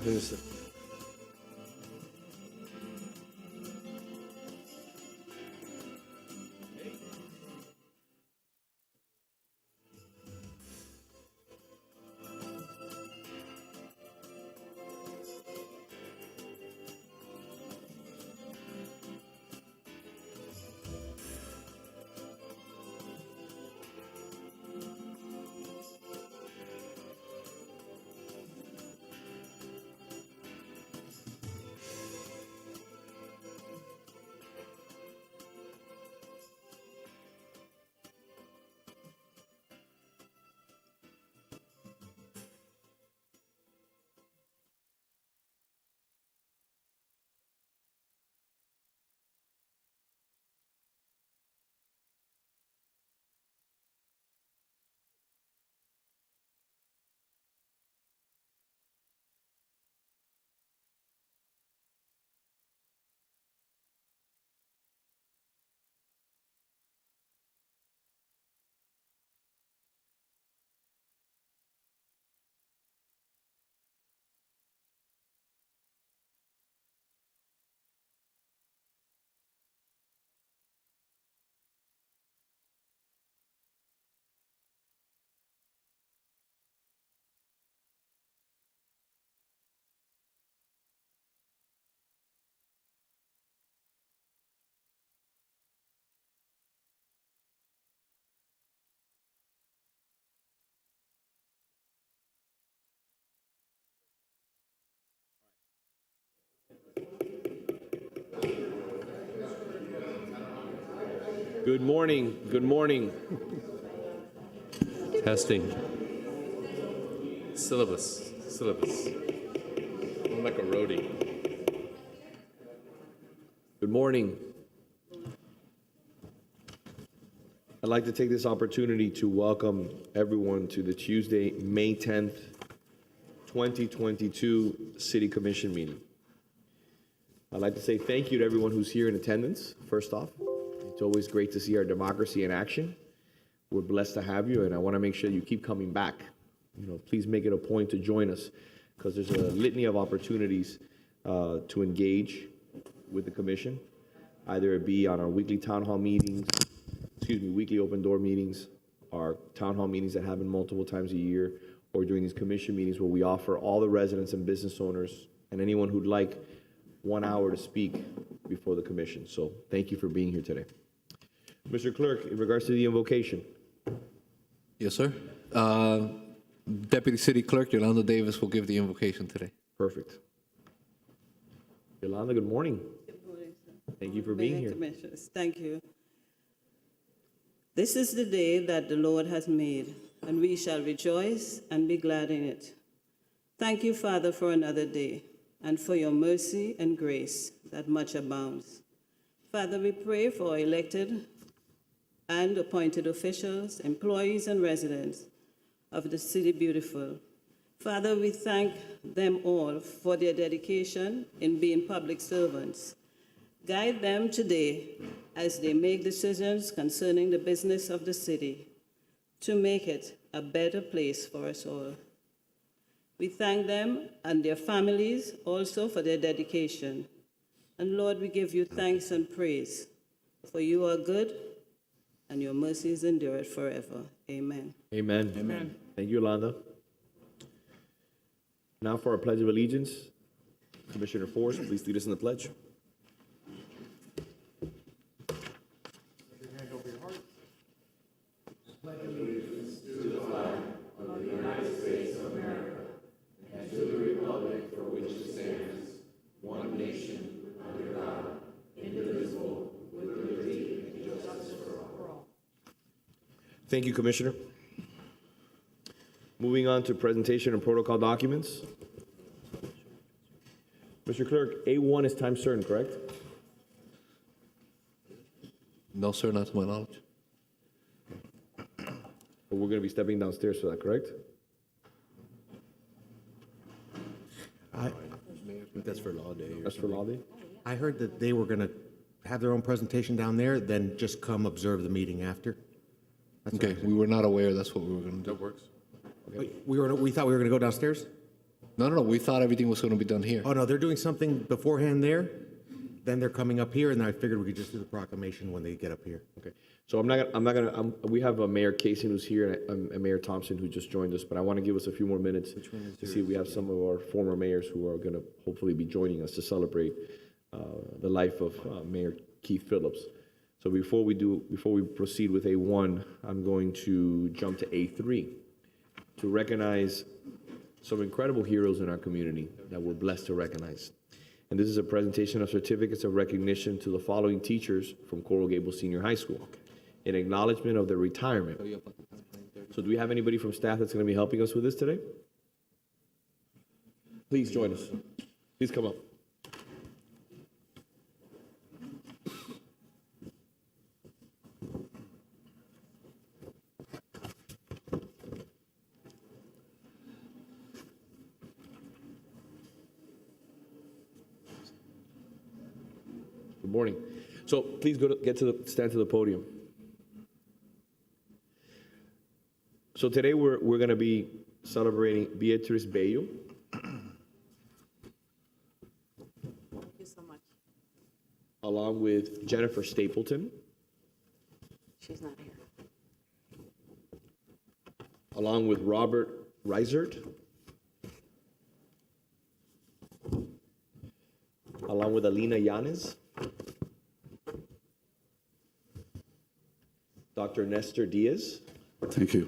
Minister. Good morning. Good morning. Testing. Syllabus. I'm like a roadie. Good morning. I'd like to take this opportunity to welcome everyone to the Tuesday, May 10th, 2022 City Commission meeting. I'd like to say thank you to everyone who's here in attendance, first off. It's always great to see our democracy in action. We're blessed to have you, and I want to make sure you keep coming back. Please make it a point to join us, because there's a litany of opportunities to engage with the commission, either it be on our weekly town hall meetings, weekly open door meetings, our town hall meetings that happen multiple times a year, or during these commission meetings where we offer all the residents and business owners and anyone who'd like 1 hour to speak before the commission. So thank you for being here today. Mr. Clerk, in regards to the invocation. Yes, sir. Deputy City Clerk Yolanda Davis will give the invocation today. Perfect. Yolanda, good morning. Good morning, sir. Thank you for being here. Commissioners, thank you. This is the day that the Lord has made, and we shall rejoice and be glad in it. Thank you, Father, for another day, and for your mercy and grace that much abounds. Father, we pray for elected and appointed officials, employees, and residents of the City Beautiful. Father, we thank them all for their dedication in being public servants. Guide them today as they make decisions concerning the business of the city to make it a better place for us all. We thank them and their families also for their dedication. And Lord, we give you thanks and praise, for you are good and your mercies endure forever. Amen. Amen. Amen. Thank you, Yolanda. Now for our Pledge of Allegiance. Commissioner Forrest, please lead us in the pledge. Thank you, Commissioner. Moving on to presentation and protocol documents. Mr. Clerk, A1 is time certain, correct? No, sir, not to my knowledge. But we're going to be stepping downstairs for that, correct? I think that's for Law Day. That's for Law Day? I heard that they were going to have their own presentation down there, then just come observe the meeting after. Okay, we were not aware that's what we were going to do. But we thought we were going to go downstairs? No, we thought everything was going to be done here. Oh, no, they're doing something beforehand there, then they're coming up here, and I figured we could just do the proclamation when they get up here. Okay. So I'm not gonna, we have Mayor Casey who's here and Mayor Thompson who just joined us, but I want to give us a few more minutes to see if we have some of our former mayors who are gonna hopefully be joining us to celebrate the life of Mayor Keith Phillips. So before we proceed with A1, I'm going to jump to A3 to recognize some incredible heroes in our community that we're blessed to recognize. And this is a presentation of certificates of recognition to the following teachers from Coral Gables Senior High School in acknowledgement of their retirement. So do we have anybody from staff that's going to be helping us with this today? Please join us. Please come up. Good morning. So please stand to the podium. So today we're going to be celebrating Beatriz Bello. Thank you so much. Along with Jennifer Stapleton, She's not here. along with Robert Reisert, along with Alina Yanes, Dr. Nestor Diaz, Thank you.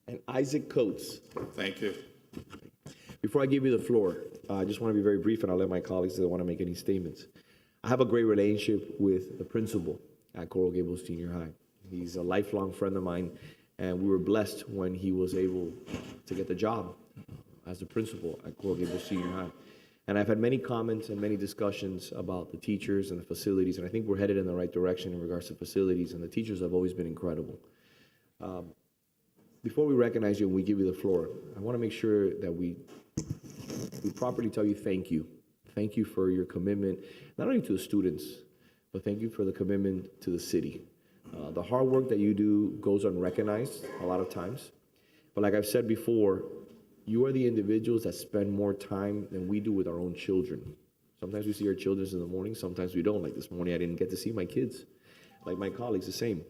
and Isaac Coates. Thank you. Before I give you the floor, I just want to be very brief, and I'll let my colleagues that want to make any statements. I have a great relationship with the principal at Coral Gables Senior High. He's a lifelong friend of mine, and we were blessed when he was able to get the job as the principal at Coral Gables Senior High. And I've had many comments and many discussions about the teachers and the facilities, and I think we're headed in the right direction in regards to facilities, and the teachers have always been incredible. Before we recognize you and we give you the floor, I want to make sure that we properly tell you thank you. Thank you for your commitment, not only to the students, but thank you for the commitment to the city. The hard work that you do goes unrecognized a lot of times. But like I've said before, you are the individuals that spend more time than we do with our own children. Sometimes we see our children in the morning, sometimes we don't. Like this morning, I didn't get to see my kids. Like my colleagues, the same.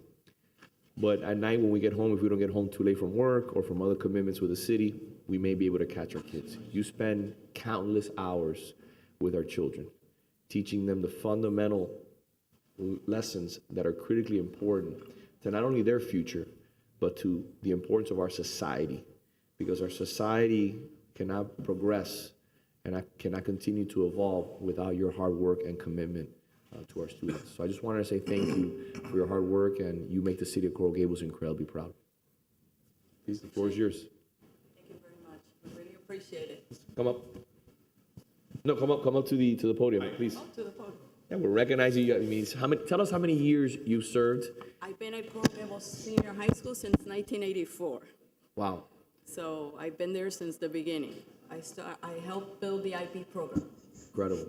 But at night when we get home, if we don't get home too late from work or from other commitments with the city, we may be able to catch our kids. You spend countless hours with our children, teaching them the fundamental lessons that are critically important to not only their future, but to the importance of our society. Because our society cannot progress and cannot continue to evolve without your hard work and commitment to our students. So I just wanted to say thank you for your hard work, and you make the city of Coral Gables incredibly proud. Please, the floor is yours. Thank you very much. I really appreciate it. Come up. No, come up to the podium, please. Oh, to the podium. Yeah, we're recognizing you. I mean, tell us how many years you served. I've been at Coral Gables Senior High School since 1984. Wow. So I've been there since the beginning. I helped build the IB program. Incredible.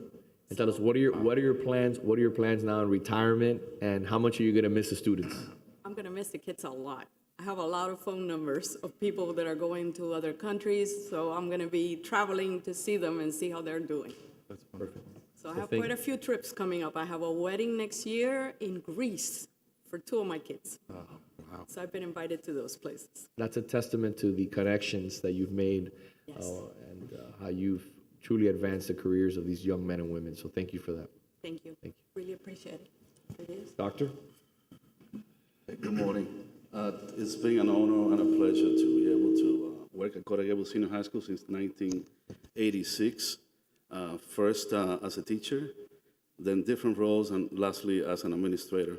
And tell us, what are your plans? What are your plans now in retirement, and how much are you going to miss the students? I'm going to miss the kids a lot. I have a lot of phone numbers of people that are going to other countries, so I'm going to be traveling to see them and see how they're doing. That's perfect. So I have quite a few trips coming up. I have a wedding next year in Greece for 2 of my kids. Oh, wow. So I've been invited to those places. That's a testament to the connections that you've made, Yes. and how you've truly advanced the careers of these young men and women. So thank you for that. Thank you. Thank you. Really appreciate it. It is. Doctor? Good morning. It's been an honor and a pleasure to be able to work at Coral Gables Senior High School since 1986. First as a teacher, then different roles, and lastly as an administrator.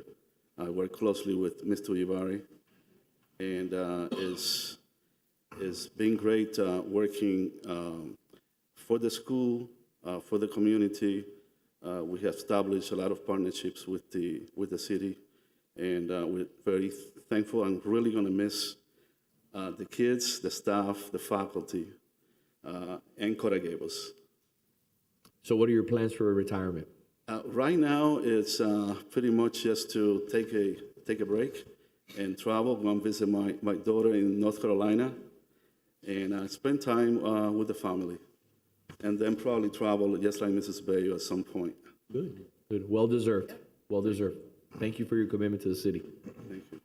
I work closely with Mr. Ibarri, and it's been great working for the school, for the community. We have established a lot of partnerships with the city, and we're very thankful. I'm really going to miss the kids, the staff, the faculty, and Coral Gables. So what are your plans for retirement? Right now, it's pretty much just to take a break and travel, go and visit my daughter in North Carolina, and spend time with the family. And then probably travel just like Mrs. Bayo at some point. Good, good. Well deserved. Well deserved. Thank you for your commitment to the city. Thank you.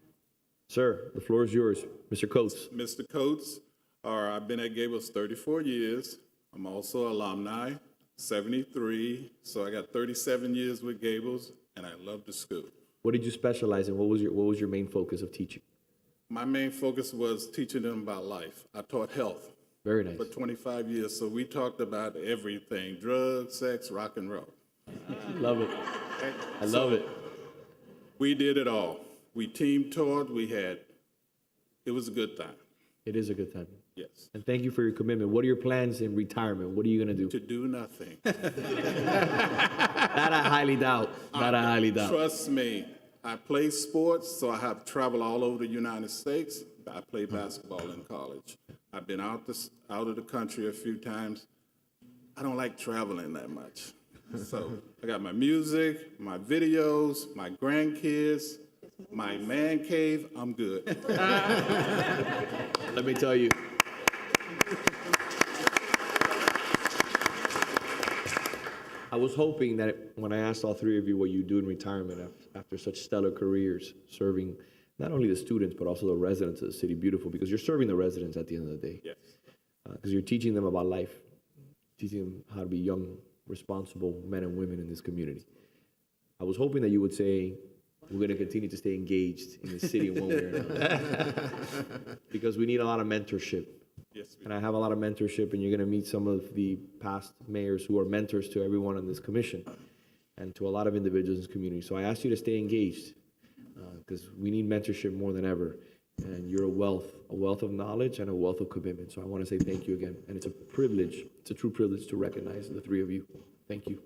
Sir, the floor is yours. Mr. Coates. Mr. Coates, I've been at Gables 34 years. I'm also alumni, 73. So I got 37 years with Gables, and I love the school. What did you specialize in? What was your main focus of teaching? My main focus was teaching them about life. I taught health Very nice. for 25 years, so we talked about everything, drugs, sex, rock and roll. I love it. I love it. We did it all. We team taught, it was a good time, It is a good time. yes. And thank you for your commitment. What are your plans in retirement? What are you going to do? To do nothing. That I highly doubt. That I highly doubt. Trust me, I play sports, so I have traveled all over the United States. I played basketball in college. I've been out of the country a few times. I don't like traveling that much. So I got my music, my videos, my grandkids, my man cave. I'm good. Let me tell you. I was hoping that when I asked all three of you what you do in retirement after such stellar careers, serving not only the students, but also the residents of the city, beautiful, because you're serving the residents at the end of the day. Yes. Because you're teaching them about life, teaching them how to be young, responsible men and women in this community. I was hoping that you would say, we're going to continue to stay engaged in the city in one way or another. Because we need a lot of mentorship. Yes, And I have a lot of mentorship, and you're going to meet some of the past mayors who are mentors to everyone on this commission and to a lot of individuals in this community. So I ask you to stay engaged because we need mentorship more than ever. And you're a wealth of knowledge and a wealth of commitment. So I want to say thank you again. And it's a privilege, it's a true privilege to recognize the three of you. Thank you.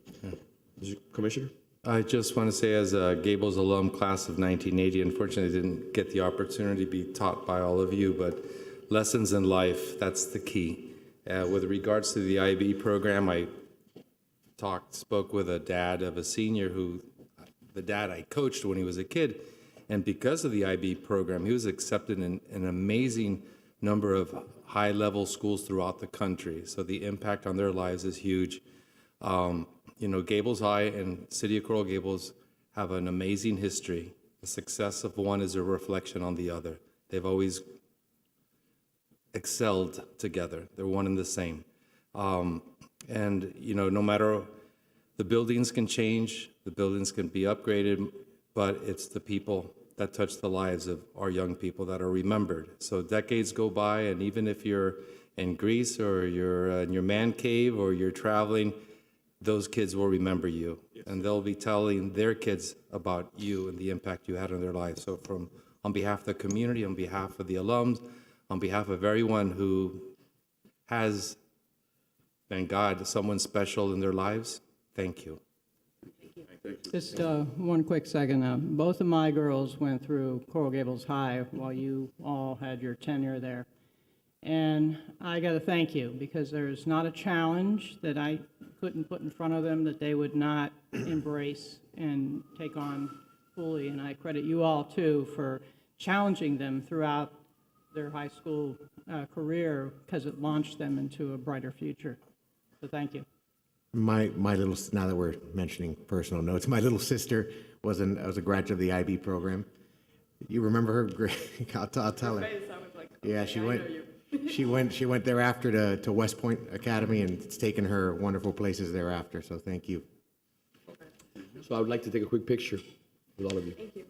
Commissioner? I just want to say, as a Gables alum, class of 1980, unfortunately I didn't get the opportunity to be taught by all of you, but lessons in life, that's the key. With regards to the IB program, I spoke with a dad of a senior the dad I coached when he was a kid, and because of the IB program, he was accepted in an amazing number of high-level schools throughout the country. So the impact on their lives is huge. Gables High and City of Coral Gables have an amazing history. The success of one is a reflection on the other. They've always excelled together. They're one and the same. No matter, the buildings can change, the buildings can be upgraded, but it's the people that touch the lives of our young people that are remembered. So decades go by, and even if you're in Greece or you're in your man cave or you're traveling, those kids will remember you, and they'll be telling their kids about you and the impact you had on their lives. So on behalf of the community, on behalf of the alums, on behalf of everyone who has, thank God, someone special in their lives, thank you. Just one quick second. Both of my girls went through Coral Gables High while you all had your tenure there. And I got to thank you, because there's not a challenge that I couldn't put in front of them that they would not embrace and take on fully. And I credit you all, too, for challenging them throughout their high school career, because it launched them into a brighter future. So thank you. My little, now that we're mentioning personal notes, my little sister was a graduate of the IB program. You remember her? I'll tell her. Yeah, she went thereafter to West Point Academy, and it's taken her wonderful places thereafter. So thank you. So I would like to take a quick picture with all of you. Thank you.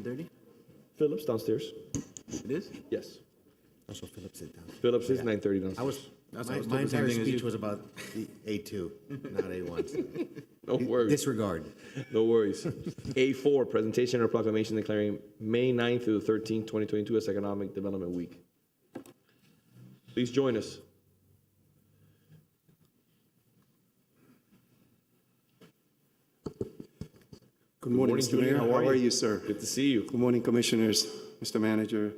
9:30? Phillips downstairs. It is? Yes. Also, Phillips sit down. Phillips is 9:30 downstairs. I was, That's my, I was my told the same entire thing as speech you. was about the A2, not A1. No worries. Disregard. No worries. A4, presentation or proclamation declaring May 9th through the 13th, 2022 as Economic Development Week. Please join us. Good morning, morning, Mr. Julian. Mayor. How are you? you, sir? Good to see you. Good morning, Commissioners, Mr. Manager,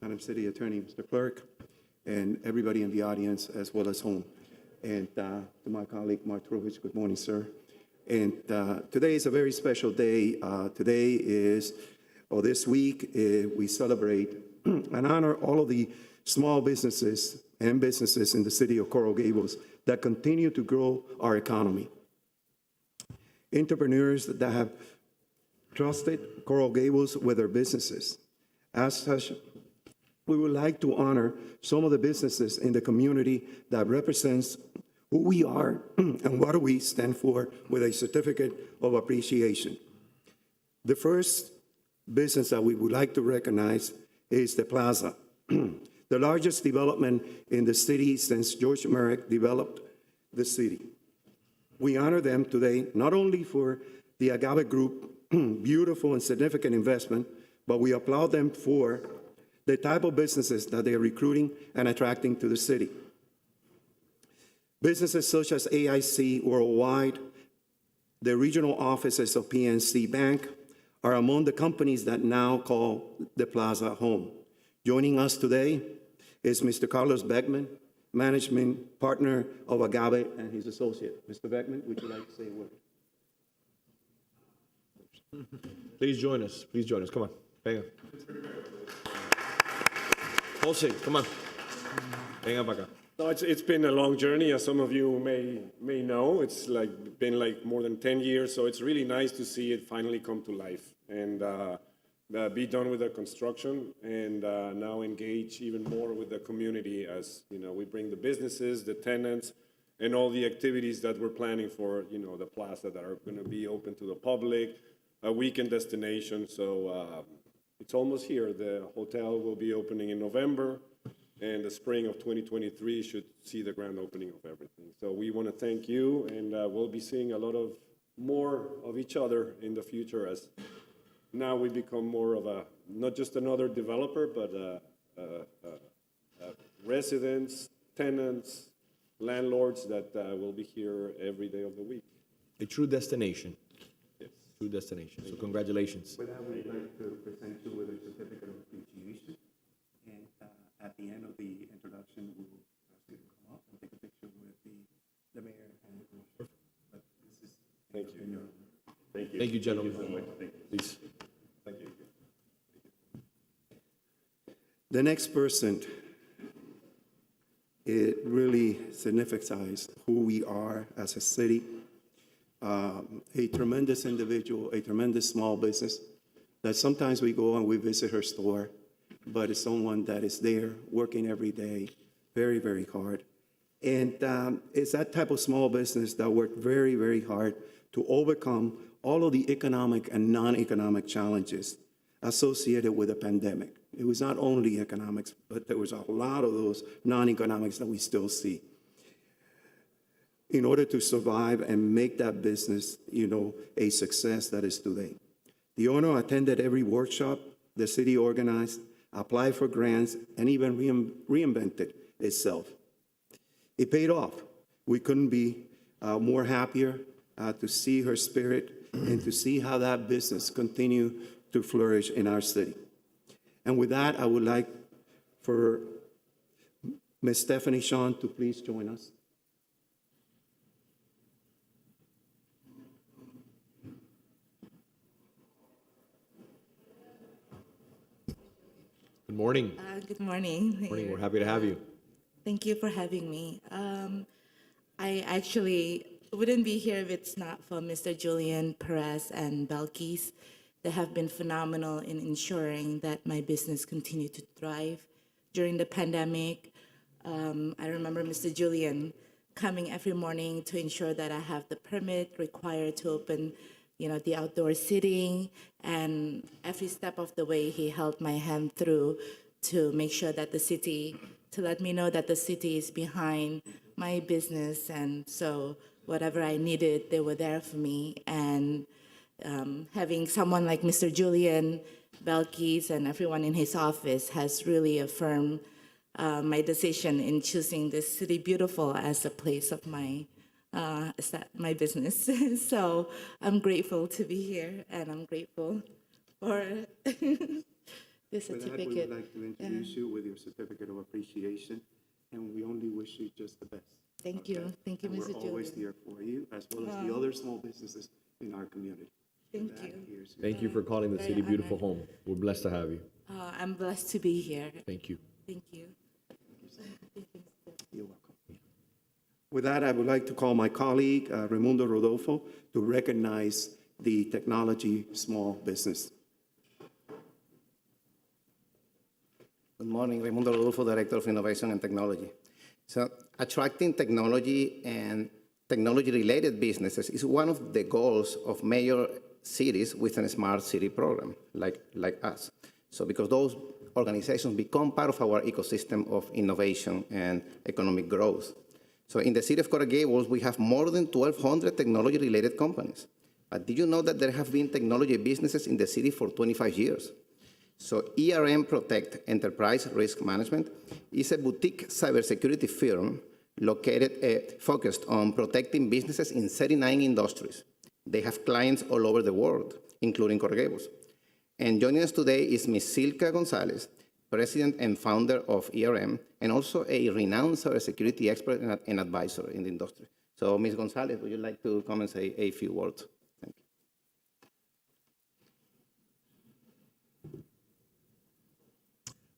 Madam City Attorney, Mr. Clerk, and everybody in the audience as well as home. And to my colleague, Mark Trowich, good morning, sir. And today is a very special day. This week, we celebrate and honor all of the small businesses and businesses in the city of Coral Gables that continue to grow our economy. Entrepreneurs that have trusted Coral Gables with their businesses. As such, we would like to honor some of the businesses in the community that represents who we are and what we stand for with a certificate of appreciation. The first business that we would like to recognize is the Plaza, the largest development in the city since George Merrick developed the city. We honor them today, not only for the Agave Group, beautiful and significant investment, but we applaud them for the type of businesses that they are recruiting and attracting to the city. Businesses such as AIC Worldwide, the regional offices of PNC Bank, are among the companies that now call the Plaza home. Joining us today is Mr. Carlos Beckman, management partner of Agave and his associate. Mr. Beckman, would you like to say a word? Please join us. Please join us. Come on. Venga. Jose, come on. Venga para acá. No, it's been a long journey, as some of you may know. It's been more than 10 years, so it's really nice to see it finally come to life and be done with the construction and now engage even more with the community as we bring the businesses, the tenants, and all the activities that we're planning for the plaza that are going to be open to the public, a weekend destination. So it's almost here. The hotel will be opening in November. And the spring of 2023 should see the grand opening of everything. So we want to thank you, and we'll be seeing a lot of more of each other in the future as now we become more of not just another developer, but residents, tenants, landlords that will be here every day of the week. A true destination. Yes. True destination. So congratulations. With that, we'd like to present you with a certificate of appreciation. And at the end of the introduction, we will ask you to come up and take a picture with the mayor and the commissioner. But this is Thank you. Thank you, gentlemen. Please. Thank you. The next person, it really signifies who we are as a city. A tremendous individual, a tremendous small business that sometimes we go and we visit her store, but it's someone that is there working every day, very, very hard. And it's that type of small business that worked very, very hard to overcome all of the economic and non-economic challenges associated with the pandemic. It was not only economics, but there was a lot of those non-economics that we still see. In order to survive and make that business, a success that is today. The owner attended every workshop the city organized, applied for grants, and even reinvented itself. It paid off. We couldn't be more happier to see her spirit and to see how that business continue to flourish in our city. And with that, I would like for Ms. Stephanie Shawn to please join us. Good morning. Good morning. Good morning. We're happy to have you. Thank you for having me. I actually wouldn't be here if it's not for Mr. Julian, Perez, and Belkis. They have been phenomenal in ensuring that my business continued to thrive during the pandemic. I remember Mr. Julian coming every morning to ensure that I have the permit required to open the outdoor seating, and every step of the way he held my hand through to make sure that to let me know that the city is behind my business. And so whatever I needed, they were there for me. And having someone like Mr. Julian, Belkis, and everyone in his office has really affirmed my decision in choosing this City Beautiful as a place of my business. So I'm grateful to be here, and I'm grateful for this With that, certificate. we would like to introduce you with your certificate of appreciation, and we only wish you just the best. Thank you. Thank you, And Mr. we're always Julian. here for you, as well as the other small businesses in our community. Thank With that, you. here's your- Thank you for calling the Very city beautiful honored. home. We're blessed to have you. I'm blessed to be here. Thank you. Thank you. You're welcome. With that, I would like to call my colleague, Raimundo Rodolfo, to recognize the technology small business. Good morning, Raimundo Rodolfo, Director of Innovation and Technology. So attracting technology and technology-related businesses is one of the goals of major cities with a smart city program, like us. So because those organizations become part of our ecosystem of innovation and economic growth. So in the city of Coral Gables, we have more than 1,200 technology-related companies. But did you know that there have been technology businesses in the city for 25 years? So ERM Protect Enterprise Risk Management is a boutique cybersecurity firm focused on protecting businesses in 39 industries. They have clients all over the world, including Coral Gables. And joining us today is Ms. Silka Gonzalez, President and founder of ERM, and also a renowned cybersecurity expert and advisor in the industry. So Ms. Gonzalez, would you like to come and say a few words? Thank you.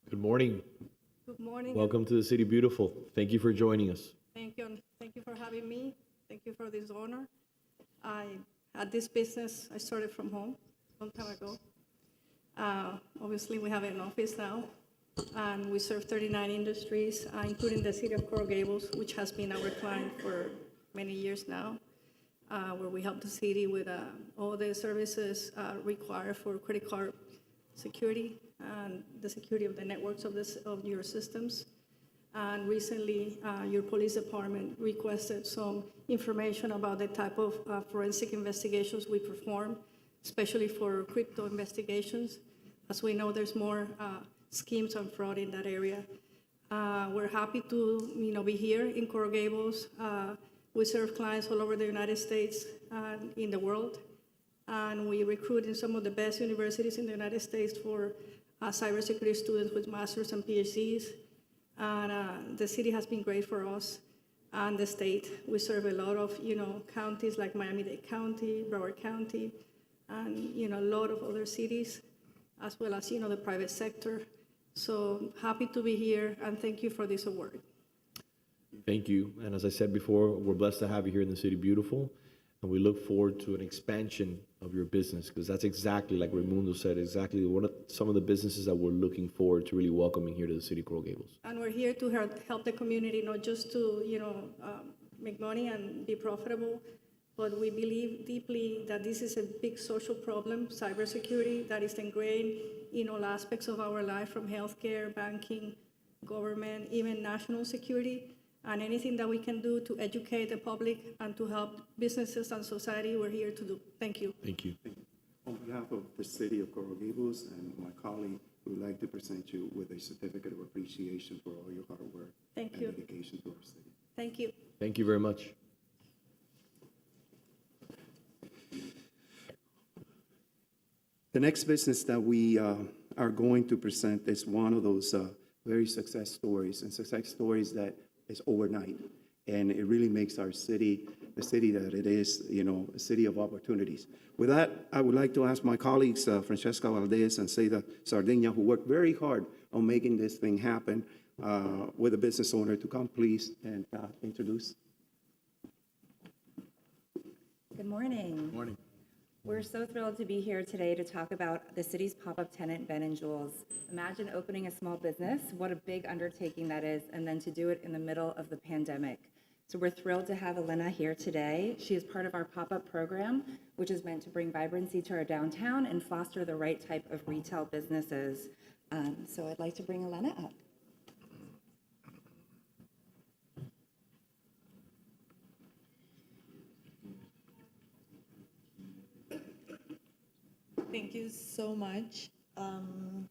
Good morning. Good morning. Welcome to the City Beautiful. Thank you for joining us. Thank you. And thank you for having me. Thank you for this honor. I had this business, I started from home a long time ago. Obviously, we have an office now, and we serve 39 industries, including the city of Coral Gables, which has been our client for many years now, where we help the city with all the services required for credit card security and the security of the networks of your systems. And recently, your police department requested some information about the type of forensic investigations we perform, especially for crypto investigations. As we know, there's more schemes and fraud in that area. We're happy to be here in Coral Gables. We serve clients all over the United States and in the world. And we recruit in some of the best universities in the United States for cybersecurity students with masters and PhDs. And the city has been great for us, and the state. We serve a lot of counties like Miami-Dade County, Broward County, and a lot of other cities, as well as the private sector. So happy to be here, and thank you for this award. Thank you. And as I said before, we're blessed to have you here in the City Beautiful, and we look forward to an expansion of your business, because that's exactly, like Raimundo said, exactly some of the businesses that we're looking forward to really welcoming here to the City of Coral Gables. And we're here to help the community, not just to make money and be profitable, but we believe deeply that this is a big social problem, cybersecurity, that is ingrained in all aspects of our life, from healthcare, banking, government, even national security. And anything that we can do to educate the public and to help businesses and society, we're here to do. Thank you. Thank you. On behalf of the city of Coral Gables and my colleague, we would like to present you with a certificate of appreciation for all your hard work and dedication to our city. Thank you. Thank you very much. The next business that we are going to present is one of those very success stories, and success stories that is overnight. And it really makes our city, the city that it is, a city of opportunities. With that, I would like to ask my colleagues, Francesca Valdez and Seda Sardegna, who worked very hard on making this thing happen, with a business owner, to come please and introduce. Good morning. Good morning. We're so thrilled to be here today to talk about the city's pop-up tenant, Ben & Jules. Imagine opening a small business, what a big undertaking that is, and then to do it in the middle of the pandemic. So we're thrilled to have Elena here today. She is part of our pop-up program, which is meant to bring vibrancy to our downtown and foster the right type of retail businesses. So I'd like to bring Elena up. Thank you so much.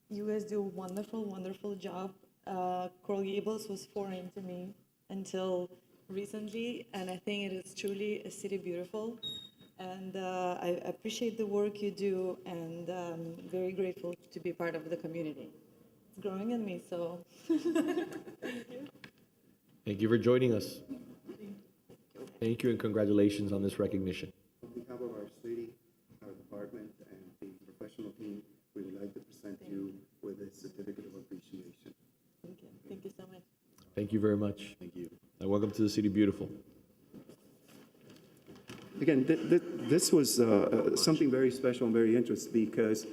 You guys do a wonderful, wonderful job. Coral Gables was foreign to me until recently, and I think it is truly a city beautiful. And I appreciate the work you do, and I'm very grateful to be part of the community. It's growing in me, so thank you. Thank you for joining us. Thank you and congratulations on this recognition. On behalf of our city, our department, and the professional team, we would like to present you with a certificate of appreciation. Thank you. Thank you so much. Thank you very much. Thank you. And welcome to the City Beautiful. Again, this was something very special and very interesting because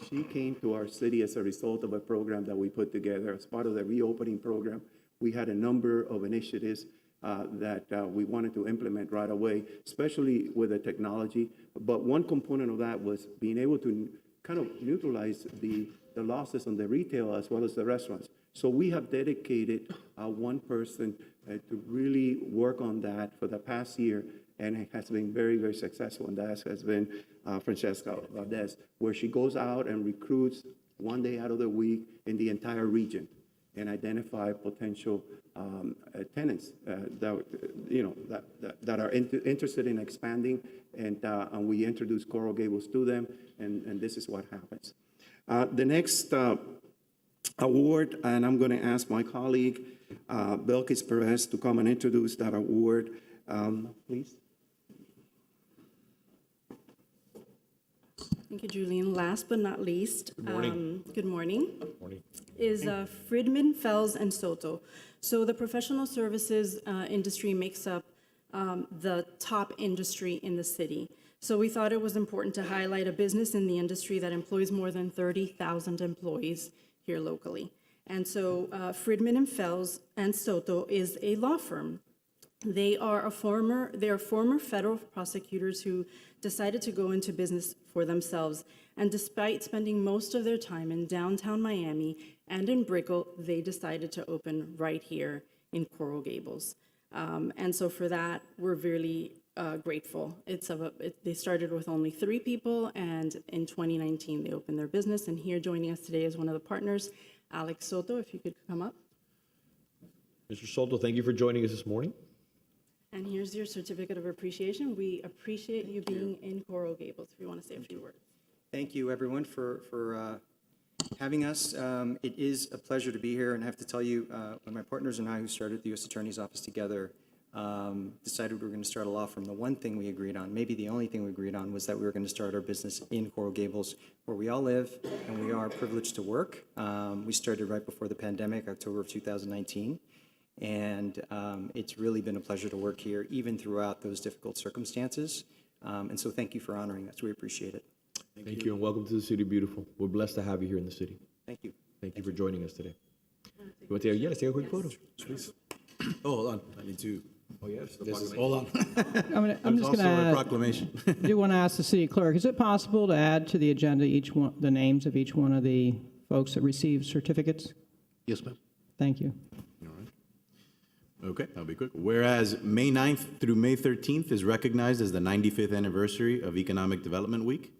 she came to our city as a result of a program that we put together. As part of the reopening program, we had a number of initiatives that we wanted to implement right away, especially with the technology. But one component of that was being able to kind of neutralize the losses on the retail as well as the restaurants. So we have dedicated one person to really work on that for the past year, and it has been very, very successful, and that has been Francesca Valdez, where she goes out and recruits one day out of the week in the entire region and identify potential tenants that are interested in expanding, and we introduce Coral Gables to them, and this is what happens. The next award, and I'm going to ask my colleague, Belkis Perez, to come and introduce that award, please. Thank you, Julian. Last but not least, Good morning. Good morning. Morning. Is Friedman, Fells, and Soto. So the professional services industry makes up the top industry in the city. So we thought it was important to highlight a business in the industry that employs more than 30,000 employees here locally. And so Friedman and Fells and Soto is a law firm. They are former federal prosecutors who decided to go into business for themselves. And despite spending most of their time in downtown Miami and in Brickell, they decided to open right here in Coral Gables. And so for that, we're really grateful. They started with only 3 people, and in 2019, they opened their business. And here joining us today is one of the partners, Alex Soto, if you could come up. Mr. Soto, thank you for joining us this morning. And here's your certificate of appreciation. We appreciate you being in Coral Gables, if you want to say a few words. Thank you, everyone, for having us. It is a pleasure to be here, and I have to tell you, when my partners and I, who started the U.S. Attorney's Office together, decided we were going to start a law firm, the one thing we agreed on, maybe the only thing we agreed on, was that we were going to start our business in Coral Gables, where we all live, and we are privileged to work. We started right before the pandemic, October of 2019. And it's really been a pleasure to work here, even throughout those difficult circumstances. And so thank you for honoring us. We appreciate it. Thank you, and welcome to the City Beautiful. We're blessed to have you here in the city. Thank you. Thank you for joining us today. You want to take a quick photo? Please. Oh, hold on. I need to. Oh, yes. Hold on. I'm just going to add. Proclamation. I do want to ask the city clerk, is it possible to add to the agenda the names of each one of the folks that received certificates? Yes, ma'am. Thank you. Okay, I'll be quick. Whereas May 9th through May 13th is recognized as the 95th anniversary of Economic Development Week,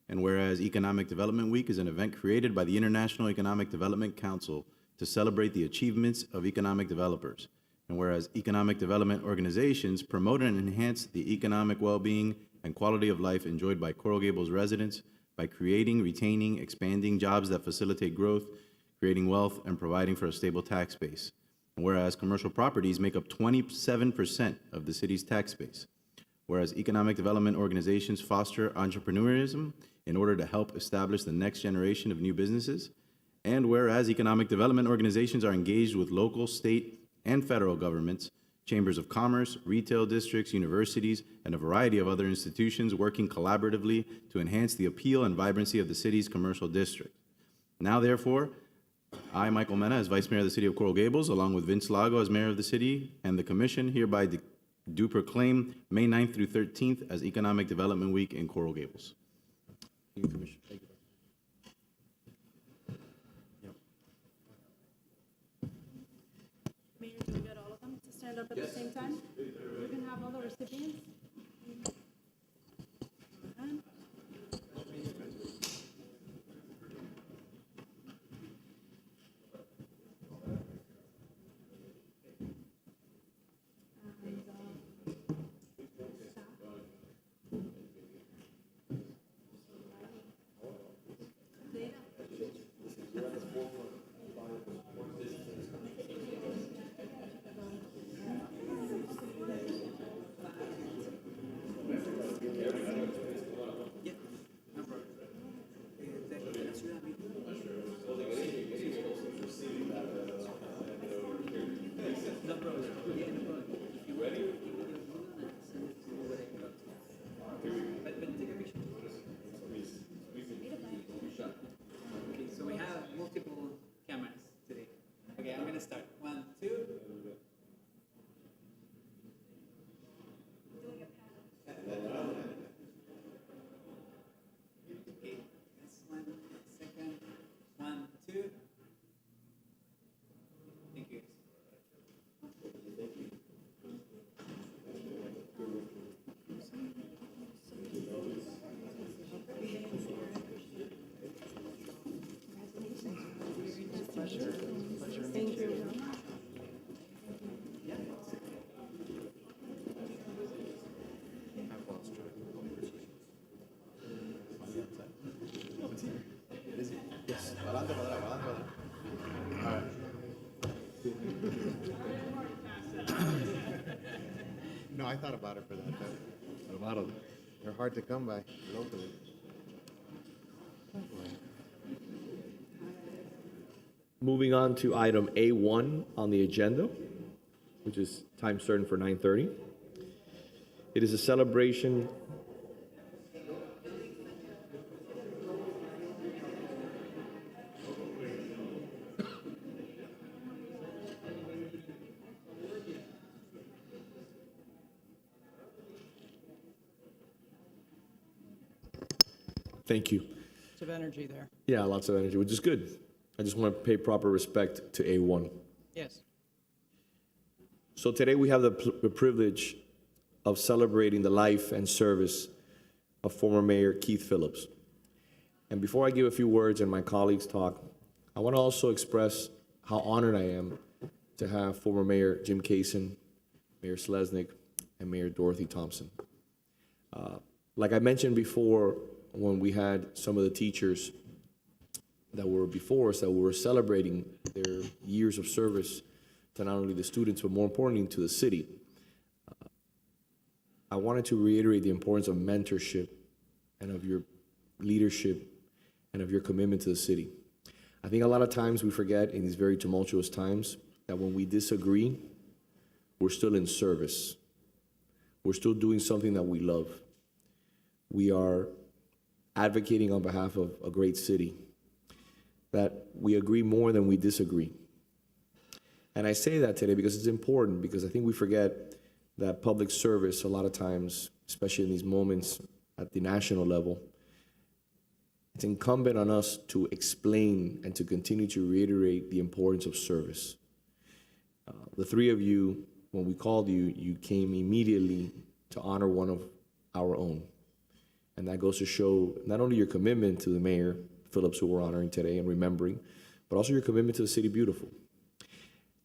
and whereas Economic Development Week is an event created by the International Economic Development Council to celebrate the achievements of economic developers, and whereas economic development organizations promote and enhance the economic well-being and quality of life enjoyed by Coral Gables residents by creating, retaining, expanding jobs that facilitate growth, creating wealth, and providing for a stable tax base. Whereas commercial properties make up 27% of the city's tax base. Whereas economic development organizations foster entrepreneurism in order to help establish the next generation of new businesses. And whereas economic development organizations are engaged with local, state, and federal governments, chambers of commerce, retail districts, universities, and a variety of other institutions working collaboratively to enhance the appeal and vibrancy of the city's commercial district. Now, therefore, I, Michael Mena, as Vice Mayor of the City of Coral Gables, along with Vince Lago as Mayor of the City and the Commission, hereby do proclaim May 9th through 13th as Economic Development Week in Coral Gables. Thank you, Commissioner. Thank you. Mayor, do we get all of them to stand up at the same time? You can have all the recipients. So we have multiple cameras today. Okay, I'm gonna start. 1, 2. Okay, this one, second. 1, 2. Thank you. Thank you. No, I thought about it for that. A lot of them. They're hard to come by locally. Moving on to item A1 on the agenda, which is time certain for 9:30. It is a celebration. Thank you. Lots of energy there. Yeah, lots of energy, which is good. I just want to pay proper respect to A1. Yes. So today we have the privilege of celebrating the life and service of former Mayor Keith Phillips. And before I give a few words and my colleagues talk, I want to also express how honored I am to have former Mayor Jim Kaysen, Mayor Selesnik, and Mayor Dorothy Thompson. Like I mentioned before, when we had some of the teachers that were before us that were celebrating their years of service to not only the students, but more importantly to the city, I wanted to reiterate the importance of mentorship and of your leadership and of your commitment to the city. I think a lot of times we forget in these very tumultuous times that when we disagree, we're still in service. We're still doing something that we love. We are advocating on behalf of a great city, that we agree more than we disagree. And I say that today because it's important, because I think we forget that public service a lot of times, especially in these moments at the national level, it's incumbent on us to explain and to continue to reiterate the importance of service. The three of you, when we called you, you came immediately to honor one of our own. And that goes to show not only your commitment to the Mayor Phillips, who we're honoring today and remembering, but also your commitment to the City Beautiful.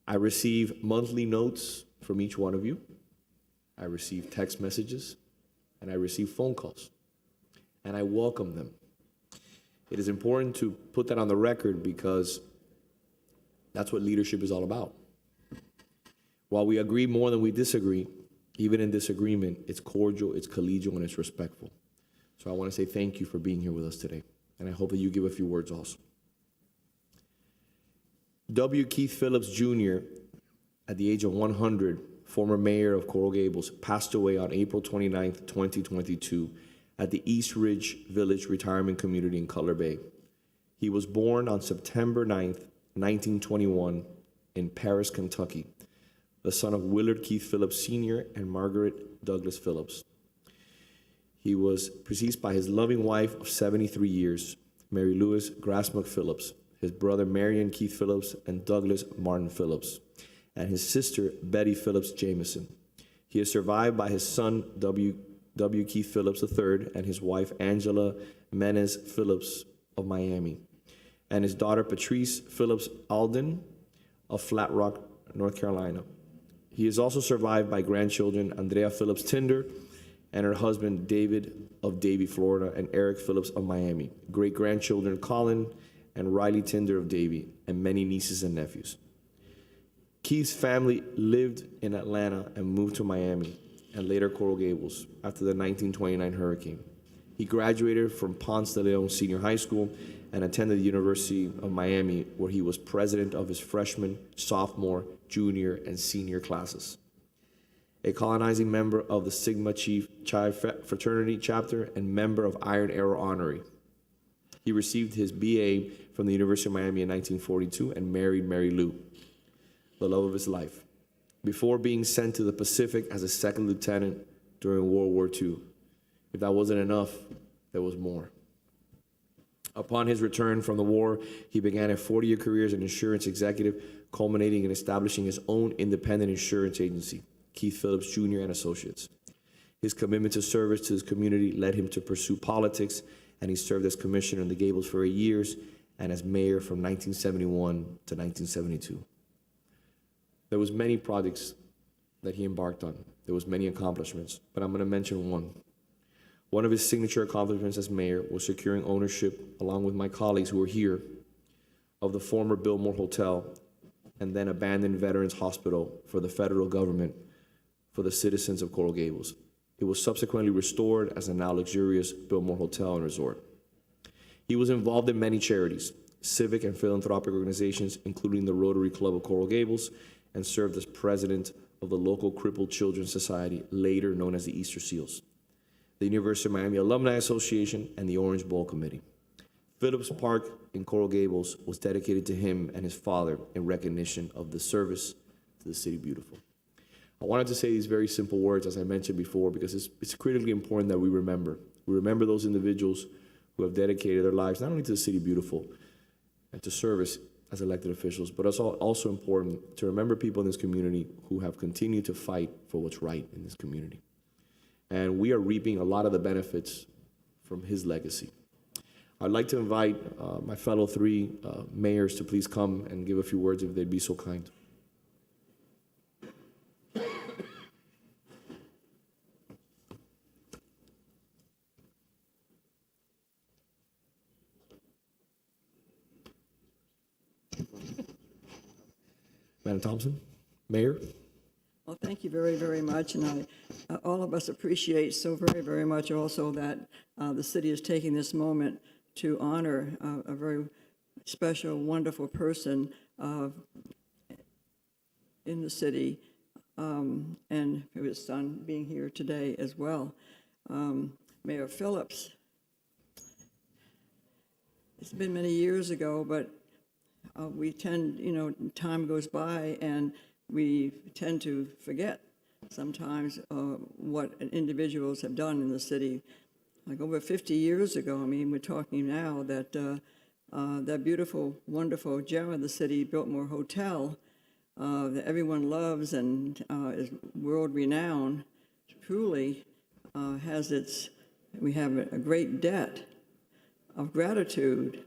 I receive monthly notes from each one of you. I receive text messages, and I receive phone calls, and I welcome them. It is important to put that on the record because that's what leadership is all about. While we agree more than we disagree, even in disagreement, it's cordial, it's collegial, and it's respectful. So I want to say thank you for being here with us today, and I hope that you give a few words also. W. Keith Phillips, Jr., at the age of 100, former mayor of Coral Gables, passed away on April 29th, 2022, at the East Ridge Village Retirement Community in Cutler Bay. He was born on September 9th, 1921, in Paris, Kentucky, the son of Willard Keith Phillips Sr. and Margaret Douglas Phillips. He was preceded by his loving wife of 73 years, Mary Louise Grassmuck Phillips, his brother Marion Keith Phillips and Douglas Martin Phillips, and his sister Betty Phillips Jameson. He is survived by his son W. Keith Phillips III and his wife Angela Menes Phillips of Miami, and his daughter Patrice Phillips Alden of Flat Rock, North Carolina. He is also survived by grandchildren Andrea Phillips Tinder and her husband David of Davie, Florida, and Eric Phillips of Miami, great-grandchildren Colin and Riley Tinder of Davie, and many nieces and nephews. Keith's family lived in Atlanta and moved to Miami and later Coral Gables after the 1929 hurricane. He graduated from Ponce de Leon Senior High School and attended the University of Miami, where he was president of his freshman, sophomore, junior, and senior classes. A colonizing member of the Sigma Chi fraternity chapter and member of Iron Arrow Honorary. He received his BA from the University of Miami in 1942 and married Mary Lou, the love of his life, before being sent to the Pacific as a second lieutenant during World War II. If that wasn't enough, there was more. Upon his return from the war, he began a 40-year career as an insurance executive, culminating in establishing his own independent insurance agency, Keith Phillips Jr. and Associates. His commitment to service to his community led him to pursue politics, and he served as commissioner in the Gables for 8 years and as mayor from 1971 to 1972. There was many projects that he embarked on. There was many accomplishments, but I'm going to mention one. One of his signature accomplishments as mayor was securing ownership, along with my colleagues who were here, of the former Biltmore Hotel and then abandoned Veterans Hospital for the federal government for the citizens of Coral Gables. It was subsequently restored as a now luxurious Biltmore Hotel and Resort. He was involved in many charities, civic and philanthropic organizations, including the Rotary Club of Coral Gables, and served as president of the local Crippled Children's Society, later known as the Easter Seals, the University of Miami Alumni Association, and the Orange Bowl Committee. Phillips Park in Coral Gables was dedicated to him and his father in recognition of the service to the City Beautiful. I wanted to say these very simple words, as I mentioned before, because it's critically important that we remember. We remember those individuals who have dedicated their lives not only to the City Beautiful and to service as elected officials, but it's also important to remember people in this community who have continued to fight for what's right in this community. And we are reaping a lot of the benefits from his legacy. I'd like to invite my fellow three mayors to please come and give a few words if they'd be so kind. Madam Thompson, Mayor. Well, thank you very, very much, and all of us appreciate so very, very much also that the city is taking this moment to honor a very special, wonderful person in the city, and his son being here today as well. Mayor Phillips, it's been many years ago, but we tend, time goes by and we tend to forget sometimes what individuals have done in the city. Like over 50 years ago, we're talking now that that beautiful, wonderful gem of the city, Biltmore Hotel, that everyone loves and is world-renowned, truly we have a great debt of gratitude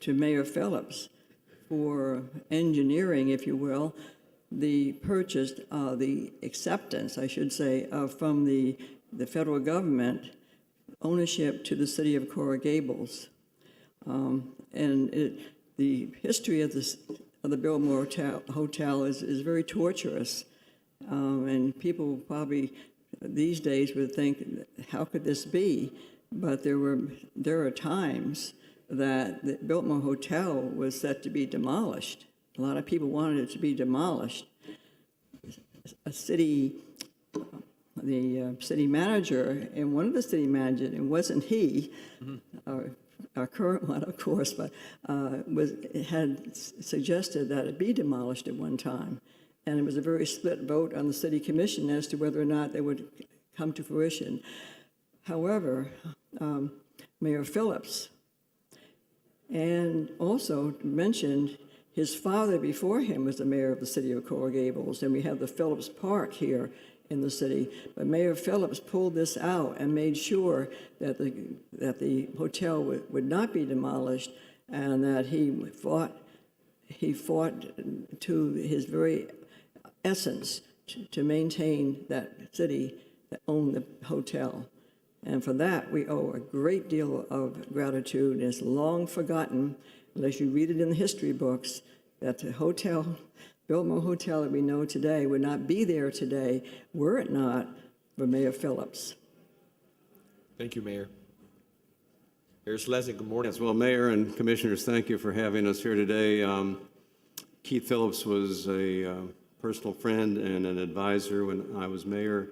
to Mayor Phillips for engineering, if you will, the purchase, the acceptance, I should say, from the federal government ownership to the city of Coral Gables. The history of the Biltmore Hotel is very torturous, and people probably these days would think, how could this be? But there are times that the Biltmore Hotel was set to be demolished. A lot of people wanted it to be demolished. The city manager, and one of the city managers, it wasn't he, our current one, of course, but had suggested that it be demolished at one time. And it was a very split vote on the city commission as to whether or not they would come to fruition. However, Mayor Phillips, and also mentioned his father before him was the mayor of the city of Coral Gables, and we have the Phillips Park here in the city. But Mayor Phillips pulled this out and made sure that the hotel would not be demolished, and that he fought to his very essence to maintain that city that owned the hotel. And for that, we owe a great deal of gratitude. It's long forgotten, unless you read it in the history books, that the hotel, Biltmore Hotel that we know today, would not be there today were it not for Mayor Phillips. Thank you, Mayor. Mayor Schlesinger, good morning. Yes, well, Mayor and Commissioners, thank you for having us here today. Keith Phillips was a personal friend and an advisor when I was mayor.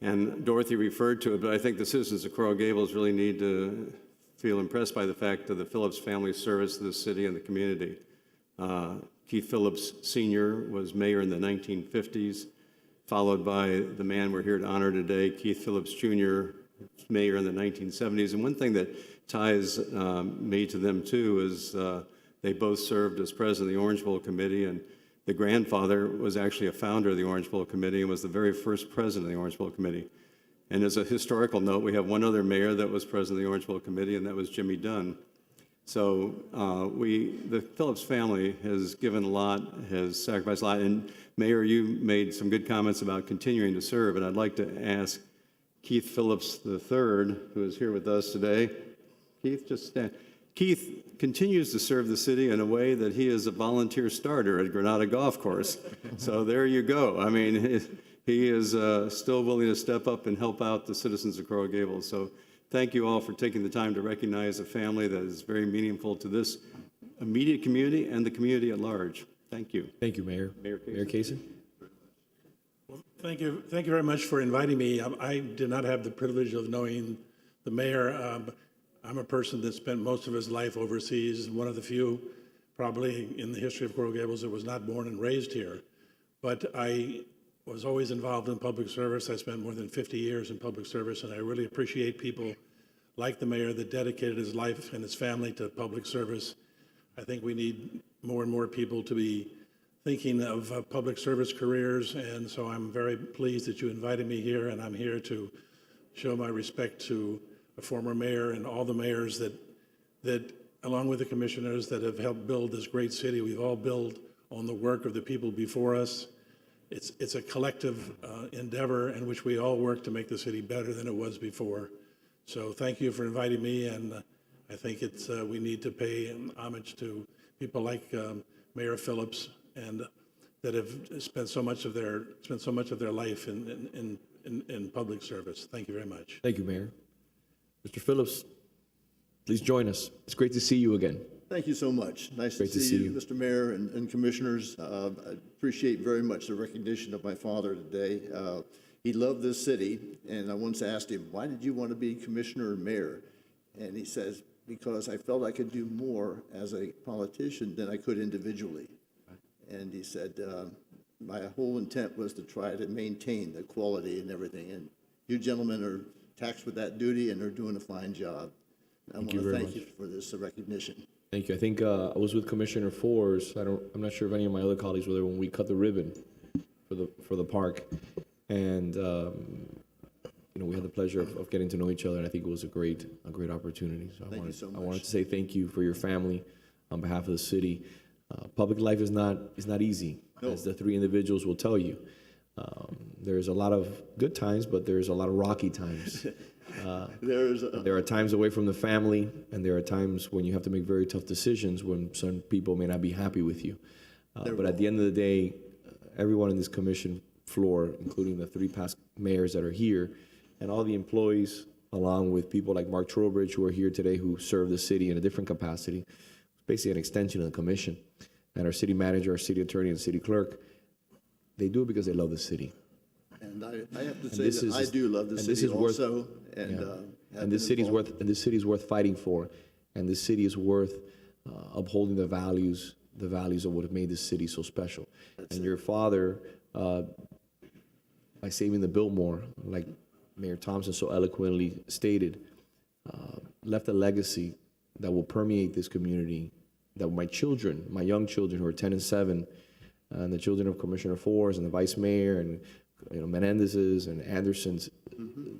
And Dorothy referred to it, but I think the citizens of Coral Gables really need to feel impressed by the fact of the Phillips family service to the city and the community. Keith Phillips Sr. was mayor in the 1950s, followed by the man we're here to honor today, Keith Phillips Jr., mayor in the 1970s. And one thing that ties me to them, too, is they both served as president of the Orange Bowl Committee, and the grandfather was actually a founder of the Orange Bowl Committee and was the very first president of the Orange Bowl Committee. And as a historical note, we have one other mayor that was president of the Orange Bowl Committee, and that was Jimmy Dunn. So the Phillips family has given a lot, has sacrificed a lot. And Mayor, you made some good comments about continuing to serve, and I'd like to ask Keith Phillips III, who is here with us today. Keith, just stand. Keith continues to serve the city in a way that he is a volunteer starter at Granada Golf Course. So there you go. I mean, he is still willing to step up and help out the citizens of Coral Gables. So thank you all for taking the time to recognize a family that is very meaningful to this immediate community and the community at large. Thank you. Thank you, Mayor. Mayor Casey. Well, thank you very much for inviting me. I did not have the privilege of knowing the mayor. I'm a person that spent most of his life overseas, one of the few probably in the history of Coral Gables that was not born and raised here. But I was always involved in public service. I spent more than 50 years in public service, and I really appreciate people like the mayor that dedicated his life and his family to public service. I think we need more and more people to be thinking of public service careers, and so I'm very pleased that you invited me here, and I'm here to show my respect to a former mayor and all the mayors that along with the commissioners that have helped build this great city. We've all built on the work of the people before us. It's a collective endeavor in which we all work to make the city better than it was before. So thank you for inviting me, and I think we need to pay homage to people like Mayor Phillips and that have spent so much of their life in public service. Thank you very much. Thank you, Mayor. Mr. Phillips, please join us. It's great to see you again. Thank you so much. Nice to see you, Mr. Mayor and Commissioners. I appreciate very much the recognition of my father today. He loved this city, and I once asked him, why did you want to be commissioner and mayor? And he says, because I felt I could do more as a politician than I could individually. And he said, my whole intent was to try to maintain the quality and everything. And you gentlemen are taxed with that duty and are doing a fine job. I want to thank you for this recognition. Thank you. I think I was with Commissioner Forrest. I'm not sure if any of my other colleagues were there when we cut the ribbon for the park, and we had the pleasure of getting to know each other. And I think it was a great opportunity. So I wanted to say thank you for your family on behalf of the city. Public life is not easy, as the three individuals will tell you. There's a lot of good times, but there's a lot of rocky times. There are times away from the family, and there are times when you have to make very tough decisions when some people may not be happy with you. But at the end of the day, everyone in this commission floor, including the three past mayors that are here, and all the employees, along with people like Mark Trowbridge, who are here today, who serve the city in a different capacity, basically an extension of the commission, and our city manager, our city attorney, and city clerk, they do it because they love the city. And I have to say that I do love the city also. And this city's worth fighting for. and this city is worth upholding the values of what have made this city so special. And your father, by saving the Biltmore, like Mayor Thompson so eloquently stated, left a legacy that will permeate this community, that my children, my young children who are 10 and 7, and the children of Commissioner Forrest and the Vice Mayor and Menendez's and Anderson's,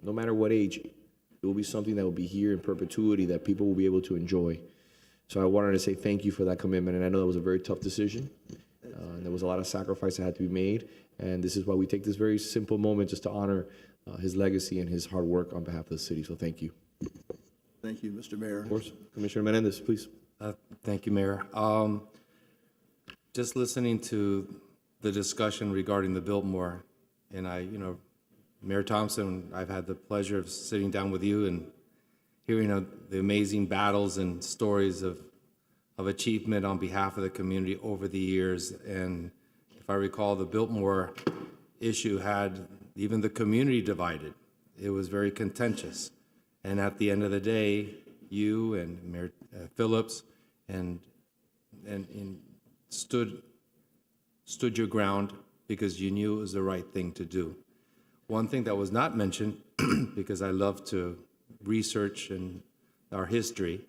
no matter what age, it will be something that will be here in perpetuity that people will be able to enjoy. So I wanted to say thank you for that commitment, and I know that was a very tough decision. And there was a lot of sacrifice that had to be made, and this is why we take this very simple moment just to honor his legacy and his hard work on behalf of the city. So thank you. Thank you, Mr. Mayor. Of course, Commissioner Menendez, please. Thank you, Mayor. Just listening to the discussion regarding the Biltmore, and Mayor Thompson, I've had the pleasure of sitting down with you and hearing the amazing battles and stories of achievement on behalf of the community over the years. And if I recall, the Biltmore issue had even the community divided. It was very contentious. And at the end of the day, you and Mayor Phillips and stood your ground because you knew it was the right thing to do. One thing that was not mentioned, because I love to research and our history,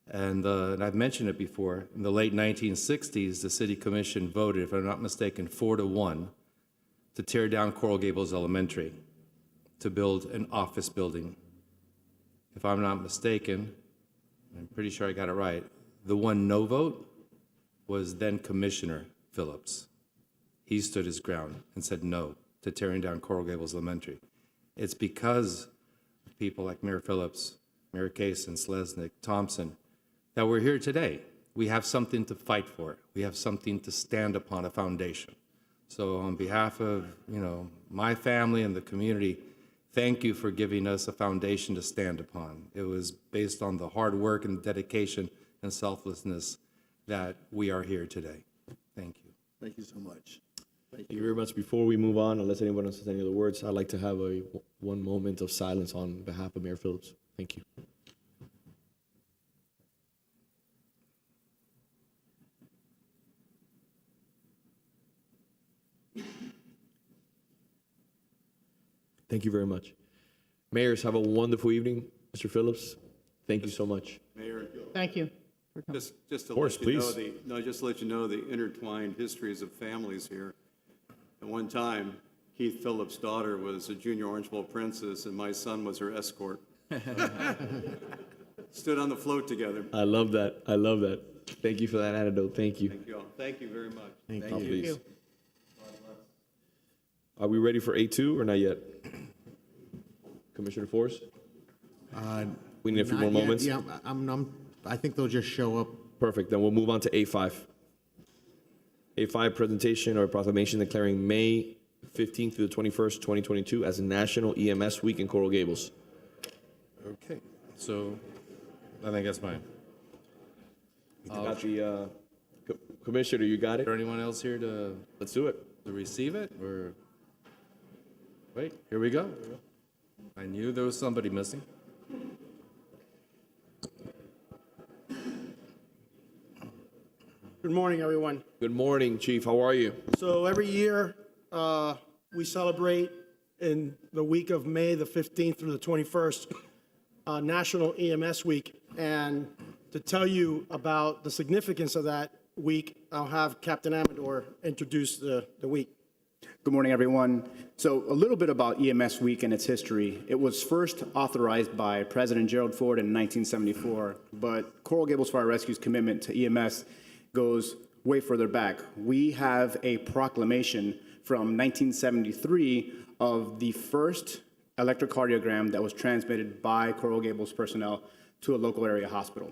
and I've mentioned it before, in the late 1960s, the City Commission voted, if I'm not mistaken, 4-1 to tear down Coral Gables Elementary to build an office building. If I'm not mistaken, I'm pretty sure I got it right, the one no vote was then Commissioner Phillips. He stood his ground and said no to tearing down Coral Gables Elementary. It's because of people like Mayor Phillips, Mayor Kaysen, Slesnick, Thompson, that we're here today. We have something to fight for. We have something to stand upon, a foundation. So on behalf of, my family and the community, thank you for giving us a foundation to stand upon. It was based on the hard work and dedication and selflessness that we are here today. Thank you. Thank you so much. Thank you very much. Before we move on, unless anyone else has any other words, I'd like to have one moment of silence on behalf of Mayor Phillips. Thank you. Thank you very much. Mayors, have a wonderful evening. Mr. Phillips, thank you so much. Mayor, Thank you. just to course, let you know please. just to let you know the intertwined histories of families here. At one time, Keith Phillips' daughter was a junior Orange Bowl princess, and my son was her escort. Stood on the float together. I love that. I love that. Thank you for that anecdote. Thank you. Thank you all. Thank you very much. Thank you. Please. Are we ready for A2 or not yet? Commissioner Forrest? We need a few more Not yet. moments. Yeah, I think they'll just show up. Perfect. Then we'll move on to A5. A5, presentation or proclamation declaring May 15th through the 21st, 2022 as National EMS Week in Coral Gables. Okay, so I think that's fine. Got the Commissioner, you got Is it? there anyone else here to Let's do it. receive it, or? Wait, here we go. I knew there was somebody missing. Good morning, everyone. Good morning, Chief. How are you? So every year, we celebrate in the week of May the 15th through the 21st, National EMS Week. And to tell you about the significance of that week, I'll have Captain Amador introduce the week. Good morning, everyone. So a little bit about EMS Week and its history. It was first authorized by President Gerald Ford in 1974, but Coral Gables Fire Rescue's commitment to EMS goes way further back. We have a proclamation from 1973 of the first electrocardiogram that was transmitted by Coral Gables personnel to a local area hospital.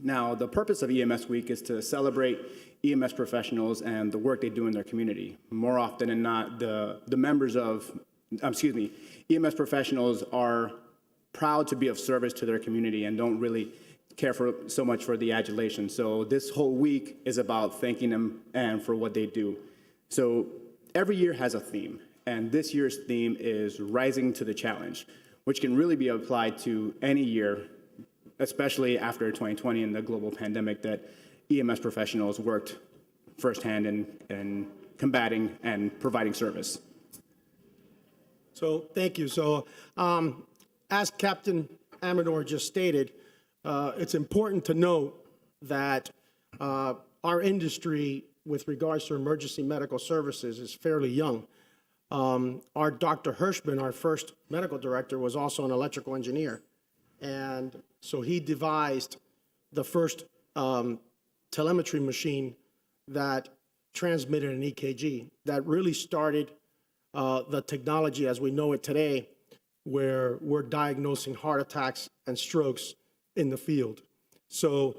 Now, the purpose of EMS Week is to celebrate EMS professionals and the work they do in their community. More often than not, the members of, EMS professionals are proud to be of service to their community and don't really care so much for the adulation. So this whole week is about thanking them and for what they do. So every year has a theme, and this year's theme is Rising to the Challenge, which can really be applied to any year especially after 2020 and the global pandemic, that EMS professionals worked firsthand in combating and providing service. So thank you. So as Captain Amador just stated, it's important to note that our industry with regards to emergency medical services is fairly young. Our Dr. Hirschman, our first medical director, was also an electrical engineer. And so he devised the first telemetry machine that transmitted an EKG that really started the technology as we know it today, where we're diagnosing heart attacks and strokes in the field. So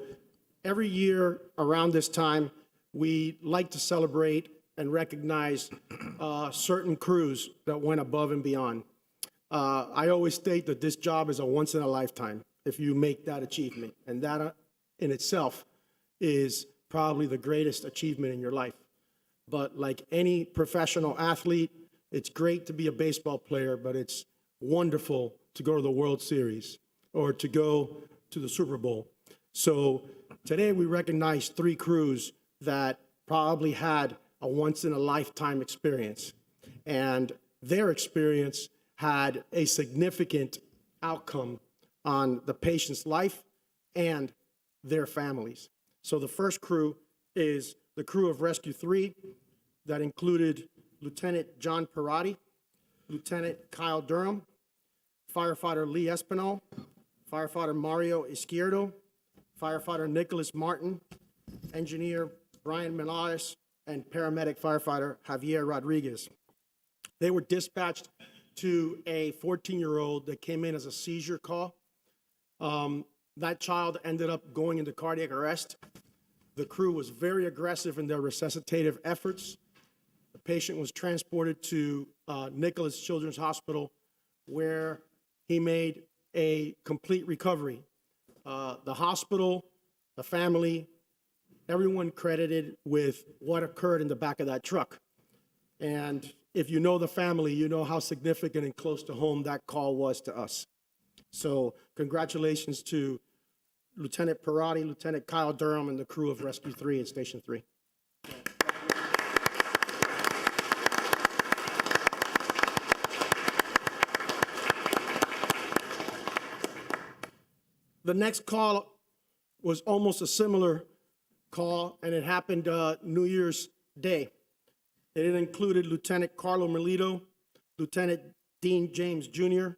every year around this time, we like to celebrate and recognize certain crews that went above and beyond. I always state that this job is a once in a lifetime if you make that achievement. And that in itself is probably the greatest achievement in your life. But like any professional athlete, it's great to be a baseball player, but it's wonderful to go to the World Series or to go to the Super Bowl. So today we recognize 3 crews that probably had a once in a lifetime experience. And their experience had a significant outcome on the patient's life and their families. So the first crew is the crew of Rescue 3 that included Lieutenant John Perotti, Lieutenant Kyle Durham, Firefighter Lee Espinal, Firefighter Mario Izquierdo, Firefighter Nicholas Martin, Engineer Brian Menares, and Paramedic Firefighter Javier Rodriguez. They were dispatched to a 14-year-old that came in as a seizure call. That child ended up going into cardiac arrest. The crew was very aggressive in their resuscitative efforts. The patient was transported to Nicholas Children's Hospital, where he made a complete recovery. The hospital, the family, everyone credited with what occurred in the back of that truck. And if you know the family, you know how significant and close to home that call was to us. So congratulations to Lieutenant Perotti, Lieutenant Kyle Durham, and the crew of Rescue 3 at Station 3. The next call was almost a similar call, and it happened New Year's Day. It included Lieutenant Carlo Melito, Lieutenant Dean James Jr.,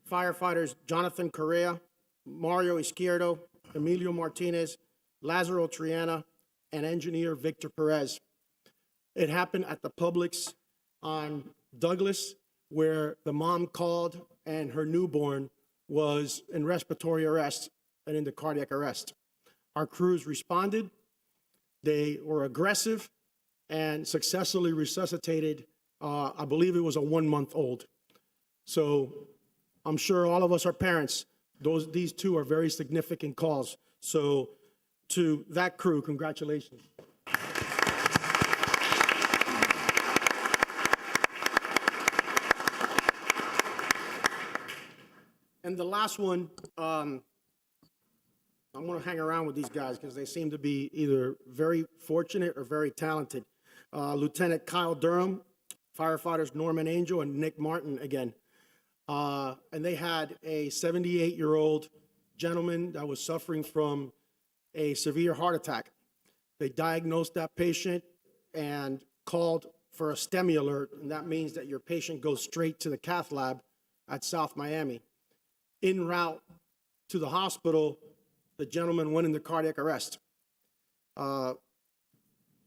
firefighters Jonathan Correa, Mario Izquierdo, Emilio Martinez, Lazaro Triana, and engineer Victor Perez. It happened at the Publix on Douglas, where the mom called and her newborn was in respiratory arrest and into cardiac arrest. Our crews responded. They were aggressive and successfully resuscitated, I believe it was a 1-month-old. So I'm sure all of us are parents. These 2 are very significant calls. So to that crew, congratulations. And the last one, I'm going to hang around with these guys because they seem to be either very fortunate or very talented. Lieutenant Kyle Durham, firefighters Norman Angel and Nick Martin again. And they had a 78-year-old gentleman that was suffering from a severe heart attack. They diagnosed that patient and called for a STEMI alert, and that means that your patient goes straight to the cath lab at South Miami. En route to the hospital, the gentleman went into cardiac arrest.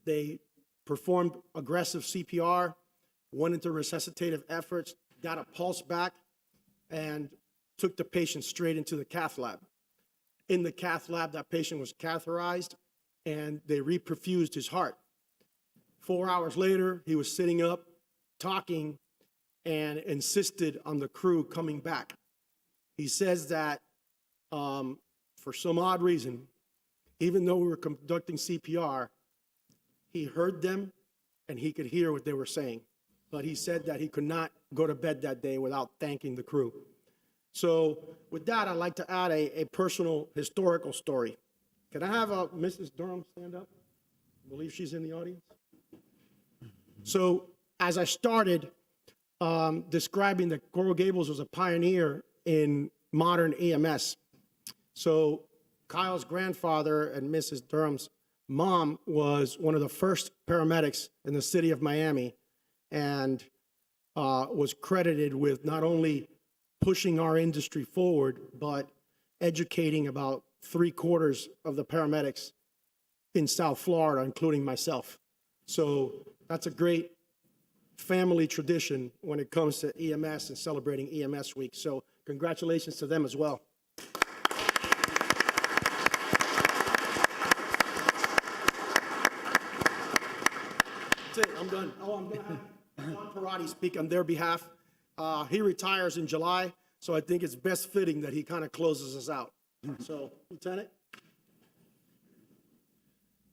They performed aggressive CPR, went into resuscitative efforts, got a pulse back, and took the patient straight into the cath lab. In the cath lab, that patient was catheterized, and they reperfused his heart. 4 hours later, he was sitting up, talking, and insisted on the crew coming back. He says that for some odd reason, even though we were conducting CPR, he heard them and he could hear what they were saying. But he said that he could not go to bed that day without thanking the crew. So with that, I'd like to add a personal historical story. Can I have Mrs. Durham stand up? I believe she's in the audience. So as I started describing that Coral Gables was a pioneer in modern EMS. So Kyle's grandfather and Mrs. Durham's mom was one of the first paramedics in the city of Miami, and was credited with not only pushing our industry forward, but educating about 3/4 of the paramedics in South Florida, including myself. So that's a great family tradition when it comes to EMS and celebrating EMS Week. So congratulations to them as well. That's it, I'm done. Oh, I'm gonna have John Parati speak on their behalf. He retires in July, so I think it's best fitting that he kind of closes us out. So, Lieutenant?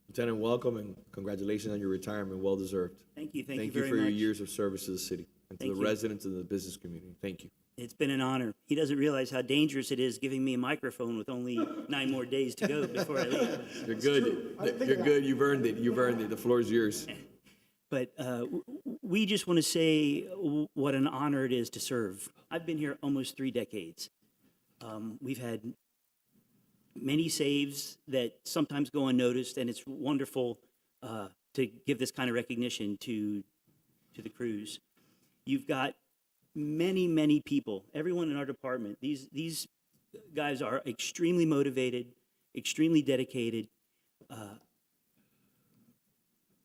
Lieutenant, welcome and congratulations on your retirement. Well deserved. Thank you. Thank you Thank very you for your much. years of service to the city and to Thank the you. residents and the business community. Thank you. It's been an honor. He doesn't realize how dangerous it is giving me a microphone with only 9 more days to go before I leave. You're good. You're good. You've earned it. You've earned it. The floor is yours. But we just want to say what an honor it is to serve. I've been here almost 3 decades. We've had many saves that sometimes go unnoticed, and it's wonderful to give this kind of recognition to the crews. You've got many people, everyone in our department. These guys are extremely motivated, extremely dedicated.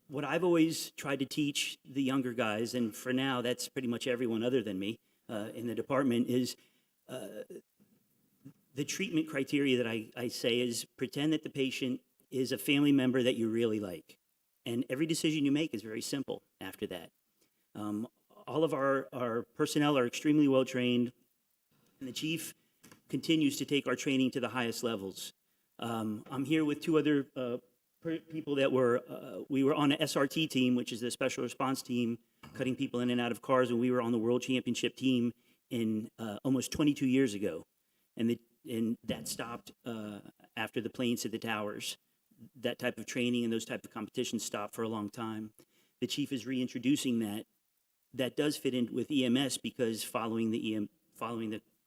What I've always tried to teach the younger guys, and for now that's pretty much everyone other than me in the department, is the treatment criteria that I say is pretend that the patient is a family member that you really like. And every decision you make is very simple after that. All of our personnel are extremely well trained, and the chief continues to take our training to the highest levels. I'm here with 2 other people that we were on an SRT team, which is the special response team, cutting people in and out of cars, and we were on the world championship team in almost 22 years ago. And that stopped after the planes hit the towers. That type of training and those type of competitions stopped for a long time. The chief is reintroducing that. That does fit in with EMS because following the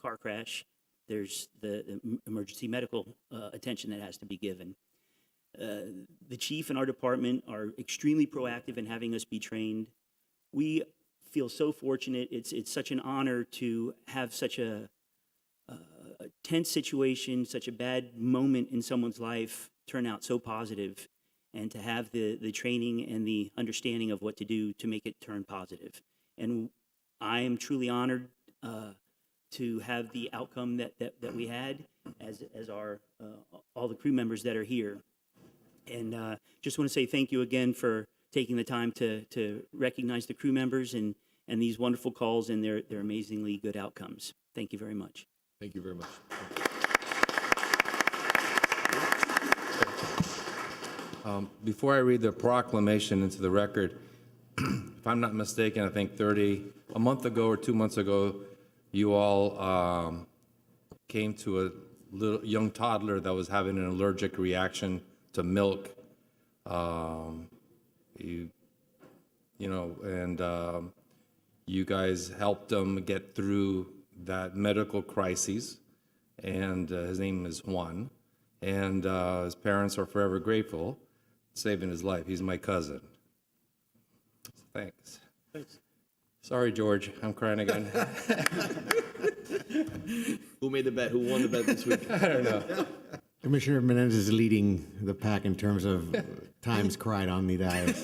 car crash, there's the emergency medical attention that has to be given. The chief and our department are extremely proactive in having us be trained. We feel so fortunate. It's such an honor to have such a tense situation, such a bad moment in someone's life turn out so positive, and to have the training and the understanding of what to do to make it turn positive. And I am truly honored to have the outcome that we had, as are all the crew members that are here. And just want to say thank you again for taking the time to recognize the crew members and these wonderful calls and their amazingly good outcomes. Thank you very much. Thank you very much. Before I read the proclamation into the record, if I'm not mistaken, I think a month ago or 2 months ago, you all came to a little young toddler that was having an allergic reaction to milk. You guys helped him get through that medical crisis, and his name is Juan, and his parents are forever grateful, saving his life. He's my cousin. Thanks. Thanks. Sorry, George, I'm crying again. Who made the bet? Who won the bet this week? I don't know. Commissioner Menendez is leading the pack in terms of times cried on the dais.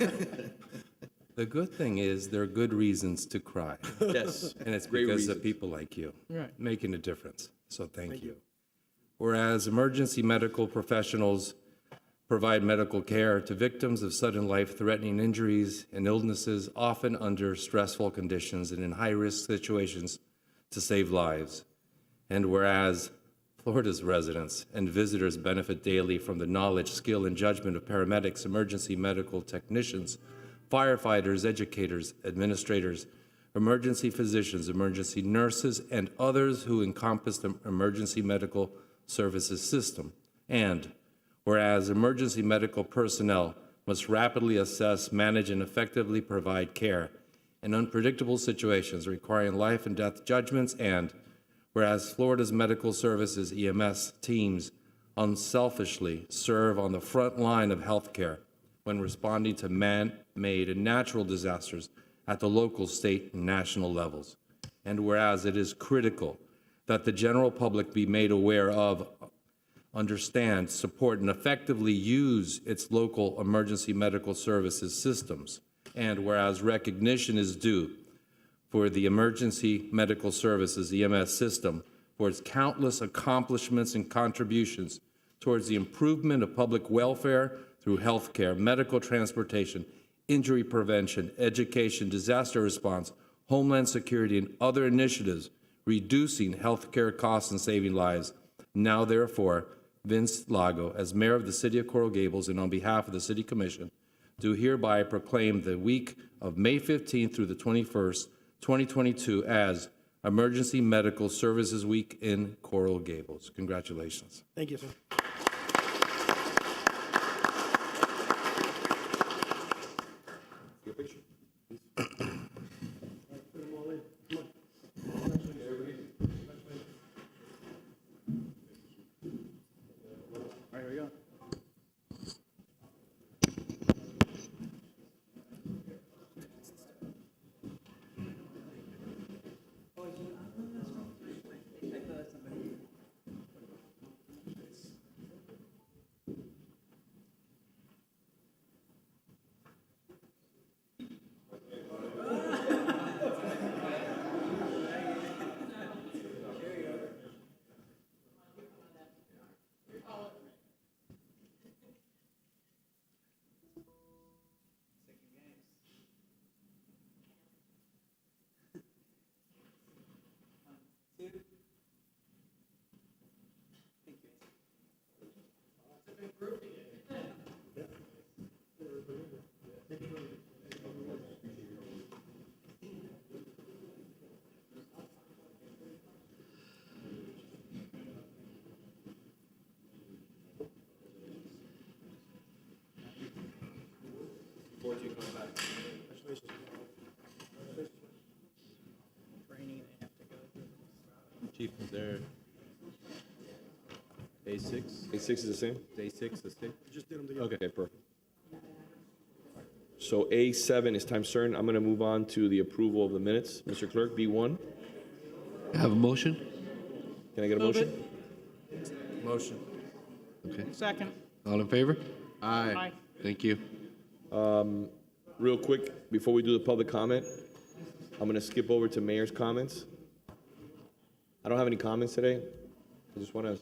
The good thing is there are good reasons to cry. Yes. And it's Great because reasons. of people like you Right. making a difference. So thank you. Whereas emergency medical professionals provide medical care to victims of sudden life-threatening injuries and illnesses, often under stressful conditions and in high-risk situations to save lives. And whereas Florida's residents and visitors benefit daily from the knowledge, skill, and judgment of paramedics, emergency medical technicians, firefighters, educators, administrators, emergency physicians, emergency nurses, and others who encompass the emergency medical services system. And whereas emergency medical personnel must rapidly assess, manage, and effectively provide care in unpredictable situations requiring life and death judgments, and whereas Florida's medical services EMS teams unselfishly serve on the front line of healthcare when responding to man-made and natural disasters at the local, state, and national levels. And whereas it is critical that the general public be made aware of, understand, support, and effectively use its local emergency medical services systems. And whereas recognition is due for the emergency medical services EMS system for its countless accomplishments and contributions towards the improvement of public welfare through healthcare, medical transportation, injury prevention, education, disaster response, homeland security, and other initiatives reducing healthcare costs and saving lives. Now, therefore, Vince Lago, as mayor of the city of Coral Gables and on behalf of the city commission, do hereby proclaim the week of May 15th through the 21st, 2022 as Emergency Medical Services Week in Coral Gables. Congratulations. Thank you, sir. Chief, is there A6? A6 is the same? A6 the same? Just did them together. Okay, perfect. So A7 is time certain. I'm going to move on to the approval of the minutes. Mr. Clerk, B1. Have a motion? Can I get a motion? Motion. Okay. Second. All in favor? Aye. Thank you. Real quick, before we do the public comment, I'm going to skip over to mayor's comments. I don't have any comments today. I just want to,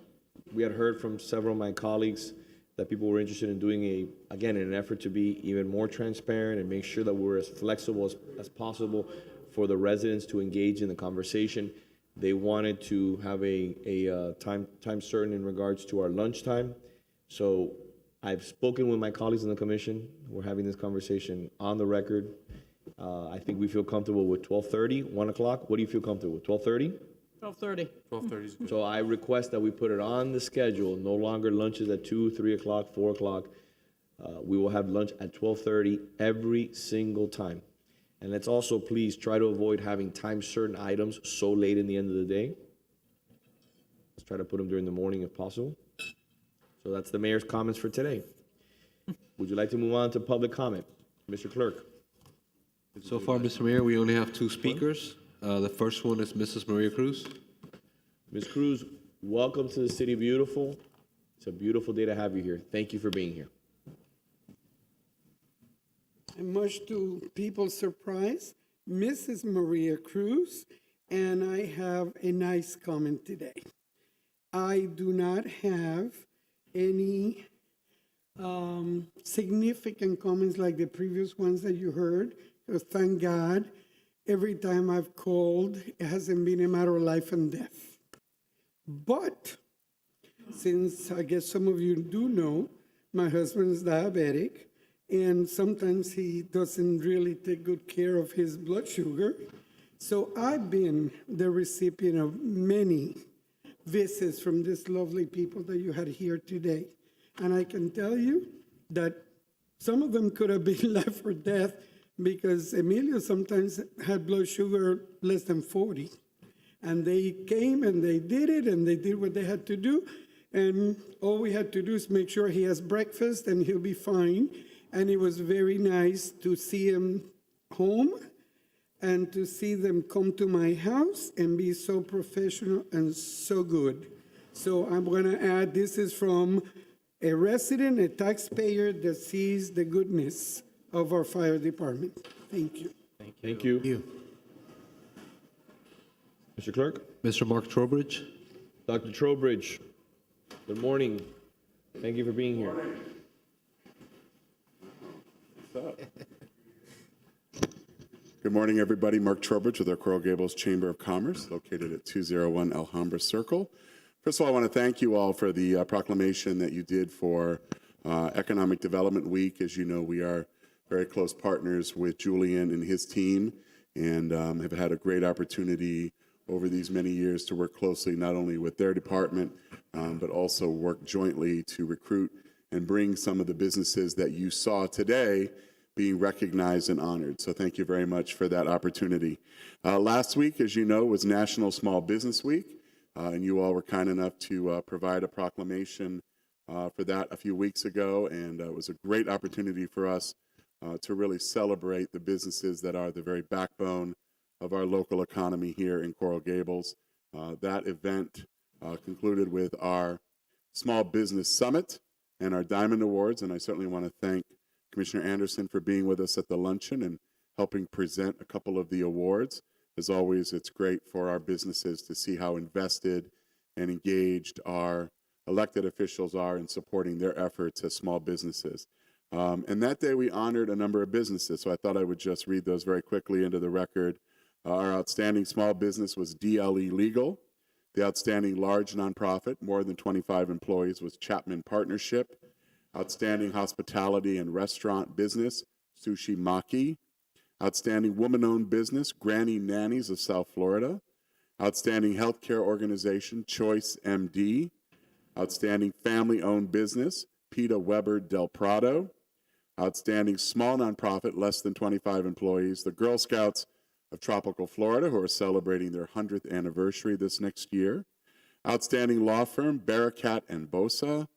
we had heard from several of my colleagues that people were interested in doing again, in an effort to be even more transparent and make sure that we're as flexible as possible for the residents to engage in the conversation. They wanted to have a time certain in regards to our lunchtime. So I've spoken with my colleagues in the commission. We're having this conversation on the record. I think we feel comfortable with 12:30, 1 o'clock. What do you feel comfortable with, 12:30? 12:30. 12:30 is good. So I request that we put it on the schedule, no longer lunches at 2, 3 o'clock, 4 o'clock. We will have lunch at 12:30 every single time. And let's also please try to avoid having time certain items so late in the end of the day. Let's try to put them during the morning if possible. So that's the mayor's comments for today. Would you like to move on to public comment? Mr. Clerk. So far, Mr. Mayor, we only have 2 speakers. The first one is Mrs. Maria Cruz. Ms. Cruz, welcome to the City Beautiful. It's a beautiful day to have you here. Thank you for being here. And much to people's surprise, Mrs. Maria Cruz, and I have a nice comment today. I do not have any significant comments like the previous ones that you heard, because thank God, every time I've called, it hasn't been a matter of life and death. But since I guess some of you do know, my husband is diabetic, and sometimes he doesn't really take good care of his blood sugar. So I've been the recipient of many visits from these lovely people that you had here today. And I can tell you that some of them could have been life or death because Emilio sometimes had blood sugar less than 40. And they came and they did it and they did what they had to do. And all we had to do is make sure he has breakfast and he'll be fine. And it was very nice to see him home and to see them come to my house and be so professional and so good. So I'm going to add, this is from a resident, a taxpayer that sees the goodness of our fire department. Thank you. Thank you. Mr. Clerk? Mr. Mark Trowbridge. Dr. Trowbridge, good morning. Thank you for being here. What's up? Good morning, everybody. Mark Trowbridge with our Coral Gables Chamber of Commerce, located at 201 Alhambra Circle. First of all, I want to thank you all for the proclamation that you did for Economic Development Week. As you know, we are very close partners with Julian and his team, and have had a great opportunity over these many years to work closely not only with their department, but also work jointly to recruit and bring some of the businesses that you saw today being recognized and honored. So thank you very much for that opportunity. Last week, as you know, was National Small Business Week, and you all were kind enough to provide a proclamation for that a few weeks ago, and it was a great opportunity for us to really celebrate the businesses that are the very backbone of our local economy here in Coral Gables. That event concluded with our Small Business Summit and our Diamond Awards, and I certainly want to thank Commissioner Anderson for being with us at the luncheon and helping present a couple of the awards. As always, it's great for our businesses to see how invested and engaged our elected officials are in supporting their efforts as small businesses. And that day we honored a number of businesses, so I thought I would just read those very quickly into the record. Our outstanding small business was DLE Legal. The outstanding large nonprofit, more than 25 employees, was Chapman Partnership. Outstanding hospitality and restaurant business, Sushi Maki. Outstanding woman-owned business, Granny Nannies of South Florida. Outstanding healthcare organization, Choice MD. Outstanding family-owned business, Peta Weber Del Prado. Outstanding small nonprofit, less than 25 employees, the Girl Scouts of Tropical Florida, who are celebrating their 100th anniversary this next year. Outstanding law firm, Barakat and Bosa.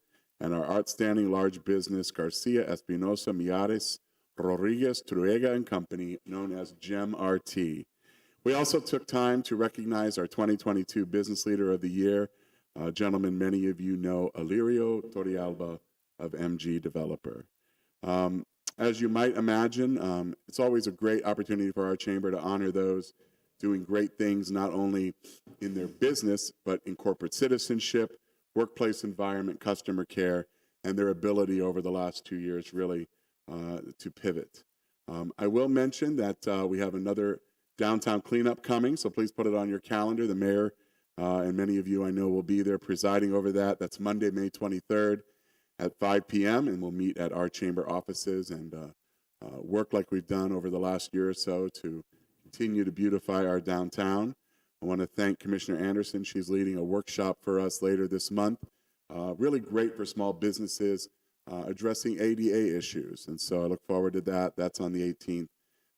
And our outstanding large business, Garcia Espinosa Miares Rodriguez Truega and Company, known as GEM RT. We also took time to recognize our 2022 Business Leader of the Year, gentleman many of you know, Alirio Torrealba of MG Developer. As you might imagine, it's always a great opportunity for our chamber to honor those doing great things, not only in their business, but in corporate citizenship, workplace environment, customer care, and their ability over the last 2 years really to pivot. I will mention that we have another downtown cleanup coming, so please put it on your calendar. The mayor and many of you I know will be there presiding over that. That's Monday, May 23rd at 5 p.m., and we'll meet at our chamber offices and work like we've done over the last year or so to continue to beautify our downtown. I want to thank Commissioner Anderson. She's leading a workshop for us later this month. Really great for small businesses addressing ADA issues. And so I look forward to that. That's on the 18th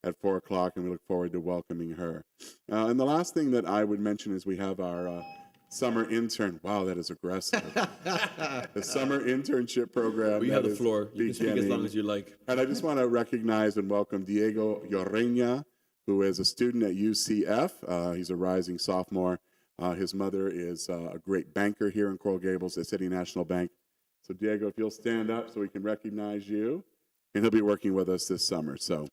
at 4 o'clock, and we look forward to welcoming her. And the last thing that I would mention is we have our summer intern. Wow, that is aggressive. The summer internship program. You have the floor. You can speak as long as you like. And I just want to recognize and welcome Diego Lloreña, who is a student at UCF. He's a rising sophomore. His mother is a great banker here in Coral Gables at City National Bank. So Diego, if you'll stand up so we can recognize you. And he'll be working with us this summer. So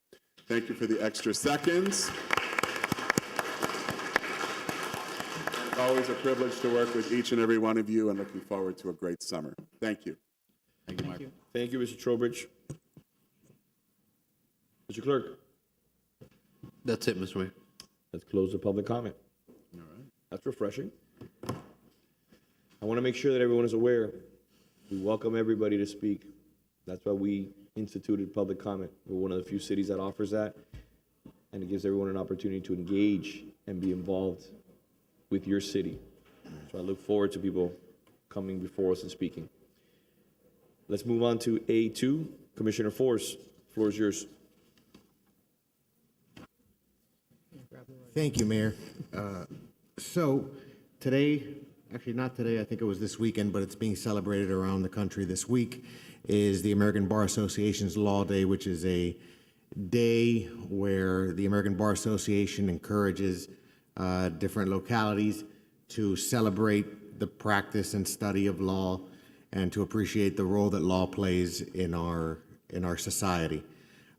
thank you for the extra seconds. It's always a privilege to work with each and every one of you, and looking forward to a great summer. Thank you. Thank you, Mark. Thank you, Mr. Trowbridge. Mr. Clerk. That's it, Mr. Mayor. Let's close the public comment. All right. That's refreshing. I want to make sure that everyone is aware. We welcome everybody to speak. That's why we instituted public comment. We're one of the few cities that offers that. and it gives everyone an opportunity to engage and be involved with your city. So I look forward to people coming before us and speaking. Let's move on to A2. Commissioner Force, floor is yours. Thank you, Mayor. So today, actually not today, I think it was this weekend, but it's being celebrated around the country this week, is the American Bar Association's Law Day, which is a day where the American Bar Association encourages different localities to celebrate the practice and study of law and to appreciate the role that law plays in our society.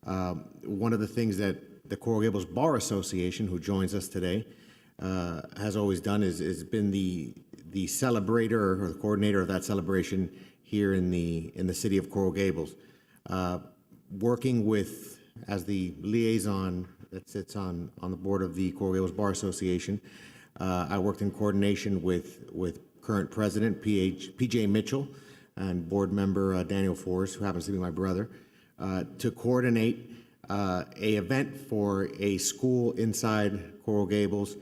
One of the things that the Coral Gables Bar Association, who joins us today, has always done is been the celebrator or the coordinator of that celebration here in the city of Coral Gables, working with as the liaison that sits on the board of the Coral Gables Bar Association. I worked in coordination with current president PJ Mitchell and board member Daniel Forrest, who happens to be my brother, to coordinate a event for a school inside Coral Gables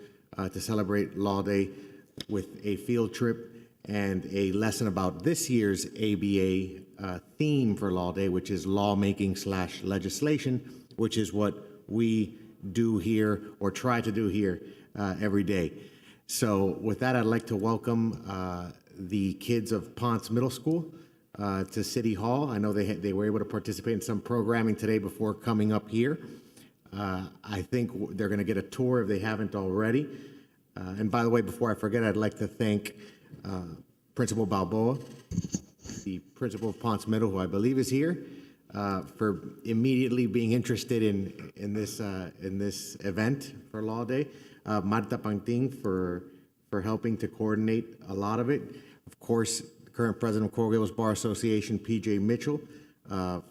to celebrate Law Day with a field trip and a lesson about this year's ABA theme for Law Day, which is lawmaking / legislation, which is what we do here or try to do here every day. So with that, I'd like to welcome the kids of Ponce Middle School to City Hall. I know they were able to participate in some programming today before coming up here. I think they're going to get a tour if they haven't already. And by the way, before I forget, I'd like to thank Principal Balboa, the principal of Ponce Middle, who I believe is here, for immediately being interested in this event for Law Day. Marta Panting for helping to coordinate a lot of it. Of course, the current president of Coral Gables Bar Association, PJ Mitchell,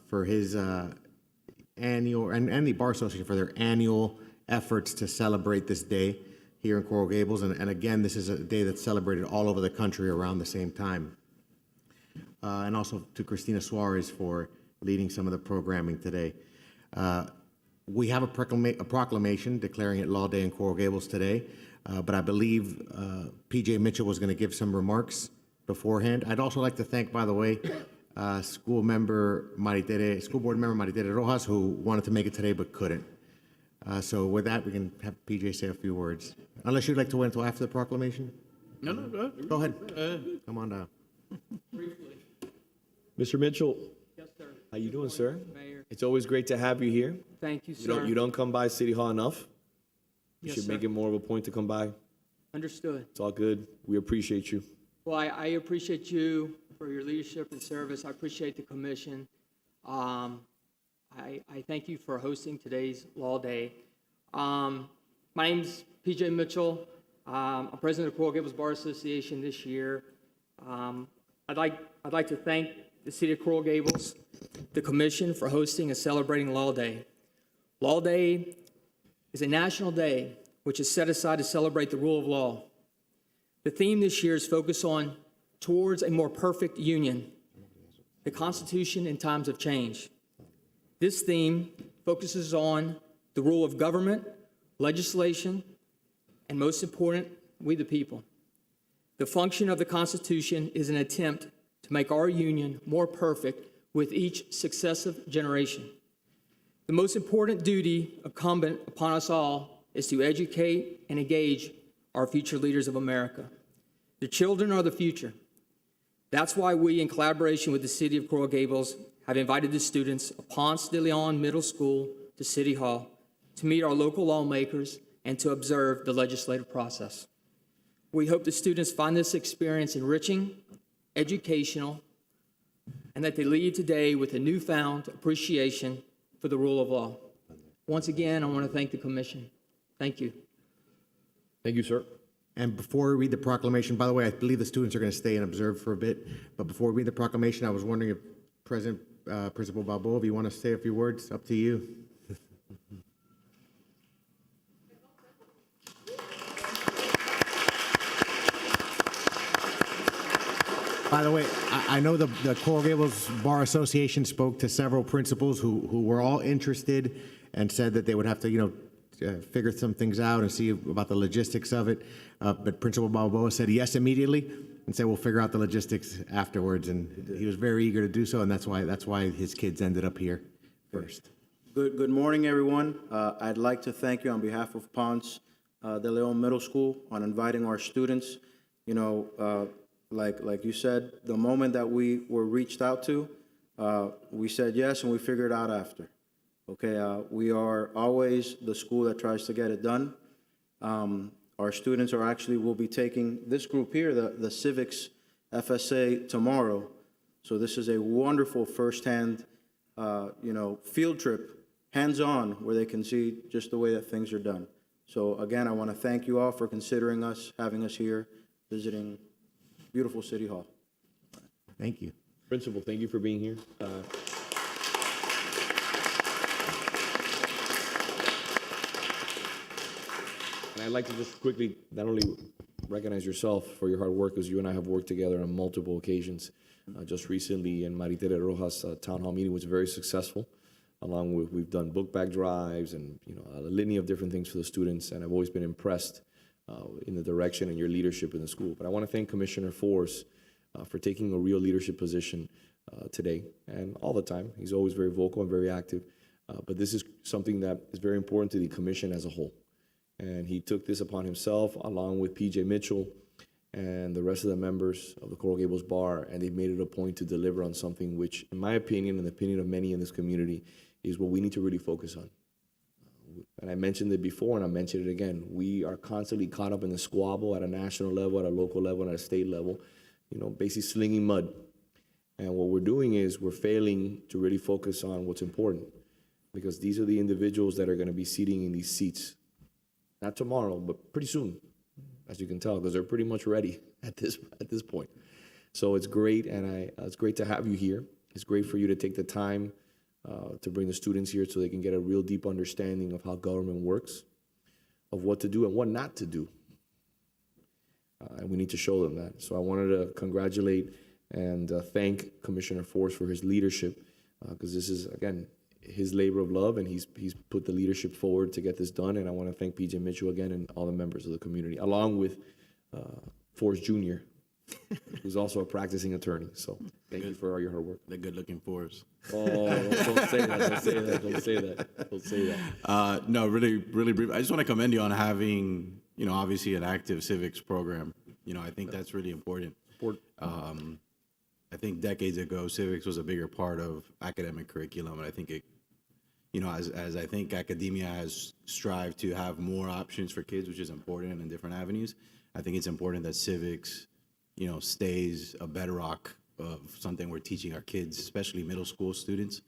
for his annual, and the Bar Association for their annual efforts to celebrate this day here in Coral Gables. And again, this is a day that's celebrated all over the country around the same time. And also to Christina Suarez for leading some of the programming today. We have a proclamation declaring it Law Day in Coral Gables today, but I believe PJ Mitchell was going to give some remarks beforehand. I'd also like to thank, by the way, school board member Maritere Rojas, who wanted to make it today but couldn't. So with that, we can have PJ say a few words. Unless you'd like to wait until after the proclamation? No, go ahead. Go ahead. Come on down. Mr. Mitchell. Yes, sir. How you doing, sir? Mayor. It's always great to have you here. Thank you, sir. You don't come by City Hall enough. You Yes, should sir. make it more of a point to come by. Understood. It's all good. We appreciate you. Well, I appreciate you for your leadership and service. I appreciate the commission. I thank you for hosting today's Law Day. My name's PJ Mitchell. I'm president of Coral Gables Bar Association this year. I'd like to thank the City of Coral Gables, the Commission, for hosting and celebrating Law Day. Law Day is a national day which is set aside to celebrate the rule of law. The theme this year is focused on towards a more perfect union, the Constitution in times of change. This theme focuses on the rule of government, legislation, and most important, we the people. The function of the Constitution is an attempt to make our union more perfect with each successive generation. The most important duty incumbent upon us all is to educate and engage our future leaders of America. The children are the future. That's why we, in collaboration with the City of Coral Gables, have invited the students of Ponce de Leon Middle School to City Hall to meet our local lawmakers and to observe the legislative process. We hope the students find this experience enriching, educational, and that they leave today with a newfound appreciation for the rule of law. Once again, I want to thank the Commission. Thank you. Thank you, sir. And before we read the proclamation, by the way, I believe the students are going to stay and observe for a bit. But before we read the proclamation, I was wondering if Principal Balboa, if you want to say a few words, up to you. By the way, I know the Coral Gables Bar Association spoke to several principals who were all interested and said that they would have to, figure some things out and see about the logistics of it. But Principal Balboa said yes immediately and said, we'll figure out the logistics afterwards. And he was very eager to do so, and that's why his kids ended up here first. Good morning, everyone. I'd like to thank you on behalf of Ponce de Leon Middle School on inviting our students. You know, like you said, the moment that we were reached out to, we said yes, and we figured out after. Okay, we are always the school that tries to get it done. Our students will be taking this group here, the Civics FSA tomorrow. So this is a wonderful firsthand, field trip, hands-on, where they can see just the way that things are done. So again, I want to thank you all for considering us, having us here, visiting beautiful City Hall. Thank you. Principal, thank you for being here. And I'd like to just quickly not only recognize yourself for your hard work, as you and I have worked together on multiple occasions. Just recently in Maritere Rojas' town hall meeting was very successful. Along with, we've done book bag drives and a litany of different things for the students, and I've always been impressed in the direction and your leadership in the school. But I want to thank Commissioner Force for taking a real leadership position today and all the time. He's always very vocal and very active. But this is something that is very important to the commission as a whole. And he took this upon himself, along with PJ Mitchell and the rest of the members of the Coral Gables Bar, and they've made it a point to deliver on something which, in my opinion, and the opinion of many in this community, is what we need to really focus on. And I mentioned it before, and I mentioned it again. We are constantly caught up in the squabble at a national level, at a local level, and at a state level, basically slinging mud. And what we're doing is we're failing to really focus on what's important, because these are the individuals that are going to be sitting in these seats. Not tomorrow, but pretty soon, as you can tell, because they're pretty much ready at this point. So it's great, and it's great to have you here. It's great for you to take the time to bring the students here so they can get a real deep understanding of how government works, of what to do and what not to do. And we need to show them that. So I wanted to congratulate and thank Commissioner Force for his leadership, because this is, again, his labor of love, and he's put the leadership forward to get this done. And I want to thank PJ Mitchell again and all the members of the community, along with Force Jr., who's also a practicing attorney. So thank you for all your hard work. The good-looking Force. Oh, don't say that. Don't say that. Don't say that. Don't say that. No, really brief. I just want to commend you on having, obviously an active civics program. I think that's really important. I think decades ago, civics was a bigger part of academic curriculum, and I think it, as I think academia has strived to have more options for kids, which is important in different avenues, I think it's important that civics, stays a bedrock of something we're teaching our kids, especially middle school students,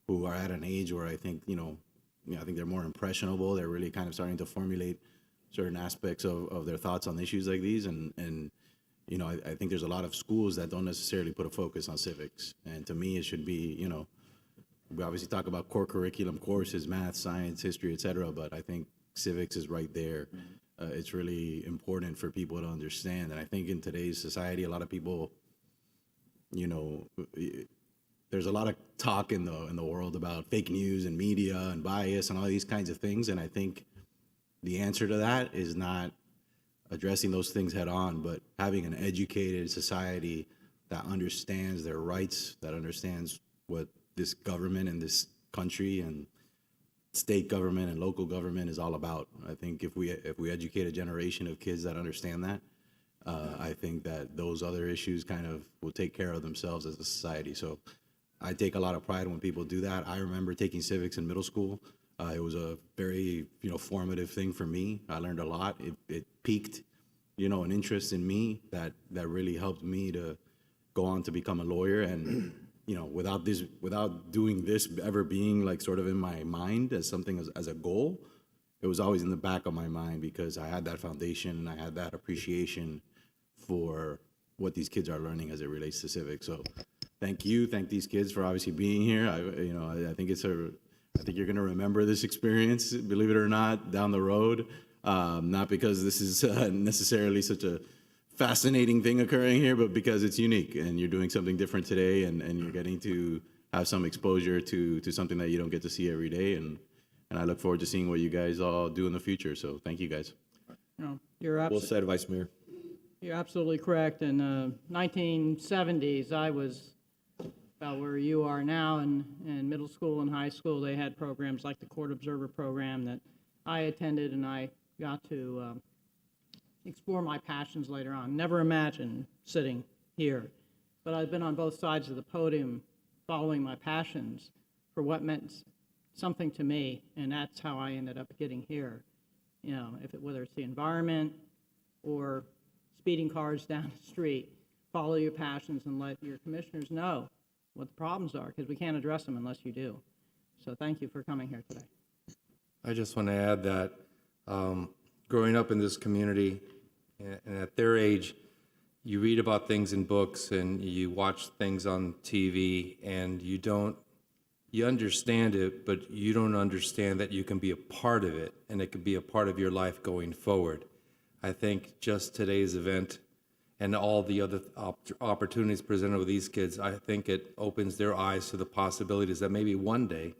who are at an age where I think, I think they're more impressionable. They're really kind of starting to formulate certain aspects of their thoughts on issues like these, and I think there's a lot of schools that don't necessarily put a focus on civics. And to me, it should be, we obviously talk about core curriculum courses, math, science, history, et cetera, but I think civics is right there. It's really important for people to understand. And I think in today's society, a lot of people, there's a lot of talk in the world about fake news and media and bias and all these kinds of things. And I think the answer to that is not addressing those things head on, but having an educated society that understands their rights, that understands what this government and this country and state government and local government is all about. I think if we educate a generation of kids that understand that, I think that those other issues kind of will take care of themselves as a society. So I take a lot of pride when people do that. I remember taking civics in middle school. It was a very, formative thing for me. I learned a lot. It piqued, an interest in me that really helped me to go on to become a lawyer. And, without doing this ever being like sort of in my mind as something as a goal, it was always in the back of my mind because I had that foundation and I had that appreciation for what these kids are learning as it relates to civics. So thank you. Thank these kids for obviously being here. I think I think you're going to remember this experience, believe it or not, down the road. Not because this is necessarily such a fascinating thing occurring here, but because it's unique and you're doing something different today and you're getting to have some exposure to something that you don't get to see every day. And and I look forward to seeing what you guys all do in the future. So thank you guys. No, you're Well said, Vice Mayor. You're absolutely correct. In the 1970s, I was about where you are now. In middle school and high school, they had programs like the Court Observer program that I attended, and I got to explore my passions later on. Never imagined sitting here, but I've been on both sides of the podium following my passions for what meant something to me, and that's how I ended up getting here. You know, whether it's the environment or speeding cars down the street, follow your passions and let your commissioners know what the problems are, because we can't address them unless you do. So thank you for coming here today. I just want to add that growing up in this community and at their age, you read about things in books and you watch things on TV and you understand it, but you don't understand that you can be a part of it and it can be a part of your life going forward. I think just today's event and all the other opportunities presented with these kids, I think it opens their eyes to the possibilities that maybe one day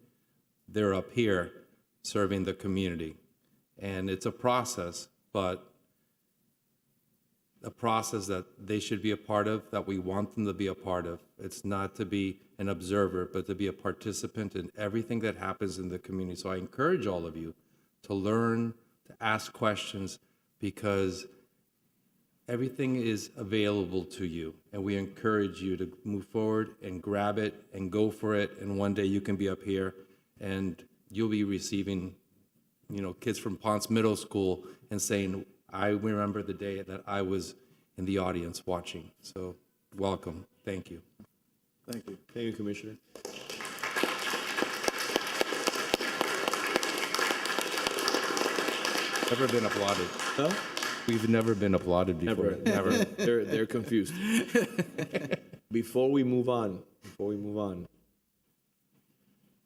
they're up here serving the community. And it's a process, but a process that they should be a part of, that we want them to be a part of. It's not to be an observer, but to be a participant in everything that happens in the community. So I encourage all of you to learn, to ask questions, because everything is available to you. And we encourage you to move forward and grab it and go for it. And one day you can be up here and you'll be receiving, kids from Ponce Middle School and saying, I remember the day that I was in the audience watching. So welcome. Thank you. Thank you. Thank you, Commissioner. Never been applauded. Huh? We've never been applauded before. Never. They're confused. Before we move on,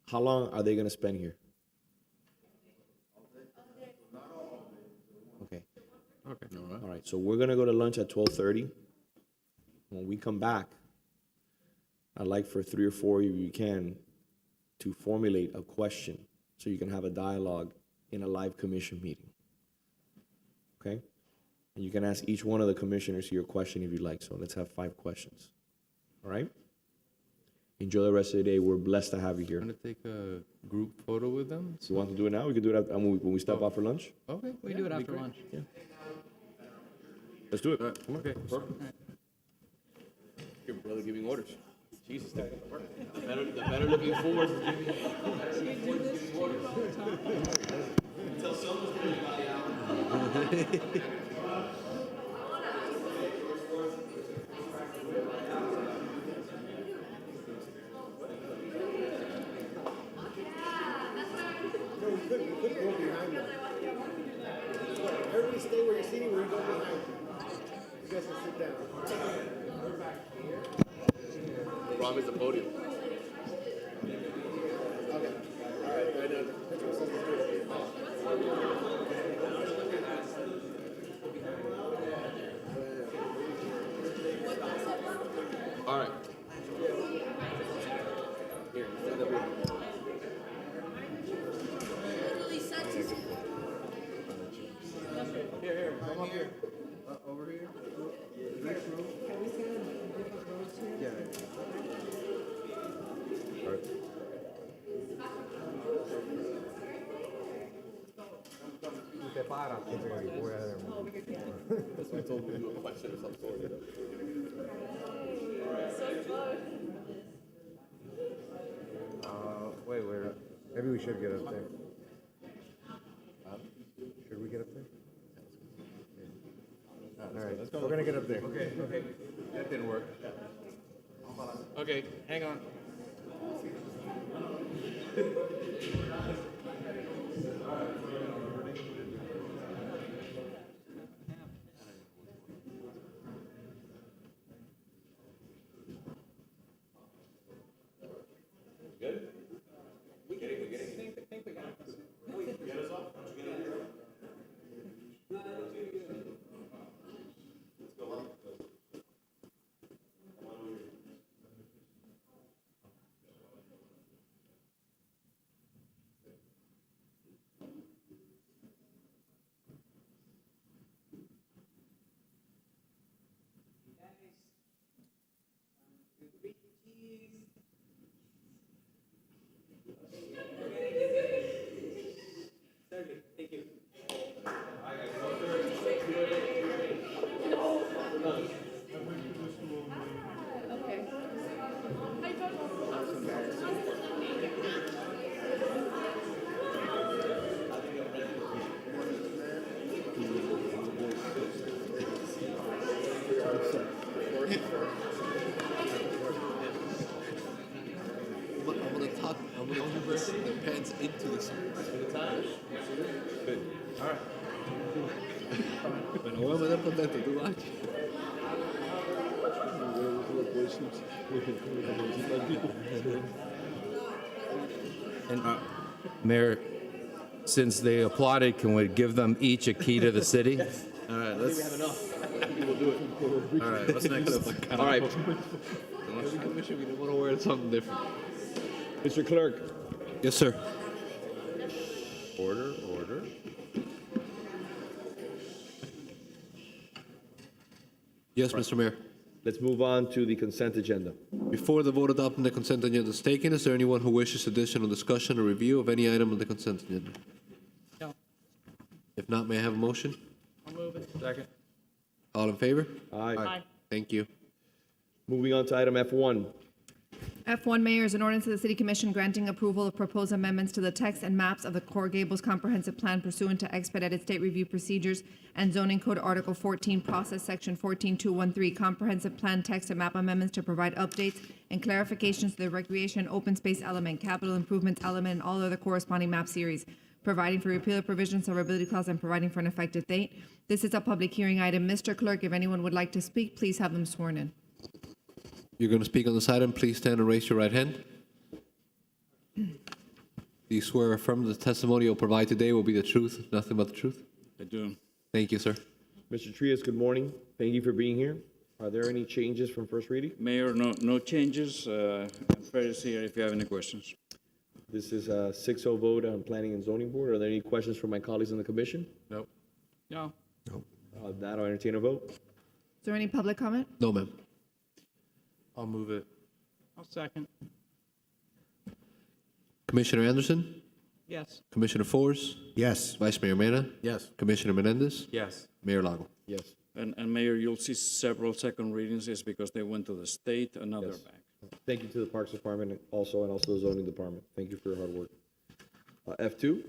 how long are they going to spend here? Okay. All right. So we're going to go to lunch at 12:30. When we come back, I'd like for 3 or 4 of you can to formulate a question so you can have a dialogue in a live commission meeting. Okay? And you can ask each one of the commissioners your question if you like. So let's have 5 questions. All right? Enjoy the rest of the day. We're blessed to have you here. Want to take a group photo with them? You want to do it now? We can do it when we stop out for lunch. Okay. We do it after lunch. Yeah. Let's do it. Come on. Okay. Perfect. Your brother giving orders. Jesus, the better looking forward to giving orders. Tell someone's putting anybody out. Everybody stay where you're sitting, where you go behind. You guys can sit down. The problem is the podium. Okay. All right. Right now. All right. Here, stand up here. Here, come up here. Over here. Yeah. All right. That's why I told you to do a question of some sort. Wait. Maybe we should get up there. Should we get up there? All right, let's go. We're gonna get up there. Okay. That didn't work. Okay, hang on. Good? We get it. I think we got it. Get us off? their pants into the suit. Good. All right. Bueno, voy a mandar contento, tú vas. And Mayor, since they applauded, can we give them each a key to the city? All right, let's. We have enough. We'll do it. All right, what's next? All right. Commission, we don't want to wear something different. Mr. Clerk. Yes, sir. Order, order. Yes, Mr. Mayor. Let's move on to the consent agenda. Before the vote adopting the consent agenda is taken, is there anyone who wishes additional discussion or review of any item on the consent agenda? No. If not, may I have a motion? I'll move it. Second. All in favor? Aye. Thank you. Moving on to item F1. F1, Mayor, is an ordinance of the City Commission granting approval of proposed amendments to the text and maps of the Core Gables Comprehensive Plan pursuant to expedited state review procedures and zoning code Article 14, process section 14213, comprehensive plan text and map amendments to provide updates and clarifications to the recreation and open space element, capital improvements element, and all other corresponding map series, providing for repeal of provisions, severability clause, and providing for an effective date. This is a public hearing item. Mr. Clerk, if anyone would like to speak, please have them sworn in. You're going to speak on this item. Please stand and raise your right hand. Do you swear or affirm that the testimony you'll provide today will be the truth, nothing but the truth? I do. Thank you, sir. Mr. Trias, good morning. Thank you for being here. Are there any changes from first reading? Mayor, no changes. I'm ready to see if you have any questions. This is a 6-0 vote on Planning and Zoning Board. Are there any questions from my colleagues in the commission? Nope. No. That, I'll entertain a vote. Is there any public comment? No, ma'am. I'll move it. I'll second. Commissioner Anderson? Yes. Commissioner Forrest? Yes. Vice Mayor Mena? Yes. Commissioner Menendez? Yes. Mayor Lago? Yes. And Mayor, you'll see several second readings is because they went to the state and now they're Yes. back. Thank you to the Parks Department and also the Zoning Department. Thank you for your hard work. F2.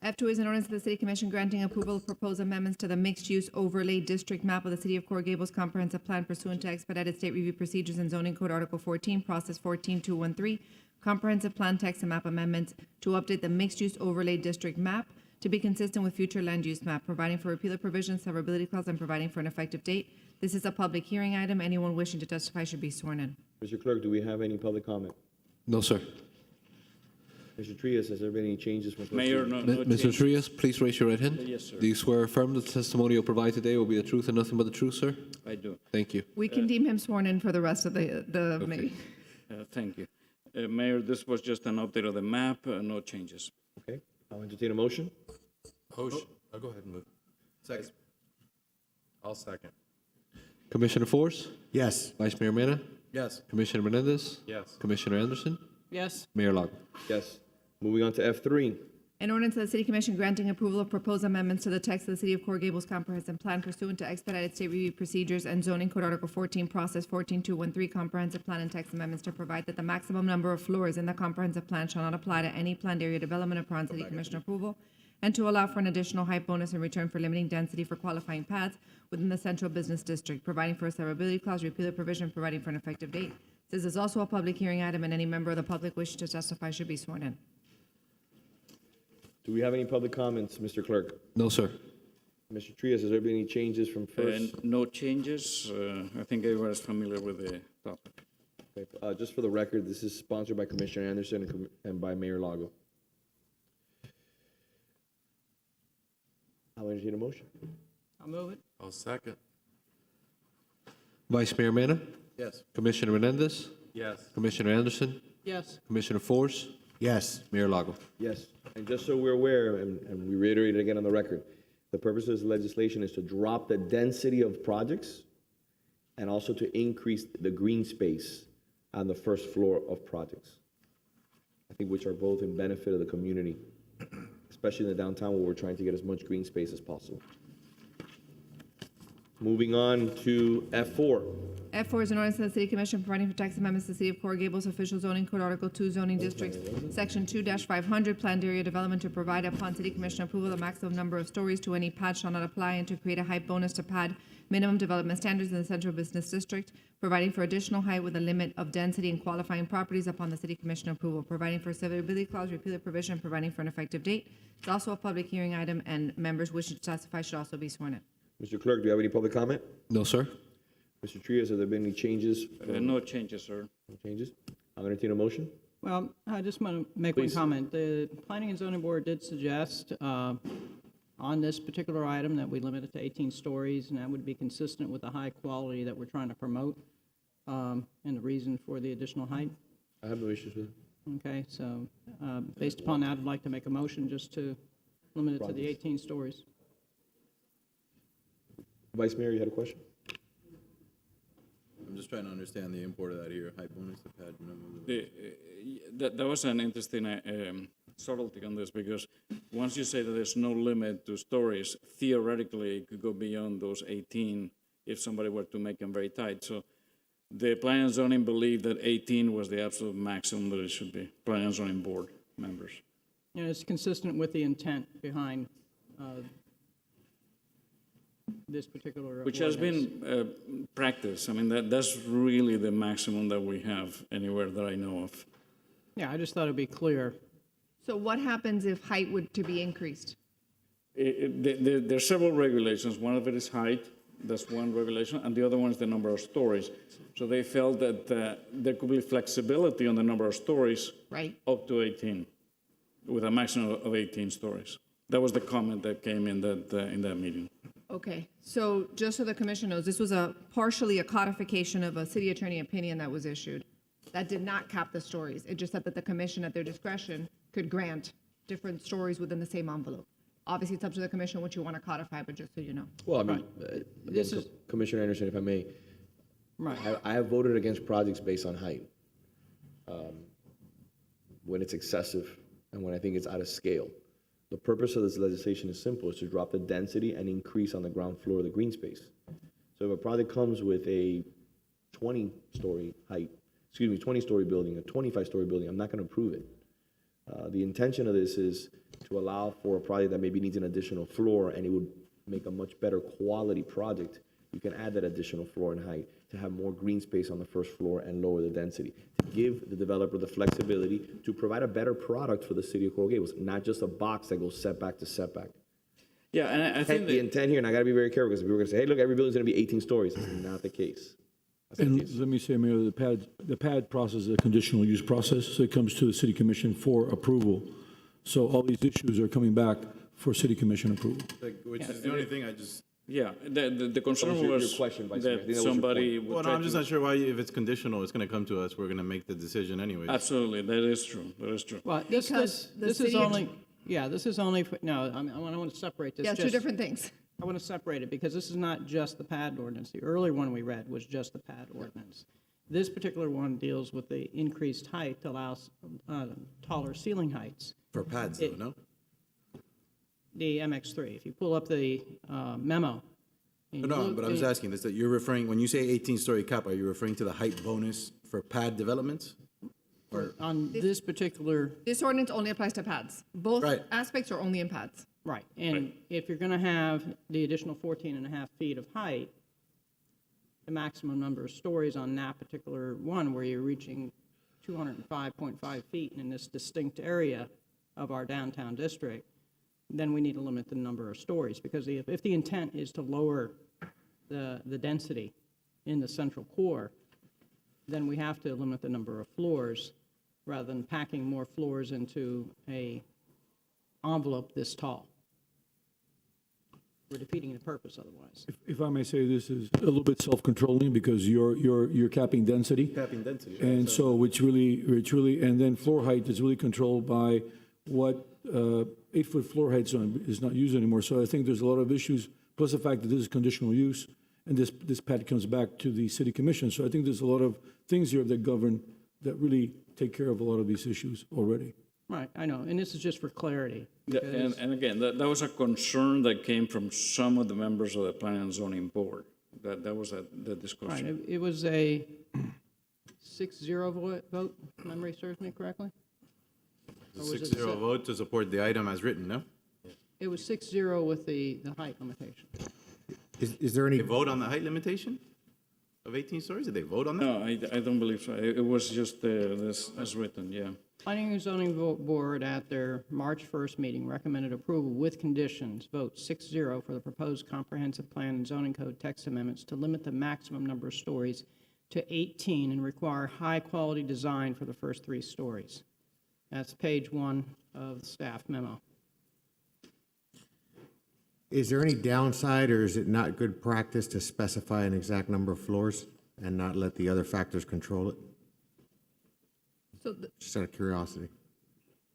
F2 is an ordinance of the City Commission granting approval of proposed amendments to the mixed-use overlay district map of the City of Core Gables Comprehensive Plan pursuant to expedited state review procedures and zoning code Article 14, process 14213, comprehensive plan text and map amendments to update the mixed-use overlay district map to be consistent with future land use map, providing for repeal of provisions, severability clause, and providing for an effective date. This is a public hearing item. Anyone wishing to testify should be sworn in. Mr. Clerk, do we have any public comment? No, sir. Mr. Trias, has there been any changes from first Mayor, reading? no Mr. changes. Trias, please raise your right hand. Yes, sir. Do you swear or affirm that the testimony you'll provide today will be the truth and nothing but the truth, sir? I do. Thank you. We can deem him sworn in for the rest of the meeting. Thank you. Mayor, this was just an update of the map, no changes. Okay, I'll entertain a motion. I'll go ahead and move. Second. I'll second. Commissioner Forrest? Yes. Vice Mayor Mena? Yes. Commissioner Menendez? Yes. Commissioner Anderson? Yes. Mayor Lago? Yes. Moving on to F3. An ordinance of the City Commission granting approval of proposed amendments to the text of the City of Core Gables Comprehensive Plan pursuant to expedited state review procedures and zoning code Article 14, process 14213, comprehensive plan and text amendments to provide that the maximum number of floors in the comprehensive plan shall not apply to any planned area development upon City Commission approval, and to allow for an additional height bonus in return for limiting density for qualifying pads within the central business district, providing for a severability clause, repeal of provision, providing for an effective date. This is also a public hearing item, and any member of the public wishing to testify should be sworn in. Do we have any public comments, Mr. Clerk? No, sir. Mr. Trias, has there been any changes from first? No changes. I think everybody's familiar with the topic. Okay, just for the record, this is sponsored by Commissioner Anderson and by Mayor Lago. I'll entertain a motion. I'll move it. I'll second. Vice Mayor Mena? Yes. Commissioner Menendez? Yes. Commissioner Anderson? Yes. Commissioner Forrest? Yes. Mayor Lago? Yes, and just so we're aware, and we reiterate it again on the record, the purpose of this legislation is to drop the density of projects and also to increase the green space on the first floor of projects, I think which are both in benefit of the community, especially in the downtown where we're trying to get as much green space as possible. Moving on to F4. F4 is an ordinance of the City Commission providing for tax amendments to the City of Coral Gables Official Zoning Code Article 2 Zoning Districts, Section 2-500, Planned Area Development to provide upon City Commission approval the maximum number of stories to any pad shall not apply and to create a height bonus to pad minimum development standards in the Central Business District, providing for additional height with a limit of density and qualifying properties upon the City Commission approval, providing for a severability clause, repeal the provision, providing for an effective date. It's also a public hearing item, and members wishing to testify should also be sworn in. Mr. Clerk, do you have any public comment? No, sir. Mr. Trias, have there been any changes? No changes, sir. No changes? I'll entertain a motion. Well, I just want to make Please. one comment. The Planning and Zoning Board did suggest on this particular item that we limit it to 18 stories, and that would be consistent with the high quality that we're trying to promote and the reason for the additional height. I have no issues with it. Okay, so based upon that, I'd like to make a motion just to limit it to the 18 stories. Vice Mayor, you had a question? I'm just trying to understand the import of that here, high bonus to pad minimum. That was an interesting subtlety on this, because once you say that there's no limit to stories, theoretically it could go beyond those 18 if somebody were to make them very tight. So the Planning and Zoning believed that 18 was the absolute maximum that it should be. Planning and Zoning Board members. And it's consistent with the intent behind this particular Which has ordinance. been practice. I mean, that's really the maximum that we have anywhere that I know of. Yeah, I just thought it'd be clear. So what happens if height would to be increased? There's several regulations. One of it is height. That's one regulation. And the other one is the number of stories. So they felt that there could be flexibility on the number of stories Right. up to 18, with a maximum of 18 stories. That was the comment that came in that meeting. Okay, so just so the commission knows, this was partially a codification of a city attorney opinion that was issued. That did not cap the stories. It just said that the commission at their discretion could grant different stories within the same envelope. Obviously, it's up to the commission what you want to codify, but just so you know. Well, I mean, This is- Commissioner Anderson, if I may, Right. I have voted against projects based on height. When it's excessive and when I think it's out of scale. The purpose of this legislation is simple, is to drop the density and increase on the ground floor of the green space. So if a project comes with a 20-story building, a 25-story building, I'm not gonna approve it. The intention of this is to allow for a project that maybe needs an additional floor, and it would make a much better quality project. You can add that additional floor in height to have more green space on the first floor and lower the density, to give the developer the flexibility to provide a better product for the city of Coral Gables, not just a box that goes setback to setback. Yeah, and I think The intent here, and I gotta be very careful, because people are gonna say, hey, look, every building's gonna be 18 stories. That's not the case. And let me say, Mayor, the pad process is a conditional use process, so it comes to the city commission for approval. So all these issues are coming back for city commission approval. Which is the only thing I just. Yeah, the concern your was question, Vice Mayor. I think that that was your somebody point. would Well, no, try I'm just to- not sure why, if it's conditional, it's gonna come to us, we're gonna make the decision anyway. Absolutely, that is true. That is true. Well, Because the this is city only, yeah, this is only, for no, I want to separate this. Yeah, two just- different things. I want to separate it because this is not just the pad ordinance. The earlier one we read was just the pad ordinance. This particular one deals with the increased height to allow taller ceiling heights. For pads though, no? The MX3, if you pull up the memo. and you No, look- but I was asking this, that you're referring, when you say 18-story cap, are you referring to the height bonus for pad developments? Or, On this particular, This ordinance only applies to pads. Both Right. aspects are only in pads. right, and if you're going to have the additional 14 and a half feet of height, the maximum number of stories on that particular one, where you're reaching 205.5 feet in this distinct area of our downtown district, then we need to limit the number of stories, because if the intent is to lower the density in the central core, then we have to limit the number of floors rather than packing more floors into a envelope this tall. We're defeating the purpose otherwise. If I may say, this is a little bit self-controlling because you're capping density. capping density. right? And so which really, and then floor height is really controlled by what 8-foot floor height is not used anymore. So I think there's a lot of issues, plus the fact that this is conditional use, and this pad comes back to the city commission. So I think there's a lot of things here that govern, that really take care of a lot of these issues already. Right, I know, and this is just for clarity. Yeah, because- and again, that was a concern that came from some of the members of the Planning and Zoning Board. That was the Right, discussion. it was a 6-0 vote, if memory serves me correctly? Or was it 6-0 vote to support the item as written, no? It was 6-0 with the height limitation. Is there any They vote on the height limitation of 18 stories? Did they vote on that? No, I don't believe so. It was just this as written, yeah. Planning and Zoning Board at their March 1st meeting recommended approval with conditions, vote 6-0 for the proposed comprehensive plan and zoning code text amendments to limit the maximum number of stories to 18 and require high-quality design for the first 3 stories. That's page 1 of the staff memo. Is there any downside, or is it not good practice to specify an exact number of floors and not let the other factors control it? So Just out of curiosity.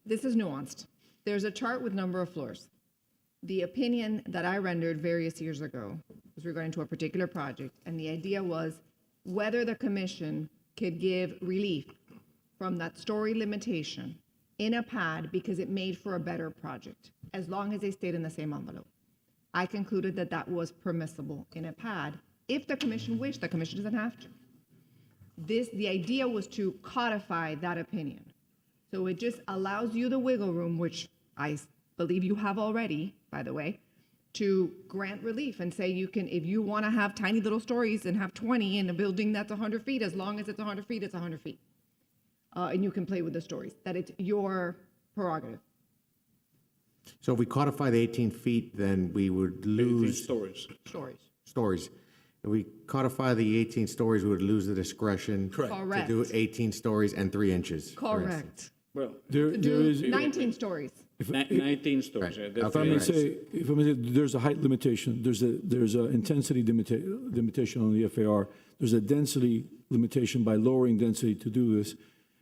this is nuanced. There's a chart with number of floors. The opinion that I rendered various years ago was regarding to a particular project, and the idea was whether the commission could give relief from that story limitation in a pad because it made for a better project, as long as they stayed in the same envelope. I concluded that that was permissible in a pad if the commission wished. The commission doesn't have to. The idea was to codify that opinion. So it just allows you the wiggle room, which I believe you have already, by the way, to grant relief and say you can, if you want to have tiny little stories and have 20 in a building that's 100 feet, as long as it's 100 feet, it's 100 feet. And you can play with the stories, that it's your prerogative. So if we codify the 18 feet, then we would lose Stories. stories. If we codify the 18 stories, we would lose the discretion to do Correct. 18 stories and 3 inches. for instance. Correct. Well, To do 19 stories. 19 stories. Right. yeah, If I If I may that's- say, there's a height limitation, there's a intensity limitation on the FAR, there's a density limitation by lowering density to do this.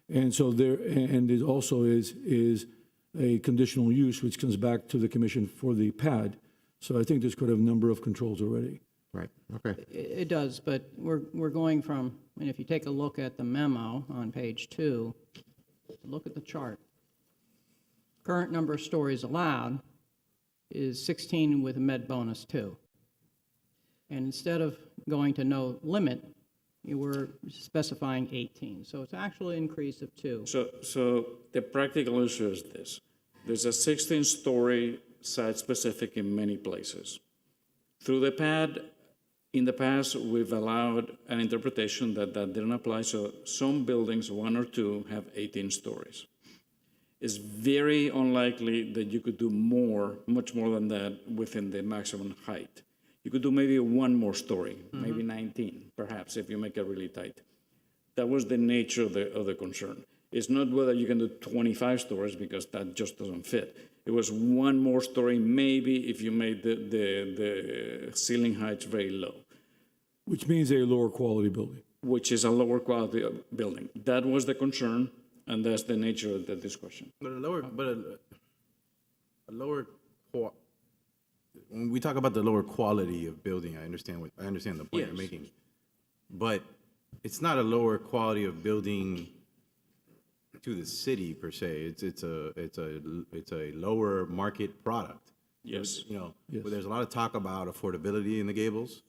And so and it also is a conditional use, which comes back to the commission for the pad. So I think there's quite a number of controls already. Right, okay. It does, but we're going from, I mean, if you take a look at the memo on page 2, look at the chart. Current number of stories allowed is 16 with a med bonus 2. And instead of going to no limit, you were specifying 18. So it's actually an increase of 2. So the practical issue is this. There's a 16-story site-specific in many places. Through the pad, in the past, we've allowed an interpretation that didn't apply, so some buildings, 1 or 2, have 18 stories. It's very unlikely that you could do much more than that within the maximum height. You could do maybe 1 more story, maybe 19, perhaps, if you make it really tight. That was the nature of the concern. It's not whether you can do 25 stories, because that just doesn't fit. It was 1 more story, maybe, if you made the ceiling heights very low. Which means a lower quality building. Which is a lower quality building. That was the concern, and that's the nature of the discussion. But when we talk about the lower quality of building, I understand the point you're Yes. making. But it's not a lower quality of building to the city per se. It's a lower market product. Yes. But there's a lot of talk about affordability in the Gables,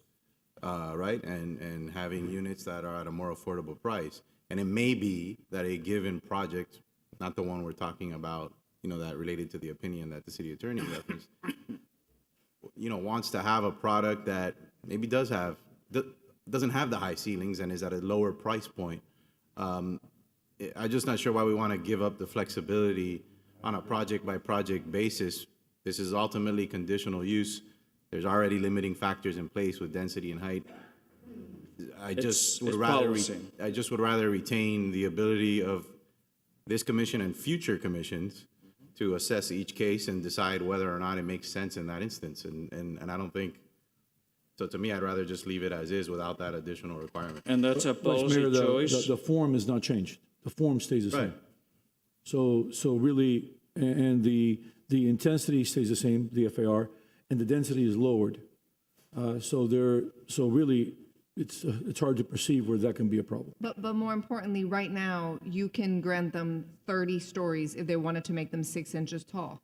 right? And having units that are at a more affordable price. And it may be that a given project, not the one we're talking about, that related to the opinion that the city attorney referenced, wants to have a product that maybe doesn't have the high ceilings and is at a lower price point. I'm just not sure why we want to give up the flexibility on a project-by-project basis. This is ultimately conditional use. There's already limiting factors in place with density and height. I just would rather retain the ability of this commission and future commissions to assess each case and decide whether or not it makes sense in that instance. And I don't think, so to me, I'd rather just leave it as is without that additional requirement. And that's a Vice policy Mayor, choice. the form is not changed. The form stays the same. Right. So really, and the intensity stays the same, the FAR, and the density is lowered. So really, it's hard to perceive where that can be a problem. But more importantly, right now, you can grant them 30 stories if they wanted to make them 6 inches tall.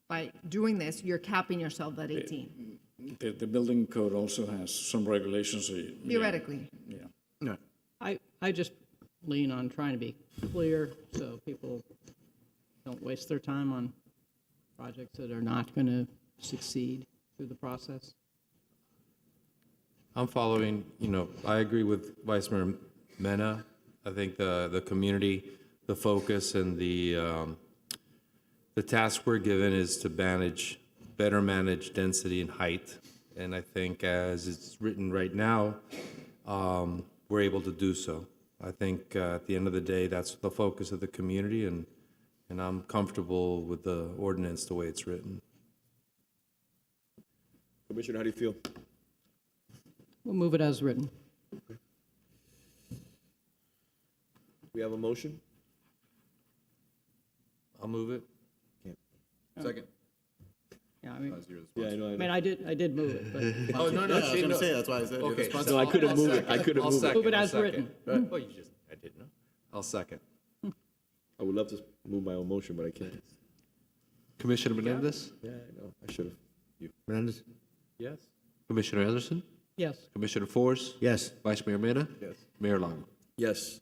By doing this, you're capping yourself at 18, The building code also has some regulations. So theoretically. Yeah. I just lean on trying to be clear so people don't waste their time on projects that are not going to succeed through the process. I'm following, I agree with Vice Mayor Mena. I think the community, the focus and the task we're given is to better manage density and height. And I think as it's written right now, we're able to do so. I think at the end of the day, that's the focus of the community, and I'm comfortable with the ordinance the way it's written. Commissioner, how do you feel? We'll move it as written. We have a motion? I'll move it. Second. Yeah, I mean, Yeah, I know. I mean, I did move it, but. Oh, no, I was going to say, that's why I said. you're Okay. responsible. No, I couldn't move it. I couldn't I'll move it. second, Move it I'll as second. written. Oh, I didn't know. I'll second. I would love to move my own motion, but I can't. Commissioner Menendez? Yeah, I know. I should have. Menendez? Yes. Commissioner Anderson? Yes. Commissioner Forrest? Yes. Vice Mayor Mena? Yes. Mayor Long? Yes.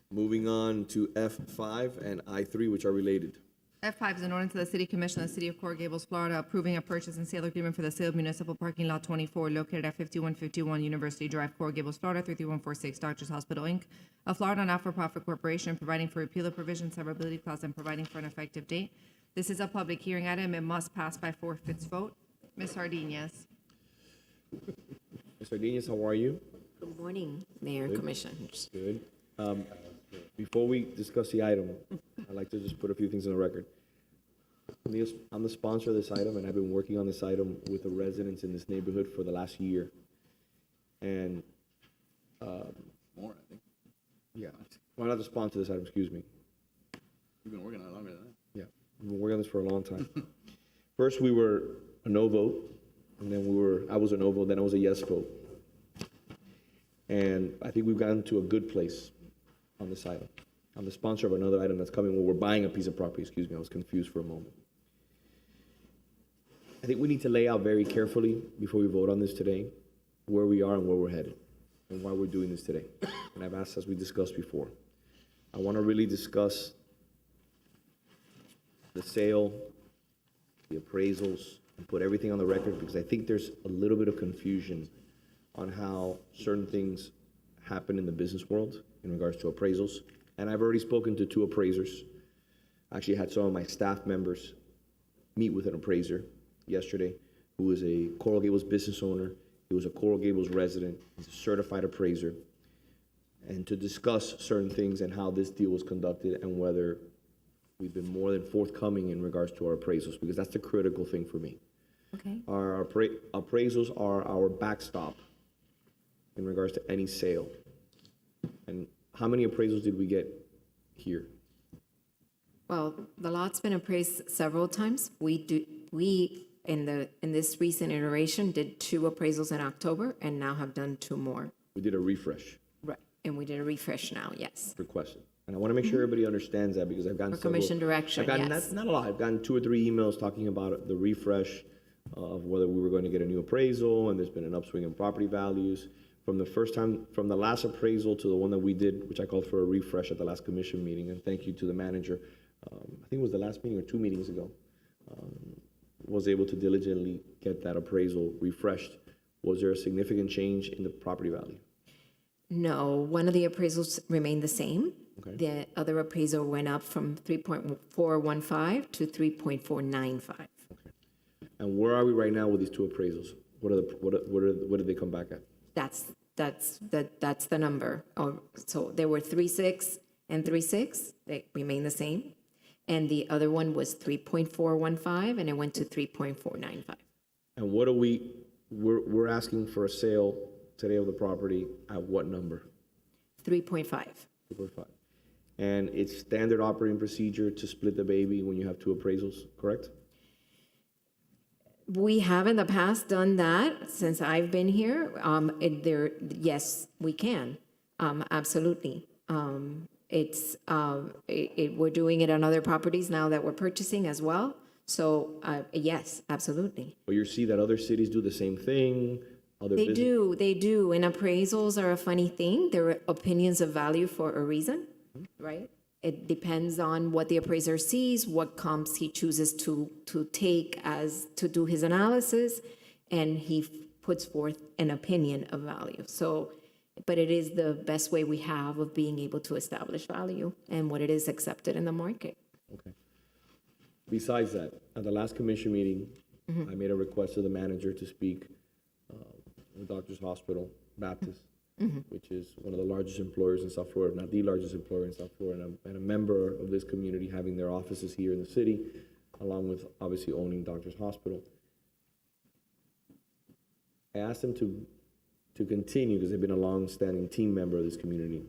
Moving on to F5 and I3, which are related. F5 is an ordinance of the City Commission of the City of Coral Gables, Florida, approving a purchase and sale agreement for the sale of municipal parking lot 24 located at 5151 University Drive, Coral Gables, Florida, 33146 Doctors Hospital, Inc., a Florida not-for-profit corporation, providing for repeal of provision, severability clause, and providing for an effective date. This is a public hearing item. It must pass by 4/5 vote. Ms. Sardinez. Ms. Sardinez, how are you? Good morning, Mayor and Commissioners. Good. Before we discuss the item, I'd like to just put a few things on the record. I'm the sponsor of this item, and I've been working on this item with the residents in this neighborhood for the last year. And, More, I think. yeah, well, not the sponsor of this item, excuse me. You've been working on it longer than that. Yeah, we've been working on this for a long time. First, we were a no vote, and then I was a no vote, then I was a yes vote. And I think we've gotten to a good place on this item. I'm the sponsor of another item that's coming where we're buying a piece of property, excuse me, I was confused for a moment. I think we need to lay out very carefully before we vote on this today, where we are and where we're headed, and why we're doing this today. And I've asked, as we discussed before, I want to really discuss the sale, the appraisals, and put everything on the record, because I think there's a little bit of confusion on how certain things happen in the business world in regards to appraisals. And I've already spoken to 2 appraisers. I actually had some of my staff members meet with an appraiser yesterday who is a Coral Gables business owner. He was a Coral Gables resident. He's a certified appraiser. And to discuss certain things and how this deal was conducted and whether we've been more than forthcoming in regards to our appraisals, because that's the critical thing for me. Okay. Our appraisals are our backstop in regards to any sale. And how many appraisals did we get here? Well, the lot's been appraised several times. We in this recent iteration did 2 appraisals in October and now have done 2 more. We did a refresh. Right. And we did a refresh now, yes. Requested. And I want to make sure everybody understands that, because I've gotten For commission direction, I've gotten, yes. not a lot. I've gotten 2 or 3 emails talking about the refresh of whether we were going to get a new appraisal, and there's been an upswing in property values. From the last appraisal to the one that we did, which I called for a refresh at the last commission meeting, and thank you to the manager, I think it was the last meeting or 2 meetings ago, was able to diligently get that appraisal refreshed. Was there a significant change in the property value? No, one of the appraisals remained the same. Okay. The other appraisal went up from 3.415 to 3.495. And where are we right now with these 2 appraisals? What did they come back at? That's the number. So there were 3.6 and 3.6. They remain the same. And the other one was 3.415, and it went to 3.495. And what we're asking for a sale today of the property at what number? 3.5. 3.5. And it's standard operating procedure to split the baby when you have 2 appraisals, correct? We have in the past done that since I've been here. Yes, we can. Absolutely. We're doing it on other properties now that we're purchasing as well. So, yes, absolutely. But you see that other cities do the same thing. They do. And appraisals are a funny thing. They're opinions of value for a reason, right? It depends on what the appraiser sees, what comps he chooses to take to do his analysis, and he puts forth an opinion of value. So, but it is the best way we have of being able to establish value and what it is accepted in the market. Okay. Besides that, at the last commission meeting, I made a request to the manager to speak with Doctors Hospital Baptist, which is one of the largest employers in South Florida, not the largest employer in South Florida, and a member of this community having their offices here in the city, along with obviously owning Doctors Hospital. I asked them to continue because they've been a long-standing team member of this community,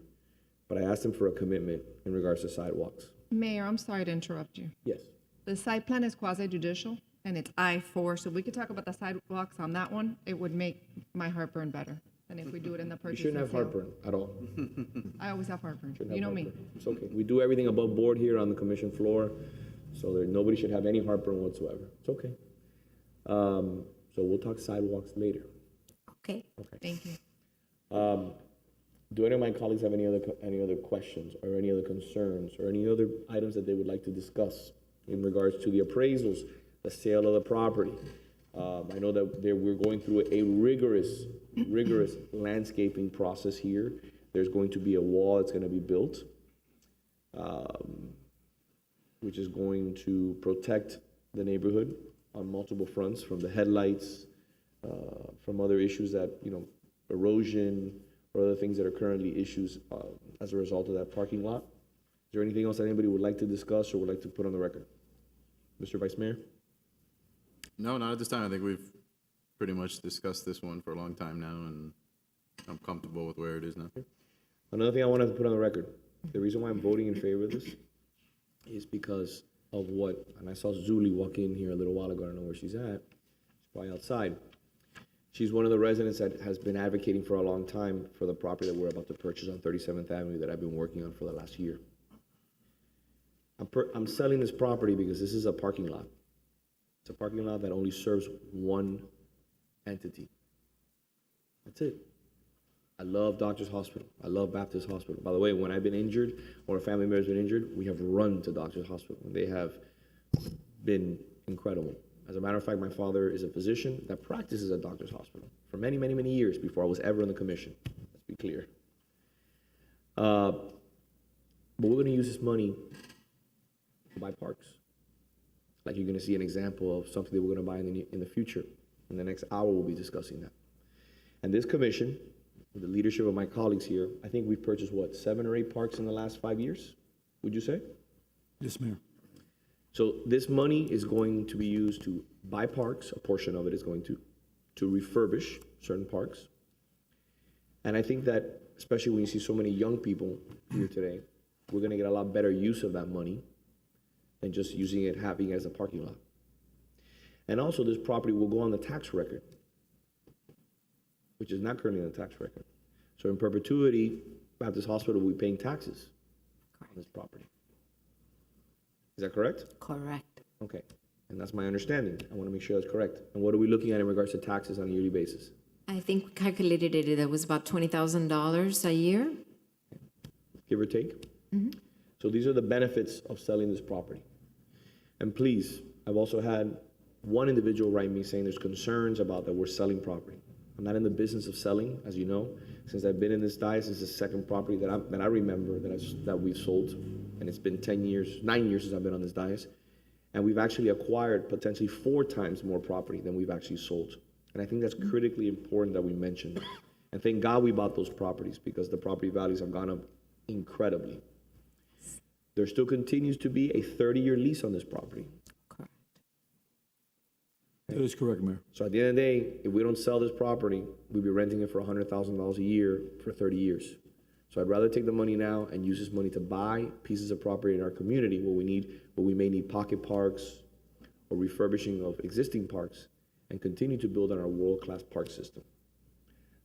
but I asked them for a commitment in regards to sidewalks. Mayor, I'm sorry to interrupt you. Yes. The site plan is quasi-judicial, and it's I-4, so if we could talk about the sidewalks on that one, it would make my heartburn better than if we do it in the You purchase shouldn't and have sale. heartburn at all. I always have heartburn. Shouldn't You have know me. heartburn. It's okay. We do everything above board here on the commission floor, so nobody should have any heartburn whatsoever. It's okay. So we'll talk sidewalks later. Okay. Thank you. Do any of my colleagues have any other questions or any other concerns or any other items that they would like to discuss in regards to the appraisals, the sale of the property? I know that we're going through a rigorous landscaping process here. There's going to be a wall that's going to be built, which is going to protect the neighborhood on multiple fronts, from the headlights, from other issues that, erosion or other things that are currently issues as a result of that parking lot. Is there anything else that anybody would like to discuss or would like to put on the record? Mr. Vice Mayor? No, not at this time. I think we've pretty much discussed this one for a long time now, and I'm comfortable with where it is now. Another thing I wanted to put on the record, the reason why I'm voting in favor of this is because of what, and I saw Zuli walk in here a little while ago, I don't know where she's at, she's probably outside. She's one of the residents that has been advocating for a long time for the property that we're about to purchase on 37th Avenue that I've been working on for the last year. I'm selling this property because this is a parking lot. It's a parking lot that only serves one entity. That's it. I love Doctors Hospital. I love Baptist Hospital. By the way, when I've been injured or a family member's been injured, we have run to Doctors Hospital. They have been incredible. As a matter of fact, my father is a physician that practices at Doctors Hospital for many, many, many years before I was ever in the commission. Let's be clear. But we're going to use this money to buy parks. Like you're going to see an example of something that we're going to buy in the future. In the next hour, we'll be discussing that. And this commission, with the leadership of my colleagues here, I think we've purchased, 7 or 8 parks in the last 5 years, would you say? Yes, Mayor. So this money is going to be used to buy parks. A portion of it is going to refurbish certain parks. And I think that, especially when you see so many young people here today, we're going to get a lot better use of that money than just using it, having it as a parking lot. And also, this property will go on the tax record, which is not currently on the tax record. So in perpetuity, Baptist Hospital will be paying taxes on this property. Is that correct? Correct. Okay, and that's my understanding. I want to make sure that's correct. And what are we looking at in regards to taxes on a yearly basis? I think we calculated it was about $20,000 a year. Give or take? So these are the benefits of selling this property. And please, I've also had one individual write me saying there's concerns about that we're selling property. I'm not in the business of selling, as you know. Since I've been in this diocese, this is the second property that I remember that we've sold. And it's been 9 years since I've been on this diocese. And we've actually acquired potentially 4 times more property than we've actually sold. And I think that's critically important that we mention. And thank God we bought those properties, because the property values have gone up incredibly. There still continues to be a 30-year lease on this property. That is correct, Mayor. So at the end of the day, if we don't sell this property, we'll be renting it for $100,000 a year for 30 years. So I'd rather take the money now and use this money to buy pieces of property in our community where we may need pocket parks or refurbishing of existing parks, and continue to build on our world-class park system.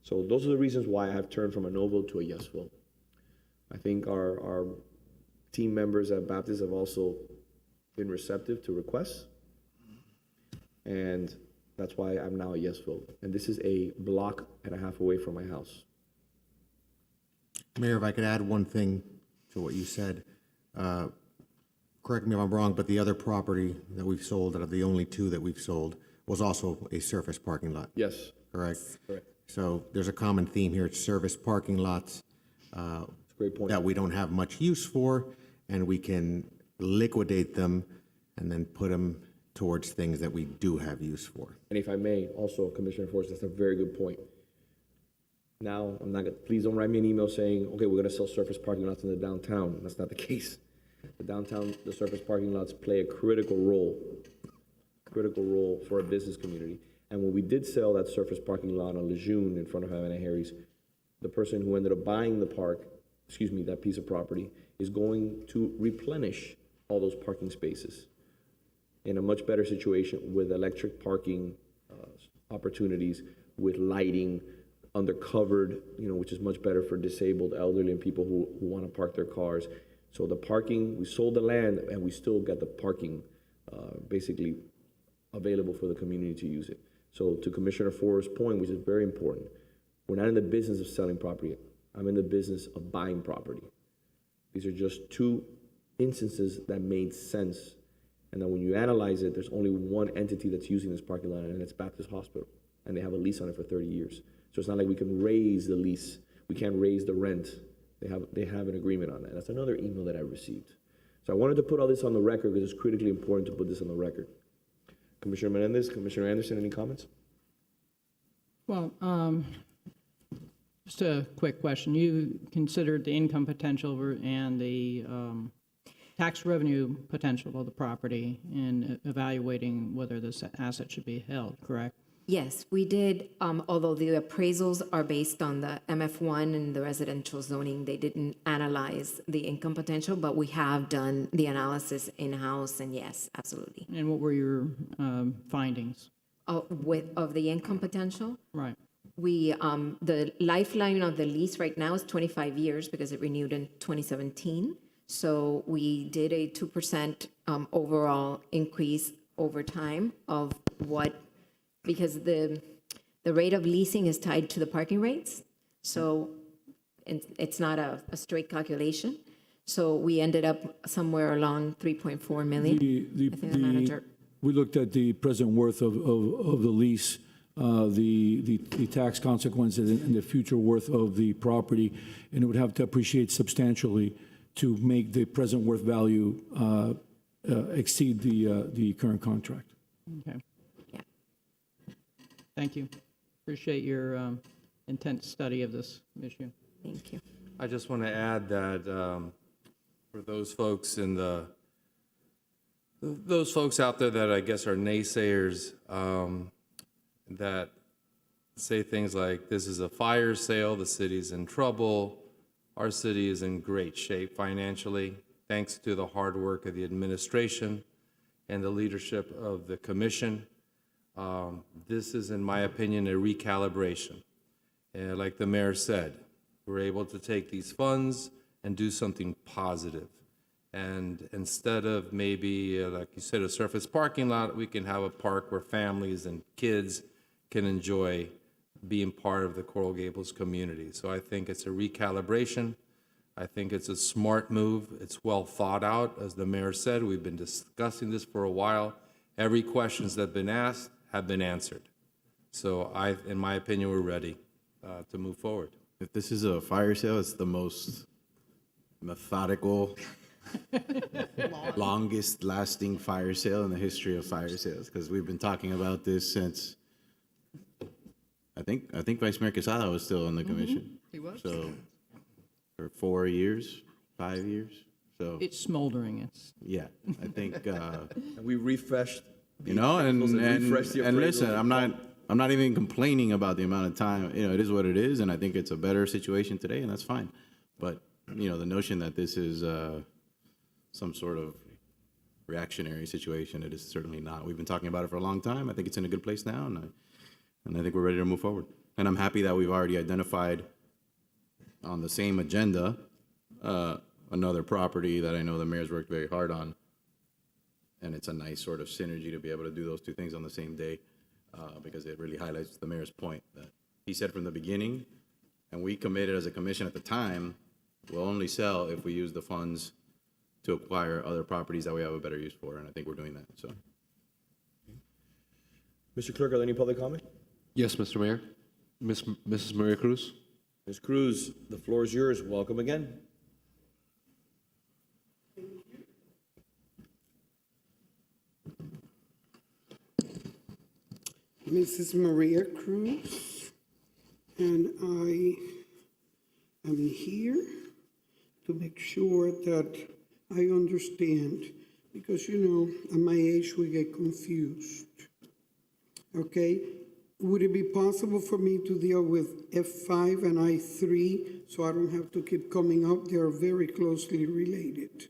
So those are the reasons why I have turned from a no vote to a yes vote. I think our team members at Baptist have also been receptive to requests, and that's why I'm now a yes vote. And this is a block and a half away from my house. Mayor, if I could add one thing to what you said. Correct me if I'm wrong, but the other property that we've sold, out of the only two that we've sold, was also a surface parking lot. Yes. Correct? Correct. So there's a common theme here. It's service parking lots Great point. that we don't have much use for, and we can liquidate them and then put them towards things that we do have use for. And if I may, also, Commissioner Forrest, that's a very good point. Now, I'm not gonna, please don't write me an email saying, okay, we're gonna sell surface parking lots in the downtown. That's not the case. The downtown, the surface parking lots play a critical role for a business community. And when we did sell that surface parking lot on Lejeune in front of Havana Harry's, the person who ended up buying the that piece of property, is going to replenish all those parking spaces in a much better situation with electric parking opportunities, with lighting, undercovered, which is much better for disabled, elderly, and people who want to park their cars. So the parking, we sold the land, and we still got the parking basically available for the community to use it. So to Commissioner Forrest's point, which is very important, we're not in the business of selling property. I'm in the business of buying property. These are just two instances that made sense. And then when you analyze it, there's only one entity that's using this parking lot, and it's Baptist Hospital. And they have a lease on it for 30 years. So it's not like we can raise the lease. We can't raise the rent. They have an agreement on that. That's another email that I received. So I wanted to put all this on the record because it's critically important to put this on the record. Commissioner Menendez, Commissioner Anderson, any comments? Well, just a quick question. You considered the income potential and the tax revenue potential of the property in evaluating whether this asset should be held, correct? Yes, we did, although the appraisals are based on the MF1 and the residential zoning, they didn't analyze the income potential, but we have done the analysis in-house, and yes, absolutely. And what were your findings? Of the income potential? Right. We, the lifeline of the lease right now is 25 years because it renewed in 2017. So we did a 2% overall increase over time of what, because the rate of leasing is tied to the parking rates. So it's not a straight calculation. So we ended up somewhere along 3.4 million. I think the manager. We looked at the present worth of the lease, the tax consequences, and the future worth of the property, and it would have to appreciate substantially to make the present worth value exceed the current contract. Okay. Yeah. Thank you. Appreciate your intense study of this issue. Thank you. I just want to add that for those folks out there that I guess are naysayers, that say things like, this is a fire sale, the city's in trouble. Our city is in great shape financially, thanks to the hard work of the administration and the leadership of the commission. This is, in my opinion, a recalibration. And like the mayor said, we're able to take these funds and do something positive. And instead of maybe, like you said, a surface parking lot, we can have a park where families and kids can enjoy being part of the Coral Gables community. So I think it's a recalibration. I think it's a smart move. It's well thought out. As the mayor said, we've been discussing this for a while. Every questions that have been asked have been answered. So in my opinion, we're ready to move forward. If this is a fire sale, it's the most methodical, longest lasting fire sale in the history of fire sales, because we've been talking about this since, I think Vice Mayor Quesada was still on the commission. He was. So for 4 years, 5 years. So It's smoldering. It's yeah, I think And we refreshed. and refresh the listen, appraisal. I'm not even complaining about the amount of time. It is what it is, and I think it's a better situation today, and that's fine. But the notion that this is some sort of reactionary situation. It is certainly not. We've been talking about it for a long time. I think it's in a good place now, and I think we're ready to move forward. And I'm happy that we've already identified on the same agenda another property that I know the mayor's worked very hard on. And it's a nice sort of synergy to be able to do those two things on the same day, because it really highlights the mayor's point that he said from the beginning, and we committed as a commission at the time, we'll only sell if we use the funds to acquire other properties that we have a better use for, and I think we're doing that, so. Mr. Clerk, are there any public comment? Yes, Mr. Mayor. Mrs. Maria Cruz? Ms. Cruz, the floor is yours. Welcome again. Mrs. Maria Cruz, and I am here to make sure that I understand, because, you know, at my age, we get confused. Okay? Would it be possible for me to deal with F5 and I3 so I don't have to keep coming up? They are very closely related.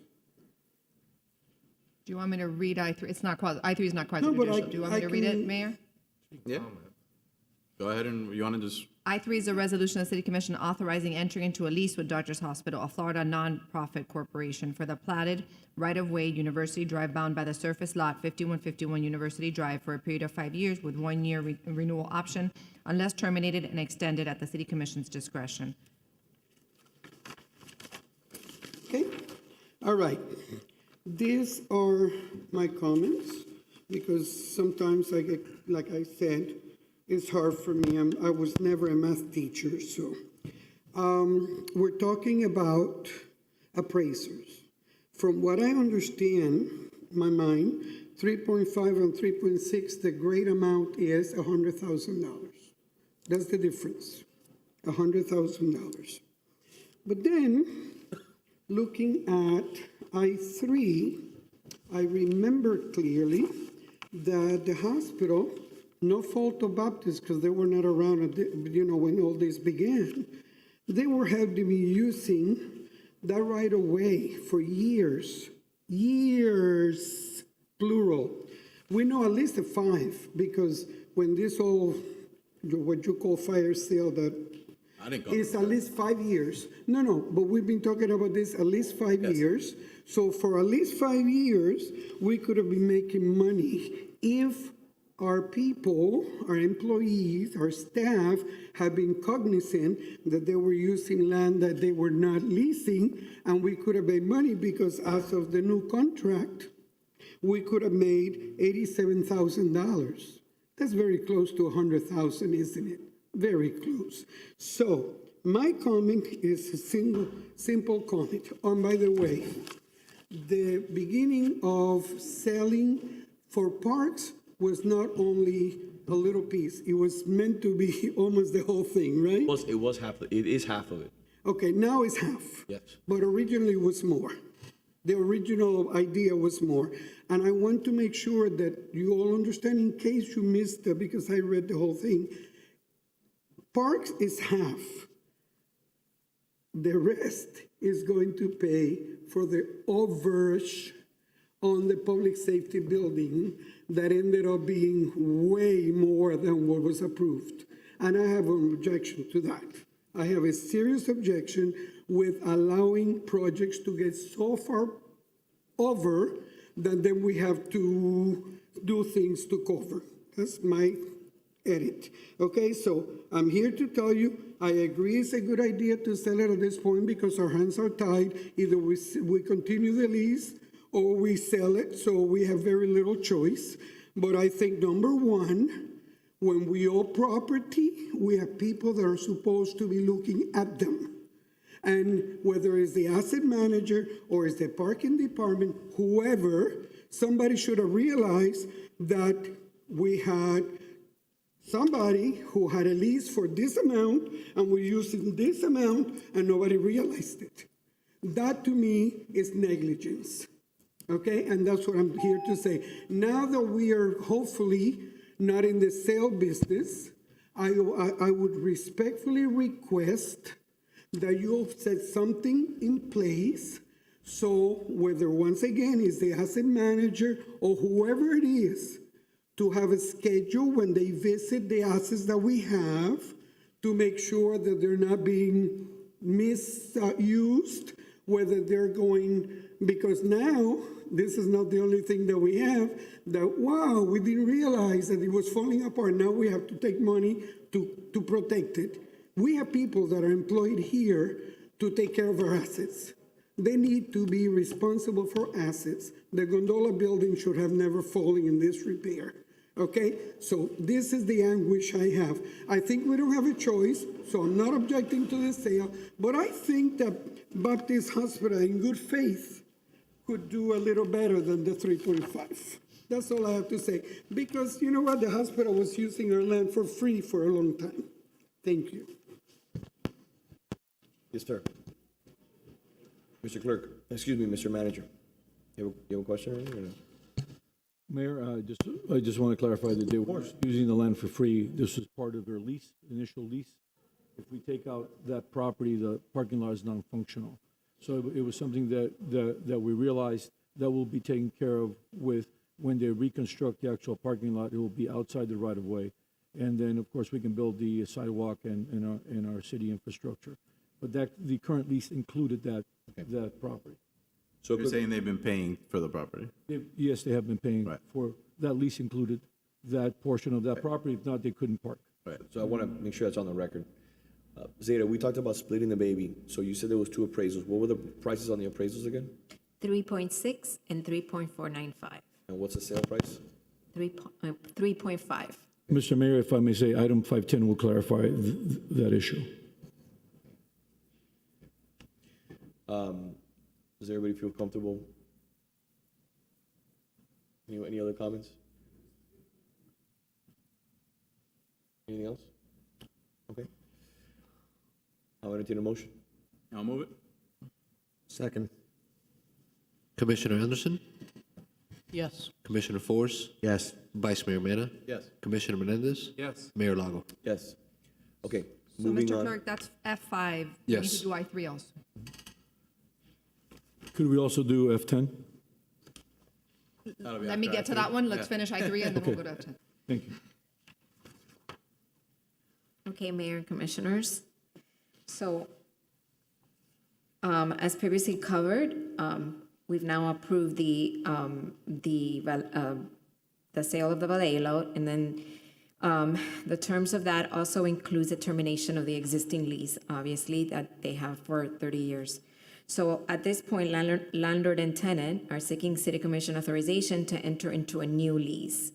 Do you want me to read I3? It's not I3 is not No, but quasi-judicial. Do you want me to read it, Mayor? Yeah. Go ahead, and you want to just. I3 is a resolution of the City Commission authorizing entering into a lease with Dodgers Hospital, a Florida nonprofit corporation, for the platted right-of-way University Drive bound by the surface lot 5151 University Drive for a period of 5 years with 1 year renewal option unless terminated and extended at the City Commission's discretion. Okay? All right. These are my comments, because sometimes I get, like I said, it's hard for me. I was never a math teacher, so. We're talking about appraisers. From what I understand, my mind, 3.5 and 3.6, the great amount is $100,000. That's the difference, $100,000. But then, looking at I3, I remember clearly that the hospital, no fault of Baptists, because they were not around, you know, when all this began, they were had to be using that right away for years, plural. We know at least 5, because when this all, what you call fire sale, that is at least 5 years. No, but we've been talking about this at least 5 years. So for at least 5 years, we could have been making money if our people, our employees, our staff have been cognizant that they were using land that they were not leasing, and we could have made money, because as of the new contract, we could have made $87,000. That's very close to $100,000, isn't it? Very close. So my comment is a simple comment. Oh, by the way, the beginning of selling for parks was not only a little piece. It was meant to be almost the whole thing, right? It was half. It is half of it. Okay, now it's half. Yes. But originally it was more. The original idea was more. And I want to make sure that you all understand, in case you missed it, because I read the whole thing. Parks is half. The rest is going to pay for the overage on the public safety building that ended up being way more than what was approved. And I have an objection to that. I have a serious objection with allowing projects to get so far over that then we have to do things to cover. That's my edit. Okay, so I'm here to tell you, I agree it's a good idea to sell it at this point because our hands are tied. Either we continue the lease or we sell it, so we have very little choice. But I think, number one, when we own property, we have people that are supposed to be looking at them. And whether it's the asset manager or it's the parking department, whoever, somebody should have realized that we had somebody who had a lease for this amount and we're using this amount and nobody realized it. That to me is negligence. Okay, and that's what I'm here to say. Now that we are hopefully not in the sale business, I would respectfully request that you set something in place So whether, once again, is the asset manager or whoever it is, to have a schedule when they visit the assets that we have to make sure that they're not being misused, whether they're going, because now, this is not the only thing that we have, that, wow, we didn't realize that it was falling apart. Now we have to take money to protect it. We have people that are employed here to take care of our assets. They need to be responsible for assets. The gondola building should have never fallen in this repair. Okay, so this is the anguish I have. I think we don't have a choice, so I'm not objecting to the sale, but I think that Baptist Hospital, in good faith, could do a little better than the 3.5. That's all I have to say. Because you know what? The hospital was using our land for free for a long time. Thank you. Yes, sir. Mr. Clerk, excuse me, Mr. Manager. You have a question or anything, or no? Mayor, I just want to clarify that they were using the land for free. This was part of their lease, initial lease. If we take out that property, the parking lot is non-functional. So it was something that we realized that will be taken care of with when they reconstruct the actual parking lot. It will be outside the right of way, and then of course we can build the sidewalk and our city infrastructure. But the current lease included that property. So you're saying they've been paying for the property? Yes, they have been paying for that lease included that portion of that property. If not, they couldn't park. Right. So I want to make sure that's on the record. Zeta, we talked about splitting the baby. So you said there was 2 appraisals. What were the prices on the appraisals again? 3.6 and 3.495. And what's the sale price? 3.5. Mr. Mayor, if I may say, item 510 will clarify that issue. Does everybody feel comfortable? Any other comments? Anything else? Okay. I'll entertain a motion. I'll move it. Second. Commissioner Anderson? Yes. Commissioner Force? Yes. Vice Mayor Mena? Yes. Commissioner Menendez? Yes. Mayor Lago? Yes. Okay. So, Moving Mr. on. Clerk, that's F5. We need Yes. to do I3 also. Could we also do F10? Let me get to that one. Let's finish I3 and then we'll go to F10. Thank you. Okay, Mayor and Commissioners. So, as previously covered, we've now approved the sale of the valet lot, and then the terms of that also includes the termination of the existing lease, obviously, that they have for 30 years. So at this point, landlord and tenant are seeking City Commission authorization to enter into a new lease.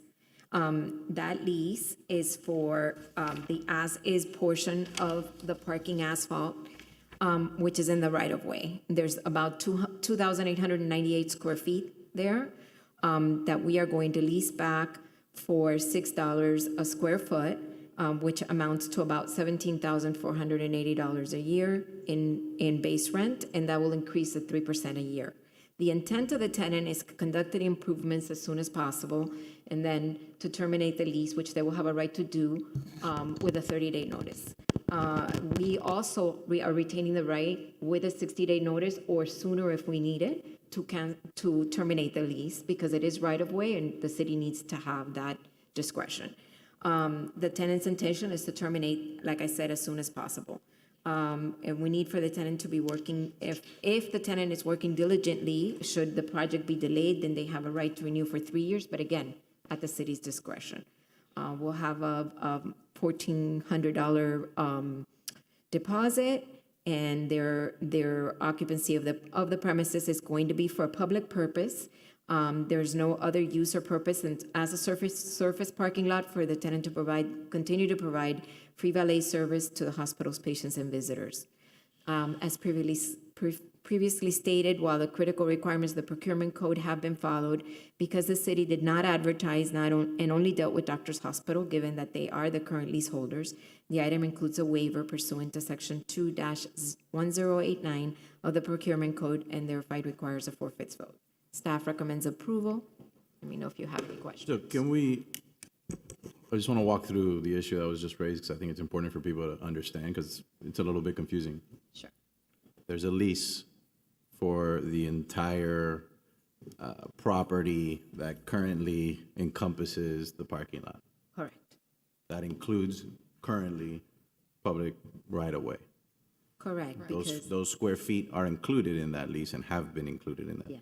That lease is for the as-is portion of the parking asphalt, which is in the right-of-way. There's about 2,898 square feet there that we are going to lease back for $6 a square foot, which amounts to about $17,480 a year in base rent, and that will increase to 3% a year. The intent of the tenant is to conduct the improvements as soon as possible, and then to terminate the lease, which they will have a right to do with a 30-day notice. We also are retaining the right with a 60-day notice or sooner if we need it to terminate the lease, because it is right of way and the city needs to have that discretion. The tenant's intention is to terminate, like I said, as soon as possible. And we need for the tenant to be working, if the tenant is working diligently, should the project be delayed, then they have a right to renew for 3 years, but again, at the city's discretion. We'll have a $1,400 deposit, and their occupancy of the premises is going to be for a public purpose. There's no other use or purpose as a surface parking lot for the tenant to continue to provide free valet service to the hospital's patients and visitors. As previously stated, while the critical requirements of the procurement code have been followed, because the city did not advertise and only dealt with Doctors Hospital, given that they are the current leaseholders, the item includes a waiver pursuant to Section 2-1089 of the procurement code, and therefore it requires a four-fifths vote. Staff recommends approval. Let me know if you have any questions. So I just want to walk through the issue that was just raised, because I think it's important for people to understand, because it's a little bit confusing. Sure. There's a lease for the entire property that currently encompasses the parking lot. Correct. That includes currently public right-of-way. Correct, because, Those square feet are included in that lease and have been included in that. yes,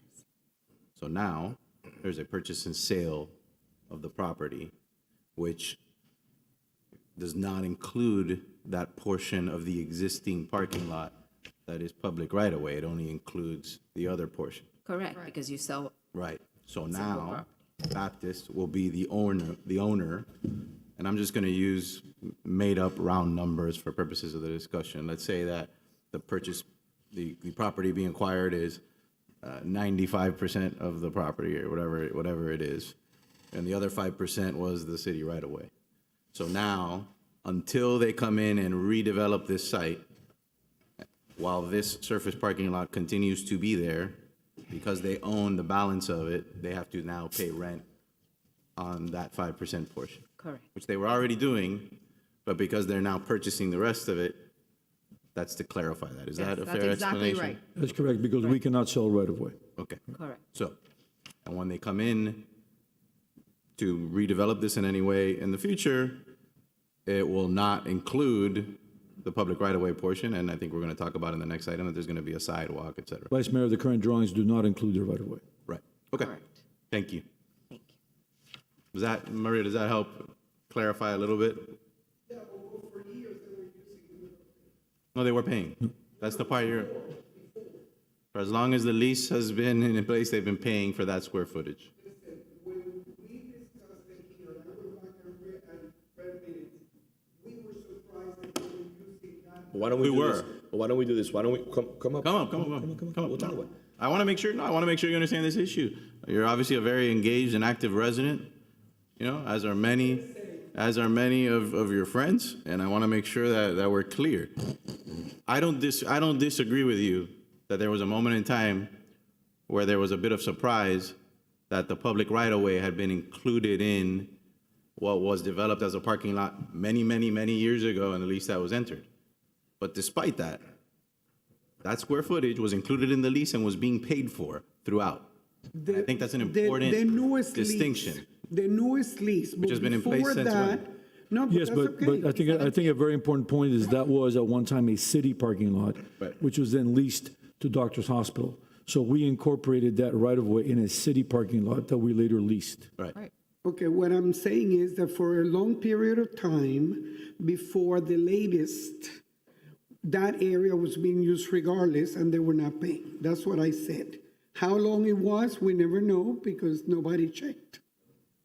So now, there's a purchase and sale of the property, which does not include that portion of the existing parking lot that is public right-of-way. It only includes the other portion. correct, because you sell, Right. So Single now, Baptist will be the owner, and I'm just going to use made-up round numbers for purposes of the discussion. Let's say that the property being acquired is 95% of the property, or whatever it is, and the other 5% was the city right-of-way. So now, until they come in and redevelop this site, while this surface parking lot continues to be there, because they own the balance of it, they have to now pay rent on that 5% portion. correct. Which they were already doing, but because they're now purchasing the rest of it, that's to clarify that. Is that a fair explanation? That's correct, because we cannot sell right of way. Okay. Correct. So, and when they come in to redevelop this in any way in the future, it will not include the public right-of-way portion, and I think we're going to talk about in the next item that there's going to be a sidewalk, et cetera. Vice Mayor, the current drawings do not include the right of way. Right. Okay. Correct. Thank you. Maria, does that help clarify a little bit? No, they were paying. That's the part for as long as the lease has been in place, they've been paying for that square footage. Why don't we do this? Why don't we do this? Why don't we come up? Come up. We'll talk about it. I want to make sure. No, I want to make sure you understand this issue. You're obviously a very engaged and active resident, as are many of your friends, and I want to make sure that we're clear. I don't disagree with you that there was a moment in time where there was a bit of surprise that the public right-of-way had been included in what was developed as a parking lot many years ago, and the lease that was entered. But despite that, that square footage was included in the lease and was being paid for throughout. I think that's an important distinction. The newest lease, which has been in place since when? No, Yes, that's okay. but I think a very important point is that was at one time a city parking lot, Right. which was then leased to Doctors Hospital. So we incorporated that right of way in a city parking lot that we later leased. Right. Okay, what I'm saying is that for a long period of time, before the latest, that area was being used regardless, and they were not paying. That's what I said. How long it was, we never know, because nobody checked.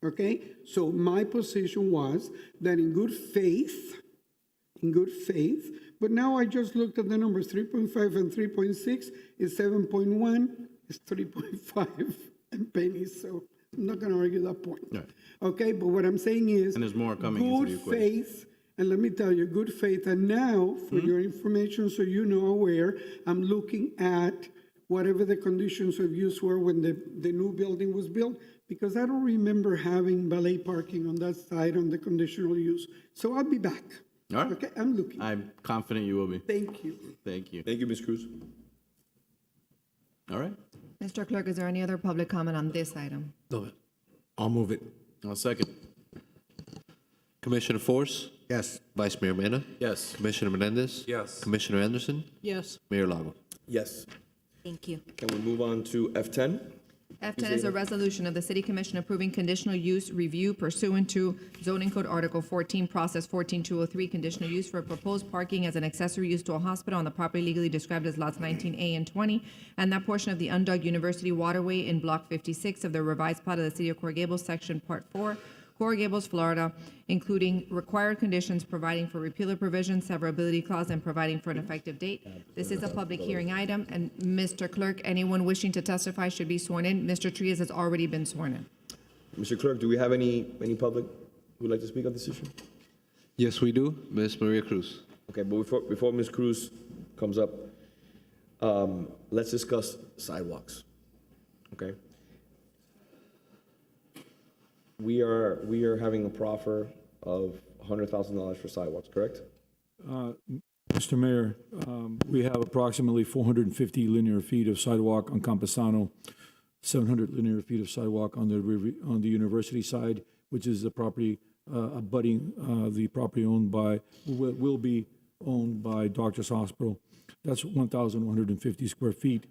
Okay? So my position was that in good faith, but now I just looked at the numbers, 3.5 and 3.6 is 7.1, is 3.5 and pennies, so I'm not going to argue that point. Right. Okay, but what I'm saying is, And there's more coming into the good equation. faith, and let me tell you, good faith, and now, for your information, so you know aware, I'm looking at whatever the conditions of use were when the new building was built, because I don't remember having valet parking on that side on the conditional use. So I'll be back. All right. Okay, I'm looking. I'm confident you will be. Thank you. Thank you. Thank you, Ms. Cruz. All right. Mr. Clerk, is there any other public comment on this item? No. I'll move it. I'll second. Commissioner Force? Yes. Vice Mayor Mena? Yes. Commissioner Menendez? Yes. Commissioner Anderson? Yes. Mayor Lago? Yes. Thank you. Can we move on to F10? F10 is a resolution of the City Commission approving conditional use review pursuant to Zoning Code Article 14, Process 14203, conditional use for proposed parking as an accessory use to a hospital on the property legally described as lots 19A and 20, and that portion of the Undug University waterway in Block 56 of the revised plat of the City of Coral Gables, Section Part 4, Coral Gables, Florida, including required conditions, providing for repealer provisions, severability clause, and providing for an effective date. This is a public hearing item, and Mr. Clerk, anyone wishing to testify should be sworn in. Mr. Trias has already been sworn in. Mr. Clerk, do we have any public who would like to speak on this issue? Yes, we do. Ms. Maria Cruz. Okay, but before Ms. Cruz comes up, let's discuss sidewalks. Okay. We are having a proffer of $100,000 for sidewalks, correct? Mr. Mayor, we have approximately 450 linear feet of sidewalk on Campesano, 700 linear feet of sidewalk on the university side, which is the property abutting the property owned by, will be owned by Doctors Hospital. That's 1,150 square feet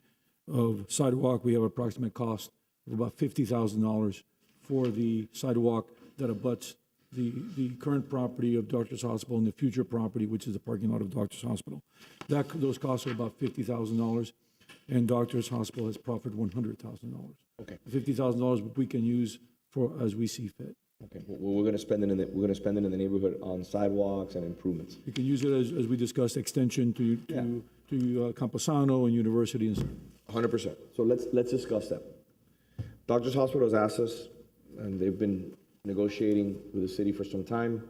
of sidewalk. We have approximate cost of about $50,000 for the sidewalk that abuts the current property of Doctors Hospital and the future property, which is the parking lot of Doctors Hospital. Those costs are about $50,000, and Doctors Hospital has proffered $100,000. Okay. $50,000 we can use for as we see fit. Okay, well, we're gonna spend it in the neighborhood on sidewalks and improvements. You can use it as we discussed, extension to Camposano and University and so. 100%. So let's discuss that. Doctors Hospital has asked us, and they've been negotiating with the city for some time.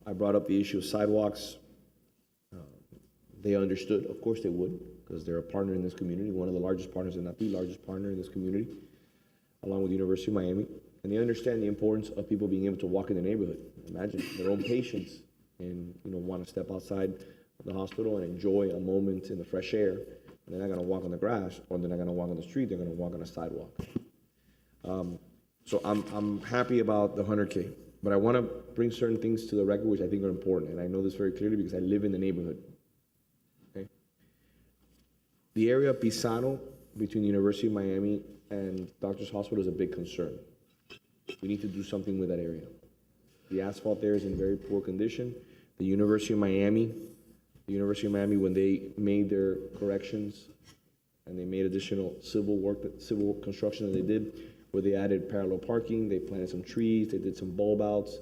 I brought up the issue of sidewalks. They understood, of course they would, because they're a partner in this community, one of the largest partners, and not the largest partner in this community, along with the University of Miami. And they understand the importance of people being able to walk in the neighborhood. Imagine their own patients and want to step outside the hospital and enjoy a moment in the fresh air. And they're not going to walk on the grass, or they're not going to walk on the street. They're going to walk on a sidewalk. So I'm happy about the 100K, but I want to bring certain things to the record which I think are important, and I know this very clearly because I live in the neighborhood. Okay. The area of Pisano between the University of Miami and Doctors Hospital is a big concern. We need to do something with that area. The asphalt there is in very poor condition. The University of Miami, when they made their corrections and they made additional civil construction that they did, where they added parallel parking, they planted some trees, they did some bulb outs,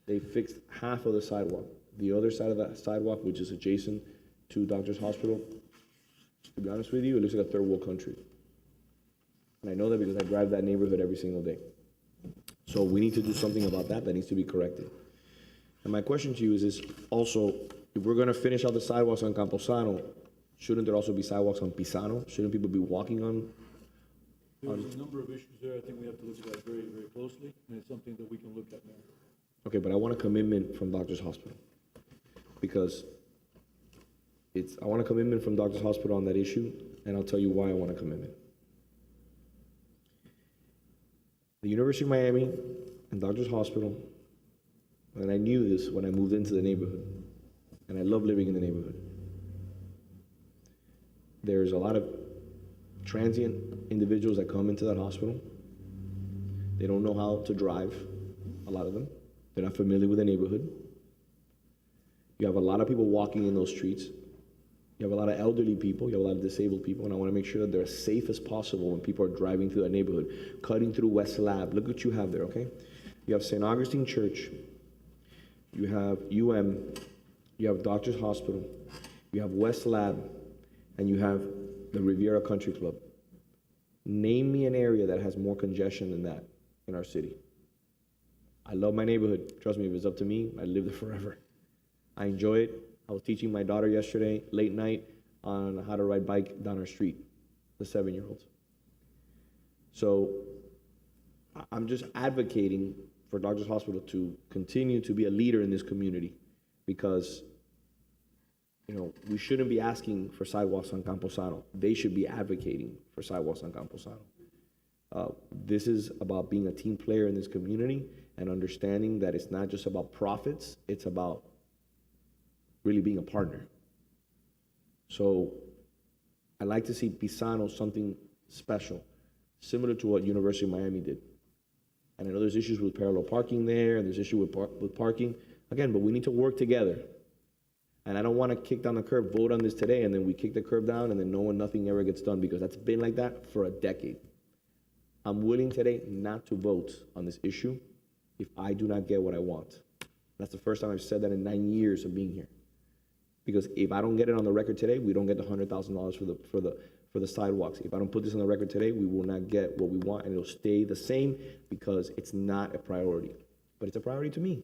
they fixed half of the sidewalk. The other side of that sidewalk, which is adjacent to Doctors Hospital, to be honest with you, it looks like a third world country. And I know that because I drive that neighborhood every single day. So we need to do something about that. That needs to be corrected. And my question to you is this also, if we're going to finish out the sidewalks on Camposano, shouldn't there also be sidewalks on Pisano? Shouldn't people be walking on? There's a number of issues there. I think we have to look at that very, very closely, and it's something that we can look at now. Okay, but I want a commitment from Doctors Hospital because I want a commitment from Doctors Hospital on that issue, and I'll tell you why I want a commitment. The University of Miami and Doctors Hospital, and I knew this when I moved into the neighborhood, and I love living in the neighborhood. There's a lot of transient individuals that come into that hospital. They don't know how to drive, a lot of them. They're not familiar with the neighborhood. You have a lot of people walking in those streets. You have a lot of elderly people. You have a lot of disabled people. And I want to make sure that they're as safe as possible when people are driving through that neighborhood, cutting through West Lab. Look what you have there, okay? You have St. Augustine Church. You have UM. You have Doctors Hospital. You have West Lab. And you have the Riviera Country Club. Name me an area that has more congestion than that in our city. I love my neighborhood. Trust me, if it's up to me, I'd live there forever. I enjoy it. I was teaching my daughter yesterday, late night, on how to ride bike down our street, the 7-year-old. So I'm just advocating for Doctors Hospital to continue to be a leader in this community because we shouldn't be asking for sidewalks on Camposano. They should be advocating for sidewalks on Camposano. This is about being a team player in this community and understanding that it's not just about profits, it's about really being a partner. So I'd like to see Pisano something special, similar to what University of Miami did. And I know there's issues with parallel parking there, and there's issues with parking. Again, but we need to work together. And I don't want to kick down the curb, vote on this today, and then we kick the curb down, and then nothing ever gets done, because that's been like that for a decade. I'm willing today not to vote on this issue if I do not get what I want. That's the first time I've said that in 9 years of being here. Because if I don't get it on the record today, we don't get the $100,000 for the sidewalks. If I don't put this on the record today, we will not get what we want, and it'll stay the same because it's not a priority. But it's a priority to me.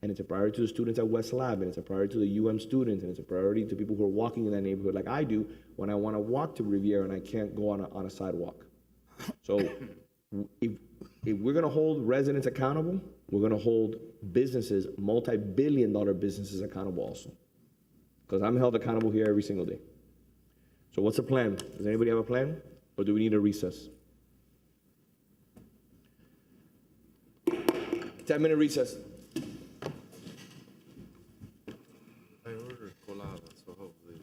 And it's a priority to the students at West Lab, and it's a priority to the UM students, and it's a priority to people who are walking in that neighborhood like I do when I want to walk to Riviera and I can't go on a sidewalk. So if we're going to hold residents accountable, we're going to hold businesses, multi-billion-dollar businesses accountable also. because I'm held accountable here every single day. So what's the plan? Does anybody have a plan? Or do we need a recess? 10-minute recess. I ordered colada, so hopefully.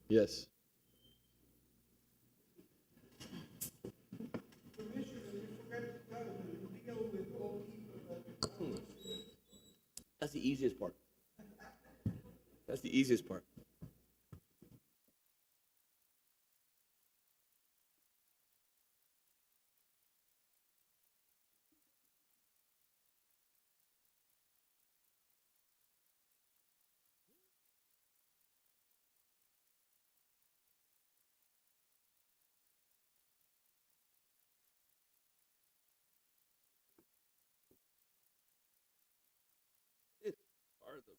Yes. That's the easiest part. That's the easiest part. It's part of the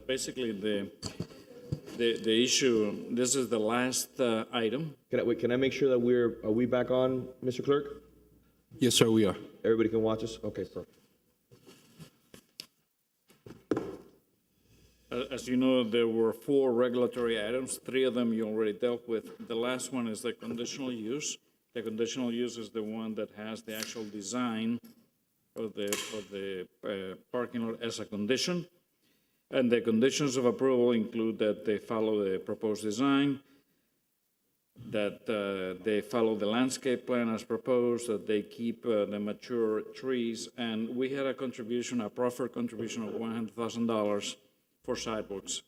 Basically, the issue, this is the last item. Can I make sure that are we back on, Mr. Clerk? Yes, sir, we are. Everybody can watch us? Okay, perfect. As you know, there were 4 regulatory items. 3 of them you already dealt with. The last one is the conditional use. The conditional use is the one that has the actual design of the parking lot as a condition. And the conditions of approval include that they follow the proposed design, that they follow the landscape plan as proposed, that they keep the mature trees. And we had a proffered contribution of $100,000 for sidewalks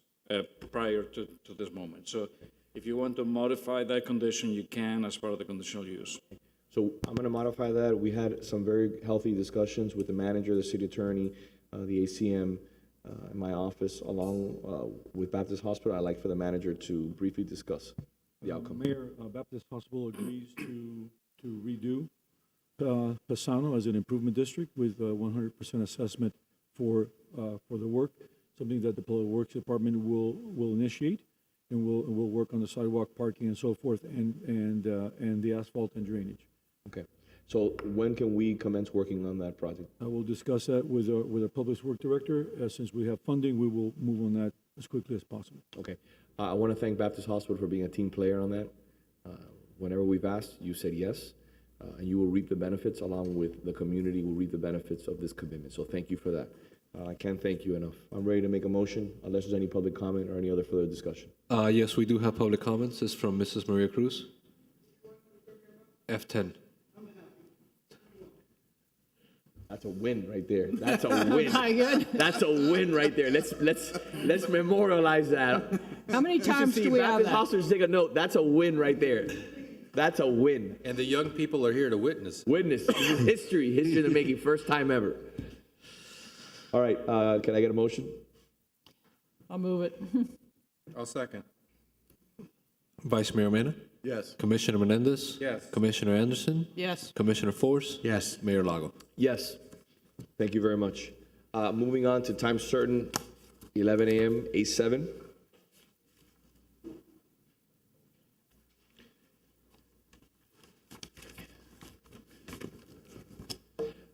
prior to this moment. So if you want to modify that condition, you can as part of the conditional use. So I'm going to modify that. We had some very healthy discussions with the manager, the city attorney, the ACM, in my office, along with Baptist Hospital. I'd like for the manager to briefly discuss the outcome. Mayor, Baptist Hospital agrees to redo Pisano as an improvement district with 100% assessment for the work, something that the Public Works Department will initiate, and we'll work on the sidewalk, parking, and so forth, and the asphalt and drainage. Okay. So when can we commence working on that project? I will discuss that with our Public Works Director. Since we have funding, we will move on that as quickly as possible. Okay. I want to thank Baptist Hospital for being a team player on that. Whenever we've asked, you said yes, and you will reap the benefits along with the community will reap the benefits of this commitment. So thank you for that. I can't thank you enough. I'm ready to make a motion unless there's any public comment or any other further discussion. Yes, we do have public comments. This is from Mrs. Maria Cruz. F10. That's a win right there. That's a win. My goodness. That's a win right there. Let's memorialize that. How many times do we have Baptist that? Hospitals take a note. That's a win right there. That's a win. And the young people are here to witness. Witness. This is history. History in the making. First time ever. All right. Can I get a motion? I'll move it. I'll second. Vice Mayor Mena? Yes. Commissioner Menendez? Yes. Commissioner Anderson? Yes. Commissioner Force? Yes. Mayor Lago? Yes. Thank you very much. Moving on to time certain, 11 a.m., A7.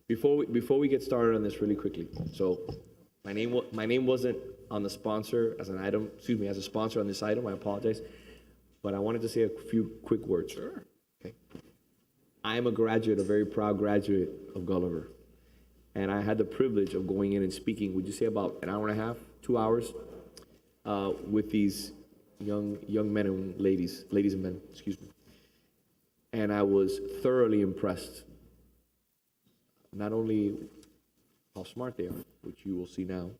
Before we get started on this really quickly, so my name wasn't on the sponsor as an item, as a sponsor on this item, I apologize, but I wanted to say a few quick words. Sure. Okay. I am a graduate, a very proud graduate of Gulliver, and I had the privilege of going in and speaking, would you say about an hour and a half, 2 hours, with these young men and ladies and men, excuse me. And I was thoroughly impressed, not only how smart they are, which you will see now,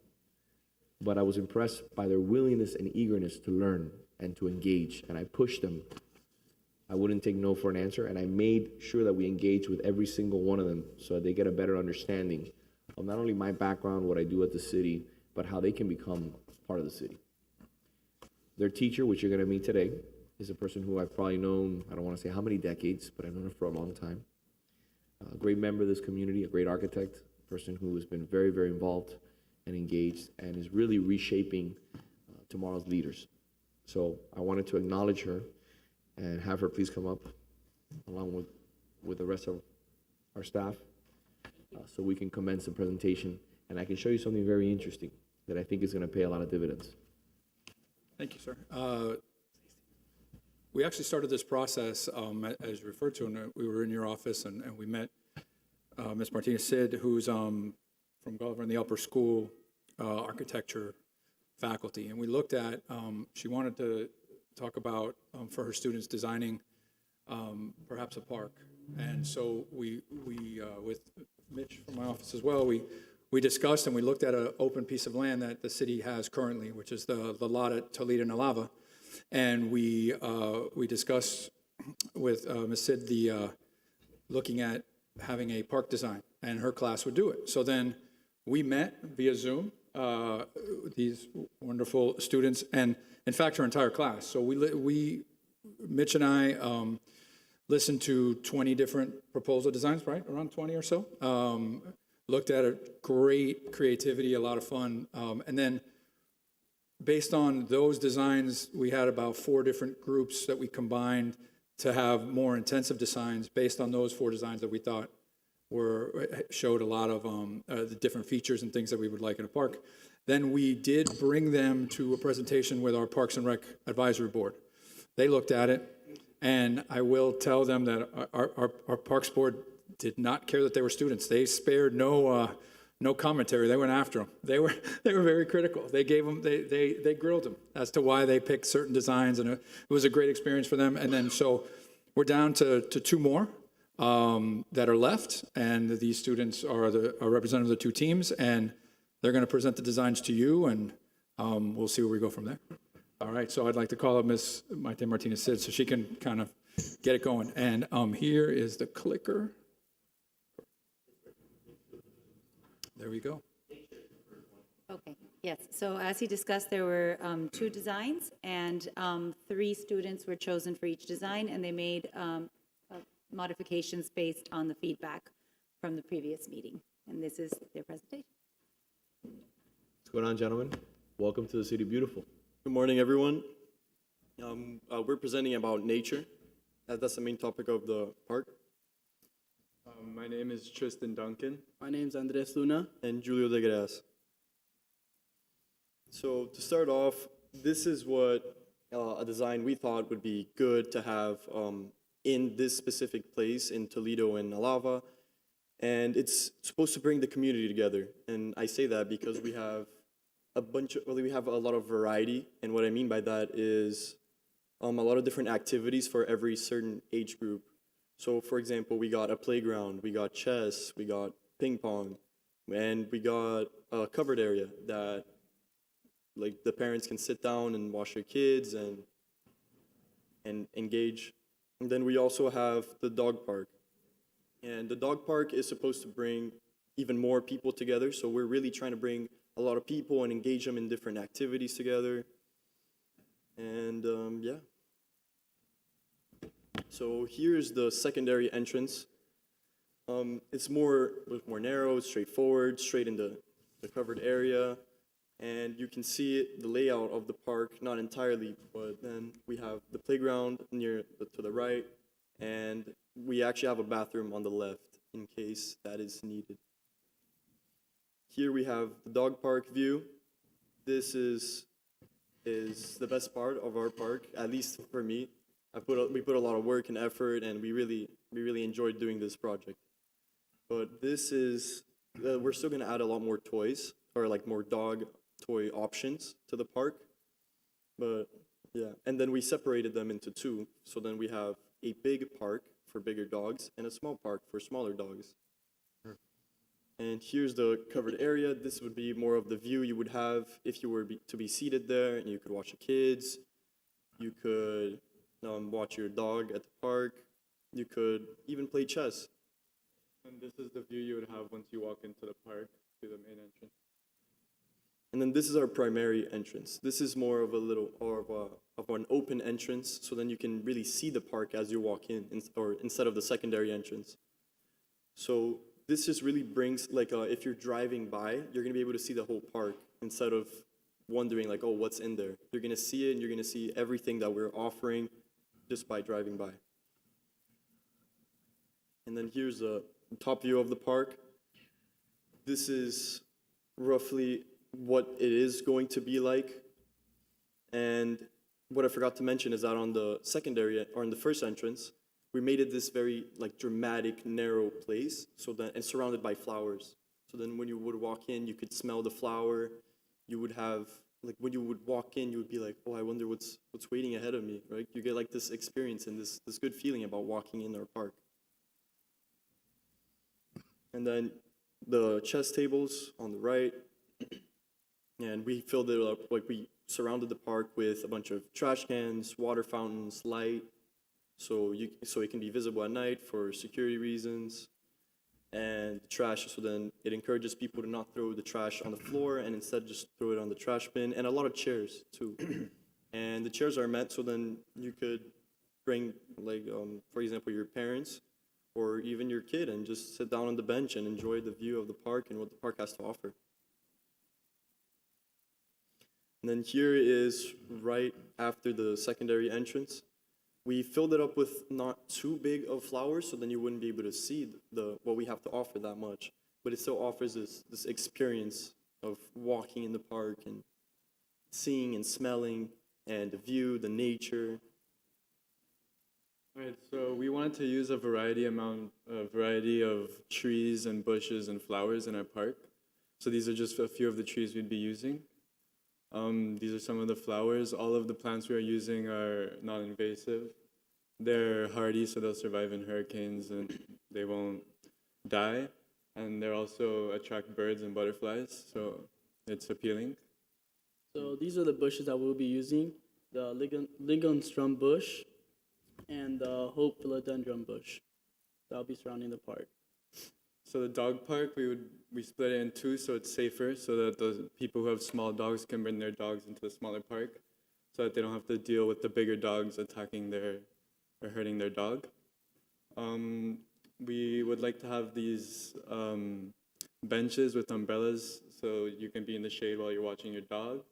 but I was impressed by their willingness and eagerness to learn and to engage, and I pushed them. I wouldn't take no for an answer, and I made sure that we engage with every single one of them so that they get a better understanding of not only my background, what I do at the city, but how they can become part of the city. Their teacher, which you're going to meet today, is a person who I've probably known, I don't want to say how many decades, but I've known her for a long time. A great member of this community, a great architect, a person who has been very, very involved and engaged and is really reshaping tomorrow's leaders. So I wanted to acknowledge her and have her please come up along with the rest of our staff so we can commence the presentation. And I can show you something very interesting that I think is going to pay a lot of dividends. Thank you, sir. We actually started this process, as you referred to, and we were in your office and we met Ms. Martinez-Sid, who's from Gulliver in the upper school architecture faculty. And we looked at, she wanted to talk about, for her students, designing perhaps a park. And so we with Mitch from my office as well, we discussed and we looked at an open piece of land that the city has currently, which is the lot at Toledo and Alava. And we discussed with Ms. Sid looking at having a park design, and her class would do it. So then we met via Zoom, these wonderful students, and in fact, her entire class. So Mitch and I listened to 20 different proposal designs, right? Around 20 or so. looked at it, great creativity, a lot of fun. And then based on those designs, we had about 4 different groups that we combined to have more intensive designs based on those 4 designs that we thought showed a lot of the different features and things that we would like in a park. Then we did bring them to a presentation with our Parks and Rec Advisory Board. They looked at it, and I will tell them that our Parks Board did not care that they were students. They spared no commentary. They went after them. They were very critical. They gave them, they grilled them as to why they picked certain designs, and it was a great experience for them. And then so we're down to 2 more that are left, and these students are representatives of the 2 teams, and they're going to present the designs to you, and we'll see where we go from there. All right, so I'd like to call up Ms. Maite Martinez-Sid so she can kind of get it going. And here is the clicker. There we go. Okay, yes. So as he discussed, there were 2 designs, and 3 students were chosen for each design, and they made modifications based on the feedback from the previous meeting. And this is their presentation. What's going on, gentlemen? Welcome to the City Beautiful. Good morning, everyone. We're presenting about nature. That's the main topic of the park. My name is Tristan Duncan. My name's Andres Luna. And Julio de Gras. So to start off, this is what a design we thought would be good to have in this specific place in Toledo and Alava. And it's supposed to bring the community together. And I say that because we have we have a lot of variety. And what I mean by that is a lot of different activities for every certain age group. So for example, we got a playground, we got chess, we got ping pong, and we got a covered area that like the parents can sit down and watch their kids and engage. And then we also have the dog park. And the dog park is supposed to bring even more people together. So we're really trying to bring a lot of people and engage them in different activities together. And yeah. So here's the secondary entrance. It's more narrow, straightforward, straight into the covered area. And you can see the layout of the park, not entirely, but then we have the playground to the right, and we actually have a bathroom on the left in case that is needed. Here we have the dog park view. This is the best part of our park, at least for me. We put a lot of work and effort, and we really enjoyed doing this project. But this is we're still going to add a lot more toys, or like more dog toy options to the park. But yeah, and then we separated them into 2. So then we have a big park for bigger dogs and a small park for smaller dogs. And here's the covered area. This would be more of the view you would have if you were to be seated there, and you could watch the kids. You could watch your dog at the park. You could even play chess. And this is the view you would have once you walk into the park to the main entrance. And then this is our primary entrance. This is more of of an open entrance, so then you can really see the park as you walk in, or instead of the secondary entrance. So this just really brings, like, if you're driving by, you're going to be able to see the whole park instead of wondering, like, oh, what's in there? You're going to see it, and you're going to see everything that we're offering just by driving by. And then here's the top view of the park. This is roughly what it is going to be like. And what I forgot to mention is that on the secondary, or in the first entrance, we made it this very like dramatic, narrow place, so that, and surrounded by flowers. So then when you would walk in, you could smell the flower. You would have, like, when you would walk in, you would be like, oh, I wonder what's waiting ahead of me, right? You get like this experience and this good feeling about walking in our park. And then the chess tables on the right, and we filled it up, like we surrounded the park with a bunch of trash cans, water fountains, light, so it can be visible at night for security reasons, and trash, so then it encourages people to not throw the trash on the floor and instead just throw it on the trash bin, and a lot of chairs too. And the chairs are meant so then you could bring, like, for example, your parents or even your kid and just sit down on the bench and enjoy the view of the park and what the park has to offer. And then here is right after the secondary entrance. We filled it up with not too big of flowers, so then you wouldn't be able to see what we have to offer that much. But it still offers this experience of walking in the park and seeing and smelling and the view, the nature. All right, so we wanted to use a variety of trees and bushes and flowers in our park. So these are just a few of the trees we'd be using. These are some of the flowers. All of the plants we are using are non-invasive. They're hardy, so they'll survive in hurricanes and they won't die. And they also attract birds and butterflies, so it's appealing. So these are the bushes that we'll be using: the Ligustrum bush and the Hope philodendron bush. That'll be surrounding the park. So the dog park, we split it in two so it's safer, so that the people who have small dogs can bring their dogs into the smaller park, so that they don't have to deal with the bigger dogs attacking or hurting their dog. We would like to have these benches with umbrellas so you can be in the shade while you're watching your dog.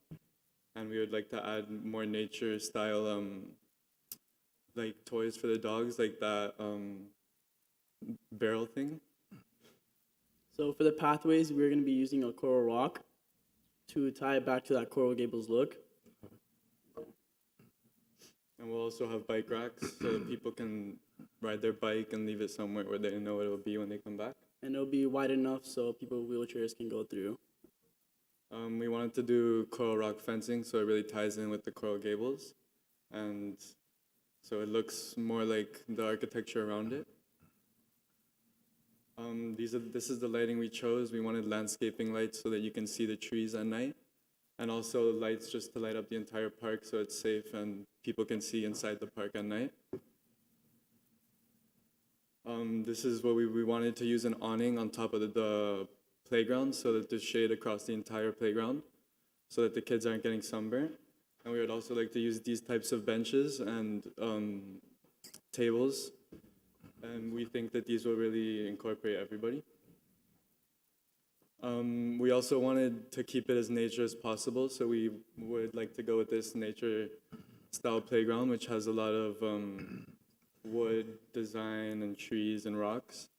And we would like to add more nature style like toys for the dogs, like that barrel thing. So for the pathways, we're going to be using a coral rock to tie it back to that Coral Gables look. And we'll also have bike racks so that people can ride their bike and leave it somewhere where they know it will be when they come back. And it'll be wide enough so people with wheelchairs can go through. We wanted to do coral rock fencing, so it really ties in with the Coral Gables. And so it looks more like the architecture around it. This is the lighting we chose. We wanted landscaping lights so that you can see the trees at night. And also lights just to light up the entire park so it's safe and people can see inside the park at night. This is what we wanted to use an awning on top of the playground so that there's shade across the entire playground so that the kids aren't getting sunburned. And we would also like to use these types of benches and tables. And we think that these will really incorporate everybody. We also wanted to keep it as nature as possible, so we would like to go with this nature-style playground, which has a lot of wood design and trees and rocks.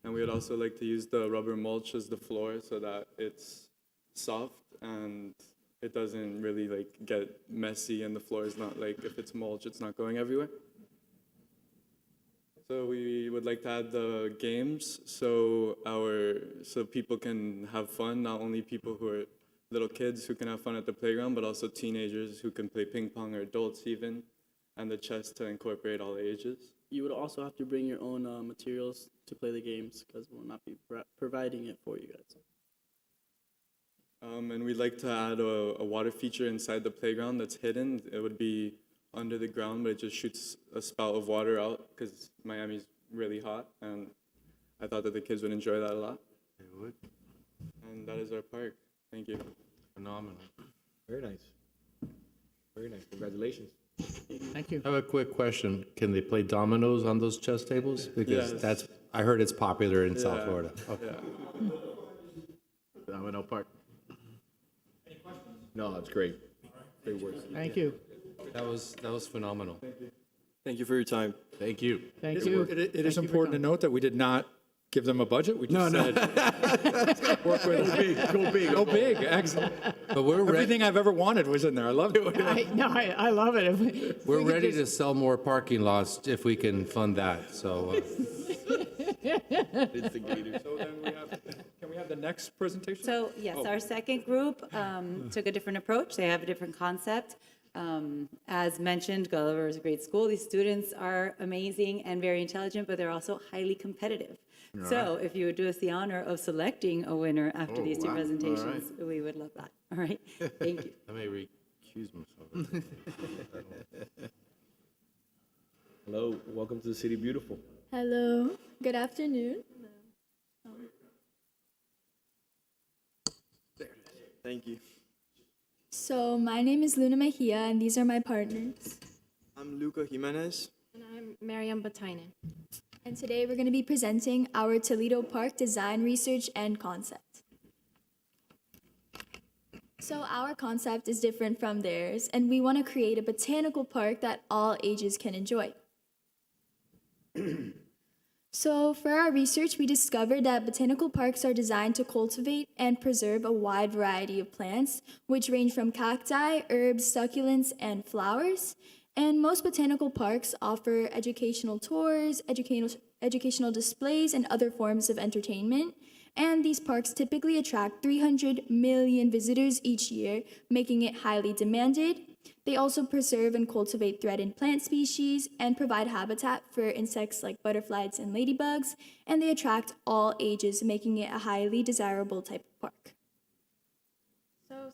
And we would also like to use the rubber mulch as the floor so that it's soft and it doesn't really get messy, and the floor is not if it's mulch, it's not going everywhere. So we would like to add the games so people can have fun, not only people who are little kids who can have fun at the playground, but also teenagers who can play ping pong, or adults even, and the chess to incorporate all ages. You would also have to bring your own materials to play the games because we'll not be providing it for you guys. And we'd like to add a water feature inside the playground that's hidden. It would be under the ground, but it just shoots a spout of water out because Miami's really hot, and I thought that the kids would enjoy that a lot. They would. And that is our park. Thank you. Phenomenal. Very nice. Very nice. Congratulations. Thank you. I have a quick question. Can they play dominoes on those chess tables? Because Yes. I heard it's popular in South Yeah. Florida. Okay. Yeah. Domino Park. No, it's great. Great work. Thank you. That was phenomenal. Thank you for your time. Thank you. Thank you. It is important to note that we did not give them a budget. We just said, work with Go big. Go big. Go big. Excellent. But we're Everything I've ever wanted was in there. I love it. I love it. If we're we could ready just- to sell more parking lots if we can fund that. So It's the Gators. So then can we have the next presentation? So, yes, our second group took a different approach. They have a different concept. As mentioned, Gulliver is a great school. These students are amazing and very intelligent, but they're also highly competitive. So if you would do us the honor of selecting a winner after these two presentations, we would love that. All right, thank you. I may recuse myself. Hello, welcome to the City Beautiful. Hello, good afternoon. Thank you. So my name is Luna Mejia, and these are my partners. I'm Luca Jimenez. And I'm Mariam Batainen. And today we're going to be presenting our Toledo Park design research and concept. So our concept is different from theirs, and we want to create a botanical park that all ages can enjoy. So for our research, we discovered that botanical parks are designed to cultivate and preserve a wide variety of plants, which range from cacti, herbs, succulents, and flowers. And most botanical parks offer educational tours, educational displays, and other forms of entertainment. And these parks typically attract 300 million visitors each year, making it highly demanded. They also preserve and cultivate threatened plant species and provide habitat for insects like butterflies and ladybugs, and they attract all ages, making it a highly desirable type of park. So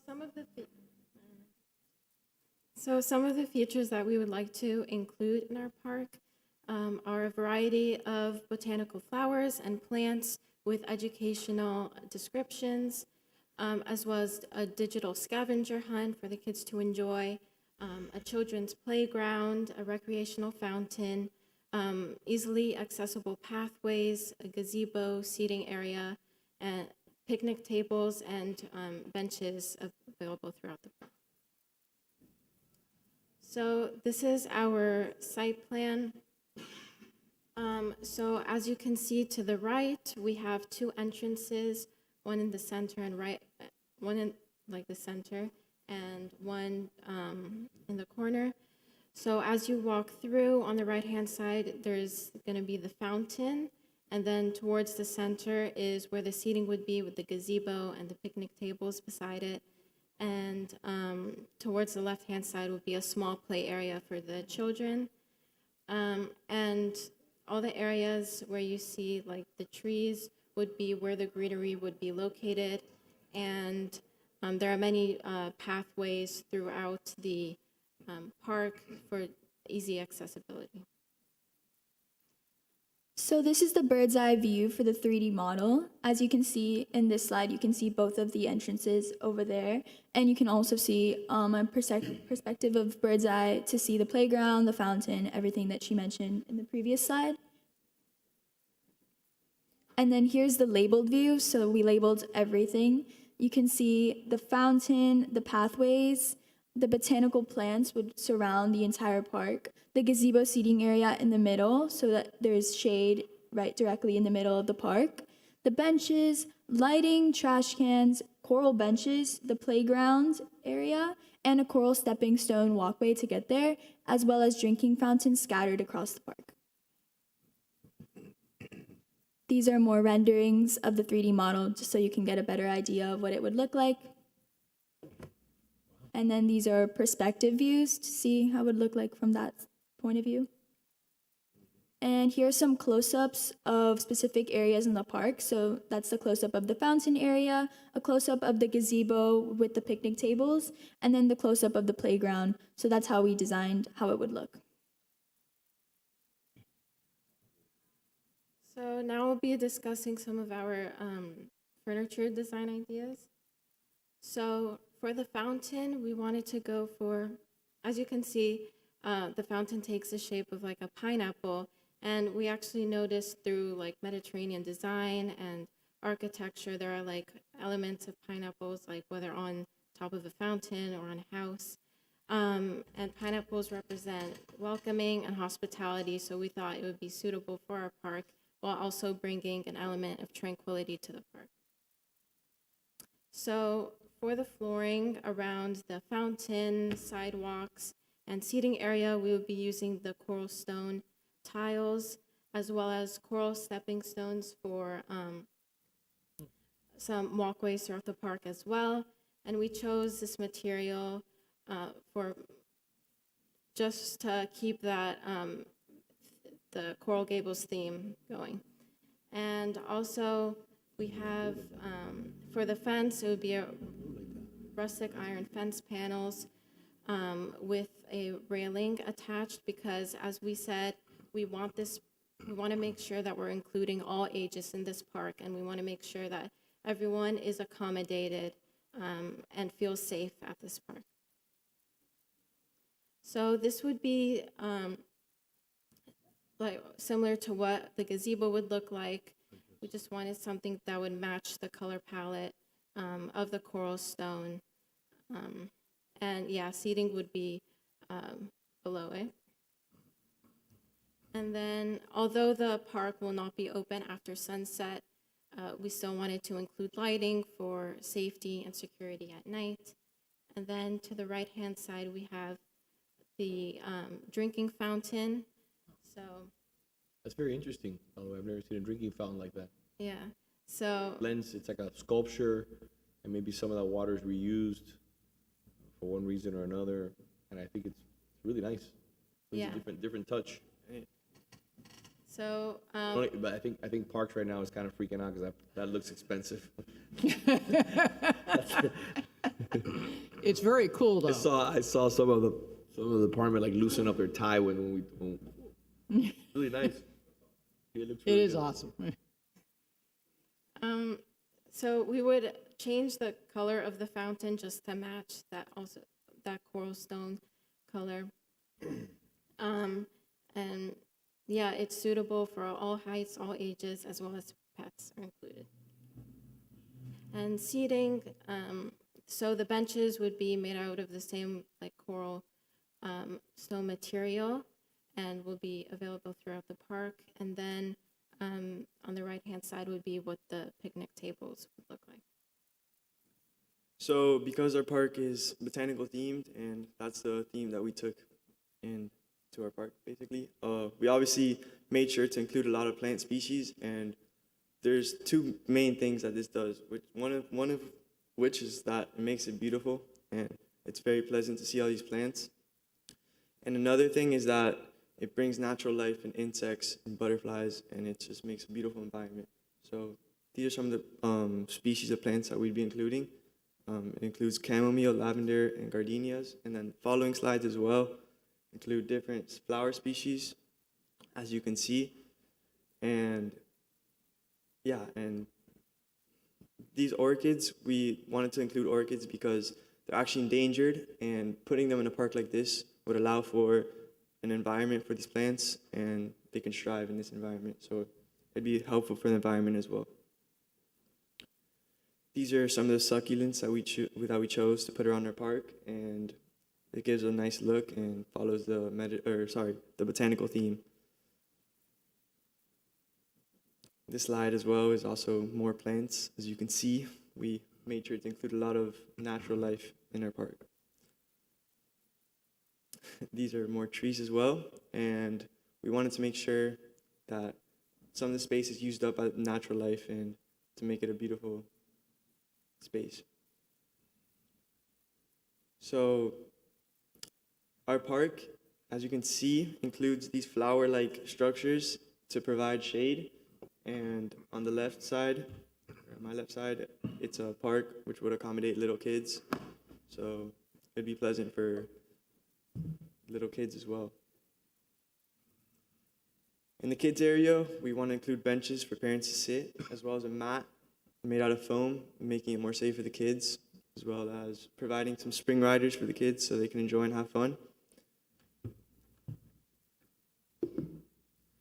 some of the features that we would like to include in our park are a variety of botanical flowers and plants with educational descriptions, as well as a digital scavenger hunt for the kids to enjoy, a children's playground, a recreational fountain, easily accessible pathways, a gazebo, seating area, and picnic tables and benches available throughout the park. So this is our site plan. So as you can see to the right, we have two entrances, one in the center and one in like the center, and one in the corner. So as you walk through, on the right-hand side, there's going to be the fountain, and then towards the center is where the seating would be with the gazebo and the picnic tables beside it. And towards the left-hand side would be a small play area for the children. And all the areas where you see like the trees would be where the greenery would be located. And there are many pathways throughout the park for easy accessibility. So this is the bird's eye view for the 3D model. As you can see in this slide, you can see both of the entrances over there. And you can also see a perspective of bird's eye to see the playground, the fountain, everything that she mentioned in the previous slide. And then here's the labeled view. So we labeled everything. You can see the fountain, the pathways, the botanical plants would surround the entire park, the gazebo seating area in the middle so that there's shade right directly in the middle of the park, the benches, lighting, trash cans, coral benches, the playground area, and a coral stepping stone walkway to get there, as well as drinking fountains scattered across the park. These are more renderings of the 3D model just so you can get a better idea of what it would look like. And then these are perspective views to see how it would look like from that point of view. And here are some close-ups of specific areas in the park. So that's the close-up of the fountain area, a close-up of the gazebo with the picnic tables, and then the close-up of the playground. So that's how we designed how it would look. So now we'll be discussing some of our furniture design ideas. So for the fountain, we wanted to go for, as you can see, the fountain takes the shape of like a pineapple. And we actually noticed through like Mediterranean design and architecture, there are like elements of pineapples, like whether on top of a fountain or on a house. And pineapples represent welcoming and hospitality, so we thought it would be suitable for our park while also bringing an element of tranquility to the park. So for the flooring around the fountain, sidewalks, and seating area, we will be using the coral stone tiles, as well as coral stepping stones for some walkways throughout the park as well. And we chose this material for just to keep that the Coral Gables theme going. And also we have, for the fence, it would be a rustic iron fence panels with a railing attached because, as we said, we want to make sure that we're including all ages in this park, and we want to make sure that everyone is accommodated and feels safe at this park. So this would be like similar to what the gazebo would look like. We just wanted something that would match the color palette of the coral stone. And yeah, seating would be below it. And then, although the park will not be open after sunset, we still wanted to include lighting for safety and security at night. And then to the right-hand side, we have the drinking fountain. So That's very interesting. By the way, I've never seen a drinking fountain like that. yeah, so Lens, it's like a sculpture, and maybe some of that water is reused for one reason or another. And I think it's really nice. It's Yeah. a different touch. so But I think parks right now is kind of freaking out because that looks expensive. It's very cool, though. I saw some of the department like loosen up their tie when really nice. It looks It really is good. awesome. so we would change the color of the fountain just to match that coral stone color. And yeah, it's suitable for all heights, all ages, as well as pets are included. And seating, so the benches would be made out of the same like coral stone material and will be available throughout the park. And then on the right-hand side would be what the picnic tables would look like. So because our park is botanical themed, and that's the theme that we took into our park, basically, we obviously made sure to include a lot of plant species, and there's two main things that this does, one of which is that it makes it beautiful, and it's very pleasant to see all these plants. And another thing is that it brings natural life and insects and butterflies, and it just makes a beautiful environment. So these are some of the species of plants that we'd be including. It includes chamomile, lavender, and gardenias. And then following slides as well include different flower species, as you can see. And yeah, and these orchids, we wanted to include orchids because they're actually endangered, and putting them in a park like this would allow for an environment for these plants, and they can strive in this environment. So it'd be helpful for the environment as well. These are some of the succulents that we chose to put around our park, and it gives a nice look and follows the botanical theme. This slide as well is also more plants. As you can see, we made sure to include a lot of natural life in our park. These are more trees as well, and we wanted to make sure that some of the space is used up by natural life and to make it a beautiful space. So our park, as you can see, includes these flower-like structures to provide shade. And on the left side, or my left side, it's a park which would accommodate little kids. So it'd be pleasant for little kids as well. In the kids area, we want to include benches for parents to sit, as well as a mat made out of foam, making it more safe for the kids, as well as providing some spring riders for the kids so they can enjoy and have fun.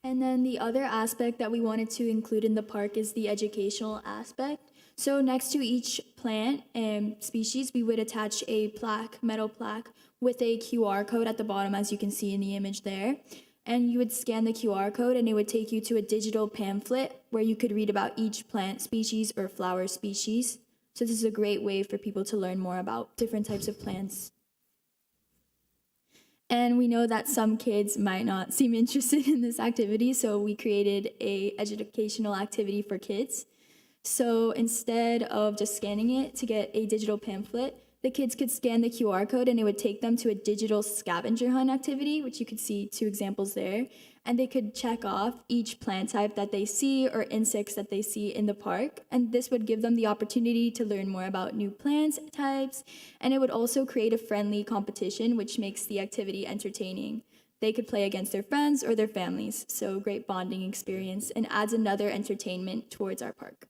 And then the other aspect that we wanted to include in the park is the educational aspect. So next to each plant and species, we would attach a plaque, metal plaque, with a QR code at the bottom, as you can see in the image there. And you would scan the QR code and it would take you to a digital pamphlet where you could read about each plant species or flower species. So this is a great way for people to learn more about different types of plants. And we know that some kids might not seem interested in this activity, so we created an educational activity for kids. So instead of just scanning it to get a digital pamphlet, the kids could scan the QR code and it would take them to a digital scavenger hunt activity, which you could see 2 examples there. And they could check off each plant type that they see or insects that they see in the park. And this would give them the opportunity to learn more about new plant types. And it would also create a friendly competition, which makes the activity entertaining. They could play against their friends or their families. So great bonding experience and adds another entertainment towards our park.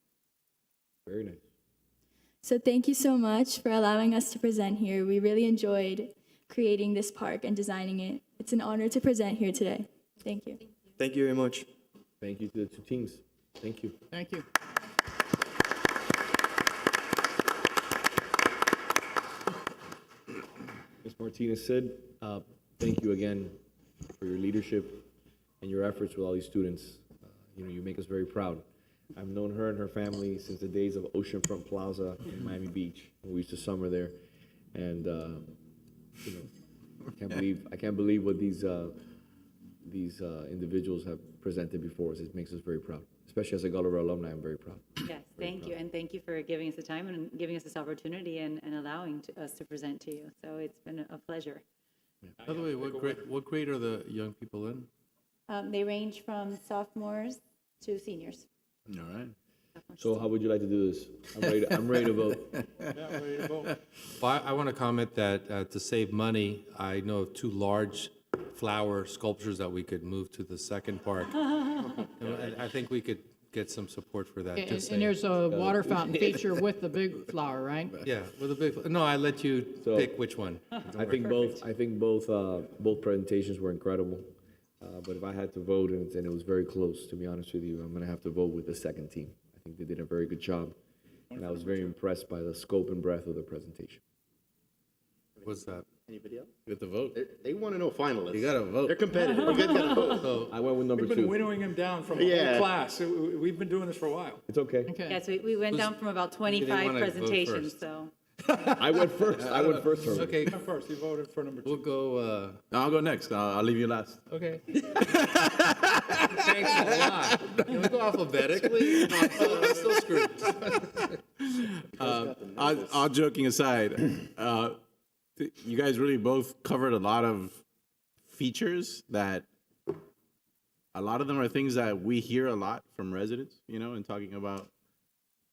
Very nice. So thank you so much for allowing us to present here. We really enjoyed creating this park and designing it. It's an honor to present here today. Thank you. Thank you. Thank you very much. Thank you to the two teams. Thank you. Thank you. Ms. Martinez said, thank you again for your leadership and your efforts with all these students. You make us very proud. I've known her and her family since the days of Oceanfront Plaza in Miami Beach. We used to summer there, and I can't believe what these individuals have presented before us. It makes us very proud, especially as a Gulliver alumni. I'm very proud. Yes, thank you, and thank you for giving us the time and giving us this opportunity and allowing us to present to you. So it's been a pleasure. By the way, what grade are the young people in? They range from sophomores to seniors. All right. So how would you like to do this? I'm ready to vote. Yeah, ready to vote. Well, I want to comment that to save money, I know of two large flower sculptures that we could move to the second park. I think we could get some support for that. just And there's saying. a water fountain feature with the big flower, right? Yeah, with a big, no, I let you pick which one. I think both presentations were incredible. But if I had to vote, and it was very close, to be honest with you, I'm going to have to vote with the second team. I think they did a very good job, and I was very impressed by the scope and breadth of the presentation. What's that? Anybody else? You have to vote. They want to know finalists. You gotta vote. They're competitive. You guys gotta vote. So I went with number We've been two. winnowing him down from a whole class. We've been doing this for a while. It's okay. Yes, we went down from about 25 wanna vote presentations, first? so. I went first. Herbert. Okay, You went first. You voted for number 2. we'll go, No, I'll go next. I'll leave you last. okay. Thanks a lot. Can we go alphabetically? No, I'm still screwed. All joking aside, you guys really both covered a lot of features that a lot of them are things that we hear a lot from residents, in talking about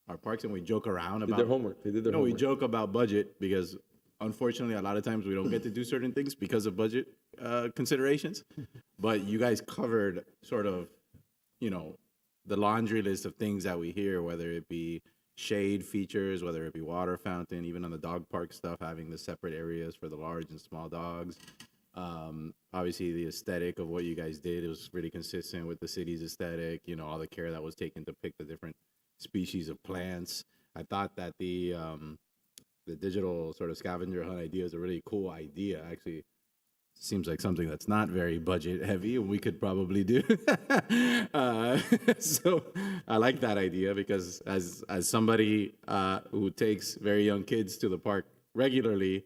our parks, and we joke around Did about their homework. They did their we homework. joke about budget because unfortunately a lot of times we don't get to do certain things because of budget considerations. But you guys covered sort of, the laundry list of things that we hear, whether it be shade features, whether it be water fountain, even on the dog park stuff, having the separate areas for the large and small dogs. Obviously the aesthetic of what you guys did, it was really consistent with the city's aesthetic, all the care that was taken to pick the different species of plants. I thought that the digital sort of scavenger hunt idea is a really cool idea. Actually, seems like something that's not very budget heavy and we could probably do. So I like that idea because as somebody who takes very young kids to the park regularly,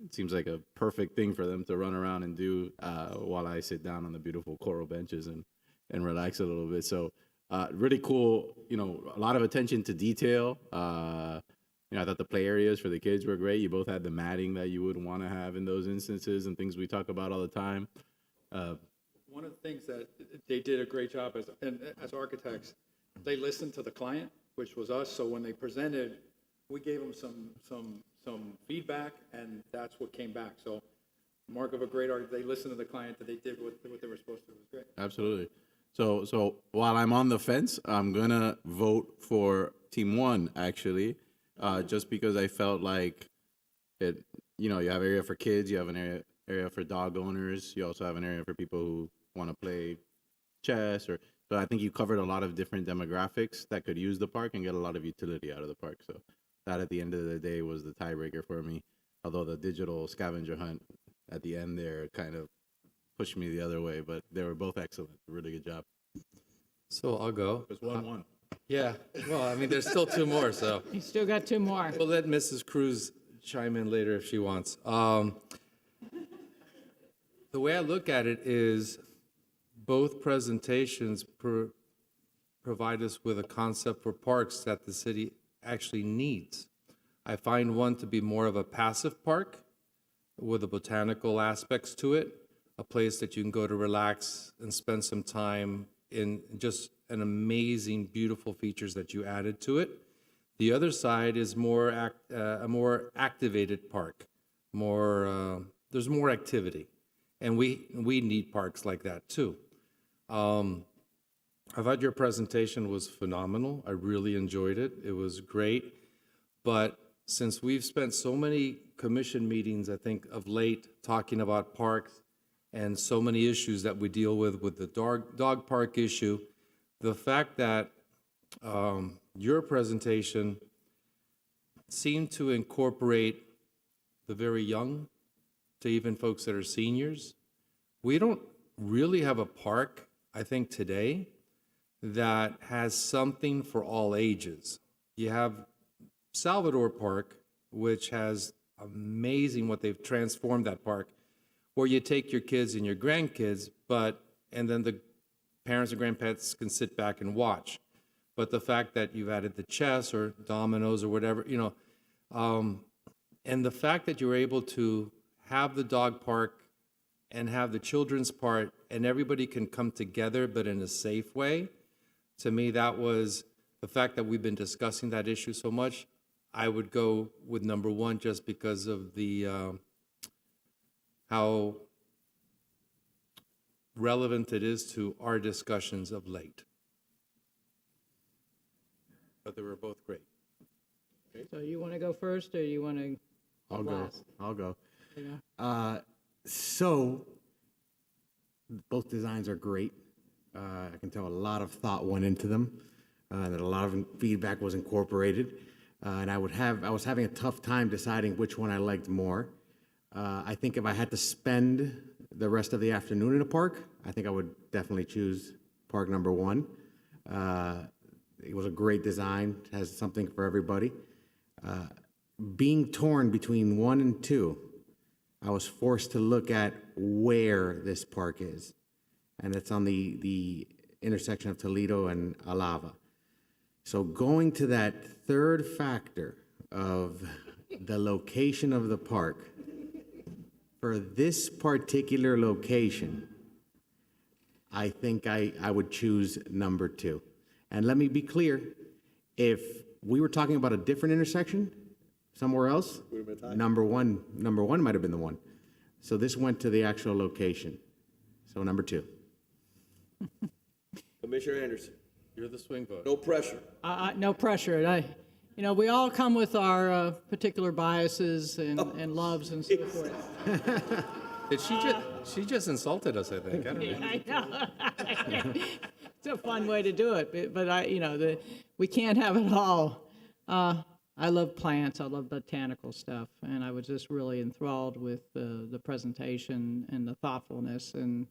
it seems like a perfect thing for them to run around and do while I sit down on the beautiful coral benches and relax a little bit. So really cool, a lot of attention to detail. I thought the play areas for the kids were great. You both had the matting that you would want to have in those instances and things we talk about all the time. One of the things that they did a great job as architects, they listened to the client, which was us. So when they presented, we gave them some feedback, and that's what came back. So mark of a great art, they listened to the client, that they did what they were supposed to. It was great. Absolutely. So while I'm on the fence, I'm gonna vote for Team 1 actually, just because I felt like it. You have area for kids, you have an area for dog owners, you also have an area for people who want to play chess. So I think you covered a lot of different demographics that could use the park and get a lot of utility out of the park. So that at the end of the day was the tiebreaker for me. Although the digital scavenger hunt at the end there kind of pushed me the other way, but they were both excellent. Really good job. So I'll go. It was 1-1. Yeah, well, I mean, there's still two more, so. You still got 2 more. We'll let Mrs. Cruz chime in later if she wants. The way I look at it is both presentations provide us with a concept for parks that the city actually needs. I find one to be more of a passive park with the botanical aspects to it, a place that you can go to relax and spend some time in, just an amazing, beautiful features that you added to it. The other side is a more activated park, there's more activity. And we need parks like that too. I thought your presentation was phenomenal. I really enjoyed it. It was great. But since we've spent so many commission meetings, I think, of late, talking about parks, and so many issues that we deal with the dog park issue. The fact that your presentation seemed to incorporate the very young to even folks that are seniors. We don't really have a park, I think, today that has something for all ages. You have Salvador Park, which has amazing what they've transformed that park, where you take your kids and your grandkids, and then the parents and grandparents can sit back and watch. But the fact that you've added the chess or dominoes or whatever, and the fact that you're able to have the dog park and have the children's part and everybody can come together but in a safe way, to me that was the fact that we've been discussing that issue so much. I would go with number one just because of the how relevant it is to our discussions of late. But they were both great. So you want to go first, or you want to I'll go. last? I'll go. Yeah. So both designs are great. I can tell a lot of thought went into them, that a lot of feedback was incorporated. And I was having a tough time deciding which one I liked more. I think if I had to spend the rest of the afternoon in a park, I think I would definitely choose park number one. It was a great design, has something for everybody. Being torn between 1 and 2, I was forced to look at where this park is. And it's on the intersection of Toledo and Alava. So going to that third factor of the location of the park, for this particular location, I think I would choose number 2. And let me be clear, if we were talking about a different intersection somewhere else, number one might have been the one. So this went to the actual location. So number 2. Commissioner Anderson. You're the swing vote. No pressure. No pressure. We all come with our particular biases and loves and so forth. She just insulted us, I think. I don't know. I know. It's a fun way to do it, but we can't have it all. I love plants. I love botanical stuff, and I was just really enthralled with the presentation and the thoughtfulness and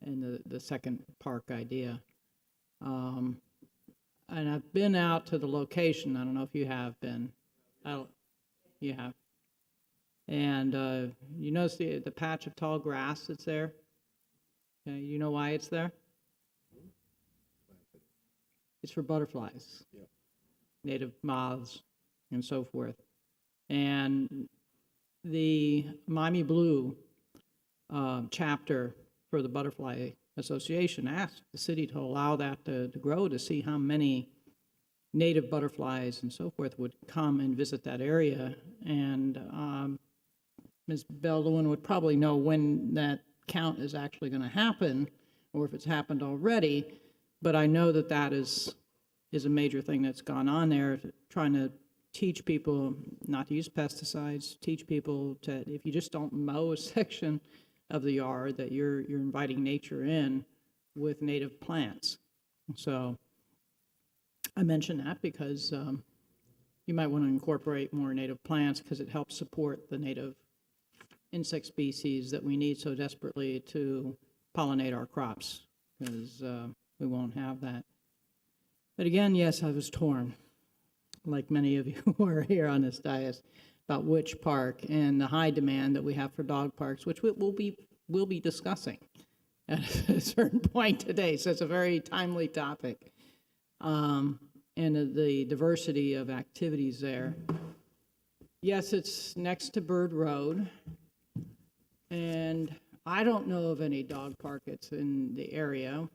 the second park idea. And I've been out to the location. I don't know if you have been. You have. And you notice the patch of tall grass that's there? You know why it's there? It's for butterflies, native moths, and so forth. And the Miami Blue chapter for the Butterfly Association asked the city to allow that to grow, to see how many native butterflies and so forth would come and visit that area. And Ms. Baldwin would probably know when that count is actually going to happen, or if it's happened already. But I know that is a major thing that's gone on there, trying to teach people not to use pesticides, teach people to, if you just don't mow a section of the yard, that you're inviting nature in with native plants. So I mention that because you might want to incorporate more native plants because it helps support the native insect species that we need so desperately to pollinate our crops, because we won't have that. But again, yes, I was torn, like many of you who are here on this dais, about which park and the high demand that we have for dog parks, which we'll be discussing at a certain point today. So it's a very timely topic. And the diversity of activities there. Yes, it's next to Bird Road. And I don't know of any dog park that's in the area.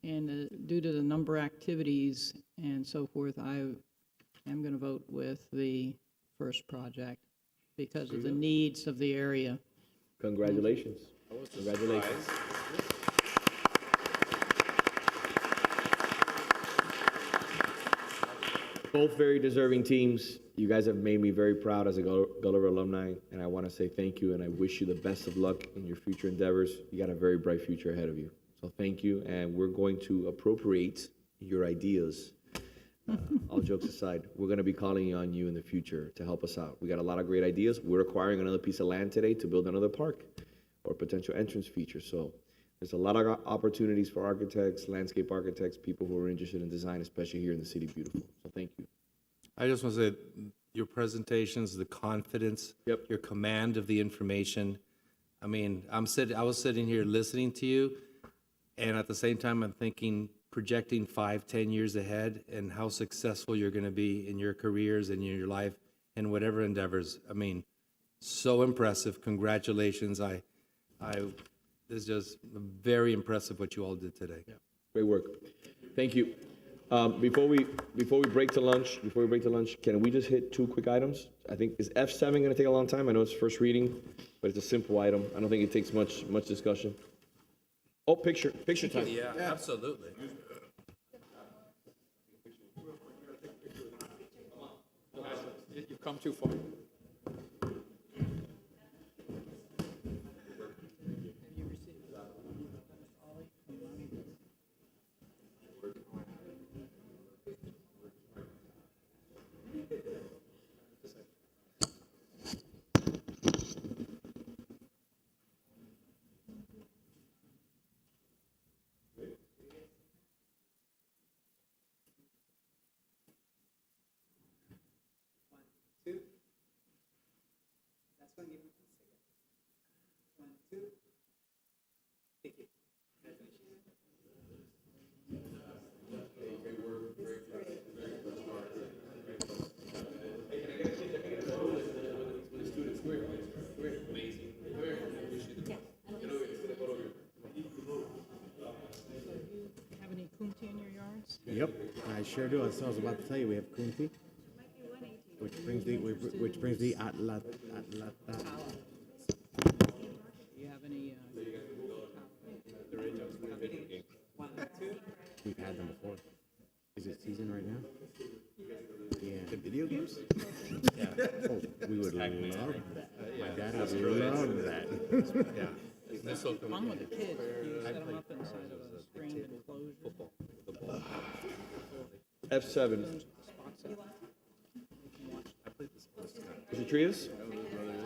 And due to the number of activities and so forth, I am going to vote with the first project because of the needs of the area. Congratulations. Congratulations. Both very deserving teams. You guys have made me very proud as a Gulliver alumni, and I want to say thank you, and I wish you the best of luck in your future endeavors. You got a very bright future ahead of you. So thank you, and we're going to appropriate your ideas. All jokes aside, we're going to be calling on you in the future to help us out. We got a lot of great ideas. We're acquiring another piece of land today to build another park or potential entrance feature. So there's a lot of opportunities for architects, landscape architects, people who are interested in design, especially here in the City Beautiful. So thank you. I just want to say your presentations, the confidence, your command of the information. I mean, I was sitting here listening to you, and at the same time, I'm thinking, projecting 5-10 years ahead and how successful you're going to be in your careers and in your life and whatever endeavors. I mean, so impressive. Congratulations. It's just very impressive what you all did today. Yeah. Great work. Thank you. Before we break to lunch, can we just hit 2 quick items? I think, is F7 going to take a long time? I know it's first reading, but it's a simple item. I don't think it takes much discussion. Oh, picture time. Yeah, absolutely. You've come too far. Have any kunti in your yards? Yep, I sure do. That's what I was about to tell you. We have kunti, which brings the atlata. Do you have any? We've had them before. Is it season right now? Yeah. The video games? Yeah. Oh, we would love that. My dad would love that. Yeah. This will Fun with the kids. You set them up inside of a screened enclosure. F7. Mr. Trias?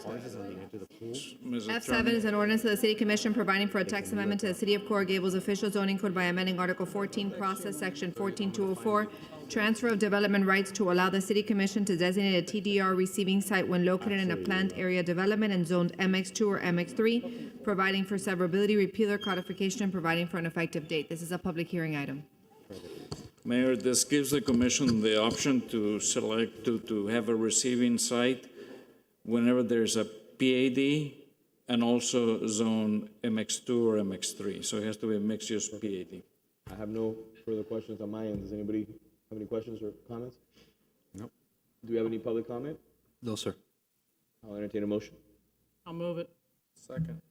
F7 is an ordinance of the City Commission providing for a text amendment to the City of Coral Gables official zoning code by amending Article 14, Process, Section 14204, transfer of development rights to allow the City Commission to designate a TDR receiving site when located in a planned area development and zoned MX2 or MX3, providing for severability, repeal, or codification, and providing for an effective date. This is a public hearing item. Mayor, this gives the commission the option to select, to have a receiving site whenever there's a PAD and also zone MX2 or MX3. So it has to be a mixed-use PAD. I have no further questions on my end. Does anybody have any questions or comments? Nope. Do we have any public comment? No, sir. I'll entertain a motion. I'll move it. Second.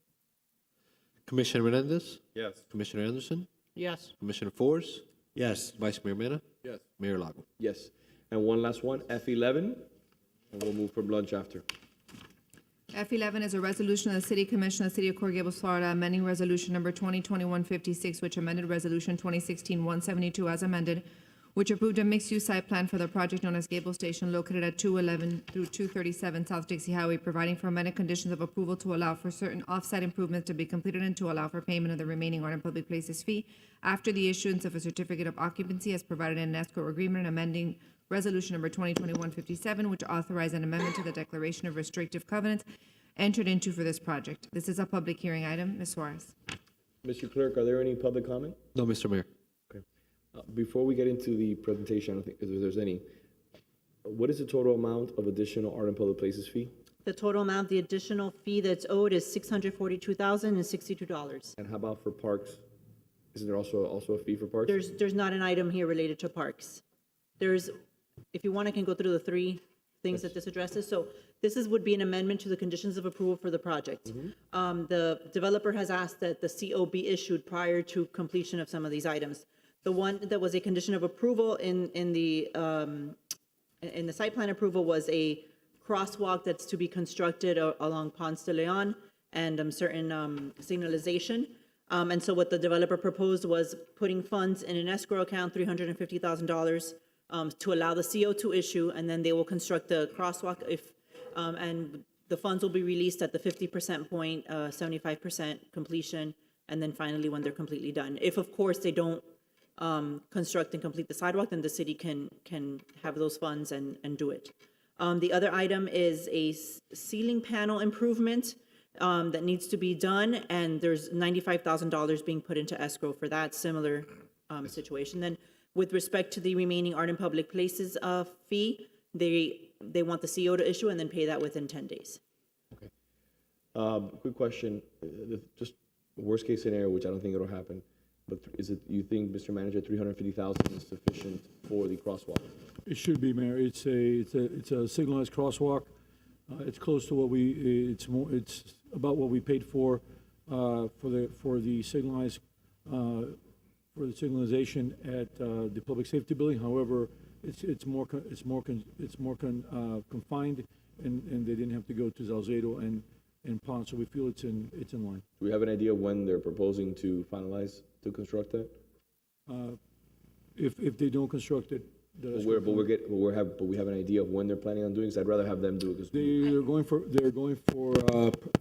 Commissioner Menendez? Yes. Commissioner Anderson? Yes. Commissioner Forrest? Yes. Vice Mayor Mena? Yes. Mayor Lago? Yes. And one last one, F11, and we'll move from lunch after. F11 is a resolution of the City Commission of the City of Coral Gables, Florida, amending Resolution Number 2021-56, which amended Resolution 2016-172 as amended, which approved a mixed-use site plan for the project known as Gable Station located at 211 through 237 South Dixie Highway, providing for amended conditions of approval to allow for certain off-site improvements to be completed and to allow for payment of the remaining art and public places fee after the issuance of a certificate of occupancy as provided in an escrow agreement, and amending Resolution Number 2021-57, which authorized an amendment to the Declaration of Restrictive Covenants entered into for this project. This is a public hearing item. Ms. Suarez. Mr. Clerk, are there any public comment? No, Mr. Mayor. Okay. Before we get into the presentation, I don't think if there's any, what is the total amount of additional art and public places fee? The total amount, the additional fee that's owed is $642,062. And how about for parks? Isn't there also a fee for parks? There's not an item here related to parks. There's, if you want, I can go through the three things that this addresses. So this would be an amendment to the conditions of approval for the project. The developer has asked that the CO be issued prior to completion of some of these items. The one that was a condition of approval in the in the site plan approval was a crosswalk that's to be constructed along Ponce de Leon and certain signalization. And so what the developer proposed was putting funds in an escrow account, $350,000, to allow the CO to issue, and then they will construct the crosswalk and the funds will be released at the 50% point, 75% completion, and then finally when they're completely done. If, of course, they don't construct and complete the sidewalk, then the city can have those funds and do it. The other item is a ceiling panel improvement that needs to be done, and there's $95,000 being put into escrow for that similar situation. Then with respect to the remaining art and public places fee, they want the CO to issue and then pay that within 10 days. Quick question, just worst case scenario, which I don't think it'll happen, but you think, Mr. Manager, 350,000 is sufficient for the crosswalk? It should be, Mayor. It's a signalized crosswalk. It's close to what it's about what we paid for the signalization at the public safety building. However, it's more confined, and they didn't have to go to Salcedo and Ponce, so we feel it's in line. Do we have an idea when they're proposing to finalize to construct that? If they don't construct it, But we have an idea of when they're planning on doing this. I'd rather have them do it because they're going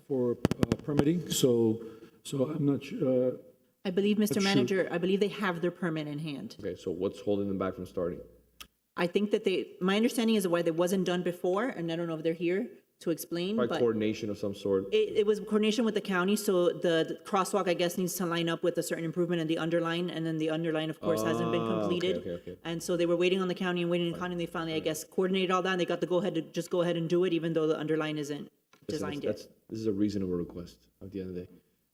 for permitting. So I'm not sure. I believe, Mr. Manager, I believe they have their permit in hand. Okay, so what's holding them back from starting? I think that my understanding is why it wasn't done before, and I don't know if they're here to explain, By but coordination of some sort. it was coordination with the county, so the crosswalk, I guess, needs to line up with a certain improvement in the underline, and then the underline, of course, hasn't been completed. Okay. And so they were waiting on the county and waiting on the county, and they finally, I guess, coordinated all that, and they got the go-ahead to just go ahead and do it, even though the underline isn't designed yet. This is a reasonable request at the end of the day.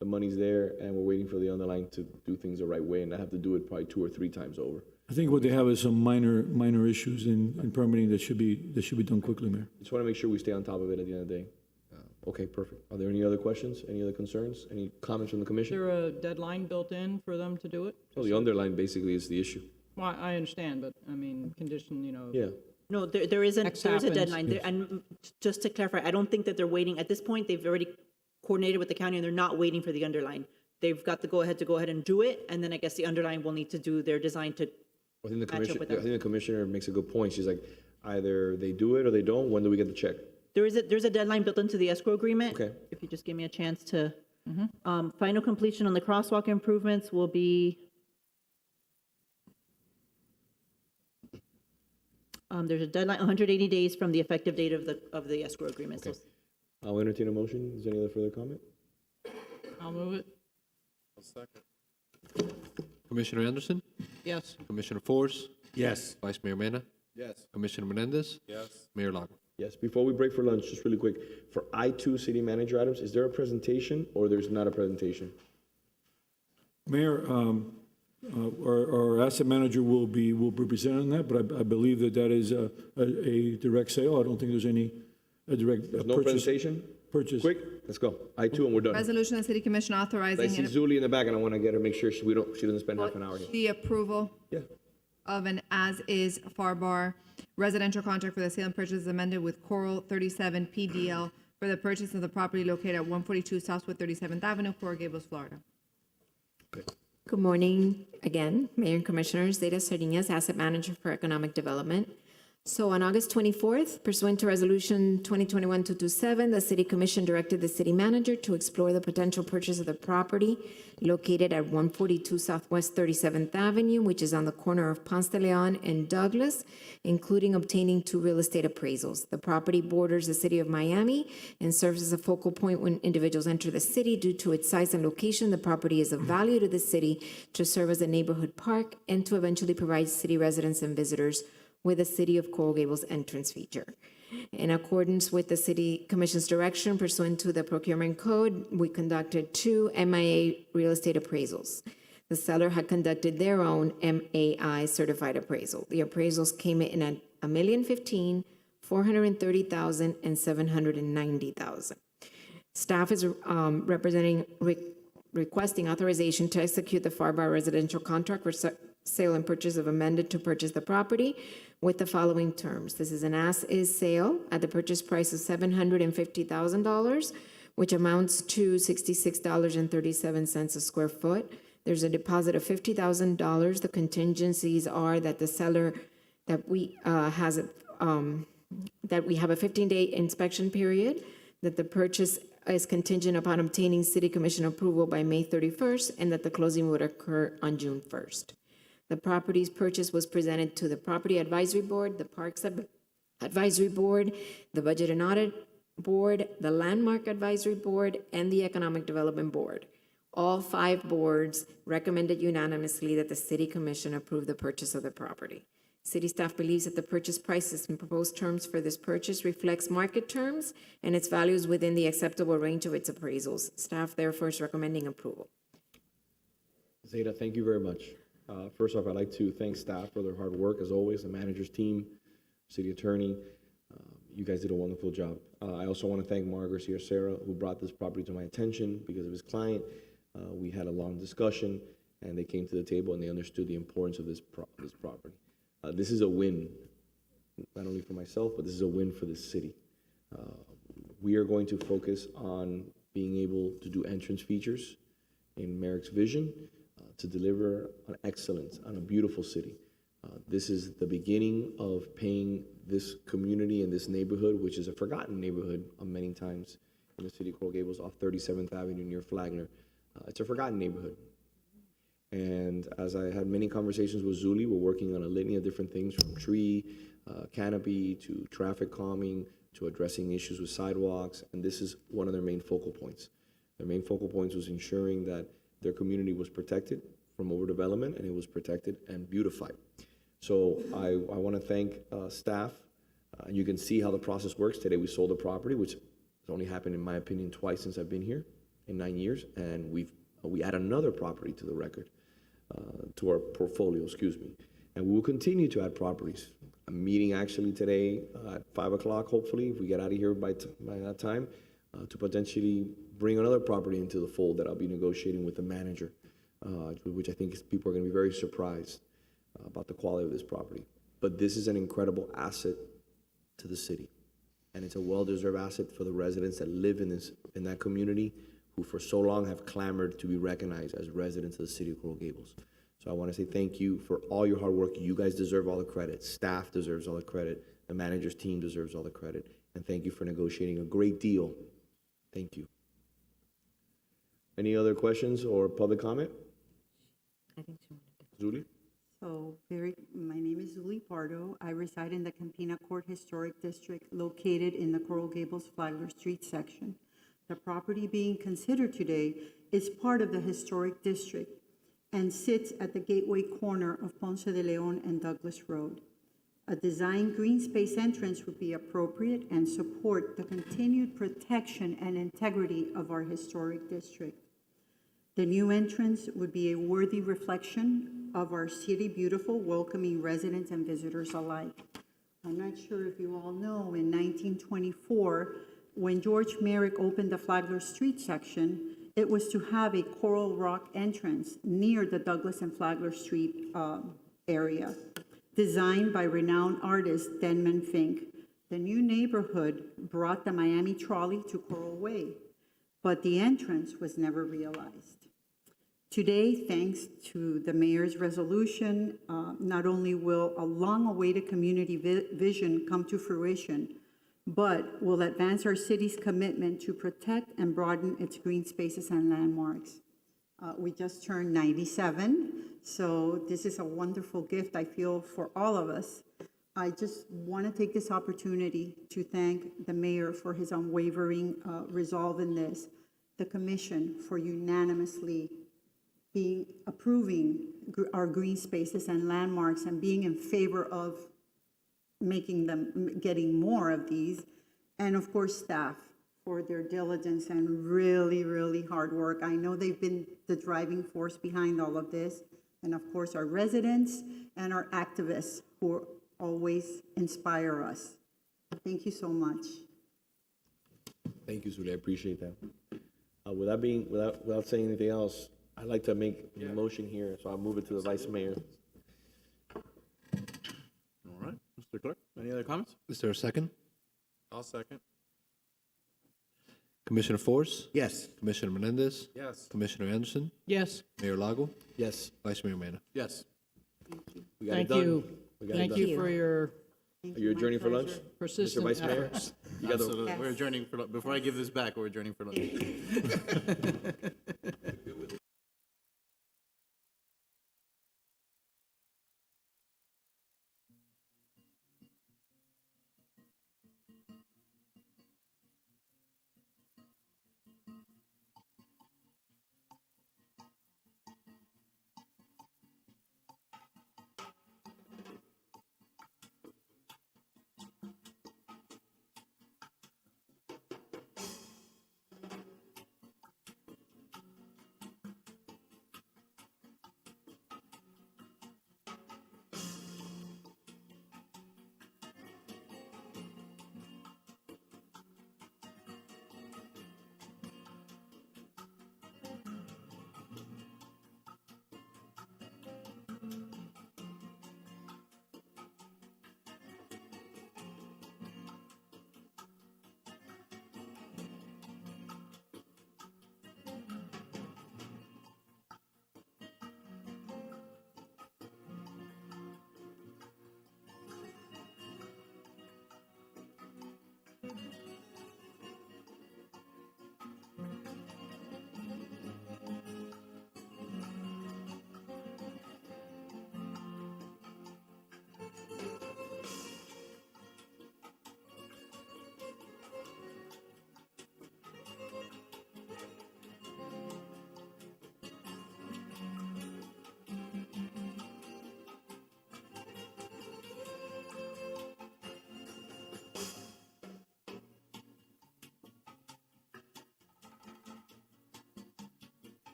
The money's there, and we're waiting for the underline to do things the right way, and I have to do it probably 2 or 3 times over. I think what they have is some minor issues in permitting that should be done quickly, Mayor. Just want to make sure we stay on top of it at the end of the day. Okay, perfect. Are there any other questions? Any other concerns? Any comments from the Is commission? there a deadline built in for them to do it? Well, the underline basically is the issue. Well, I understand, but I mean, condition, Yeah. No, there is a happens. deadline. And just to clarify, I don't think that they're waiting. At this point, they've already coordinated with the county, and they're not waiting for the underline. They've got to go ahead and do it, and then I guess the underline will need to do their design to I think match up with that. the commissioner makes a good point. She's like, either they do it or they don't. When do we get the check? There's a deadline built into the escrow agreement. Okay. If you just give me a chance to, final completion on the crosswalk improvements will be, there's a deadline, 180 days from the effective date of the escrow agreement. So I'll entertain a motion. Is there any other further comment? I'll move it. I'll second. Commissioner Anderson? Yes. Commissioner Force? Yes. Vice Mayor Mena? Yes. Commissioner Menendez? Yes. Mayor Lago? Yes. Before we break for lunch, just really quick, for I-2 city manager items, is there a presentation or there's not a presentation? Mayor, our asset manager will be presenting that, but I believe that is a direct sale. I don't think there's any direct There's no presentation? Purchase. Quick, let's go. I-2 and we're done. Resolution of the City Commission I authorizing see Zuli in the back and I want to get her, make sure she doesn't spend half an hour here. the approval Yeah. of an as-is FAR Bar residential contract for the sale and purchase amended with Coral 37 PDL for the purchase of the property located at 142 Southwood 37th Avenue, Coral Gables, Florida. Good morning again, Mayor and Commissioners. Zeta Sardinez, Asset Manager for Economic Development. So on August 24th, pursuant to Resolution 2021-227, the City Commission directed the City Manager to explore the potential purchase of the property located at 142 Southwest 37th Avenue, which is on the corner of Ponce de Leon and Douglas, including obtaining 2 real estate appraisals. The property borders the city of Miami and serves as a focal point when individuals enter the city. Due to its size and location, the property is of value to the city to serve as a neighborhood park and to eventually provide city residents and visitors with a City of Coral Gables entrance feature. In accordance with the City Commission's direction pursuant to the Procurement Code, we conducted 2 MIA real estate appraisals. The seller had conducted their own MAI certified appraisal. The appraisals came in at $1,015,000, $430,000, and $790,000. Staff is requesting authorization to execute the FAR Bar residential contract for sale and purchase of amended to purchase the property with the following terms. This is an as-is sale at the purchase price of $750,000, which amounts to $66.37 a square foot. There's a deposit of $50,000. The contingencies are that the seller, that we have a 15-day inspection period, that the purchase is contingent upon obtaining City Commission approval by May 31st, and that the closing would occur on June 1st. The property's purchase was presented to the Property Advisory Board, the Parks Advisory Board, the Budget and Audit Board, the Landmark Advisory Board, and the Economic Development Board. All 5 boards recommended unanimously that the City Commission approve the purchase of the property. City staff believes that the purchase prices and proposed terms for this purchase reflects market terms and its values within the acceptable range of its appraisals. Staff therefore is recommending approval. Zeta, thank you very much. First off, I'd like to thank staff for their hard work, as always, the manager's team, city attorney. You guys did a wonderful job. I also want to thank Margaret Sarah, who brought this property to my attention because of his client. We had a long discussion, and they came to the table and they understood the importance of this property. This is a win, not only for myself, but this is a win for the city. We are going to focus on being able to do entrance features in Merrick's vision to deliver on excellence on a beautiful city. This is the beginning of paying this community and this neighborhood, which is a forgotten neighborhood many times in the city of Coral Gables off 37th Avenue near Flagler. It's a forgotten neighborhood. And as I had many conversations with Zuli, we're working on a litany of different things, from tree canopy to traffic calming to addressing issues with sidewalks. And this is one of their main focal points. Their main focal points was ensuring that their community was protected from overdevelopment, and it was protected and beautified. So I want to thank staff. You can see how the process works. Today we sold the property, which has only happened, in my opinion, twice since I've been here in 9 years. And we add another property to the record. To our portfolio, and we will continue to add properties. I'm meeting actually today at 5 o'clock, hopefully, if we get out of here by that time, to potentially bring another property into the fold that I'll be negotiating with the manager, which I think people are going to be very surprised about the quality of this property. But this is an incredible asset to the city, and it's a well-deserved asset for the residents that live in that community, who for so long have clamored to be recognized as residents of the city of Coral Gables. So I want to say thank you for all your hard work. You guys deserve all the credit. Staff deserves all the credit. The manager's team deserves all the credit. And thank you for negotiating a great deal. Thank you. Any other questions or public comment? I think so. Zuli? So, my name is Zuli Pardo. I reside in the Campina Court Historic District, located in the Coral Gables Flagler Street section. The property being considered today is part of the historic district and sits at the gateway corner of Ponce de Leon and Douglas Road. A designed green space entrance would be appropriate and support the continued protection and integrity of our historic district. The new entrance would be a worthy reflection of our city, beautiful, welcoming residents and visitors alike. I'm not sure if you all know, in 1924, when George Merrick opened the Flagler Street section, it was to have a coral rock entrance near the Douglas and Flagler Street area, designed by renowned artist Denman Fink. The new neighborhood brought the Miami Trolley to Coral Way, but the entrance was never realized. Today, thanks to the mayor's resolution, not only will a long-awaited community vision come to fruition, but will advance our city's commitment to protect and broaden its green spaces and landmarks. We just turned 97, so this is a wonderful gift, I feel, for all of us. I just want to take this opportunity to thank the mayor for his unwavering resolve in this, the commission for unanimously approving our green spaces and landmarks and being in favor of getting more of these, and of course staff for their diligence and really, really hard work. I know they've been the driving force behind all of this, and of course our residents and our activists who always inspire us. Thank you so much. Thank you, Zuli. I appreciate that. Without saying anything else, I'd like to make a motion here, so I'll move it to the vice mayor. All right. Mr. Clerk, any other comments? Is there a second? I'll second. Commissioner Force? Yes. Commissioner Menendez? Yes. Commissioner Anderson? Yes. Mayor Lago? Yes. Vice Mayor Mena? Yes. We got it Thank done. you. We got it Thank done. you for your Are you adjourning for lunch? Mr. persistent Vice Mayor? efforts. You got the, Absolutely. We're adjourning for, before I give this back, we're adjourning for lunch.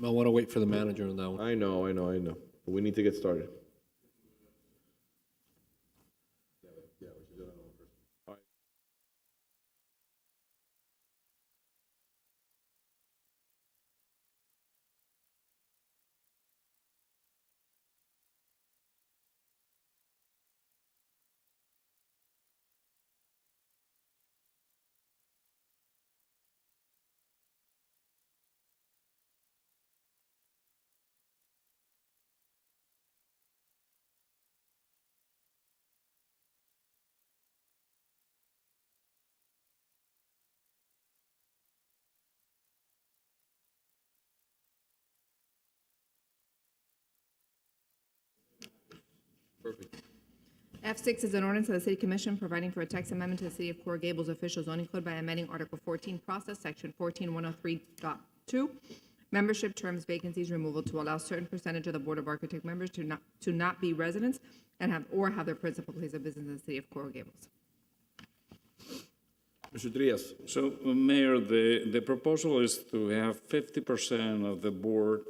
I want to wait for the manager on that one. I know. But we need to get started. F6 is an ordinance of the City Commission providing for a text amendment to the City of Coral Gables official zoning code by amending Article 14 process, Section 14103.2, membership terms, vacancies, removal to allow certain percentage of the Board of Architect members to not be residents and have their principal place of business in the City of Coral Gables. Mr. Trias. So, Mayor, the proposal is to have 50% of the board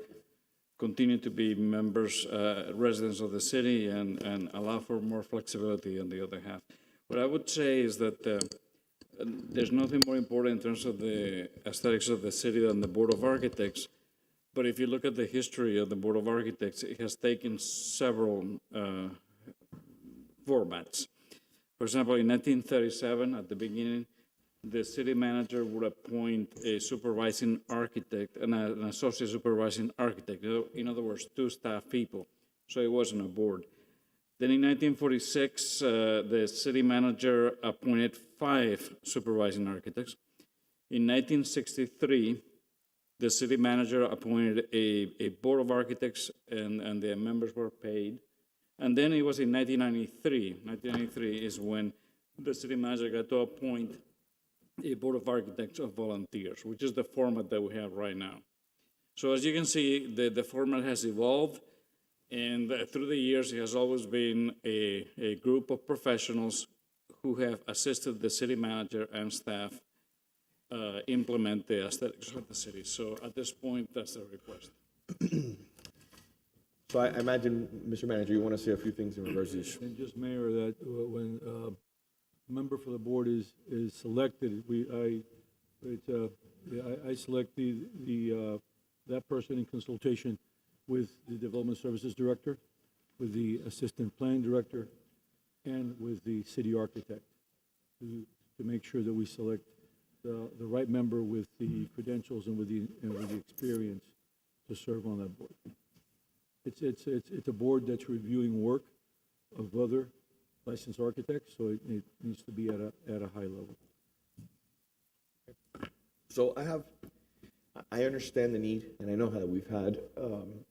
continue to be members, residents of the city, and allow for more flexibility on the other half. What I would say is that there's nothing more important in terms of the aesthetics of the city than the Board of Architects. But if you look at the history of the Board of Architects, it has taken several formats. For example, in 1937, at the beginning, the city manager would appoint a supervising architect and an associate supervising architect. In other words, 2 staff people. So it wasn't a board. Then in 1946, the city manager appointed 5 supervising architects. In 1963, the city manager appointed a board of architects, and the members were paid. And then it was in 1993. 1993 is when the city manager got to appoint a board of architects of volunteers, which is the format that we have right now. So as you can see, the format has evolved, and through the years, it has always been a group of professionals who have assisted the city manager and staff implement the aesthetics of the city. So at this point, that's the request. So I imagine, Mr. Manager, you want to say a few things in regards to this. And just, Mayor, that when a member for the board is selected, I select that person in consultation with the Development Services Director, with the Assistant Planning Director, and with the City Architect to make sure that we select the right member with the credentials and with the experience to serve on that board. It's a board that's reviewing work of other licensed architects, so it needs to be at a high level. So I understand the need, and I know how we've had an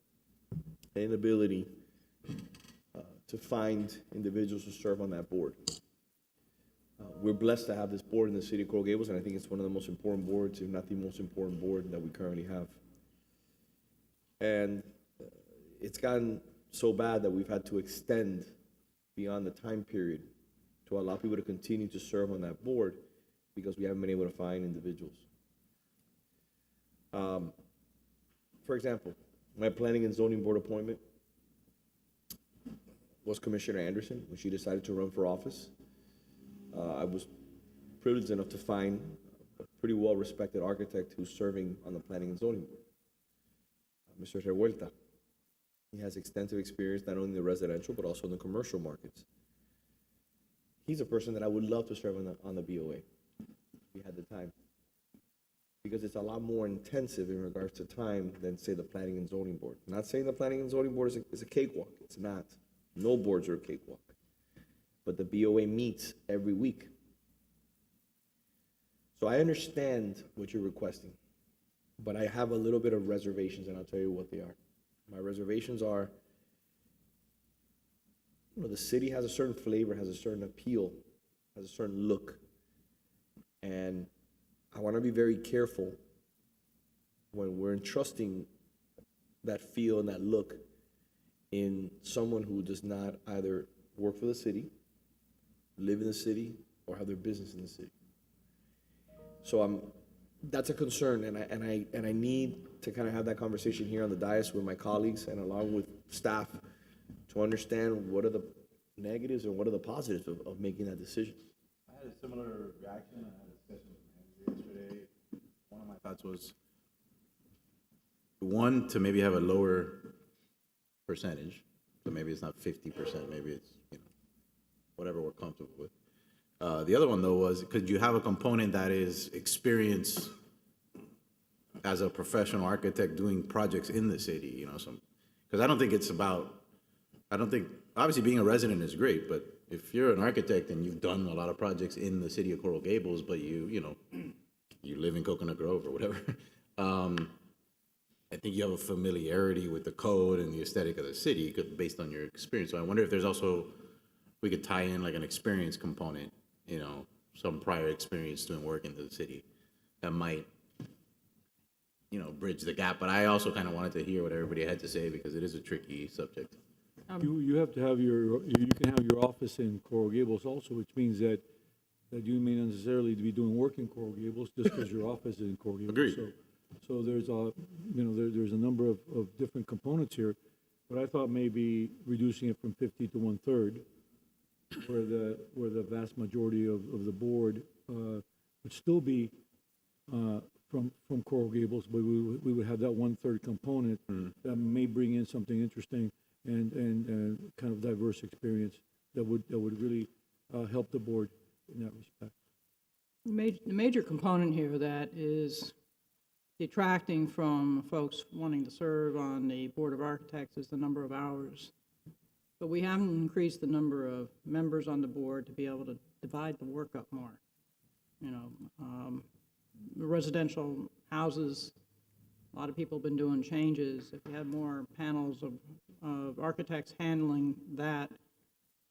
inability to find individuals to serve on that board. We're blessed to have this board in the city of Coral Gables, and I think it's one of the most important boards, if not the most important board that we currently have. And it's gotten so bad that we've had to extend beyond the time period to allow people to continue to serve on that board because we haven't been able to find individuals. For example, my planning and zoning board appointment was Commissioner Anderson when she decided to run for office. I was privileged enough to find a pretty well-respected architect who's serving on the planning and zoning board, Mr. Revuelta. He has extensive experience not only in the residential but also in the commercial markets. He's a person that I would love to serve on the BOA if we had the time, because it's a lot more intensive in regards to time than, say, the planning and zoning board. I'm not saying the planning and zoning board is a cakewalk. It's not. No boards are a cakewalk. But the BOA meets every week. So I understand what you're requesting, but I have a little bit of reservations, and I'll tell you what they are. My reservations are, the city has a certain flavor, has a certain appeal, has a certain look. And I want to be very careful when we're entrusting that feel and that look in someone who does not either work for the city, live in the city, or have their business in the city. So that's a concern, and I need to kind of have that conversation here on the dais with my colleagues and along with staff to understand what are the negatives and what are the positives of making that decision. I had a similar reaction. I had a discussion with Andrew yesterday. One of my thoughts was, one, to maybe have a lower percentage. So maybe it's not 50%, maybe it's, whatever we're comfortable with. The other one, though, was could you have a component that is experience as a professional architect doing projects in the city, because I don't think obviously being a resident is great, but if you're an architect and you've done a lot of projects in the city of Coral Gables, but you live in Coconut Grove or whatever, I think you have a familiarity with the code and the aesthetic of the city based on your experience. So I wonder if there's also, we could tie in like an experience component, some prior experience doing work in the city that might, bridge the gap. But I also kind of wanted to hear what everybody had to say because it is a tricky subject. You have to have you can have your office in Coral Gables also, which means that you may not necessarily be doing work in Coral Gables just because your office is in Coral Gables. Agreed. So there's there's a number of different components here, but I thought maybe reducing it from 50 to 1/3, where the vast majority of the board would still be from Coral Gables, but we would have that 1/3 component that may bring in something interesting and kind of diverse experience that would really help the board in that respect. The major component here that is detracting from folks wanting to serve on the Board of Architects is the number of hours. But we haven't increased the number of members on the board to be able to divide the work up more. Residential houses, a lot of people have been doing changes. If we had more panels of architects handling that,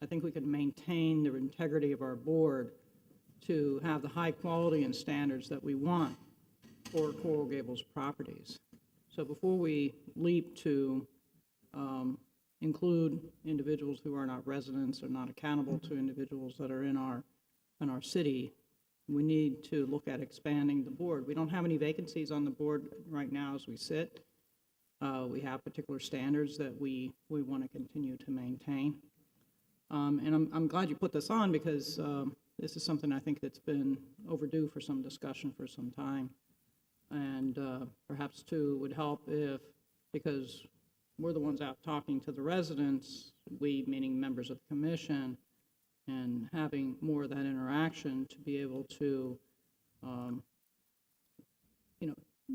I think we could maintain the integrity of our board to have the high quality and standards that we want for Coral Gables properties. So before we leap to include individuals who are not residents or not accountable to individuals that are in our city, we need to look at expanding the board. We don't have any vacancies on the board right now as we sit. We have particular standards that we want to continue to maintain. And I'm glad you put this on because this is something I think that's been overdue for some discussion for some time. And perhaps too would help if, because we're the ones out talking to the residents, we meaning members of the commission, and having more of that interaction to be able to,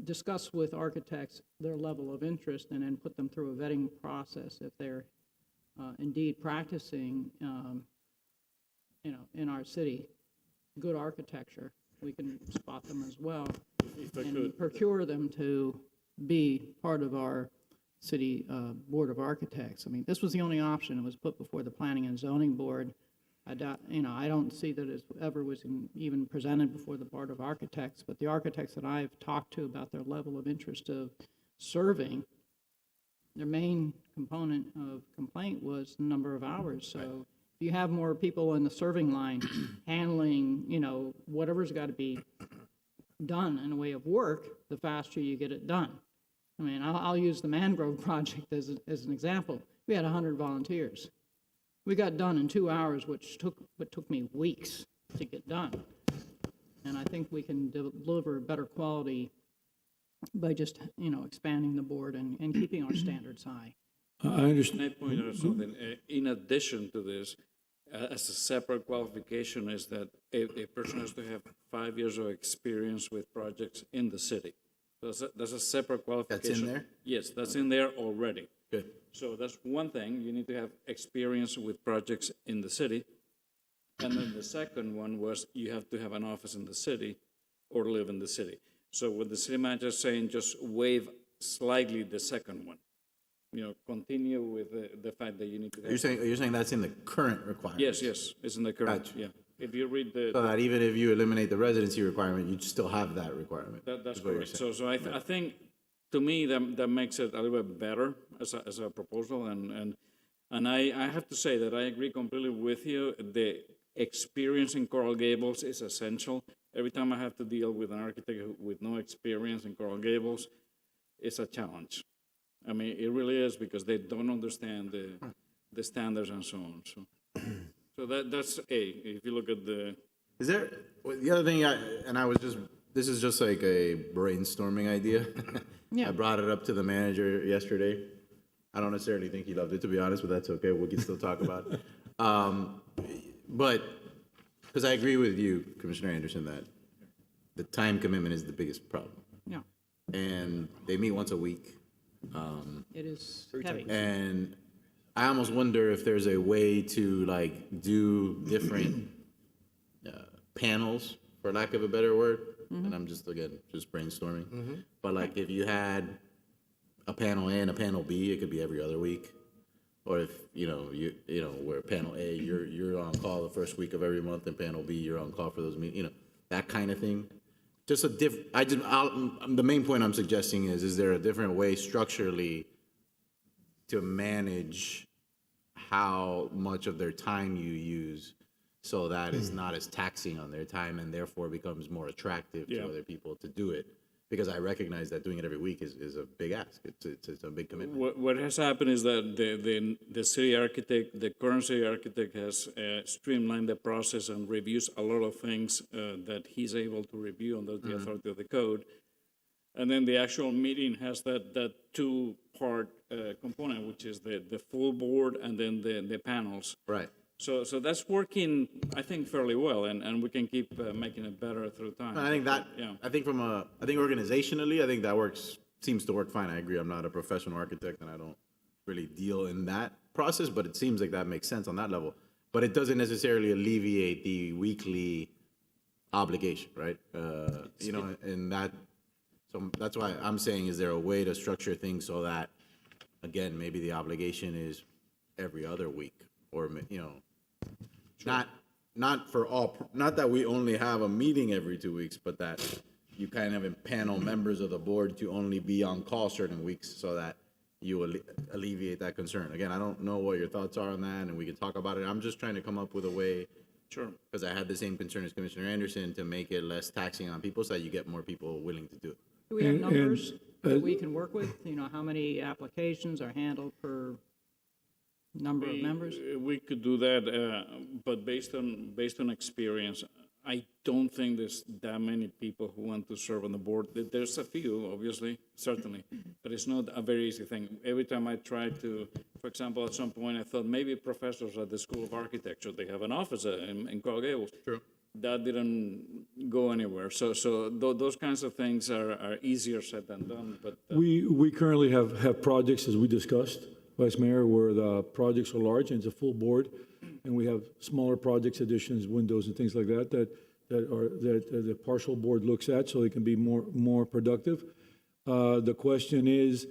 discuss with architects their level of interest and then put them through a vetting process if they're indeed practicing, in our city, good architecture. We can spot them as well and procure them to be part of our city Board of Architects. I mean, this was the only option that was put before the Planning and Zoning Board. I don't see that it ever was even presented before the Board of Architects, but the architects that I've talked to about their level of interest of serving, their main component of complaint was the number of hours. So if you have more people in the serving line handling, whatever's got to be done in a way of work, the faster you get it done. I mean, I'll use the Mangrove Project as an example. We had 100 volunteers. We got done in 2 hours, which took me weeks to get done. And I think we can deliver better quality by just, expanding the board and keeping our standards high. I understand. Can I point out something? In addition to this, as a separate qualification is that a person has to have 5 years of experience with projects in the city. That's a separate qualification. That's in there? Yes, that's in there already. Good. So that's one thing. You need to have experience with projects in the city. And then the second one was you have to have an office in the city or live in the city. So what the city manager is saying, just waive slightly the second one. Continue with the fact that you need to have. You're saying that's in the current requirement? Yes, it's in the current, Gotcha. yeah. If you read the. So that even if you eliminate the residency requirement, you'd still have that requirement? That's is what you're correct. saying. So I think, to me, that makes it a little bit better as a proposal. And I have to say that I agree completely with you. The experience in Coral Gables is essential. every time I have to deal with an architect with no experience in Coral Gables, it's a challenge. I mean, it really is, because they don't understand the standards and so on. So that's A. If you look at the Is there, the other thing, this is just like a brainstorming idea. Yeah. I brought it up to the manager yesterday. I don't necessarily think he loved it, to be honest, but that's okay. We can still talk about it. But, because I agree with you, Commissioner Anderson, that the time commitment is the biggest problem. Yeah. And they meet once a week. It is heavy. And I almost wonder if there's a way to like do different panels, for lack of a better word. And I'm just, again, just brainstorming. But like if you had a panel A and a panel B, it could be every other week. Or if, you know, where panel A, you're on call the first week of every month, and panel B, you're on call for those meetings, that kind of thing. Just a the main point I'm suggesting is there a different way structurally to manage how much of their time you use so that it's not as taxing on their time and therefore becomes more attractive to other people to do it? Because I recognize that doing it every week is a big ask. It's a big commitment. What has happened is that the city architect, the current city architect, has streamlined the process and reviews a lot of things that he's able to review under the authority of the code. And then the actual meeting has that two-part component, which is the full board and then the panels. Right. So that's working, I think, fairly well, and we can keep making it better through time. I think that, Yeah. I think organizationally, I think that seems to work fine. I agree. I'm not a professional architect and I don't really deal in that process, but it seems like that makes sense on that level. But it doesn't necessarily alleviate the weekly obligation, right? And so that's why I'm saying, is there a way to structure things so that, again, maybe the obligation is every other week, or, not for all, not that we only have a meeting every 2 weeks, but that you kind of impanel members of the board to only be on call certain weeks so that you alleviate that concern. Again, I don't know what your thoughts are on that, and we can talk about it. I'm just trying to come up with a way, sure, because I had the same concern as Commissioner Anderson, to make it less taxing on people so that you get more people willing to do it. Do we have numbers that we can work with? How many applications are handled per number of members? We could do that, but based on experience, I don't think there's that many people who want to serve on the board. There's a few, obviously, certainly, but it's not a very easy thing. Every time I try to, for example, at some point I thought maybe professors at the School of Architecture, they have an office in Coral Gables. True. That didn't go anywhere. So those kinds of things are easier said than done. But We currently have projects, as we discussed, Vice Mayor, where the projects are large and it's a full board, and we have smaller projects, additions, windows, and things like that that the partial board looks at, so they can be more productive. The question is,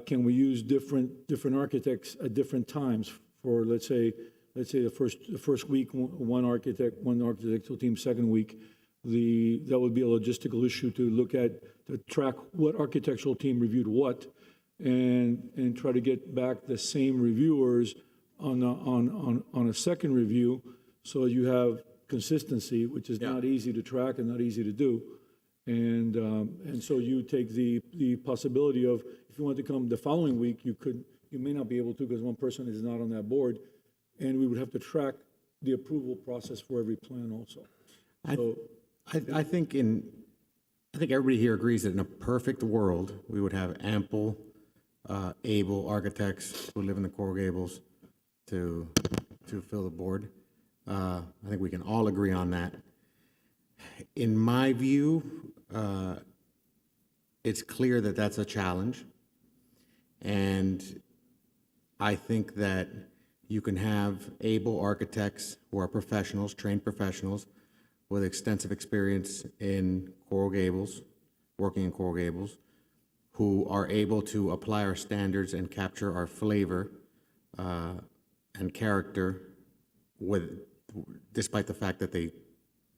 can we use different architects at different times for, let's say the first week, one architectural team, second week, that would be a logistical issue to track what architectural team reviewed what, and try to get back the same reviewers on a second review, so you have consistency, which is not easy to track and not easy to do. And so you take the possibility of, if you want to come the following week, you may not be able to because one person is not on that board, and we would have to track the approval process for every plan also. I think everybody here agrees that in a perfect world, we would have ample, able architects who live in the Coral Gables to fill the board. I think we can all agree on that. In my view, it's clear that that's a challenge, and I think that you can have able architects who are professionals, trained professionals, with extensive experience in Coral Gables, working in Coral Gables, who are able to apply our standards and capture our flavor and character, despite the fact that they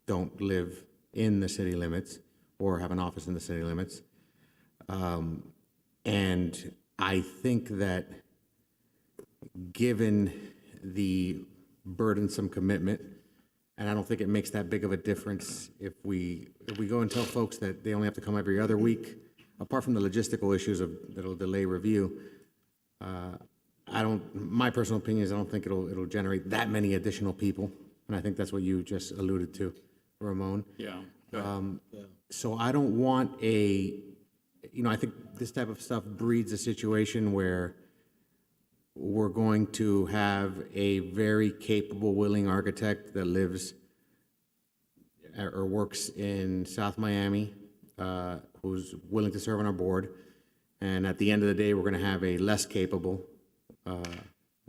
don't live in the city limits or have an office in the city limits. And I think that given the burdensome commitment And I don't think it makes that big of a difference if we go and tell folks that they only have to come every other week, apart from the logistical issues that'll delay review. My personal opinion is I don't think it'll generate that many additional people. And I think that's what you just alluded to, Ramon. Yeah. So I don't want I think this type of stuff breeds a situation where we're going to have a very capable, willing architect that lives or works in South Miami, who's willing to serve on our board. And at the end of the day, we're going to have a less capable,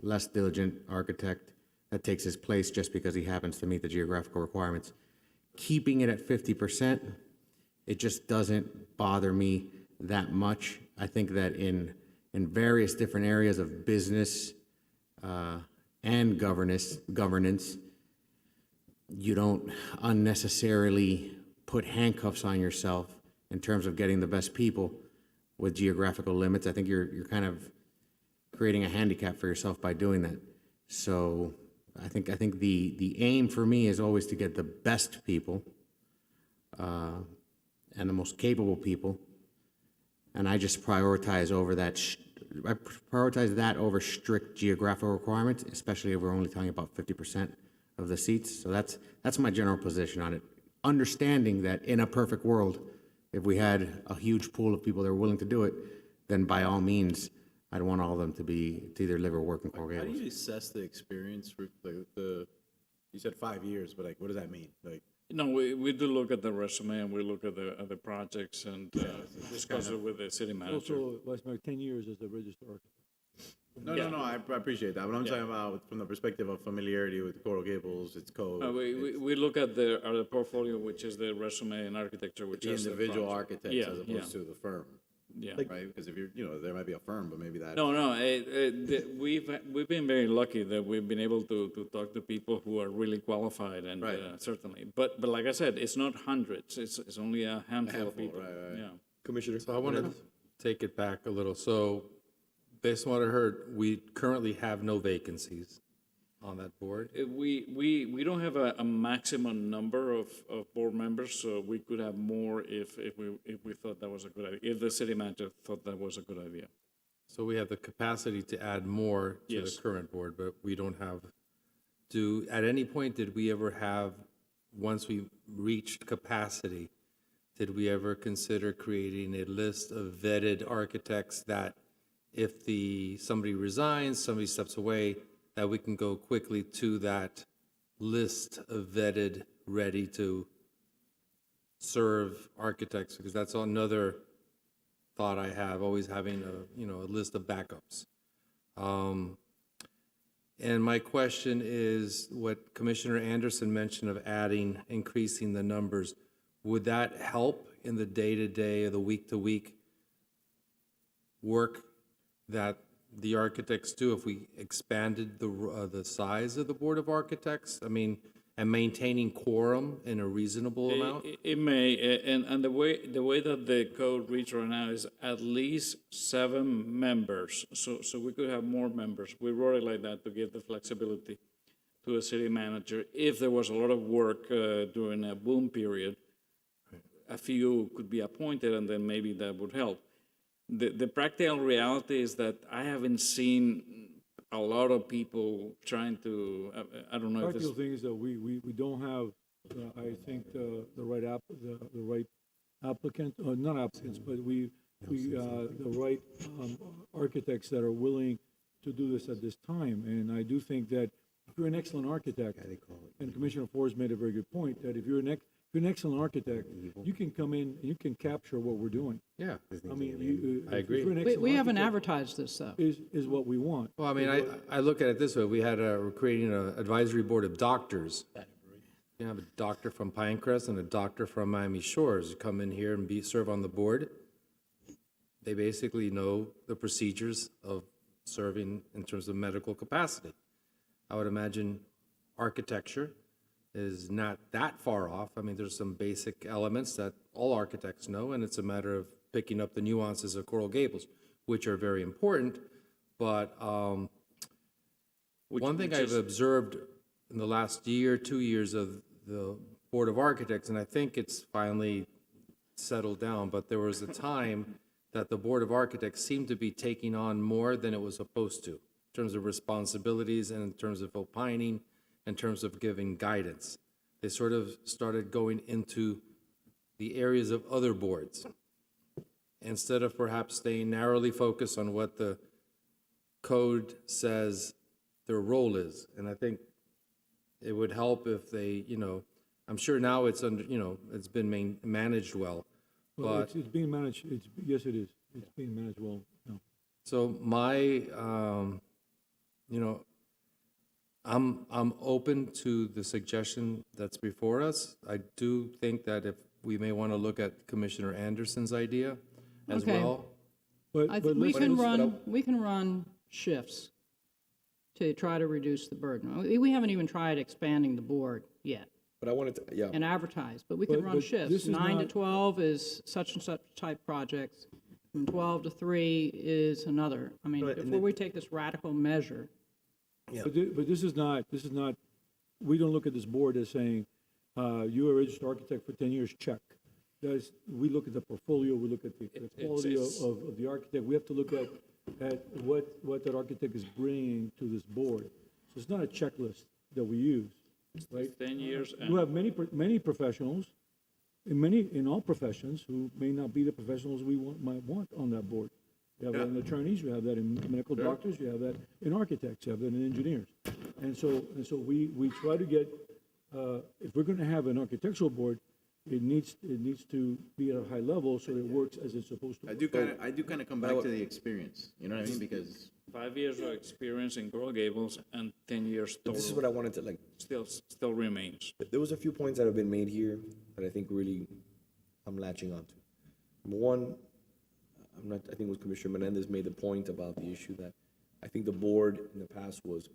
less diligent architect that takes his place just because he happens to meet the geographical requirements. Keeping it at 50%, it just doesn't bother me that much. I think that in various different areas of business and governance, you don't unnecessarily put handcuffs on yourself in terms of getting the best people with geographical limits. I think you're kind of creating a handicap for yourself by doing that. So I think the aim for me is always to get the best people and the most capable people, and I just prioritize over that. I prioritize that over strict geographical requirements, especially if we're only talking about 50% of the seats. So that's my general position on it. Understanding that in a perfect world, if we had a huge pool of people that are willing to do it, then by all means, I'd want all of them to either live or work in Coral How Gables. do you assess the experience for you said 5 years, but what does that mean? No, we do look at the resume and we look at the projects and discuss it with the city manager. Also, Vice Mayor, 10 years as the registered architect. No, I appreciate that. But I'm talking about from the perspective of familiarity with Coral Gables, its code. We look at the portfolio, which is the resume and architecture, which The is individual project. architects as opposed to the firm. Yeah. Right? Because if there might be a firm, but maybe that. No. We've been very lucky that we've been able to talk to people who are really qualified, and certainly. But like I said, it's not hundreds. It's only a handful of people. Right. Yeah. Commissioner. So I want to take it back a little. So based on what I heard, we currently have no vacancies on that board. We don't have a maximum number of board members, so we could have more if we thought that was a good idea, if the city manager thought that was a good idea. So we have the capacity to add more to the current board, but we don't have at any point did we ever have, once we reached capacity, did we ever consider creating a list of vetted architects that if somebody resigns, somebody steps away, that we can go quickly to that list of vetted, ready to serve architects? Because that's another thought I have, always having a list of backups. And my question is what Commissioner Anderson mentioned of increasing the numbers. Would that help in the day-to-day or the week-to-week work that the architects do if we expanded the size of the Board of Architects? I mean, and maintaining quorum in a reasonable amount? It may, and the way that the code reads right now is at least 7 members. So we could have more members. We wrote it like that to give the flexibility to a city manager. If there was a lot of work during a boom period, a few could be appointed, and then maybe that would help. The practical reality is that I haven't seen a lot of people trying to, I don't know if Practical thing is that we don't have, I think, the right applicant, not applicants, but the right architects that are willing to do this at this time. And I do think that if you're an excellent architect, and Commissioner Forrest made a very good point, that if you're an excellent architect, you can come in and you can capture what we're doing. Yeah. I mean, I agree. We haven't advertised this, though. Is what we want. Well, I mean, I look at it this way. We're creating an advisory board of doctors. You have a doctor from Pinecrest and a doctor from Miami Shores come in here and serve on the board. They basically know the procedures of serving in terms of medical capacity. I would imagine architecture is not that far off. I mean, there's some basic elements that all architects know, and it's a matter of picking up the nuances of Coral Gables, which are very important. But one thing I've observed in the last year, 2 years of the Board of Architects, and I think it's finally settled down, but there was a time that the Board of Architects seemed to be taking on more than it was supposed to, in terms of responsibilities and in terms of opining, in terms of giving guidance. They sort of started going into the areas of other boards, instead of perhaps staying narrowly focused on what the code says their role is. And I think it would help if they, I'm sure now it's under, it's been managed well, Well, but. it's being managed, yes, it is. It's being managed well, no. So my, I'm open to the suggestion that's before us. I do think that if we may want to look at Commissioner Anderson's idea as Okay. well. We can run shifts to try to reduce the burden. We haven't even tried expanding the board yet But I wanted to, yeah. and advertise, but we can run But shifts. this is 9 to not- 12 is such and such type projects. From 12 to 3 is another. I mean, Right, and before we take this radical measure, But this is not, we don't look at this board as saying, you're a registered architect for 10 years, check. We look at the portfolio, we look at the quality of the architect. We have to look at what that architect is bringing to this board. So it's not a checklist that we use, right? 10 years. You have many professionals, in all professions, who may not be the professionals we might want on that board. You have that in attorneys, you have that in medical doctors, you have that in architects, you have that in engineers. And so we try to get, if we're gonna have an architectural board, it needs to be at a high level so it works as it's supposed to. I do kind of come back to the experience, you know what I mean? Because 5 years of experience in Coral Gables and 10 years total. This is what I wanted to Still remains. There was a few points that have been made here that I think really I'm latching onto. Number one, I think it was Commissioner Menendez made the point about the issue that I think the board in the past was,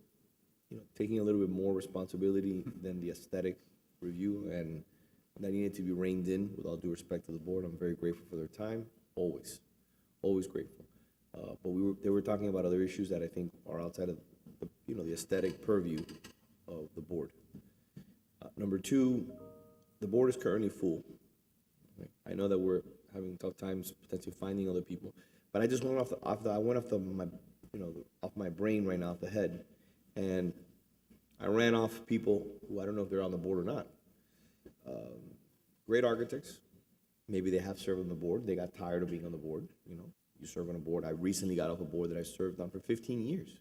taking a little bit more responsibility than the aesthetic review, and that needed to be reined in. With all due respect to the board, I'm very grateful for their time, always grateful. But they were talking about other issues that I think are outside of the aesthetic purview of the board. Number two, the board is currently full. I know that we're having tough times potentially finding other people, but I just went off my brain right now, off the head, and I ran off people who I don't know if they're on the board or not. Great architects, maybe they have served on the board. They got tired of being on the board. You serve on a board. I recently got off a board that I served on for 15 years.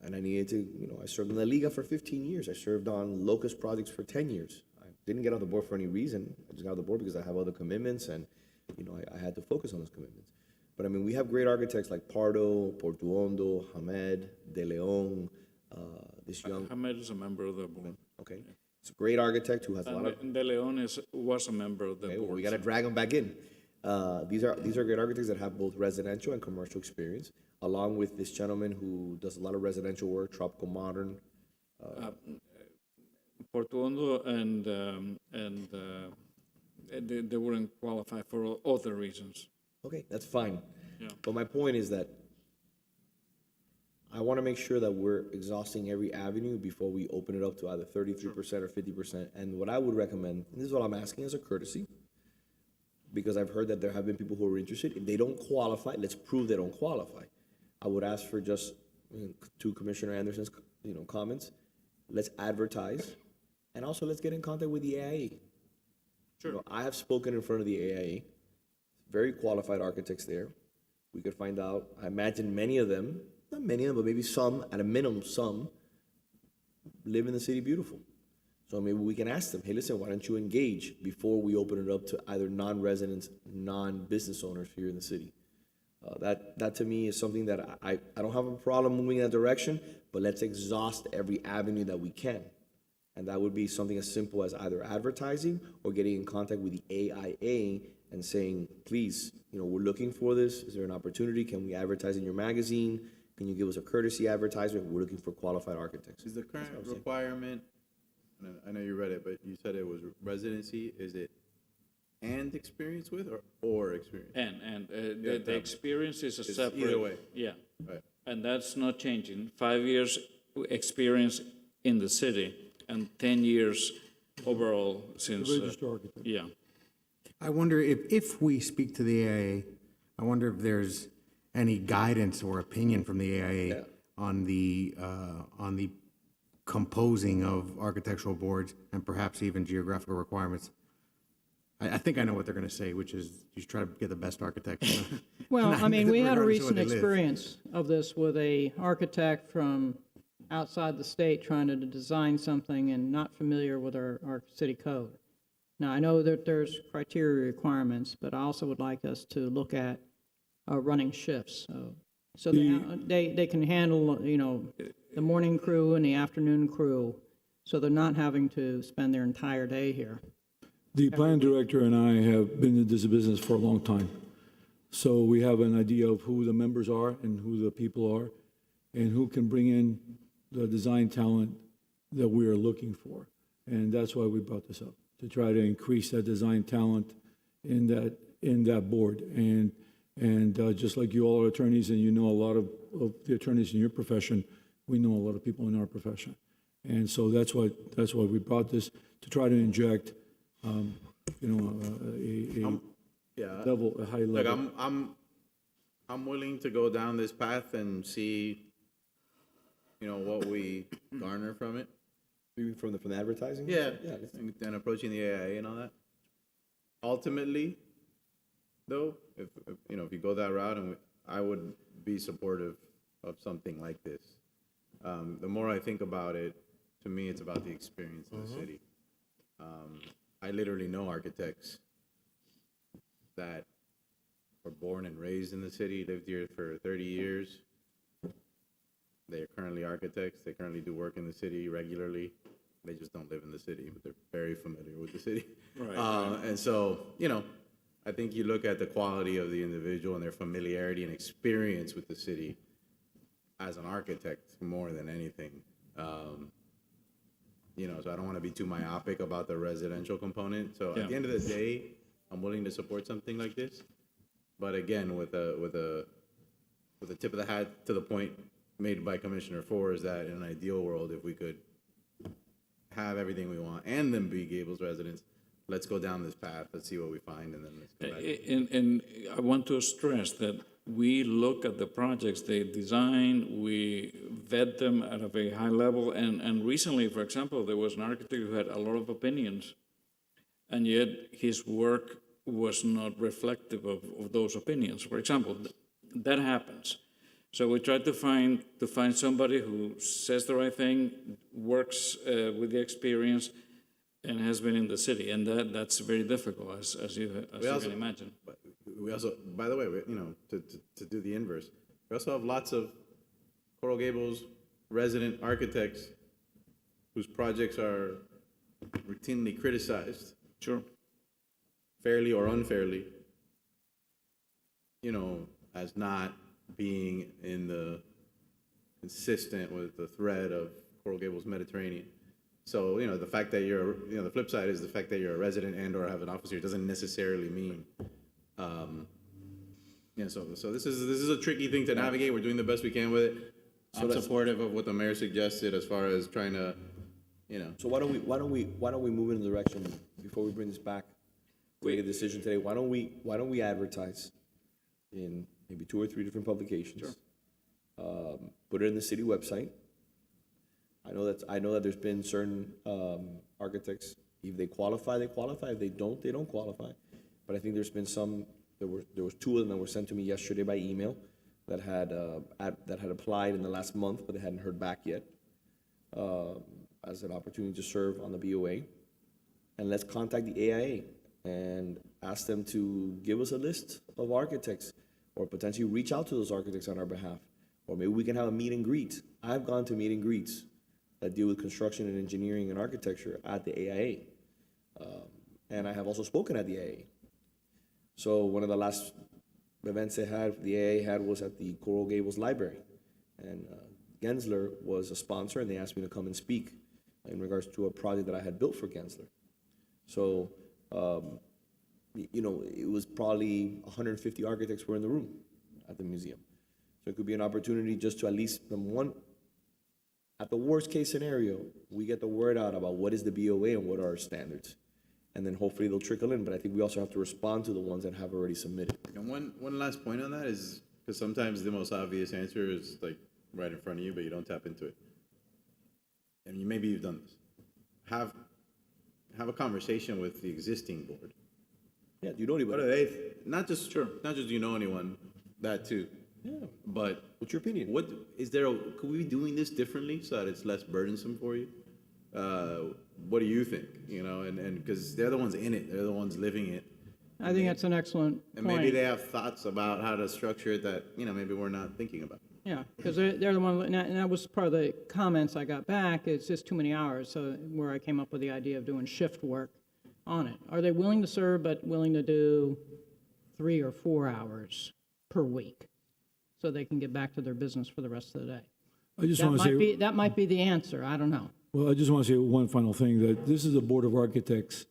And I needed to, I served in La Liga for 15 years. I served on Locust projects for 10 years. I didn't get on the board for any reason. I just got on the board because I have other commitments, and, I had to focus on those commitments. But I mean, we have great architects like Pardo, Portuondo, Hamed, De Leon, this young. Hamed is a member of the board. Okay. It's a great architect who has a lot of. And De Leon was a member of the board. We got to drag them back in. These are great architects that have both residential and commercial experience, along with this gentleman who does a lot of residential work, tropical modern. Portuondo and they wouldn't qualify for other reasons. Okay, that's fine. Yeah. But my point is that I want to make sure that we're exhausting every avenue before we open it up to either 33% or 50%. And what I would recommend, and this is what I'm asking as a courtesy, because I've heard that there have been people who are interested. If they don't qualify, let's prove they don't qualify. I would ask for just, to Commissioner Anderson's, comments. Let's advertise, and also let's get in contact with the AIA. Sure. I have spoken in front of the AIA. Very qualified architects there. We could find out. I imagine many of them, not many of them, but maybe some, at a minimum, some live in the city beautiful. So maybe we can ask them, hey, listen, why don't you engage before we open it up to either non-residents, non-business owners here in the city? That to me is something that I don't have a problem moving in that direction, but let's exhaust every avenue that we can. And that would be something as simple as either advertising or getting in contact with the AIA and saying, please, we're looking for this. Is there an opportunity? Can we advertise in your magazine? Can you give us a courtesy advertisement? We're looking for qualified architects. is the current requirement, I know you read it, but you said it was residency, is it and experience with or experience? And the experience is a It's separate. either way. Yeah. Right. And that's not changing. 5 years experience in the city and 10 years overall since. Registered architect. Yeah. I wonder if we speak to the AIA, I wonder if there's any guidance or opinion from the AIA on the composing of architectural boards and perhaps even geographical requirements. I think I know what they're going to say, which is you should try to get the best architect. Well, I mean, we had a regardless of where recent they live. experience of this with a architect from outside the state trying to design something and not familiar with our city code. Now, I know that there's criteria requirements, but I also would like us to look at running shifts. So they can handle, you know, the morning crew and the afternoon crew, so they're not having to spend their entire day here. The plan director and I have been in this business for a long time. So we have an idea of who the members are and who the people are and who can bring in the design talent that we are looking for. And that's why we brought this up, to try to increase that design talent in that board. And just like you all are attorneys and you know a lot of the attorneys in your profession, we know a lot of people in our profession. And so that's why we brought this, to try to inject a high level. Look, I'm willing to go down this path and see, what we garner from it. Maybe from the advertising? Yeah, and approaching the AIA and all that. Ultimately, though, if you go that route, and I would be supportive of something like this. The more I think about it, to me, it's about the experience in the city. I literally know architects that were born and raised in the city, lived here for 30 years. They are currently architects. They currently do work in the city regularly. They just don't live in the city, but they're very familiar with the city. Right. And so, I think you look at the quality of the individual and their familiarity and experience with the city as an architect more than anything. So I don't want to be too myopic about the residential component. So at the end of the day, I'm willing to support something like this. But again, with a tip of the hat to the point made by Commissioner Ford, is that in an ideal world, if we could have everything we want and then be Gables residents, let's go down this path. Let's see what we find, and then let's go back. And I want to stress that we look at the projects they design, we vet them at a very high level, and recently, for example, there was an architect who had a lot of opinions, and yet his work was not reflective of those opinions. For example, that happens. So we try to find somebody who says the right thing, works with the experience, and has been in the city, and that's very difficult, as you can imagine. We also, by the way, to do the inverse, we also have lots of Coral Gables resident architects whose projects are routinely criticized. Sure. Fairly or unfairly, as not being consistent with the thread of Coral Gables Mediterranean. So, the fact that you're, the flip side is the fact that you're a resident and or have an office here doesn't necessarily mean, so this is a tricky thing to navigate. We're doing the best we can with it. I'm supportive of what the mayor suggested as far as trying to, So why don't we move in the direction, before we bring this back, make a decision today, why don't we advertise in maybe 2 or 3 different publications? Sure. Put it in the city website. I know that there's been certain architects, if they qualify, they qualify. If they don't qualify. But I think there's been some. There was 2 of them that were sent to me yesterday by email that had applied in the last month, but they hadn't heard back yet, as an opportunity to serve on the BOA. And let's contact the AIA and ask them to give us a list of architects, or potentially reach out to those architects on our behalf. Or maybe we can have a meet and greet. I've gone to meet and greets that deal with construction and engineering and architecture at the AIA. And I have also spoken at the AIA. So one of the last events the AIA had was at the Coral Gables Library. And Gensler was a sponsor, and they asked me to come and speak in regards to a project that I had built for Gensler. So, it was probably 150 architects were in the room at the museum. So it could be an opportunity just to at least, At the worst case scenario, we get the word out about what is the BOA and what are our standards. And then hopefully they'll trickle in, but I think we also have to respond to the ones that have already submitted. And one last point on that is, because sometimes the most obvious answer is like right in front of you, but you don't tap into it. And maybe you've done this. Have a conversation with the existing board. Yeah, do you know anybody? What are they, not just do you know anyone, that too. Yeah. But what's your opinion? What is there? Could we be doing this differently so that it's less burdensome for you? What do you think? You know, and because they're the ones in it, they're the ones living it. I think that's an excellent And point. maybe they have thoughts about how to structure it that, you know, maybe we're not thinking about. Yeah, because they're the one, and that was part of the comments I got back, it's just too many hours, so where I came up with the idea of doing shift work on it. Are they willing to serve, but willing to do 3 or 4 hours per week, so they can get back to their business for the rest of the day? I just want to say, that might be the answer, I don't know. well, I just want to say one final thing, that this is a board of architects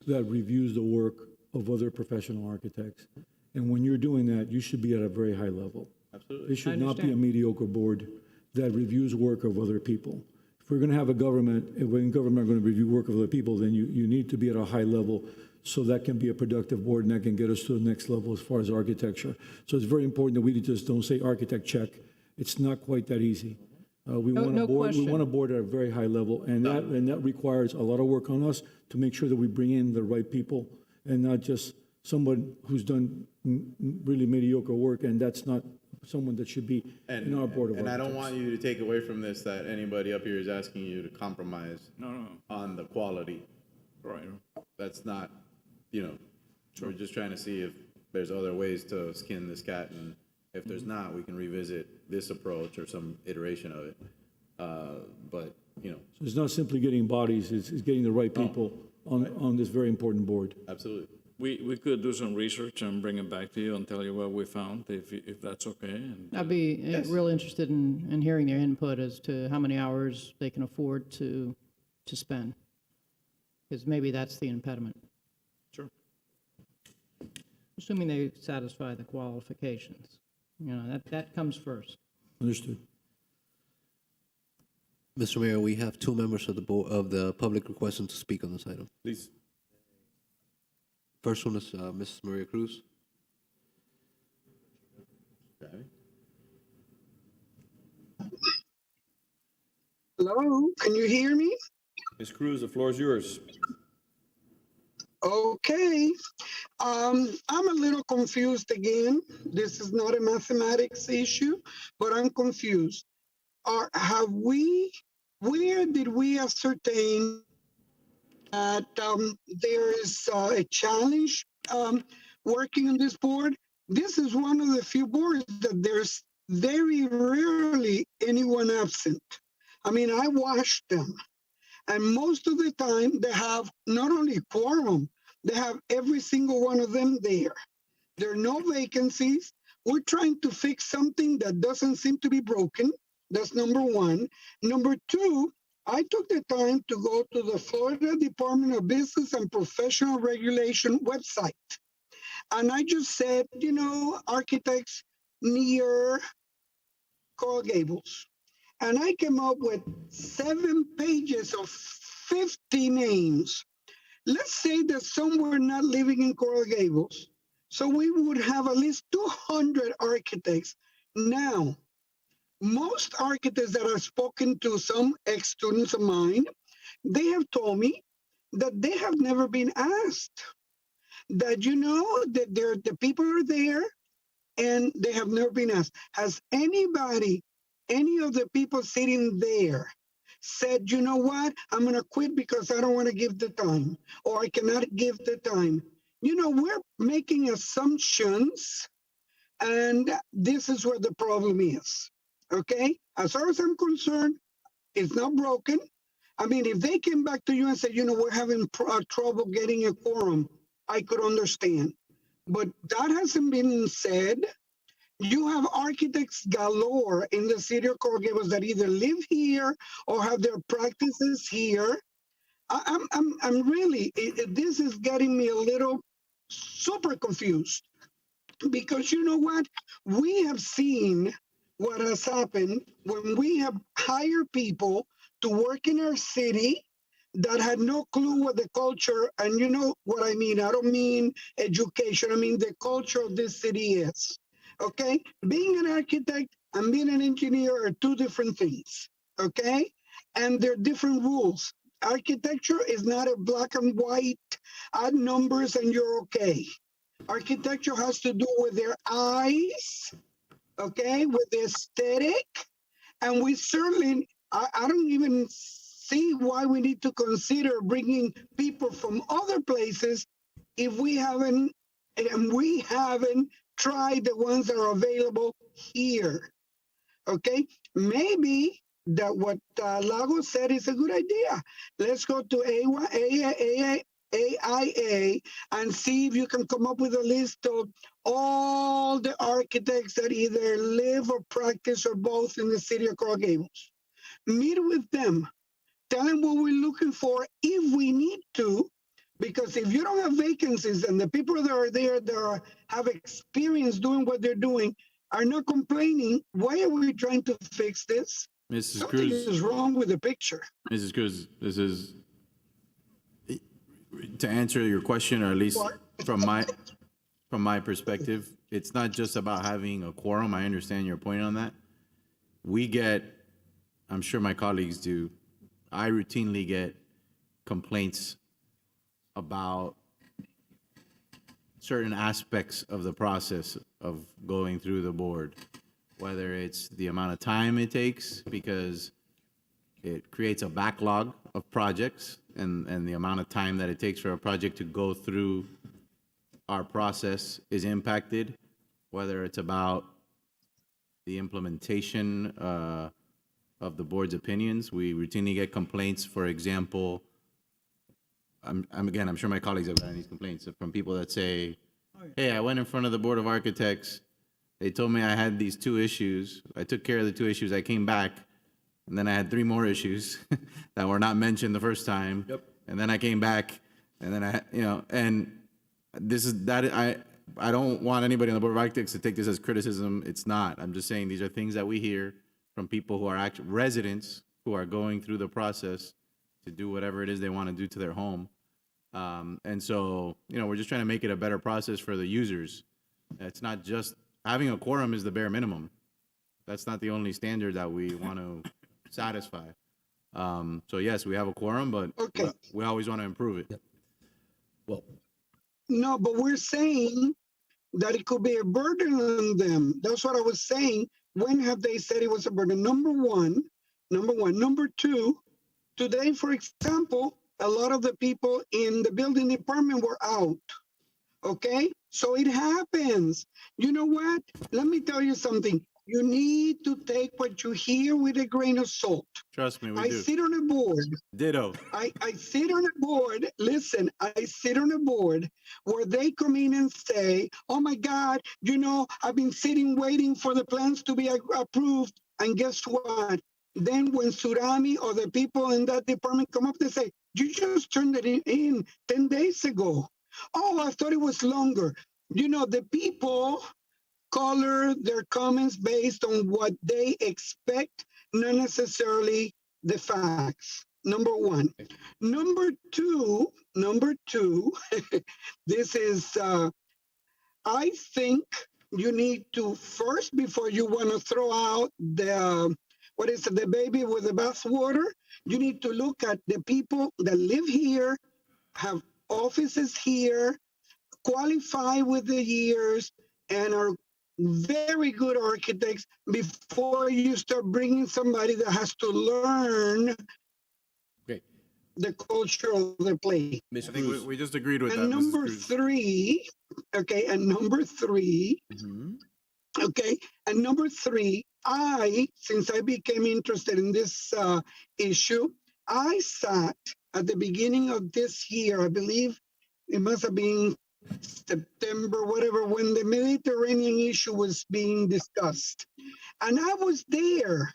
that reviews the work of other professional architects. And when you're doing that, you should be at a very high level. Absolutely. It should not be a mediocre board that reviews work of other people. If we're going to have a government, if we're in government going to review work of other people, then you need to be at a high level so that can be a productive board and that can get us to the next level as far as architecture. So it's very important that we just don't say architect check. It's not quite that easy. We want a board at a very high level, and that requires a lot of work on us to make sure that we bring in the right people and not just someone who's done really mediocre work, and that's not someone that should be in our board of And I architects. don't want you to take away from this that anybody up here is asking you to compromise on the quality. Right. That's not, you know, we're just trying to see if there's other ways to skin this cat, and if there's not, we can revisit this approach or some iteration of it. But, you know. So it's not simply getting bodies, it's getting the right people on this very important board. Absolutely. We could do some research and bring it back to you and tell you what we found, if that's okay. And, I'd be real interested in hearing their input as to how many hours they can afford to spend, because maybe that's the impediment. Sure. Assuming they satisfy the qualifications. You know, that comes first. Understood. Mr. Mayor, we have 2 members of the board, of the public requesting to speak on this item. Please. First one is Mrs. Maria Cruz. Hello, can you hear me? Ms. Cruz, the floor is yours. Okay. I'm a little confused again. This is not a mathematics issue, but I'm confused. Where did we ascertain that there is a challenge working on this board? This is one of the few boards that there's very rarely anyone absent. I mean, I watched them, and most of the time they have not only quorum, they have every single one of them there. There are no vacancies. We're trying to fix something that doesn't seem to be broken. That's number one. Number two, I took the time to go to the Florida Department of Business and Professional Regulation website. And I just said, you know, architects near Coral Gables. And I came up with 7 pages of 50 names. Let's say that some were not living in Coral Gables. So we would have at least 200 architects. Now, most architects that I've spoken to, some ex-students of mine, they have told me that they have never been asked. That, you know, that the people are there and they have never been asked. Has anybody, any of the people sitting there, said, you know what, I'm going to quit because I don't want to give the time, or I cannot give the time? You know, we're making assumptions, and this is where the problem is. Okay? As far as I'm concerned, it's not broken. I mean, if they came back to you and said, you know, we're having trouble getting a quorum, I could understand. But that hasn't been said. You have architects galore in the city of Coral Gables that either live here or have their practices here. I'm really, this is getting me a little super confused, because you know what? We have seen what has happened when we have hired people to work in our city that had no clue what the culture, and you know what I mean. I don't mean education. I mean the culture of this city is. Okay? Being an architect and being an engineer are two different things. Okay? And they're different rules. Architecture is not a black and white, add numbers and you're okay. Architecture has to do with their eyes, okay, with the aesthetic. And we certainly, I don't even see why we need to consider bringing people from other places if we haven't tried the ones that are available here. Okay, maybe that what Lago said is a good idea. Let's go to AIA and see if you can come up with a list of all the architects that either live or practice or both in the city of Coral Gables. Meet with them. Tell them what we're looking for if we need to, because if you don't have vacancies and the people that are there that have experience doing what they're doing are not complaining, why are we trying to fix this? Mrs. Something Cruz, is wrong with the picture. Mrs. Cruz, this is to answer your question, or at least from my perspective. It's not just about having a quorum. I understand your point on that. We get, I'm sure my colleagues do, I routinely get complaints about certain aspects of the process of going through the board, whether it's the amount of time it takes because it creates a backlog of projects, and the amount of time that it takes for a project to go through our process is impacted, whether it's about the implementation of the board's opinions. We routinely get complaints, for example, I'm sure my colleagues have gotten these complaints from people that say, hey, I went in front of the Board of Architects. They told me I had these 2 issues. I took care of the 2 issues. I came back, and then I had 3 more issues that were not mentioned the first time. Yep. And then I came back, and then and this is that I don't want anybody on the Board of Architects to take this as criticism. It's not. I'm just saying these are things that we hear from people who are actual residents who are going through the process to do whatever it is they want to do to their home. And so, we're just trying to make it a better process for the users. It's not just having a quorum is the bare minimum. That's not the only standard that we want to satisfy. So yes, we have a quorum, but we always want to improve it. Well, no, but we're saying that it could be a burden on them. That's what I was saying. When have they said it was a burden? Number one. Number two, today, for example, a lot of the people in the building department were out. Okay? So it happens. You know what? Let me tell you something. You need to take what you hear with a grain of salt. Trust me, we I do. sit on a board. Ditto. I sit on a board. Listen, I sit on a board where they come in and say, oh my God, I've been sitting waiting for the plans to be approved. And guess what? Then when Surami or the people in that department come up, they say, you just turned it in 10 days ago. Oh, I thought it was longer. The people color their comments based on what they expect, not necessarily the facts. Number one. Number two, this is, I think you need to first, before you want to throw out the baby with the bathwater, you need to look at the people that live here, have offices here, qualify with the years, and are very good architects before you start bringing somebody that has to learn the culture of the place. I think we just agreed with and that. Number three, okay, and number three, okay, and number three, since I became interested in this issue, I sat at the beginning of this year, I believe it must have been September, whatever, when the Mediterranean issue was being discussed. And I was there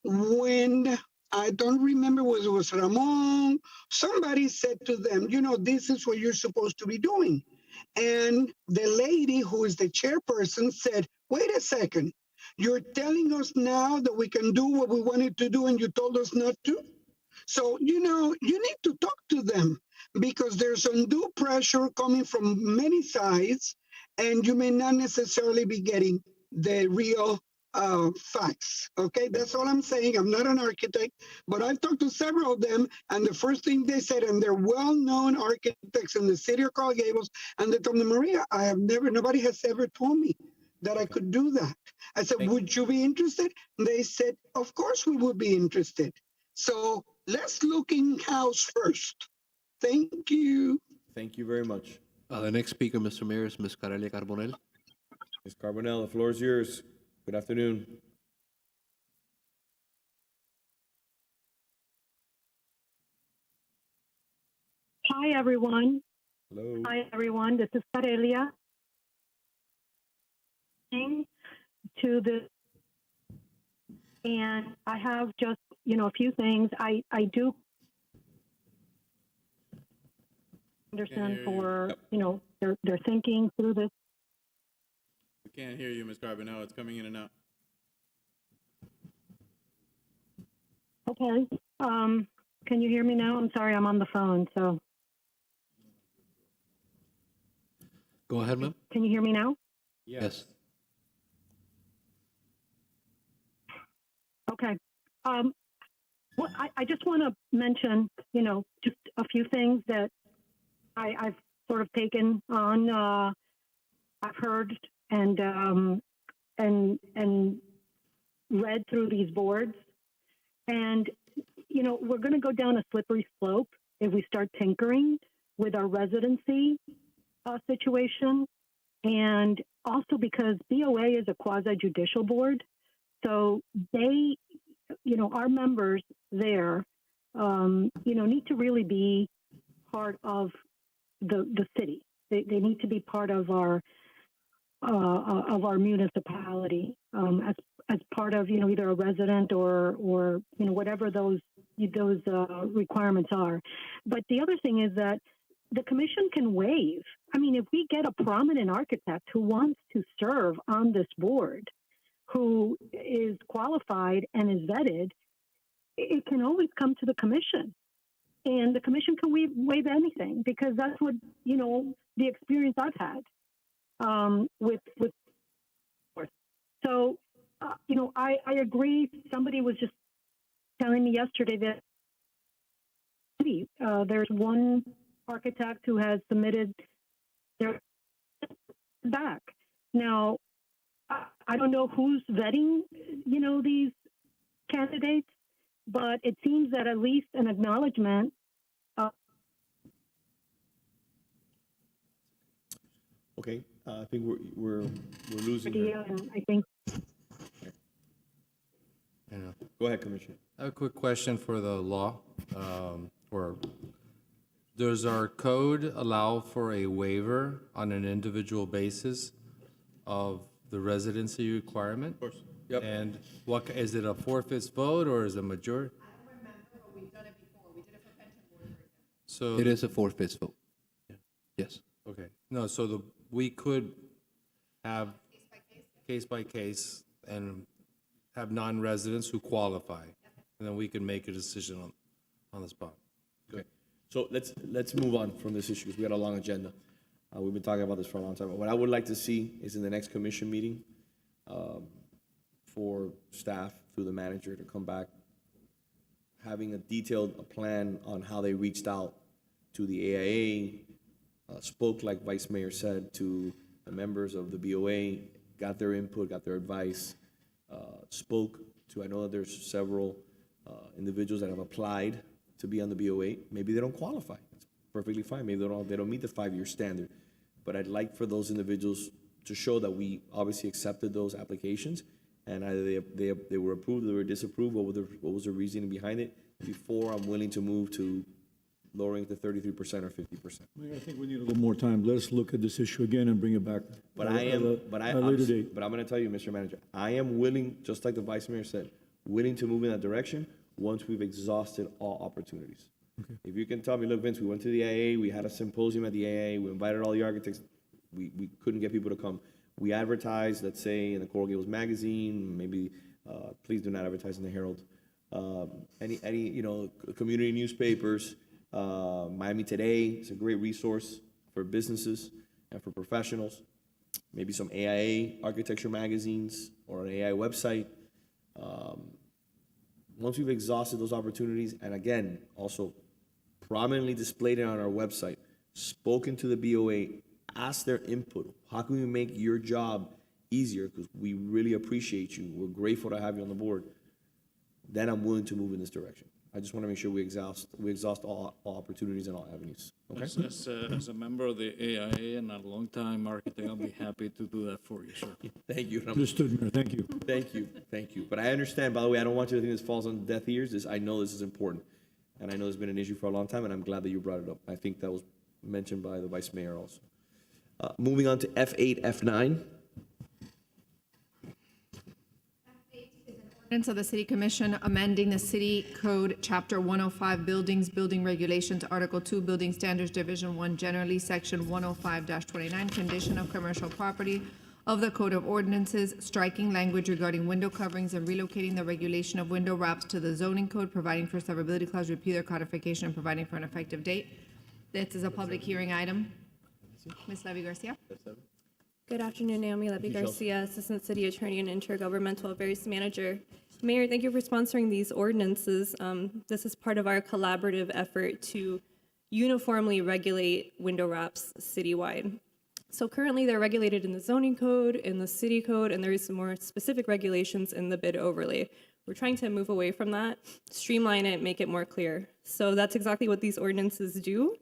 when, I don't remember whether it was Ramon, somebody said to them, this is what you're supposed to be doing. And the lady who is the chairperson said, wait a second, You're telling us now that we can do what we wanted to do and you told us not to? So, you need to talk to them because there's undue pressure coming from many sides and you may not necessarily be getting the real facts. Okay, that's all I'm saying. I'm not an architect, but I've talked to several of them, and the first thing they said, and they're well-known architects in the city of Coral Gables, and they told me, Maria, nobody has ever told me that I could do that. I said, would you be interested? They said, of course we would be interested. So let's look in-house first. Thank you. Thank you very much. The next speaker, Mr. Mayor, is Ms. Carelia Carbonell. Ms. Carbonell, the floor is yours. Good afternoon. Hi, everyone. Hello. Hi, everyone. This is Carelia. To this, and I have just, a few things. I do understand for, they're thinking through this. We can't hear you, Ms. Carbonell. It's coming in and out. Okay. Can you hear me now? I'm sorry, I'm on the phone, so. Go ahead, ma'am. Can you hear me now? Yes. Okay. Well, I just want to mention, just a few things that I've sort of taken on. I've heard and read through these boards, and we're going to go down a slippery slope if we start tinkering with our residency situation, and also because BOA is a quasi-judicial board. So they, our members there, need to really be part of the city. They need to be part of our municipality as part of either a resident or whatever those requirements are. But the other thing is that the commission can waive. I mean, if we get a prominent architect who wants to serve on this board, who is qualified and is vetted, it can always come to the commission. And the commission can waive anything because that's what, the experience I've had with. So, I agree. Somebody was just telling me yesterday that there's one architect who has submitted their back. Now, I don't know who's vetting, these candidates, but it seems that at least an acknowledgement. Okay, I think we're losing her. I think. Go ahead, Commissioner. I have a quick question for the law. Does our code allow for a waiver on an individual basis of the residency requirement? Of course. Yep. And what is it, a 4/5 vote or is it a majority? I don't remember, but we've done it before. We did it for pension board, for example. So It is a 4/5 vote. Yes. okay. No, so we could have case by case and have non-residents who qualify, and then we can make a decision on the spot. Okay, so let's move on from this issue because we got a long agenda. We've been talking about this for a long time. What I would like to see is in the next commission meeting for staff through the manager to come back, having a detailed plan on how they reached out to the AIA, spoke, like Vice Mayor said, to the members of the BOA, got their input, got their advice, spoke to, I know that there's several individuals that have applied to be on the BOA. Maybe they don't qualify. It's perfectly fine. Maybe they don't meet the 5-year standard. But I'd like for those individuals to show that we obviously accepted those applications and either they were approved or they were disapproved. What was the reasoning behind it before I'm willing to move to lowering it to 33% or 50%. Mayor, I think we need a little more time. Let us look at this issue again and bring it back. But at a later date. But I'm going to tell you, Mr. Manager, I am willing, just like the Vice Mayor said, willing to move in that direction once we've exhausted all opportunities. Okay. If you can tell me, look, Vince, we went to the AA, we had a symposium at the AA, we invited all the architects, we couldn't get people to come. we advertise, let's say, in the Coral Gables magazine, maybe, please do not advertise in the Herald, any community newspapers, Miami Today is a great resource for businesses and for professionals, maybe some AIA architecture magazines or an AI website. Once we've exhausted those opportunities, and again, also prominently displayed it on our website, spoken to the BOA, asked their input. How can we make your job easier? Because we really appreciate you. We're grateful to have you on the board. Then I'm willing to move in this direction. I just want to make sure we exhaust all opportunities and all avenues. Okay. As a member of the AIA and a long-time architect, I'll be happy to do that for you, sir. Thank you. Understood, Mayor. Thank you. Thank you. But I understand, by the way, I don't want you to think this falls on deaf ears. I know this is important. And I know it's been an issue for a long time, and I'm glad that you brought it up. I think that was mentioned by the Vice Mayor also. Moving on to F8, F9. Ordinance of the City Commission amending the City Code, Chapter 105, Buildings, Building Regulations, Article 2, Building Standards, Division 1, generally, Section 105-29, Condition of Commercial Property of the Code of Ordinances, striking language regarding window coverings and relocating the regulation of window wraps to the zoning code, providing for severability clause, repeal their codification, and providing for an effective date. This is a public hearing item. Ms. Levy Garcia. Good afternoon, Naomi Levy Garcia, Assistant City Attorney and Intergovernmental Affairs Manager. Mayor, thank you for sponsoring these ordinances. This is part of our collaborative effort to uniformly regulate window wraps citywide. So currently they're regulated in the zoning code, in the city code, and there is some more specific regulations in the bid overlay. We're trying to move away from that, streamline it, make it more clear. So that's exactly what these ordinances do.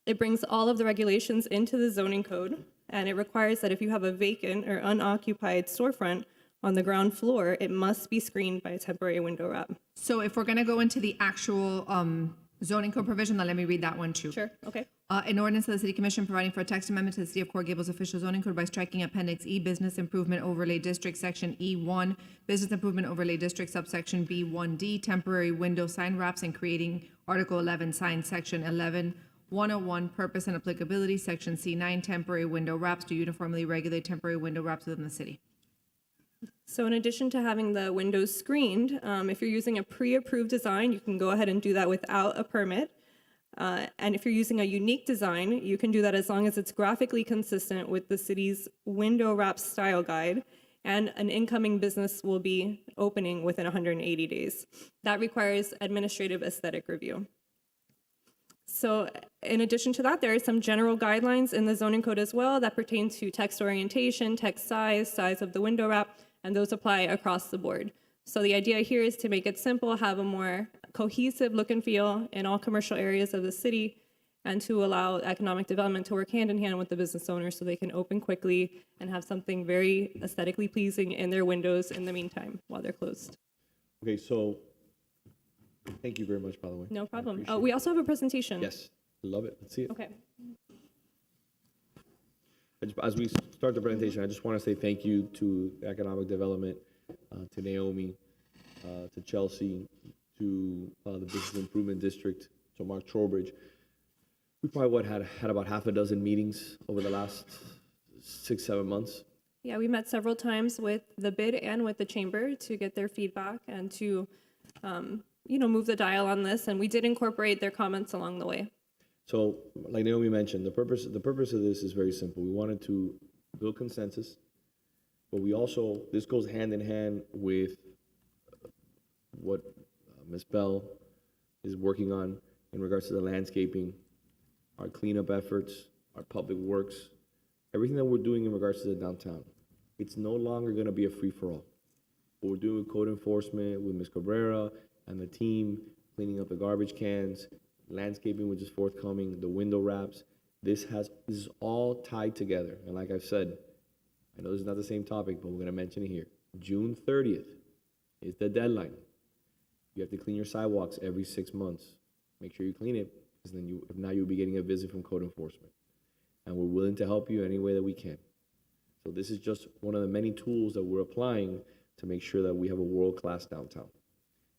It brings all of the regulations into the zoning code, and it requires that if you have a vacant or unoccupied storefront on the ground floor, it must be screened by a temporary window wrap. So if we're going to go into the actual zoning code provision, then let me read that one too. Sure, okay. An ordinance of the City Commission providing for a text amendment to the City of Coral Gables official zoning code by striking Appendix E, Business Improvement Overlay District, Section E1, Business Improvement Overlay District, subsection B1D, temporary window sign wraps, and creating Article 11, sign Section 11-101, Purpose and Applicability, Section C9, temporary window wraps to uniformly regulate temporary window wraps within the city. So in addition to having the windows screened, if you're using a pre-approved design, you can go ahead and do that without a permit. And if you're using a unique design, you can do that as long as it's graphically consistent with the city's window wrap style guide, and an incoming business will be opening within 180 days. That requires administrative aesthetic review. So in addition to that, there are some general guidelines in the zoning code as well that pertain to text orientation, text size of the window wrap, and those apply across the board. So the idea here is to make it simple, have a more cohesive look and feel in all commercial areas of the city, and to allow economic development to work hand in hand with the business owners so they can open quickly and have something very aesthetically pleasing in their windows in the meantime while they're closed. Okay, so thank you very much, by the way. No problem. Oh, we also have a presentation. Yes, love it. Let's see it. Okay. As we start the presentation, I just want to say thank you to Economic Development, to Naomi, to Chelsea, to the Business Improvement District, to Mark Trowbridge. We probably had about half a dozen meetings over the last 6-7 months. Yeah, we met several times with the bid and with the chamber to get their feedback and to, move the dial on this. And we did incorporate their comments along the way. So, like Naomi mentioned, the purpose of this is very simple. We wanted to build consensus, but this goes hand in hand with what Ms. Bell is working on in regards to the landscaping, our cleanup efforts, our public works, everything that we're doing in regards to the downtown. It's no longer going to be a free-for-all. What we're doing with code enforcement, with Ms. Cabrera and the team, cleaning up the garbage cans, landscaping, which is forthcoming, the window wraps, this is all tied together. And like I've said, I know this is not the same topic, but we're going to mention it here. June 30th is the deadline. You have to clean your sidewalks every 6 months. Make sure you clean it, because then if not, you'll be getting a visit from code enforcement. And we're willing to help you any way that we can. So this is just one of the many tools that we're applying to make sure that we have a world-class downtown.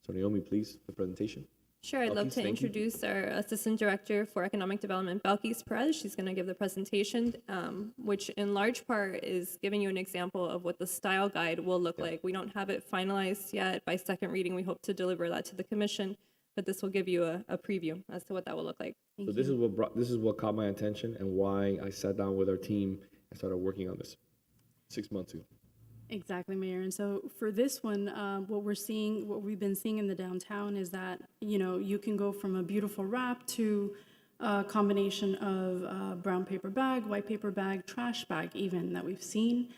So Naomi, please, the presentation. Sure, I'd love to introduce our Assistant Director for Economic Development, Belkis Perez. She's going to give the presentation, which in large part is giving you an example of what the style guide will look like. We don't have it finalized yet. By second reading, we hope to deliver that to the commission, but this will give you a preview as to what that will look like. So this is what caught my attention and why I sat down with our team and started working on this 6 months ago. Exactly, Mayor. And so for this one, what we've been seeing in the downtown is that, you can go from a beautiful wrap to a combination of brown paper bag, white paper bag, trash bag even that we've seen.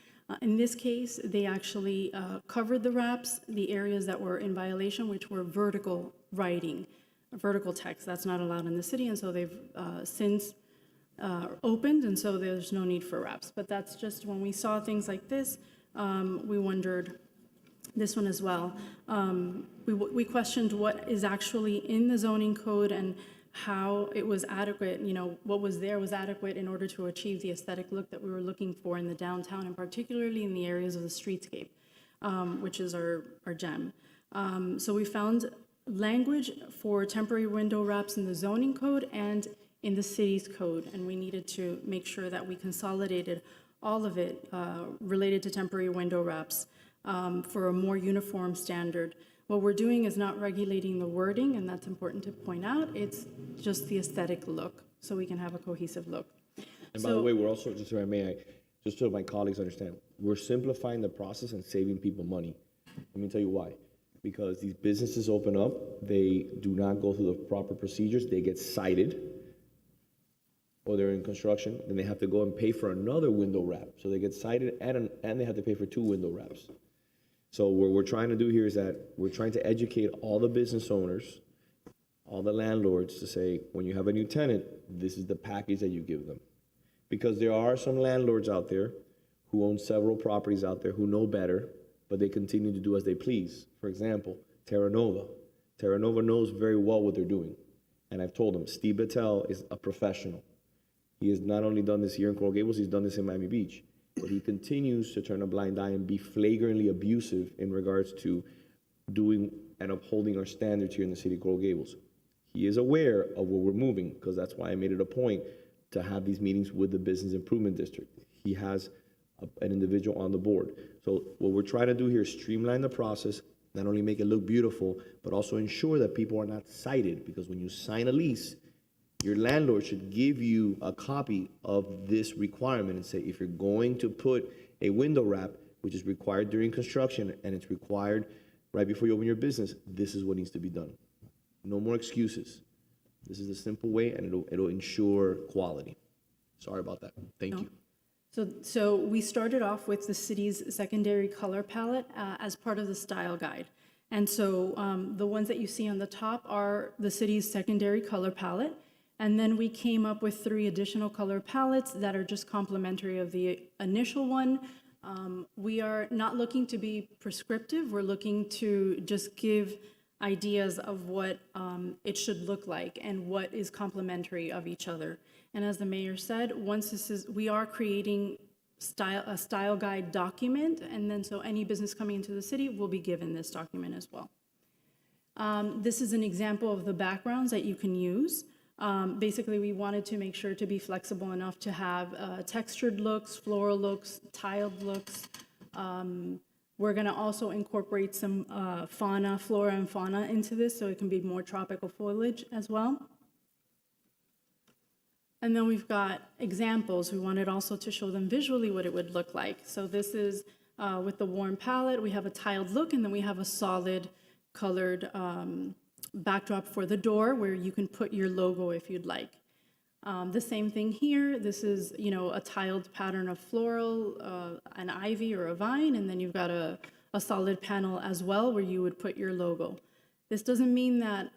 In this case, they actually covered the wraps, the areas that were in violation, which were vertical writing, vertical text. That's not allowed in the city, and so they've since opened, and so there's no need for wraps. But that's just when we saw things like this, we wondered this one as well. We questioned what is actually in the zoning code and how it was adequate, what was there was adequate in order to achieve the aesthetic look that we were looking for in the downtown, and particularly in the areas of the streetscape, which is our gem. So we found language for temporary window wraps in the zoning code and in the city's code, and we needed to make sure that we consolidated all of it related to temporary window wraps for a more uniform standard. What we're doing is not regulating the wording, and that's important to point out. It's just the aesthetic look, so we can have a cohesive look. And by the way, we're also, just so my colleagues understand, we're simplifying the process and saving people money. Let me tell you why. Because these businesses open up, they do not go through the proper procedures, they get cited, or they're in construction, then they have to go and pay for another window wrap. So they get cited and they have to pay for 2 window wraps. So what we're trying to do here is that we're trying to educate all the business owners, all the landlords to say, when you have a new tenant, this is the package that you give them. Because there are some landlords out there who own several properties out there who know better, but they continue to do as they please. For example, Terra Nova. Terra Nova knows very well what they're doing. And I've told them, Steve Battelle is a professional. He has not only done this here in Coral Gables, he's done this in Miami Beach. But he continues to turn a blind eye and be flagrantly abusive in regards to doing and upholding our standards here in the city of Coral Gables. He is aware of where we're moving, because that's why I made it a point to have these meetings with the Business Improvement District. He has an individual on the board. So what we're trying to do here is streamline the process, not only make it look beautiful, but also ensure that people are not cited, because when you sign a lease, your landlord should give you a copy of this requirement and say, if you're going to put a window wrap, which is required during construction and it's required right before you open your business, this is what needs to be done. No more excuses. This is a simple way, and it'll ensure quality. Sorry about that. Thank you. So we started off with the city's secondary color palette as part of the style guide. And so the ones that you see on the top are the city's secondary color palette. And then we came up with 3 additional color palettes that are just complementary of the initial one. We are not looking to be prescriptive. We're looking to just give ideas of what it should look like and what is complementary of each other. And as the mayor said, we are creating a style guide document, and then so any business coming into the city will be given this document as well. This is an example of the backgrounds that you can use. Basically, we wanted to make sure to be flexible enough to have textured looks, floral looks, tiled looks. We're going to also incorporate some flora and fauna into this, so it can be more tropical foliage as well. And then we've got examples. We wanted also to show them visually what it would look like. So this is with the warm palette, we have a tiled look, and then we have a solid colored backdrop for the door where you can put your logo if you'd like. The same thing here. This is, a tiled pattern of floral, an ivy or a vine, and then you've got a solid panel as well where you would put your logo. This doesn't mean that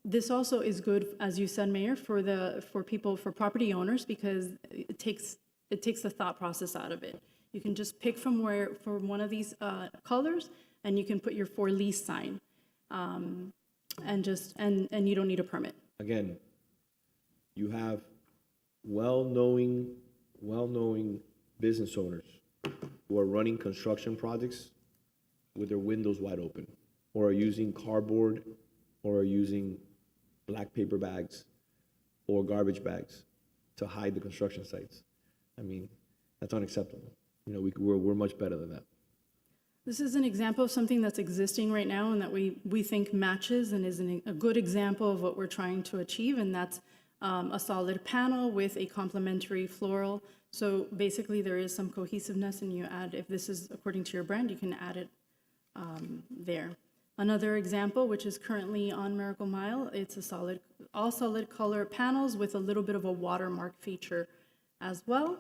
this also is good, as you said, Mayor, for property owners, because it takes the thought process out of it. You can just pick from one of these colors, and you can put your for lease sign, and you don't need a permit. Again, you have well-knowing business owners who are running construction projects with their windows wide open, or are using cardboard, or are using black paper bags or garbage bags to hide the construction sites. I mean, that's unacceptable. You know, we're much better than that. This is an example of something that's existing right now and that we think matches and is a good example of what we're trying to achieve, and that's a solid panel with a complementary floral. So basically there is some cohesiveness, and you add, if this is according to your brand, you can add it there. Another example, which is currently on Miracle Mile, it's a all solid color panels with a little bit of a watermark feature as well.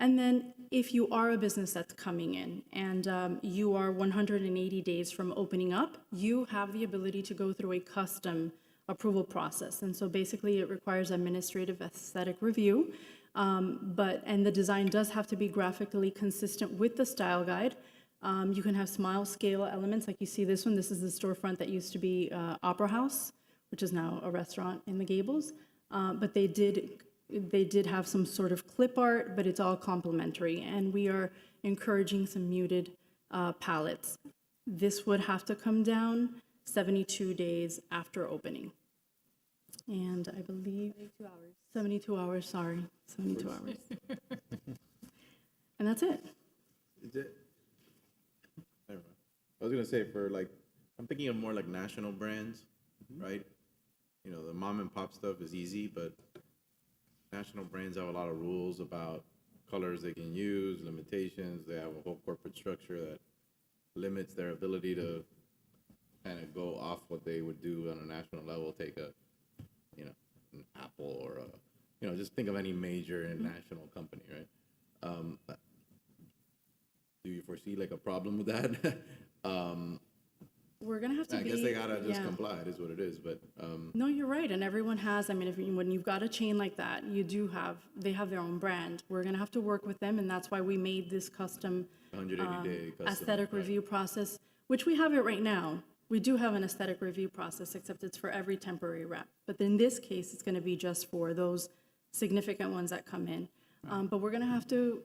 And then if you are a business that's coming in and you are 180 days from opening up, you have the ability to go through a custom approval process. And so basically it requires administrative aesthetic review, and the design does have to be graphically consistent with the style guide. You can have small scale elements, like you see this one. This is the storefront that used to be Opera House, which is now a restaurant in the Gables. But they did have some sort of clip art, but it's all complementary. And we are encouraging some muted palettes. This would have to come down 72 days after opening. And I believe 72 hours. 72 hours, sorry. 72 hours. And that's it. Never mind. I was gonna say I'm thinking of more like national brands, right? You know, the mom and pop stuff is easy, but national brands have a lot of rules about colors they can use, limitations. They have a whole corporate structure that limits their ability to kind of go off what they would do on a national level. Take an Apple or just think of any major national company, right? Do you foresee like a problem with that? We're gonna have to I guess they gotta just comply. It is what it is, but No, you're right, and everyone has. I mean, when you've got a chain like that, they have their own brand. We're gonna have to work with them, and that's why we made this custom 180-day custom aesthetic review process, which we have it right now. We do have an aesthetic review process, except it's for every temporary rep. But in this case, it's gonna be just for those significant ones that come in. But we're gonna have to,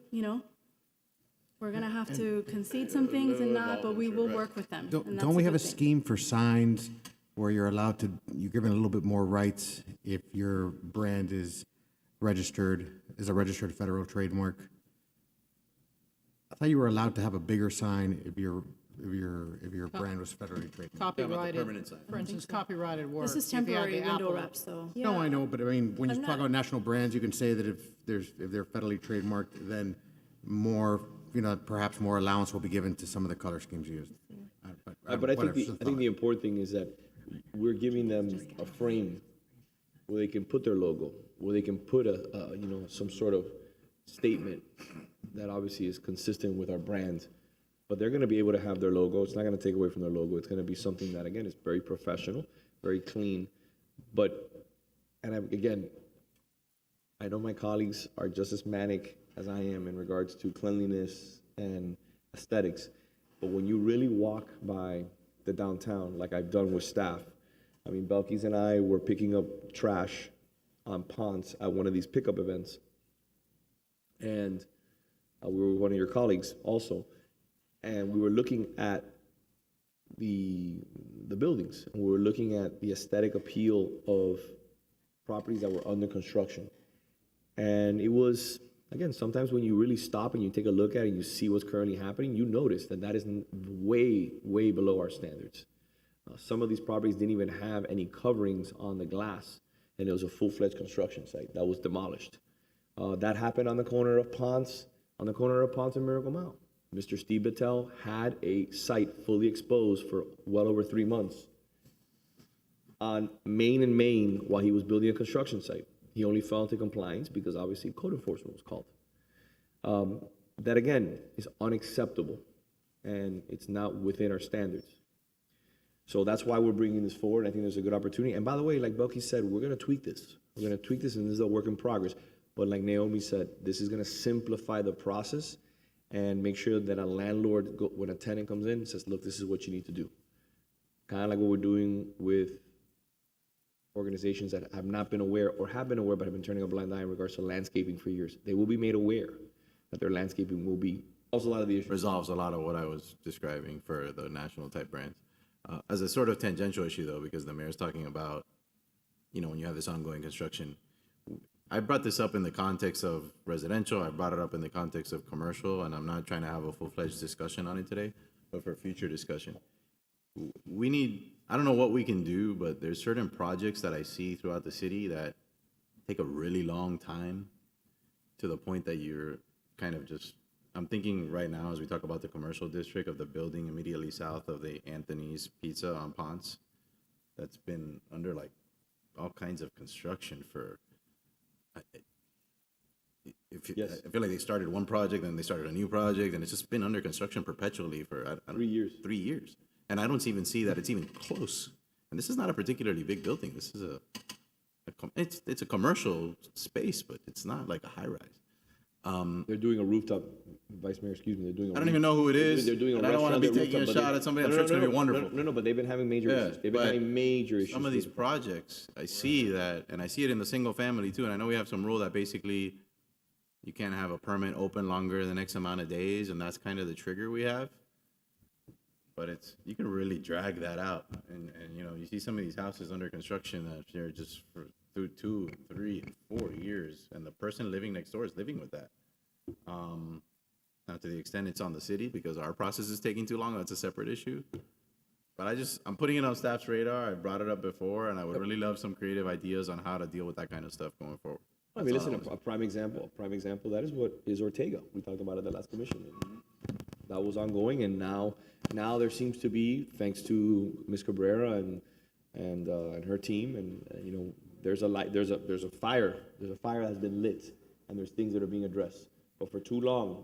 we're gonna have to concede some things and not, but we will work with them. and that's Don't we have a good thing. scheme for signs where you're given a little bit more rights if your brand is a registered federal trademark? I thought you were allowed to have a bigger sign if your brand was federally trademarked. Copyrighted, for instance, copyrighted work. This is If you had temporary the window Apple- reps, though. No, I know, but I mean, when you I'm talk not- about national brands, you can say that if they're federally trademarked, then more, perhaps more allowance will be given to some of the color schemes used. But I think the important thing is that we're giving them a frame where they can put their logo, where they can put some sort of statement that obviously is consistent with our brand. But they're going to be able to have their logo. It's not going to take away from their logo. It's going to be something that, again, is very professional, very clean. I know my colleagues are just as manic as I am in regards to cleanliness and aesthetics. But when you really walk by the downtown, like I've done with staff, I mean, Belkis and I were picking up trash on Ponce at one of these pickup events. And we were with one of your colleagues also. And we were looking at the buildings, and we were looking at the aesthetic appeal of properties that were under construction. And it was, again, sometimes when you really stop and you take a look at it and you see what's currently happening, you notice that is way, way below our standards. Some of these properties didn't even have any coverings on the glass, and it was a full-fledged construction site that was demolished. That happened on the corner of Ponce and Miracle Mile. Mr. Steve Battelle had a site fully exposed for well over 3 months on Main and Main while he was building a construction site. He only fell into compliance because obviously code enforcement was called. That again is unacceptable, and it's not within our standards. So that's why we're bringing this forward. I think there's a good opportunity. And by the way, like Belkis said, we're going to tweak this. We're going to tweak this, and this is a work in progress. But like Naomi said, this is going to simplify the process and make sure that a landlord, when a tenant comes in, says, look, this is what you need to do. Kind of like what we're doing with organizations that have not been aware or have been aware but have been turning a blind eye in regards to landscaping for years. They will be made aware that their landscaping will be also a lot of the issues. Resolves a lot of what I was describing for the national type brands. As a sort of tangential issue though, because the mayor's talking about when you have this ongoing construction. I brought this up in the context of residential. I brought it up in the context of commercial, and I'm not trying to have a full-fledged discussion on it today, but for future discussion. We need, I don't know what we can do, but there's certain projects that I see throughout the city that take a really long time, to the point that you're kind of just, I'm thinking right now as we talk about the commercial district of the building immediately south of the Anthony's Pizza on Ponce, that's been under like all kinds of construction for, I feel like they started one project, then they started a new project, and it's just been under construction perpetually for 3 years. 3 years. And I don't even see that it's even close. And this is not a particularly big building. This is it's a commercial space, but it's not like a high rise. They're doing a rooftop, Vice Mayor, excuse me, they're doing a I don't even know who it is. They're doing a and I don't want to be restaurant, taking a rooftop, shot but at somebody. I'm sure it's going to be wonderful. No, but they've been having major issues. They've been but having major issues. Some of these projects, I see that, and I see it in the single family too. And I know we have some rule that basically you can't have a permit open longer than X amount of days, and that's kind of the trigger we have. But you can really drag that out, and you see some of these houses under construction that they're just through 2, 3, and 4 years, and the person living next door is living with that. Now, to the extent it's on the city because our process is taking too long, that's a separate issue. But I'm putting it on staff's radar. I brought it up before, and I would really love some creative ideas on how to deal with that kind of stuff going forward. I mean, listen, a prime example, that is what is Ortega. We talked about it at the last commission. That was ongoing, and now there seems to be, thanks to Ms. Cabrera and her team, and there's a fire that's been lit, and there's things that are being addressed. But for too long,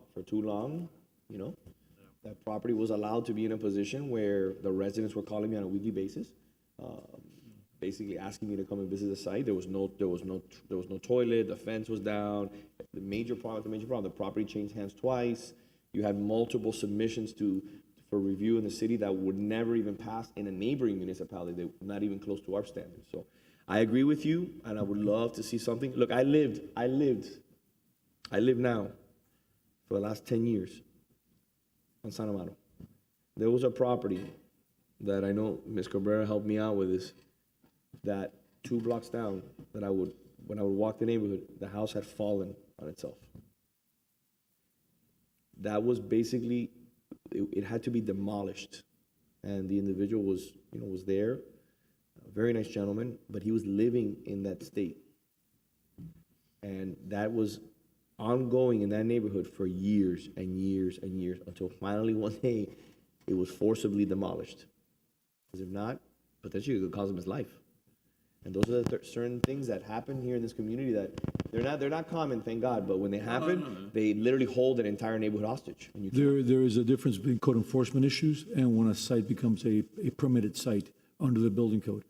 that property was allowed to be in a position where the residents were calling me on a weekly basis, basically asking me to come and visit the site. There was no toilet. The fence was down. The major problem. The property changed hands twice. You had multiple submissions for review in the city that would never even pass in a neighboring municipality. They were not even close to our standards. So I agree with you, and I would love to see something. Look, I live now for the last 10 years on San Amaro. There was a property that I know Ms. Cabrera helped me out with this, that 2 blocks down, when I would walk the neighborhood, the house had fallen on itself. That was basically, it had to be demolished. And the individual was there, a very nice gentleman, but he was living in that state. And that was ongoing in that neighborhood for years and years and years, until finally one day it was forcibly demolished. Because if not, potentially it could cost him his life. And those are the certain things that happen here in this community that they're not common, thank God, but when they happen, they literally hold an entire neighborhood hostage. And There is a difference between code enforcement issues and when a site becomes a permitted site under the building code.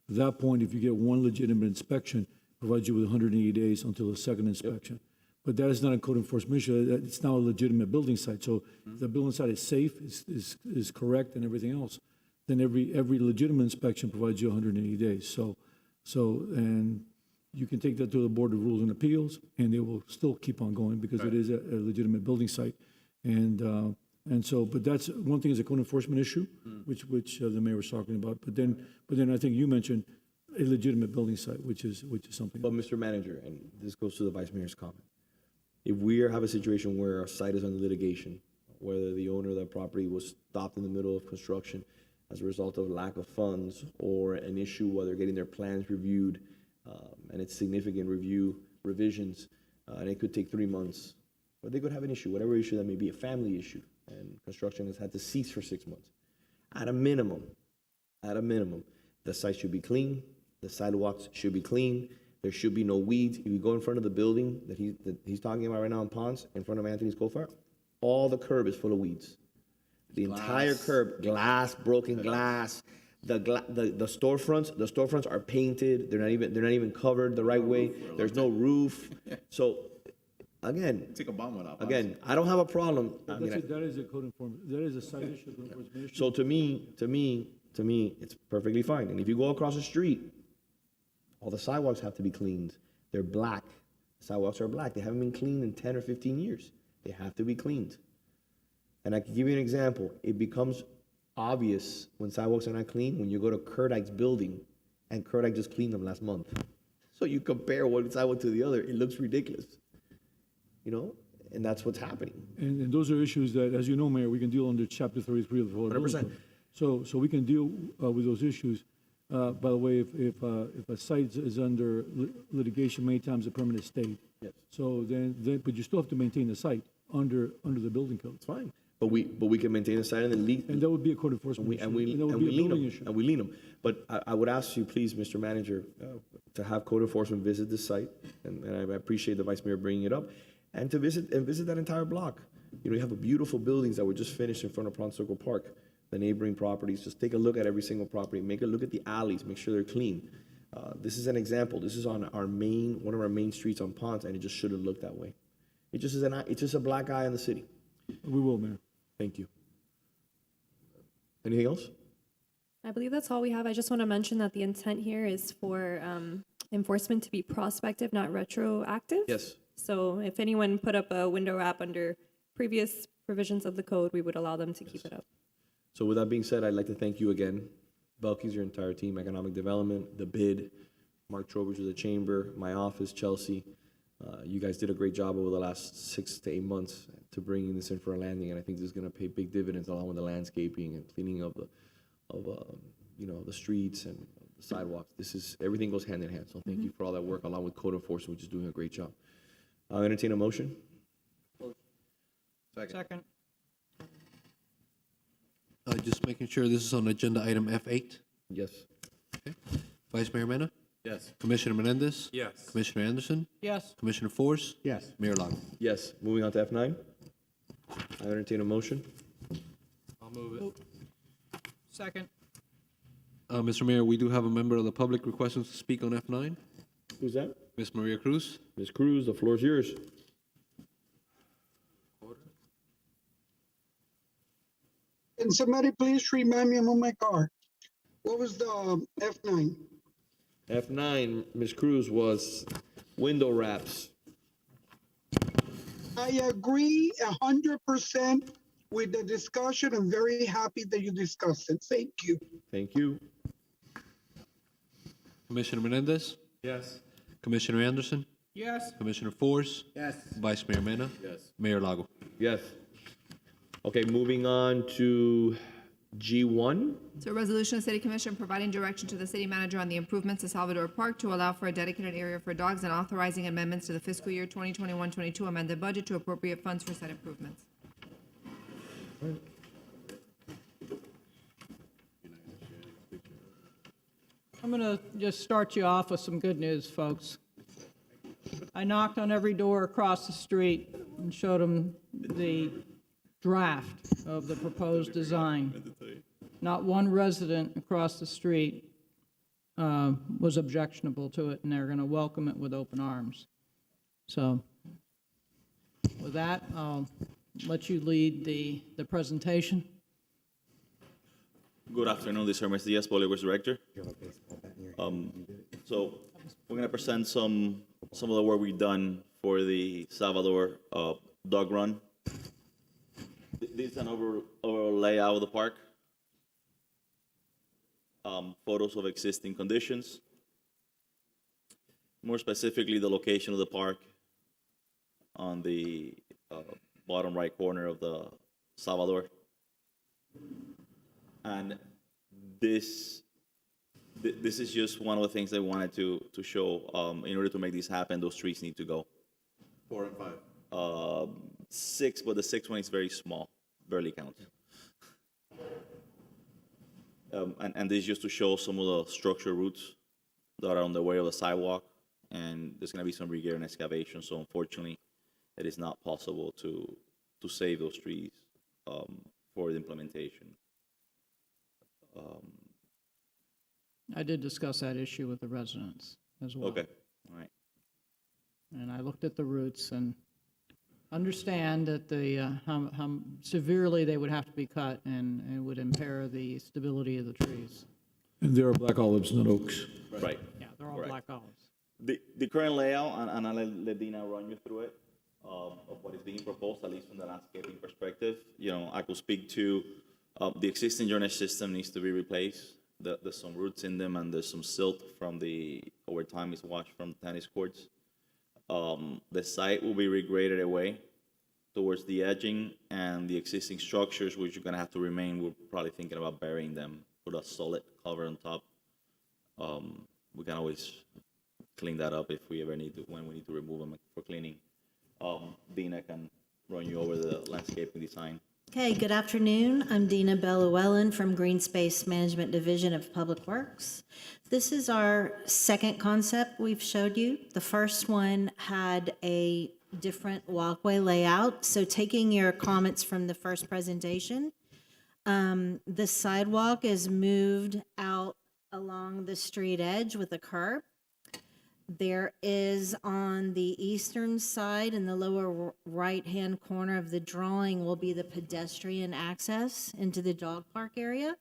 At that point, if you get one legitimate inspection, it provides you with 180 days until the second inspection. But that is not a code enforcement issue. It's now a legitimate building site. So if the building site is safe, is correct, and everything else, then every legitimate inspection provides you 180 days. And you can take that to the Board of Rules and Appeals, and they will still keep on going because it is a legitimate building site. And so, but that's one thing is a code enforcement issue, which the mayor was talking about. But then I think you mentioned a legitimate building site, which is something. But Mr. Manager, and this goes to the Vice Mayor's comment, if we have a situation where a site is under litigation, whether the owner of that property was stopped in the middle of construction as a result of lack of funds, or an issue where they're getting their plans reviewed, and it's significant revisions, and it could take 3 months, or they could have an issue, whatever issue that may be, a family issue, and construction has had to cease for 6 months. At a minimum, the site should be clean, the sidewalks should be clean, there should be no weeds. If you go in front of the building that he's talking about right now in Ponce, in front of Anthony's Coal-Fire, all the curb is full of weeds. The entire curb, broken glass. The storefronts are painted. They're not even covered the right way. There's no roof. So again, take a bomb one off. Again, I don't have a problem. That is a code enforcement. That is a site issue, code enforcement issue. So to me, it's perfectly fine. And if you go across the street, all the sidewalks have to be cleaned. They're black. The sidewalks are black. They haven't been cleaned in 10 or 15 years. They have to be cleaned. And I can give you an example. It becomes obvious when sidewalks are not clean. When you go to Kurt Ike's building and Kodak just cleaned them last month. So you compare one side one to the other, it looks ridiculous, you know, and that's what's happening. And those are issues that, as you know, Mayor, we can deal under Chapter 33 of the Florida. 100%. So we can deal with those issues. By the way, if a site is under litigation, many times a permanent state. Yes. So then, but you still have to maintain the site under the building code. It's fine. But we can maintain the site and then leave. And that would be a code enforcement issue. And we that would be a lean building them. issue. And we lean them. But I would ask you, please, Mr. Manager, to have code enforcement visit this site, and I appreciate the Vice Mayor bringing it up, and to visit that entire block. You know, you have beautiful buildings that were just finished in front of Prawn Circle Park, the neighboring properties. Just take a look at every single property. Make a look at the alleys. Make sure they're clean. This is an example. This is on one of our main streets on Ponce, and it just shouldn't look that way. It just is it's just a black eye in the city. We will, Mayor. Thank you. Anything else? I believe that's all we have. I just want to mention that the intent here is for enforcement to be prospective, not retroactive. Yes. So if anyone put up a window wrap under previous provisions of the code, we would allow them to keep it up. So with that being said, I'd like to thank you again, Belkis, your entire team, Economic Development, the bid, Mark Trowbridge of the Chamber, my office, Chelsea. You guys did a great job over the last 6 to 8 months to bringing this in for a landing, and I think this is going to pay big dividends along with the landscaping and cleaning of the streets and the sidewalks. Everything goes hand in hand. So thank you for all that work, along with code enforcement, which is doing a great job. I'll entertain a motion. Second. Just making sure this is on agenda item F8. Yes. Okay. Vice Mayor Mena? Yes. Commissioner Menendez? Yes. Commissioner Anderson? Yes. Commissioner Force? Yes. Mayor Lago? Yes. Moving on to F9. I entertain a motion. I'll move it. Second. Mr. Mayor, we do have a member of the public requesting to speak on F9. Who's that? Ms. Maria Cruz? Ms. Cruz, the floor is yours. Can somebody please remind me on my card? What was the F9? F9, Ms. Cruz, was window wraps. I agree 100% with the discussion. I'm very happy that you discussed it. Thank you. Thank you. Commissioner Menendez? Yes. Commissioner Anderson? Yes. Commissioner Force? Yes. Vice Mayor Mena? Yes. Mayor Lago? Yes. Okay, moving on to G1. So a resolution of the City Commission providing direction to the city manager on the improvements to Salvador Park to allow for a dedicated area for dogs and authorizing amendments to the fiscal year 2021-22 amended budget to appropriate funds for said improvements. I'm going to just start you off with some good news, folks. I knocked on every door across the street and showed them the draft of the proposed design. Not one resident across the street was objectionable to it, and they're going to welcome it with open arms. So with that, I'll let you lead the presentation. Good afternoon, this is Hermes Diaz, Public Works Director. So we're going to present some of the work we've done for the Salvador dog run. This is an overall layout of the park. Photos of existing conditions. More specifically, the location of the park on the bottom right corner of the Salvador. And this is just one of the things they wanted to show. In order to make this happen, those trees need to go. 4 and 5. 6, but the 6th one is very small, barely counts. And this is just to show some of the structural roots that are on the way of the sidewalk, and there's going to be some regare and excavation. So unfortunately, it is not possible to save those trees for the implementation. I did discuss that issue with the residents as well. Okay, all right. And I looked at the roots and understand that how severely they would have to be cut and it would impair the stability of the trees. And there are black olives, not oaks. Right. Yeah, they're all Correct. black olives. The current layout, and I'll let Dina run you through it, of what is being proposed, at least from the landscaping perspective. You know, I could speak to the existing drainage system needs to be replaced. there's some roots in them and there's some silt from over time is washed from the tennis courts. The site will be regraded away towards the edging, and the existing structures, which are gonna have to remain, we're probably thinking about burying them, put a solid cover on top. We can always clean that up if we ever need to, when we need to remove them for cleaning. Dina can run you over the landscaping design. Okay, good afternoon. I'm Dina Bell-Llewellyn from Green Space Management Division of Public Works. This is our second concept we've showed you. The first one had a different walkway layout. So taking your comments from the first presentation, the sidewalk is moved out along the street edge with a curb. There is on the eastern side in the lower right-hand corner of the drawing will be the pedestrian access into the dog park area.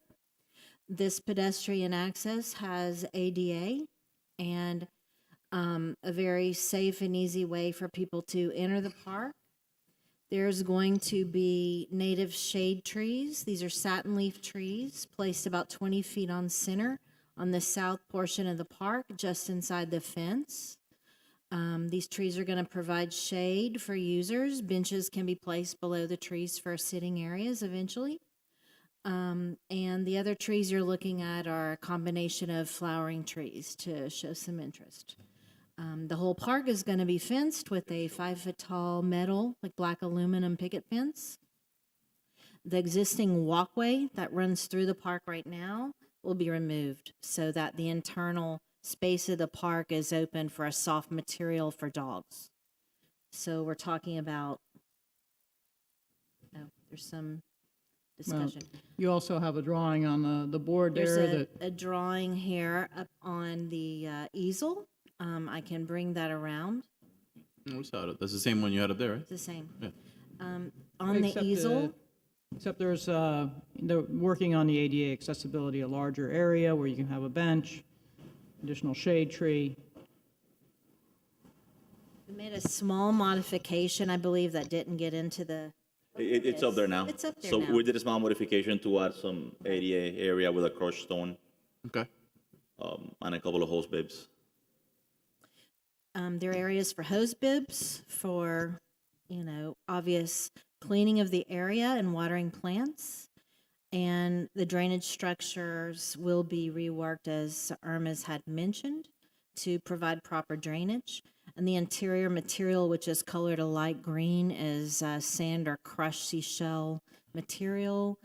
This pedestrian access has ADA and a very safe and easy way for people to enter the park. There's going to be native shade trees. These are satin leaf trees placed about 20 feet on center on the south portion of the park, just inside the fence. These trees are going to provide shade for users. Benches can be placed below the trees for sitting areas eventually. And the other trees you're looking at are a combination of flowering trees to show some interest. The whole park is going to be fenced with a 5-foot tall metal, like black aluminum picket fence. The existing walkway that runs through the park right now will be removed so that the internal space of the park is open for a soft material for dogs. So we're talking about, there's some discussion. Well, you also have a drawing on the board there. There's a drawing here up on the easel. I can bring that around. We saw it. That's the same one you had up there, right? It's the same. Yeah. On the easel. Except there's, they're working on the ADA accessibility, a larger area where you can have a bench, additional shade tree. We made a small modification, I believe, that didn't get into the. It's up there now. It's up there so now. We did a small modification to add some ADA area with a crushed stone. Okay. And a couple of hose bibs. There are areas for hose bibs, for, obvious cleaning of the area and watering plants. And the drainage structures will be reworked, as Irma's had mentioned, to provide proper drainage. And the interior material, which is colored a light green, is sand or crushed seashell material.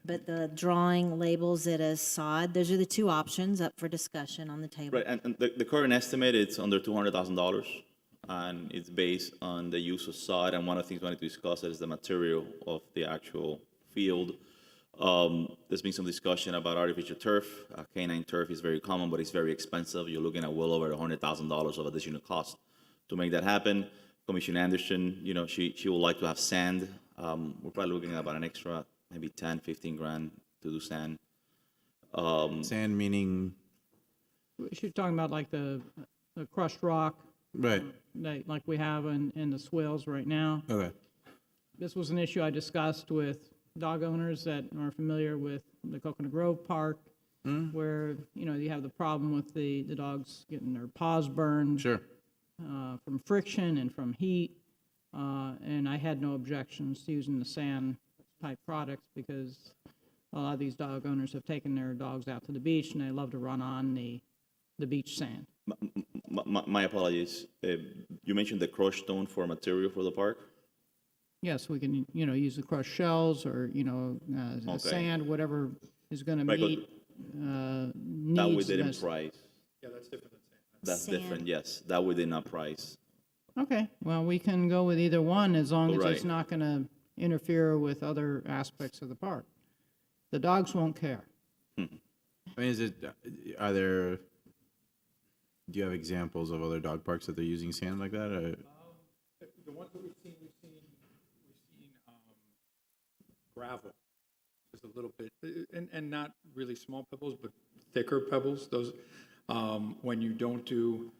But the drawing labels it as sod. Those are the two options up for discussion on the table. Right, and the current estimate is under $200,000, and it's based on the use of sod. And one of the things we wanted to discuss is the material of the actual field. There's been some discussion about artificial turf. Canine turf is very common, but it's very expensive. You're looking at well over $100,000 of additional cost to make that happen. Commissioner Anderson, she would like to have sand. We're probably looking at about an extra maybe 10, 15 grand to do sand. Sand meaning? She's talking about like the crushed rock. Right. Like we have in the swales right now. Okay. This was an issue I discussed with dog owners that are familiar with the Coconut Grove Park, where, you have the problem with the dogs getting their paws burned. Sure. From friction and from heat. And I had no objections to using the sand type products because a lot of these dog owners have taken their dogs out to the beach and they love to run on the beach sand. My apologies. You mentioned the crushed stone for material for the park? Yes, we can, use the crushed shells or, Okay. sand, whatever is going to Right, meet needs. That we didn't price. Yeah, that's different than sand. That's Sand. different, yes. That we did not price. Okay, well, we can go with either one as long as it's Right. not going to interfere with other aspects of the park. The dogs won't care. I mean, do you have examples of other dog parks that they're using sand like that? Or? The ones that we've seen gravel, just a little bit, and not really small pebbles, but thicker pebbles. Those, when you don't do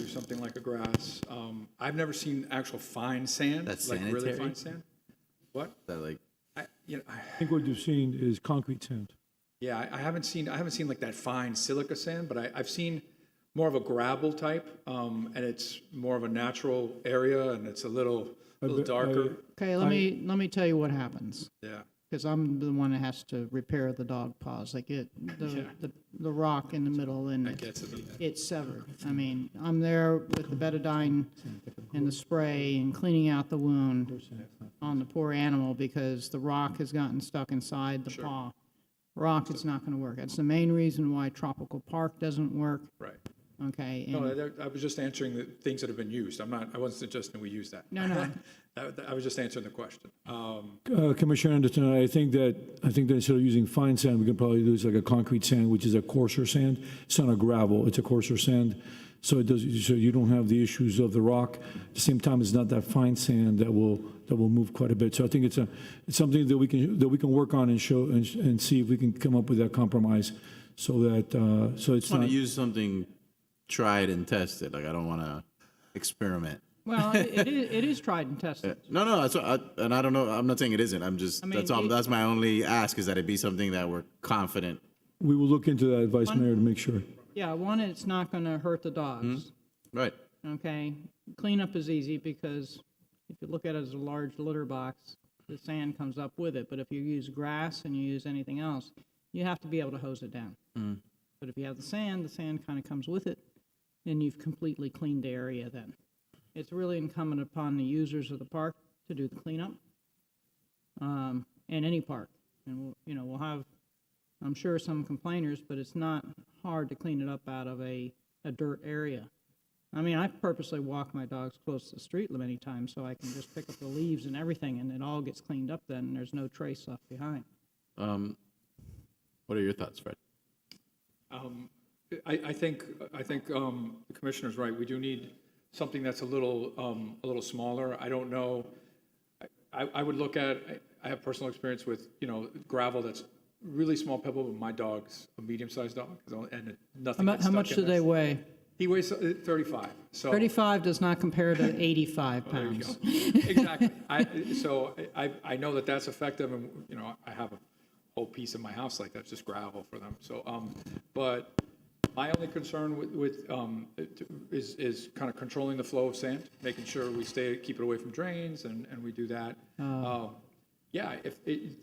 something like a grass. I've never seen actual fine sand. That's like sanitary? really fine sand. What? That like I think what you've seen is concrete sand. Yeah, I haven't seen like that fine silica sand, but I've seen more of a gravel type, and it's more of a natural area, and it's a little darker. Okay, let me tell you what happens. Yeah. Because I'm the one that has to repair the dog paws. They get the rock in the middle and it's severed. I mean, I'm there with the betadine and the spray and cleaning out the wound on the poor animal because the rock has gotten stuck inside the paw. Rock, it's not going to work. That's the main reason why Tropical Park doesn't work. Right. Okay. No, I was just answering the things that have been used. I wasn't suggesting we use that. No. I was just answering the question. Commissioner Anderson, I think that instead of using fine sand, we can probably use like a concrete sand, which is a coarser sand. It's not a gravel; it's a coarser sand. So you don't have the issues of the rock. At the same time, it's not that fine sand that will move quite a bit. So I think it's something that we can work on and show and see if we can come up with that compromise, so that so it's I want not. to use something tried and tested. Like I don't want to experiment. Well, it is tried and tested. No, that's what and I don't know. I'm not saying it isn't. I'm just that's my only ask is that it be something that we're confident. We will look into that, Vice Mayor, to make sure. Yeah, one, it's not going to hurt the dogs. Right. Okay. Cleanup is easy because if you look at it as a large litter box, the sand comes up with it. But if you use grass and you use anything else, you have to be able to hose it down. But if you have the sand kind of comes with it, and you've completely cleaned the area then. It's really incumbent upon the users of the park to do the cleanup, in any park. And we'll have, I'm sure, some complainers, but it's not hard to clean it up out of a dirt area. I mean, I purposely walk my dogs close to the street many times so I can just pick up the leaves and everything, and it all gets cleaned up then, and there's no trace left behind. What are your thoughts, Fred? I think the commissioner's right. We do need something that's a little smaller. I don't know. I would look at. I have personal experience with gravel that's really small pebble, but my dog's a medium-sized dog, and nothing. How much do they weigh? He weighs 35. So 35 does not compare to 85 pounds. Exactly. I know that's effective, and I have a whole piece of my house like that's just gravel for them. So but my only concern is kind of controlling the flow of sand, making sure we keep it away from drains, and we do that. Yeah,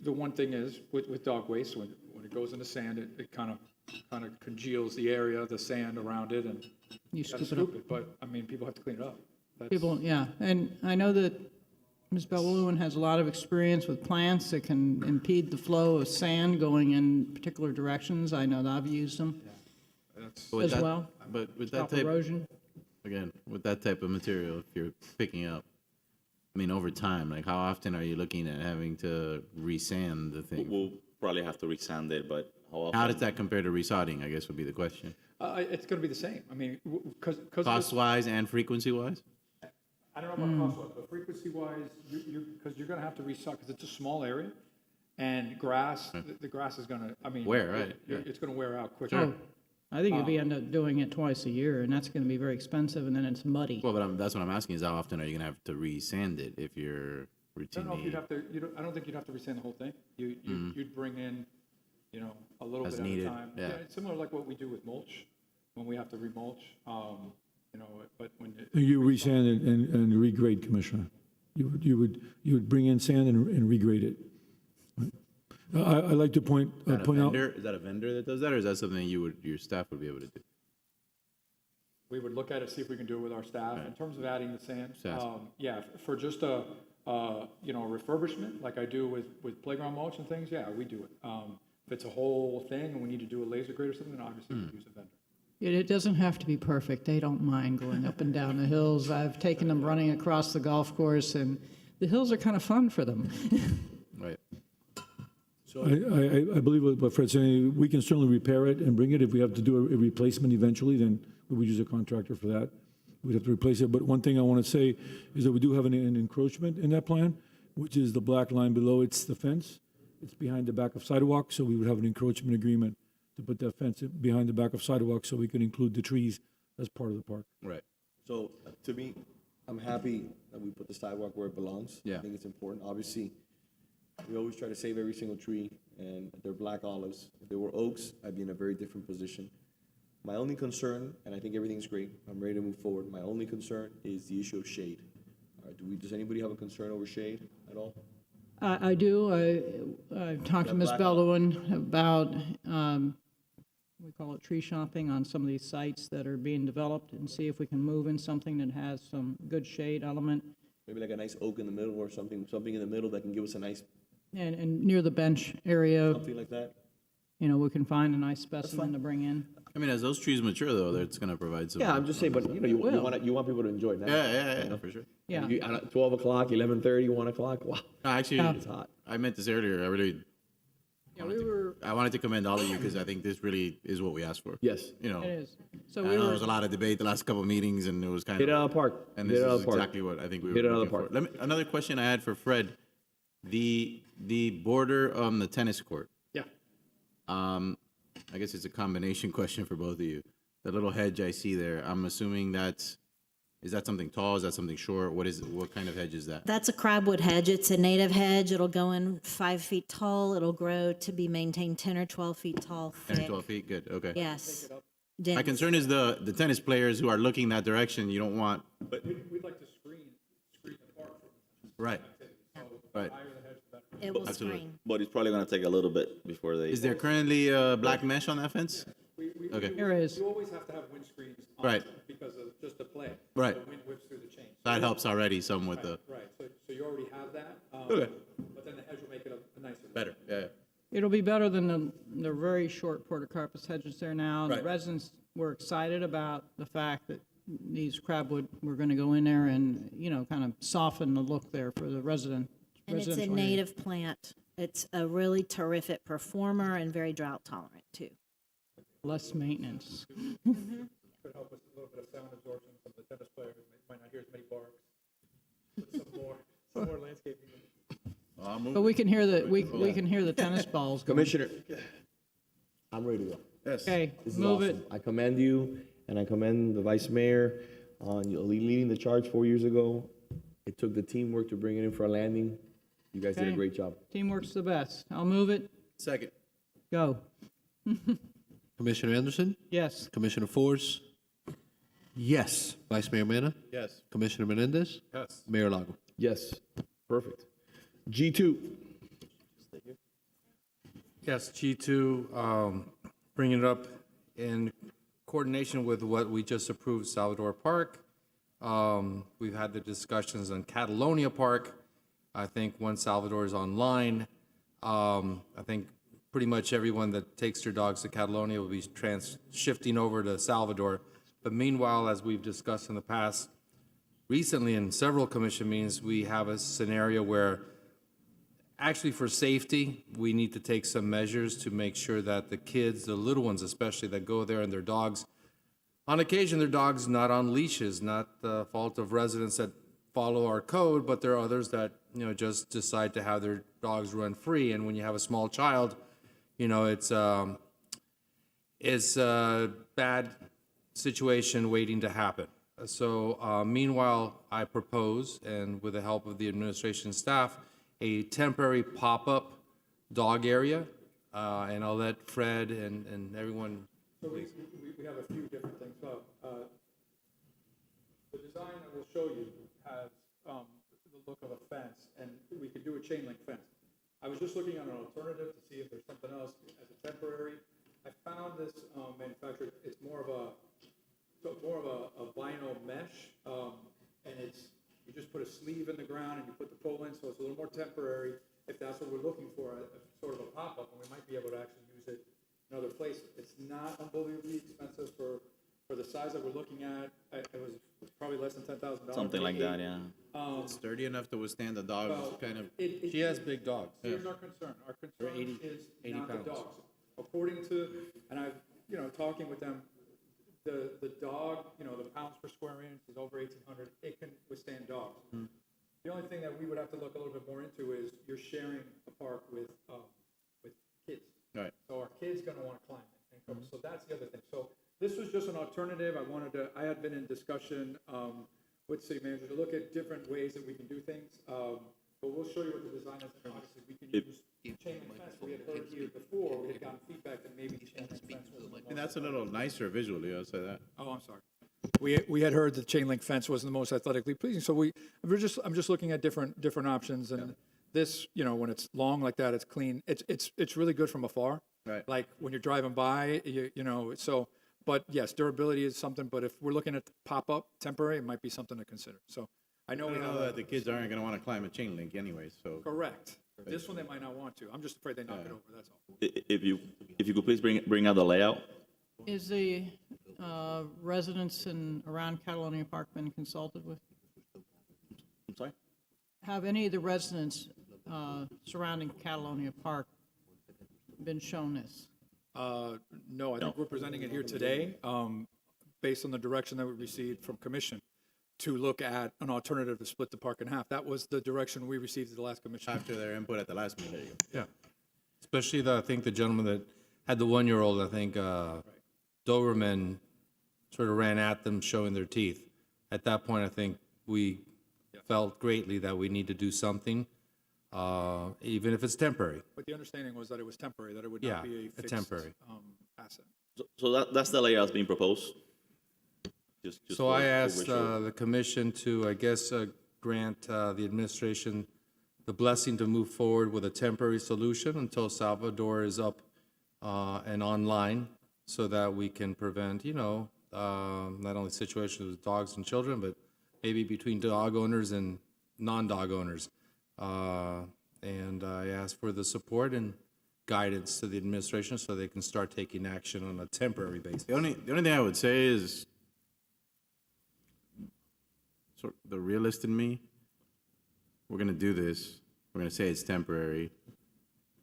the one thing is with dog waste, when it goes into sand, it kind of congeals the area, the sand around it, and you gotta scoop it. But I mean, people have to clean it up. Yeah, and I know that Ms. Bellewin has a lot of experience with plants that can impede the flow of sand going in particular directions. I know that I've used them as well. But with that Stop type, erosion. again, with that type of material, if you're picking up, I mean, over time, like how often are you looking at having to resand the thing? We'll probably have to resand it, but how often? How does that compare to resodding, I guess would be the question. It's going to be the same. I mean, because Cost-wise and frequency-wise? I don't know about cost-wise, but frequency-wise, because you're going to have to resod because it's a small area, and grass, the grass is going to, it's going to wear out quicker. Sure. I think you'd end up doing it twice a year, and that's going to be very expensive, and then it's muddy. Well, but that's what I'm asking is how often are you going to have to resand it if you're routinely? I don't know if you'd have to. I don't think you'd have to resand the whole thing. You'd bring in, a little As bit needed, at a time. yeah. It's similar like what we do with mulch, when we have to remulch. But when You resand and regrade, Commissioner. You would bring in sand and regrade it. I'd like to point out. Is that a vendor that does that, or is that something your staff would be able to do? we would look at it, see if we can do it with our staff. In terms of adding the sand, Yes. yeah, for just a refurbishment like I do with playground mulch and things, yeah, we do it. If it's a whole thing and we need to do a laser grade or something, then obviously we use a vendor. It doesn't have to be perfect. They don't mind going up and down the hills. I've taken them running across the golf course, and the hills are kind of fun for them. Right. So I believe what Fred's saying, we can certainly repair it and bring it. If we have to do a replacement eventually, then we would use a contractor for that. We'd have to replace it. But one thing I want to say is that we do have an encroachment in that plan, which is the black line below. It's the fence. It's behind the back of sidewalk, so we would have an encroachment agreement to put that fence behind the back of sidewalk so we can include the trees as part of the park. Right. So to me, I'm happy that we put the sidewalk where it belongs. Yeah. I think it's important. Obviously, We always try to save every single tree, and they're black olives. If they were oaks, I'd be in a very different position. My only concern, and I think everything's great, I'm ready to move forward. My only concern is the issue of shade. Does anybody have a concern over shade at all? I do. I've talked to That Ms. black Bellowen about, we call it tree shopping on some of these sites that are being developed and see if we can move in something that has some good shade element. Maybe like a nice oak in the middle or something in the middle that can give us a nice, And near the bench area, something like that. you know, we can find a nice specimen to bring in. I mean, as those trees mature, though, it's going to provide some. Yeah, I'm just saying, but you want people to enjoy it now. Yeah, for sure. Yeah. You, 12 o'clock, 11:30, 1 o'clock, wow. Actually, It's hot. I meant this earlier. I wanted to commend all of you because I think this really is what we asked for. Yes. You know, It is. So I we know were, there was a lot of debate the last couple of meetings, and it was kind Hit it of out of the park. And Hit this it out of is the park. exactly what I think we were Hit it out of looking the for. Another question I had for Fred, the border on the tennis court. Yeah. I guess it's a combination question for both of you. The little hedge I see there, I'm assuming is that something tall? Is that something short? What kind of hedge is that? That's a crabwood hedge. It's a native hedge. It'll go in 5 feet tall. It'll grow to be maintained 10 or 12 feet tall. 10 or thick. 12 feet? Good, okay. Yes. My Dense. concern is the tennis players who are looking that direction, you don't want. But we'd like to screen the park from Right. Right. It will Absolutely. screen. But it's probably gonna take a little bit before they. Is there currently black mesh on that fence? Okay. Here is. You always have to have windscreens on Right. because of just the play. Right. The wind whips through the chain. That helps already some with the. Right, so you already have that. Okay. But then the hedge will make it a nicer. Better, yeah. it'll be better than the very short portocarpus hedges there now. Right. The residents were excited about the fact that these crabwood were going to go in there and, you know, kind of soften the look there for the And it's a residential area. native plant. It's a really terrific performer and very drought tolerant too. Less maintenance. Could help us a little bit of sound absorption from the tennis players. Might not hear as many barks. Some more landscaping. But we can hear we can hear the tennis balls going. Commissioner, I'm ready to go. Yes. Okay, This is move awesome. it. I commend you, and I commend the vice mayor on leading the charge 4 years ago. It took the teamwork to bring it in for a landing. You guys did a Okay. great job. Teamwork's the best. I'll move it. Second. Go. Commissioner Anderson? Yes. Commissioner Force? Yes. Vice Mayor Mena? Yes. Commissioner Menendez? Yes. Mayor Lago? Yes, perfect. G2. Yes, G2, bringing it up in coordination with what we just approved, Salvador Park. We've had the discussions on Catalonia Park. I think once Salvador is online, I think pretty much everyone that takes their dogs to Catalonia will be shifting over to Salvador. But meanwhile, as we've discussed in the past, recently in several commission meetings, we have a scenario where actually for safety, we need to take some measures to make sure that the kids, the little ones especially, that go there and their dogs, on occasion their dogs not on leashes, not the fault of residents that follow our code, but there are others that, you know, just decide to have their dogs run free. And when you have a small child, you know, it's a bad situation waiting to happen. So meanwhile, I propose, and with the help of the administration staff, a temporary pop-up dog area, and I'll let Fred and everyone. So we have a few different things. The design that we'll show you has the look of a fence, and we could do a chain link fence. I was just looking at an alternative to see if there's something else as a temporary. I found this manufactured. It's more of a vinyl mesh, and you just put a sleeve in the ground and you put the pole in, so it's a little more temporary. If that's what we're looking for, a sort of a pop-up, and we might be able to actually use it in other places. It's not unbelievably expensive for the size that we're looking at. It was probably less than $10,000. Something like that, yeah. Sturdy enough to withstand the dogs, kind of. She has big dogs. Here's our concern. Our concern They're 80 is not pounds. the dogs. According to, and I've, talking with them, the dog, the pounds per square inch is over 1,800. It can withstand dogs. The only thing that we would have to look a little bit more into is you're sharing a park with kids. Right. So our kids gonna want to climb it. And so that's the other thing. So this was just an alternative. I had been in discussion with city manager to look at different ways that we can do things. But we'll show you what the design is. Obviously, we can chain link fence, we had heard here before, we had gotten feedback that maybe chain link fence was the most. That's a little nicer visually, I'll say that. Oh, I'm sorry. We had heard that chain link fence wasn't the most athletically pleasing, so I'm just looking at different options, and this, when it's long like that, it's clean. It's really good from afar. Right. Like when you're driving by, so. But yes, durability is something. But if we're looking at pop-up temporary, it might be something to consider. So I know We we know have that the kids aren't going to want to climb a chain link anyway, so. correct. This one they might not want to. I'm just afraid they knock it over. That's all. If you could please bring out the layout. Is the residents around Catalonia Park been consulted with? I'm sorry? Have any of the residents surrounding Catalonia Park been shown this? No, I think we're presenting it here today, based on the direction that we received from commission to look at an alternative to split the park in half. That was the direction we received at the last commission. After their input at the last meeting. Yeah. Especially I think the gentleman that had the 1-year-old, I think, Doberman sort of ran at them showing their teeth. At that point, I think we felt greatly that we need to do something, even if it's temporary. But the understanding was that it was temporary, that it would not be a fixed temporary. asset. So that's the layout that's being proposed. Just So for- I for asked visual. the commission to, I guess, grant the administration the blessing to move forward with a temporary solution until Salvador is up and online, so that we can prevent, not only situations with dogs and children, but maybe between dog owners and non-dog owners. And I asked for the support and guidance to the administration so they can start taking action on a temporary basis. The only thing I would say is, sort of the realist in me, we're gonna do this, we're gonna say it's temporary,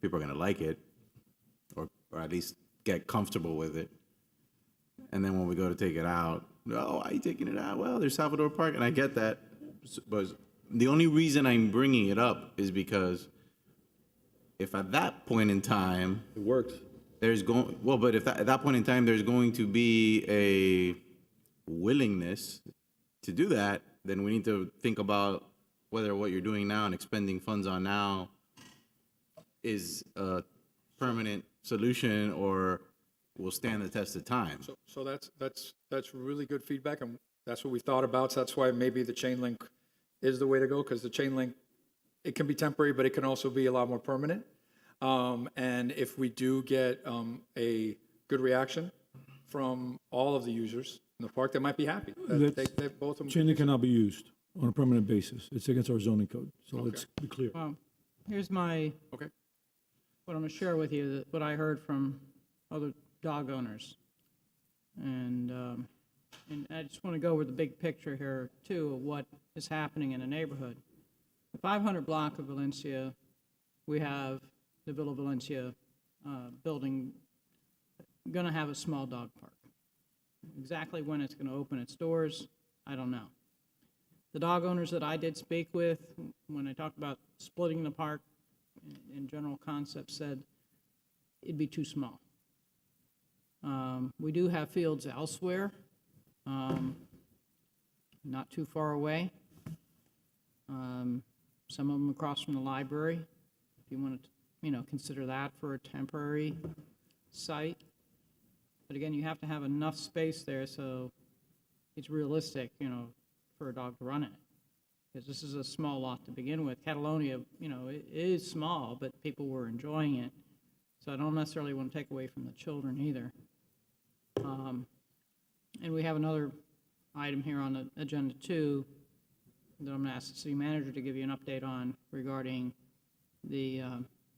people are gonna like it, or at least get comfortable with it. And then when we go to take it out, oh, why are you taking it out? Well, there's Salvador Park, and I get that. But the only reason I'm bringing it up is because if at that point in time, It works. but if at that point in time, there's going to be a willingness to do that, then we need to think about whether what you're doing now and expending funds on now is a permanent solution or will stand the test of time. So that's really good feedback, and that's what we thought about. So that's why maybe the chain link is the way to go, because the chain link, it can be temporary, but it can also be a lot more permanent. And if we do get a good reaction from all of the users in the park, they might be happy. That they both of them. Chain link cannot be used on a permanent basis. It's against our zoning code, so let's be clear. Here's my, what I'm going to share with you, what I heard from other dog owners. And I just want to go over the big picture here, too, of what is happening in the neighborhood. The 500 block of Valencia, we have the Villa Valencia building going to have a small dog park. Exactly when it's going to open its doors, I don't know. The dog owners that I did speak with, when I talked about splitting the park, in general concept, said it'd be too small. We do have fields elsewhere, not too far away. Some of them across from the library, if you want to, consider that for a temporary site. But again, you have to have enough space there so it's realistic, for a dog to run in it. Because this is a small lot to begin with. Catalonia, it is small, but people were enjoying it. So I don't necessarily want to take away from the children either. And we have another item here on the agenda too, that I'm going to ask the city manager to give you an update on regarding the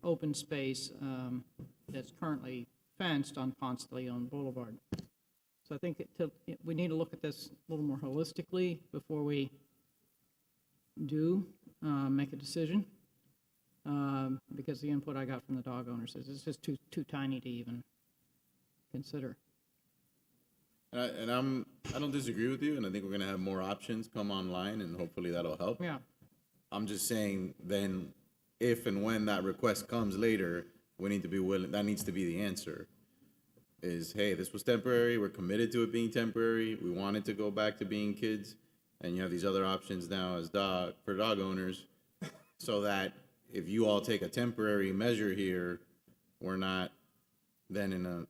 open space that's currently fenced on Ponce de Leon Boulevard. So I think we need to look at this a little more holistically before we do make a decision, because the input I got from the dog owners is it's just too tiny to even consider. I don't disagree with you, and I think we're gonna have more options come online, and hopefully that'll help. Yeah. I'm just saying, then, if and when that request comes later, we need to be willing. That needs to be the answer. Is, hey, this was temporary. We're committed to it being temporary. We want it to go back to being kids, and you have these other options now as for dog owners, so that if you all take a temporary measure here, we're not then in a,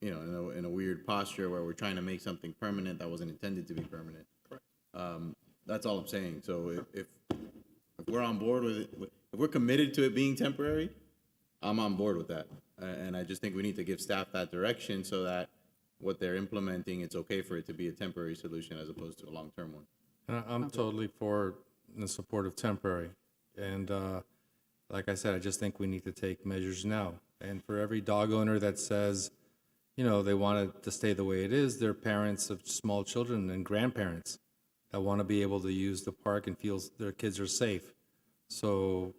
you know, in a weird posture where we're trying to make something permanent that wasn't intended to be permanent. That's all I'm saying. So if we're on board with it, if we're committed to it being temporary, I'm on board with that. And I just think we need to give staff that direction so that what they're implementing, it's okay for it to be a temporary solution as opposed to a long-term one. I'm totally for the support of temporary. And like I said, I just think we need to take measures now. And for every dog owner that says, you know, they want it to stay the way it is, they're parents of small children and grandparents that want to be able to use the park and feel their kids are safe. So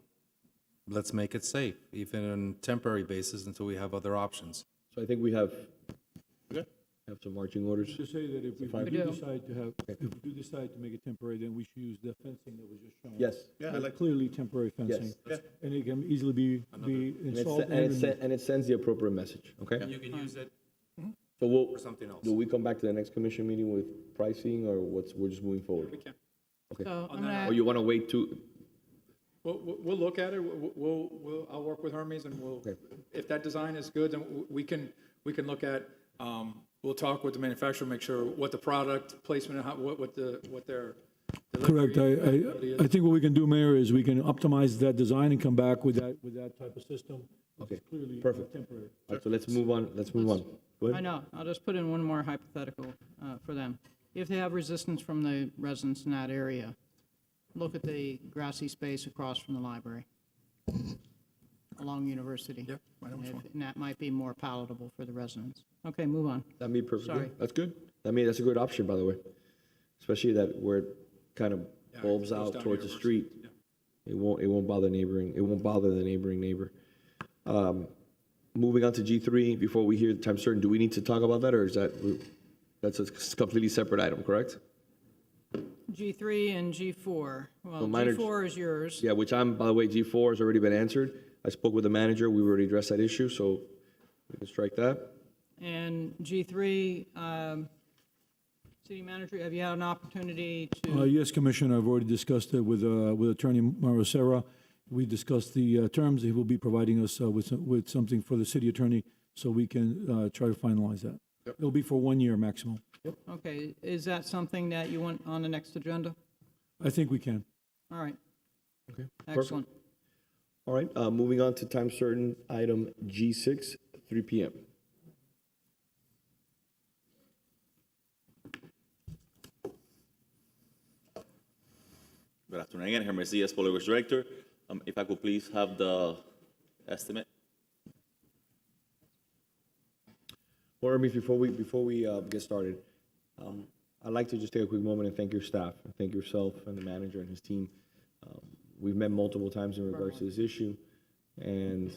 let's make it safe, even on a temporary basis until we have other options. So I think we have some marching orders. Just say that if we do decide to have, if we do decide to make it temporary, then we should use the fencing that was just shown. Yes. Yeah, I That's like- clearly temporary fencing. Yes. And it can easily be installed and removed. And it sends the appropriate message, okay? You can use it So we'll, for something else. do we come back to the next commission meeting with pricing, or we're just moving forward? We can. Okay. So I'm On that gonna, Or you want to wait to, We'll look at it. I'll work with Hermes and if that design is good, then we can look at, we'll talk with the manufacturer, make sure what the product placement and what their Correct. delivery I think what we can do, Mayor, is we can optimize that design and come back with that type of system. which Okay, is clearly perfect. temporary. all right, so let's move on, Go I ahead. know, I'll just put in one more hypothetical for them. If they have resistance from the residents in that area, look at the grassy space across from the library along University. Yeah, I know which one. And that might be more palatable for the residents. Okay, move on. That'd be perfect. Sorry. That's good. That's a good option, by the way. Especially that where it kind of Yeah, bulbs it goes out down towards the University. street. It won't bother the neighboring neighbor. Moving on to G3, before we hear the time certain, do we need to talk about that, or is that's a completely separate item, correct? G3 and G4. Well, So mine are- G4 is yours. Yeah, which by the way, G4 has already been answered. I spoke with the manager, we already addressed that issue, so we can strike that. And G3, City Manager, have you had an opportunity to? Yes, Commissioner, I've already discussed it with Attorney Maricera. We discussed the terms. He will be providing us with something for the city attorney so we can try to finalize that. It'll be for 1 year maximum. Okay, is that something that you want on the next agenda? I think we can. All right, Okay. excellent. All right, moving on to time certain, item G6, 3 p.m. Good afternoon again, Hermes Diaz, Public Works Director. If I could please have the estimate. Well, Hermes, before we get started, I'd like to just take a quick moment and thank your staff, and thank yourself and the manager and his team. We've met multiple times in regards to this issue, and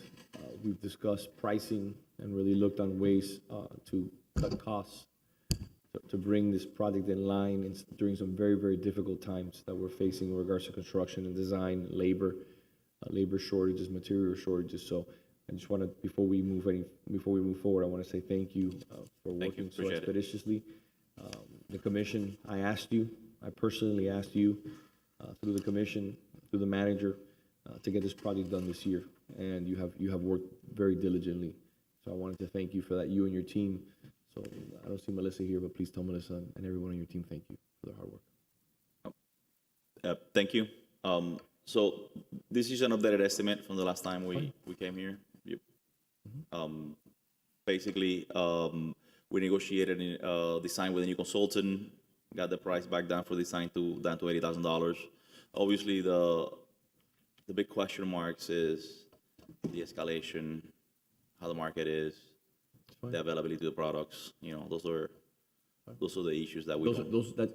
we've discussed pricing and really looked on ways to cut costs, to bring this project in line during some very, very difficult times that we're facing in regards to construction and design, labor shortages, material shortages. So I just want to, before we move forward, I want to say thank you for working so expeditiously. The commission, I personally asked you through the commission, through the manager, to get this project done this year, and you have worked very diligently. So I wanted to thank you for that, you and your team. So I don't see Melissa here, but please tell Melissa and everyone on your team thank you for their hard work. Thank you. So this is an updated estimate from the last time we came here. Basically, we negotiated a design with a new consultant, got the price back down for design down to $80,000. Obviously, the big question marks is the escalation, how the market is, the availability of the products. You know, those are the issues that we.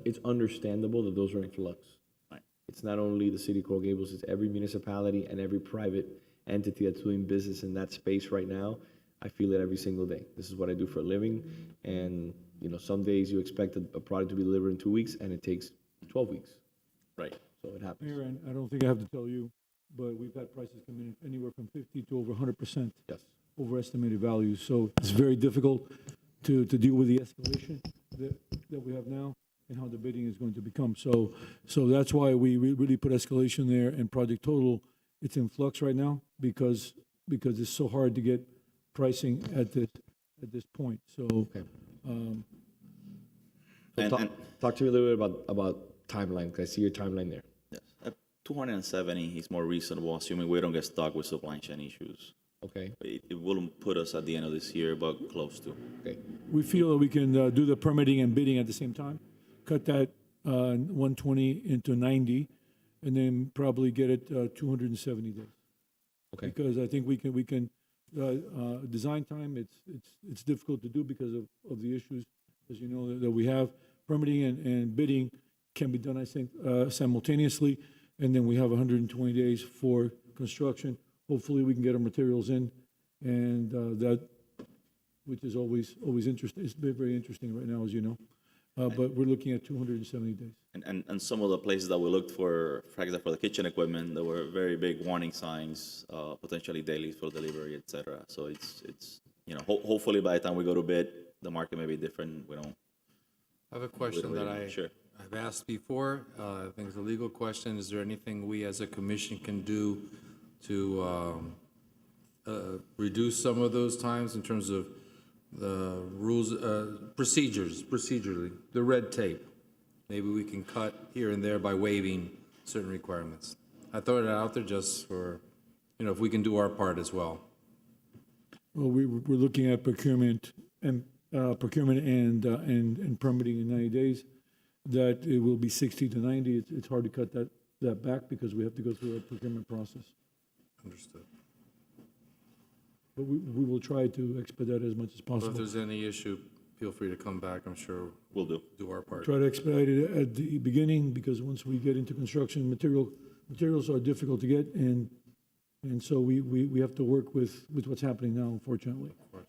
It's understandable that those are in flux. It's not only the city of Coral Gables, it's every municipality and every private entity that's doing business in that space right now. I feel it every single day. This is what I do for a living. And, you know, some days you expect a product to be delivered in 2 weeks and it takes 12 weeks. Right. So it happens. Mayor, and I don't think I have to tell you, but we've had prices come in anywhere from 50 to over 100%. Yes. Overestimated values. So it's very difficult to deal with the escalation that we have now and how the bidding is going to become. So that's why we really put escalation there, and project total it's in flux right now because it's so hard to get pricing at this point. So, Talk to me a little bit about timeline, 'cause I see your timeline there. Yes. At 270 is more reasonable, assuming we don't get stuck with supply chain issues. Okay. It wouldn't put us at the end of this year, but close to. Okay. we feel that we can do the permitting and bidding at the same time, cut that 120 into 90, and then probably get it 270 days. Okay. Because I think we can design time, it's difficult to do because of the issues, as you know, that we have. Permitting and bidding can be done, I think, simultaneously, and then we have 120 days for construction. Hopefully, we can get our materials in, and that, which is always interesting. It's very interesting right now, as you know. But we're looking at 270 days. And some of the places that we looked for example, for the kitchen equipment, there were very big warning signs, potentially daily for delivery, et cetera. So it's hopefully by the time we go to bid, the market may be different. We don't. I have a question that Sure. I've asked before. I think it's a legal question. Is there anything we as a commission can do to reduce some of those times in terms of the rules, procedurally, the red tape? Maybe we can cut here and there by waiving certain requirements. I throw it out there just for, if we can do our part as well. Well, we're looking at procurement and permitting in 90 days. That it will be 60 to 90. It's hard to cut that back because we have to go through a procurement process. Understood. But we will try to expedite as much as Well, possible. if there's any issue, feel free to come back. I'm sure we'll do our part. Try to expedite it at the beginning because once we get into construction, materials are difficult to get, and so we have to work with what's happening now, unfortunately. Of course.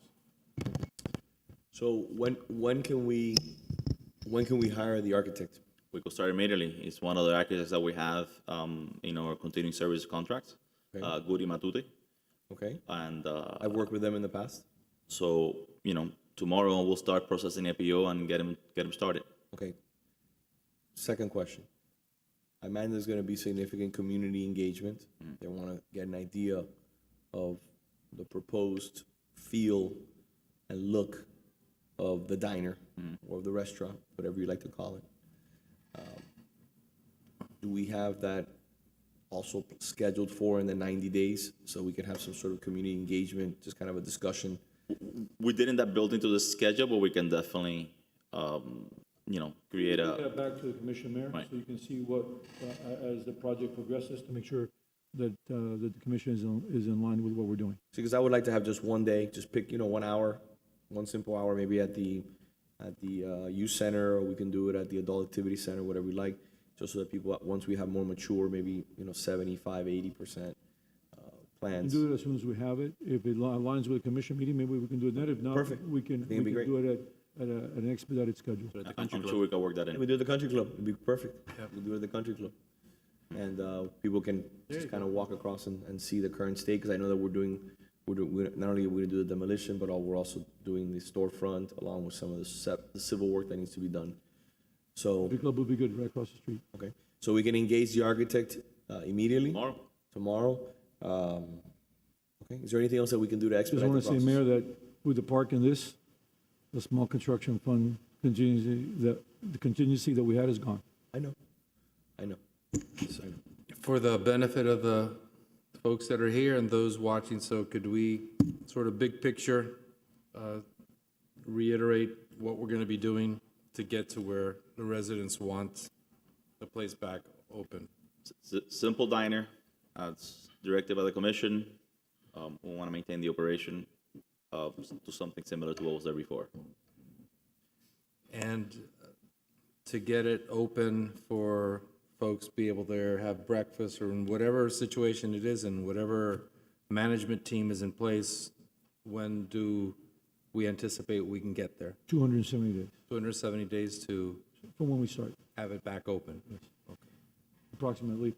So when can we hire the architect? We could start immediately. It's one of the architects that we have in our continuing service contracts, Guri Matute. Okay. And I've worked with them in the past. So tomorrow we'll start processing APO and get him started. Okay. Second question. I imagine there's going to be significant community engagement. They want to get an idea of the proposed feel and look of the diner or the restaurant, whatever you like to call it. Do we have that also scheduled for in the 90 days so we can have some sort of community engagement, just kind of a discussion? We didn't that built into the schedule, but we can definitely, create a. Get that back to the commission, Mayor, Right. so you can see what, as the project progresses, to make sure that the commission is in line with what we're doing. Because I would like to have just one day, just pick 1 hour, one simple hour, maybe at the youth center, or we can do it at the adult activity center, whatever we like, just so that people, once we have more mature, maybe 75, 80% We can plans. do it as soon as we have it. If it aligns with the commission meeting, maybe we can do it then. If not, Perfect. we can I think it'd be great. do it at an expedited schedule. I'm sure we can work that in. We do it at the country club. It'd be perfect. We do it at the country club, and people can just kind of walk across and see the current state. Because I know that we're not only are we gonna do the demolition, but we're also doing the storefront along with some of the civil work that needs to be done. So. The club will be good right across the street. Okay, so we can engage the architect immediately? Tomorrow. Okay, is there anything else that we can do to Just expedite the want to process? say, Mayor, that with the park and this, the small construction fund contingency, the contingency that we had is gone. I know. For the benefit of the folks that are here and those watching, so could we sort of big picture reiterate what we're going to be doing to get to where the residents want the place back open? Simple diner. It's directed by the commission. We want to maintain the operation to something similar to what was there before. And to get it open for folks be able to have breakfast or in whatever situation it is and whatever management team is in place, when do we anticipate we can get there? 270 days 270 days to from when we start, have it back open? approximately.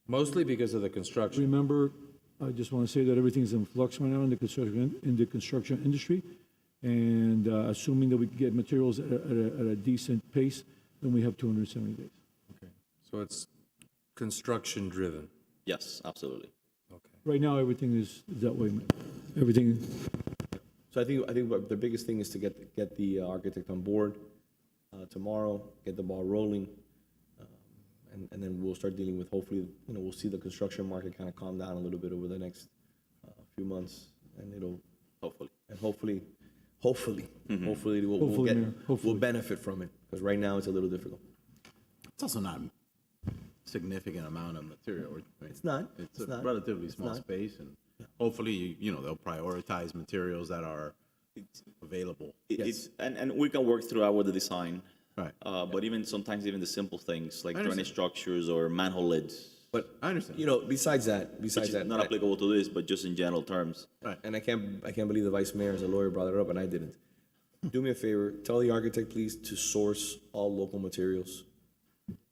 Mostly because of the construction. Remember, I just want to say that everything's in flux right now in the construction industry, and assuming that we can get materials at a decent pace, then we have 270 days. Okay. So it's construction driven. Yes, absolutely. Right now, everything is that way. Everything, So I think what the biggest thing is to get the architect on board tomorrow, get the ball rolling, and then we'll start dealing with, hopefully, we'll see the construction market kind of calm down a little bit over the next few months, and it'll hopefully we'll benefit from it, because right now it's a little difficult. It's also not a significant amount of material. Right? It's not. It's It's a not. relatively It's small not. space, and hopefully, they'll prioritize materials that are available. And we can work through with the design. Right. But sometimes even the simple things like I understand. drainage structures or manhole lids. But I understand. Besides that, Which is not applicable to this, but just in general terms. Right. And I can't believe the vice mayor as a lawyer brought it up and I didn't. Do me a favor, tell the architect, please, to source all local materials.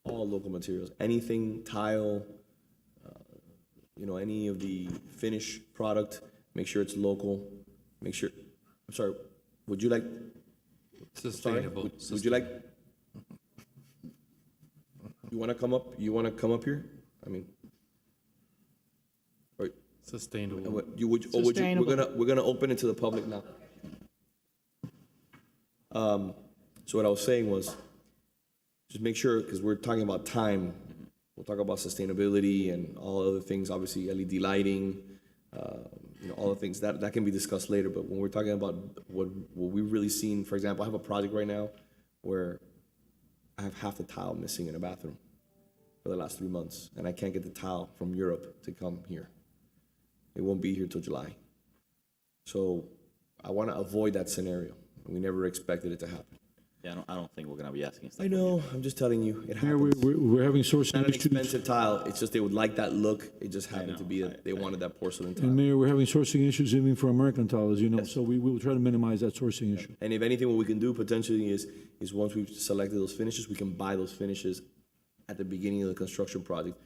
All local materials. Anything, tile, any of the finished product, make sure it's local. Make sure, I'm sorry, would you like? Sustainable. Would you like? You want to come up? You want to come up here? I mean, or Sustainable. would you? We're gonna open it to the public now. So what I was saying was, just make sure, because we're talking about time. We'll talk about sustainability and all other things. Obviously, LED lighting, all the things that can be discussed later. But when we're talking about what we've really seen, for example, I have a project right now where I have half the tile missing in a bathroom for the last 3 months, and I can't get the tile from Europe to come here. It won't be here till July. So I want to avoid that scenario. We never expected it to happen. Yeah, I don't think we're gonna be asking. I know. I'm just telling you, it Mayor, happens. we're having It's sourcing not an issues. expensive tile. It's just they would like that look. It just happened to be that they wanted that porcelain tile. And Mayor, we're having sourcing issues even for American tile, as you know, so we will try to minimize that sourcing issue. And if anything, what we can do potentially is once we've selected those finishes, we can buy those finishes at the beginning of the construction project,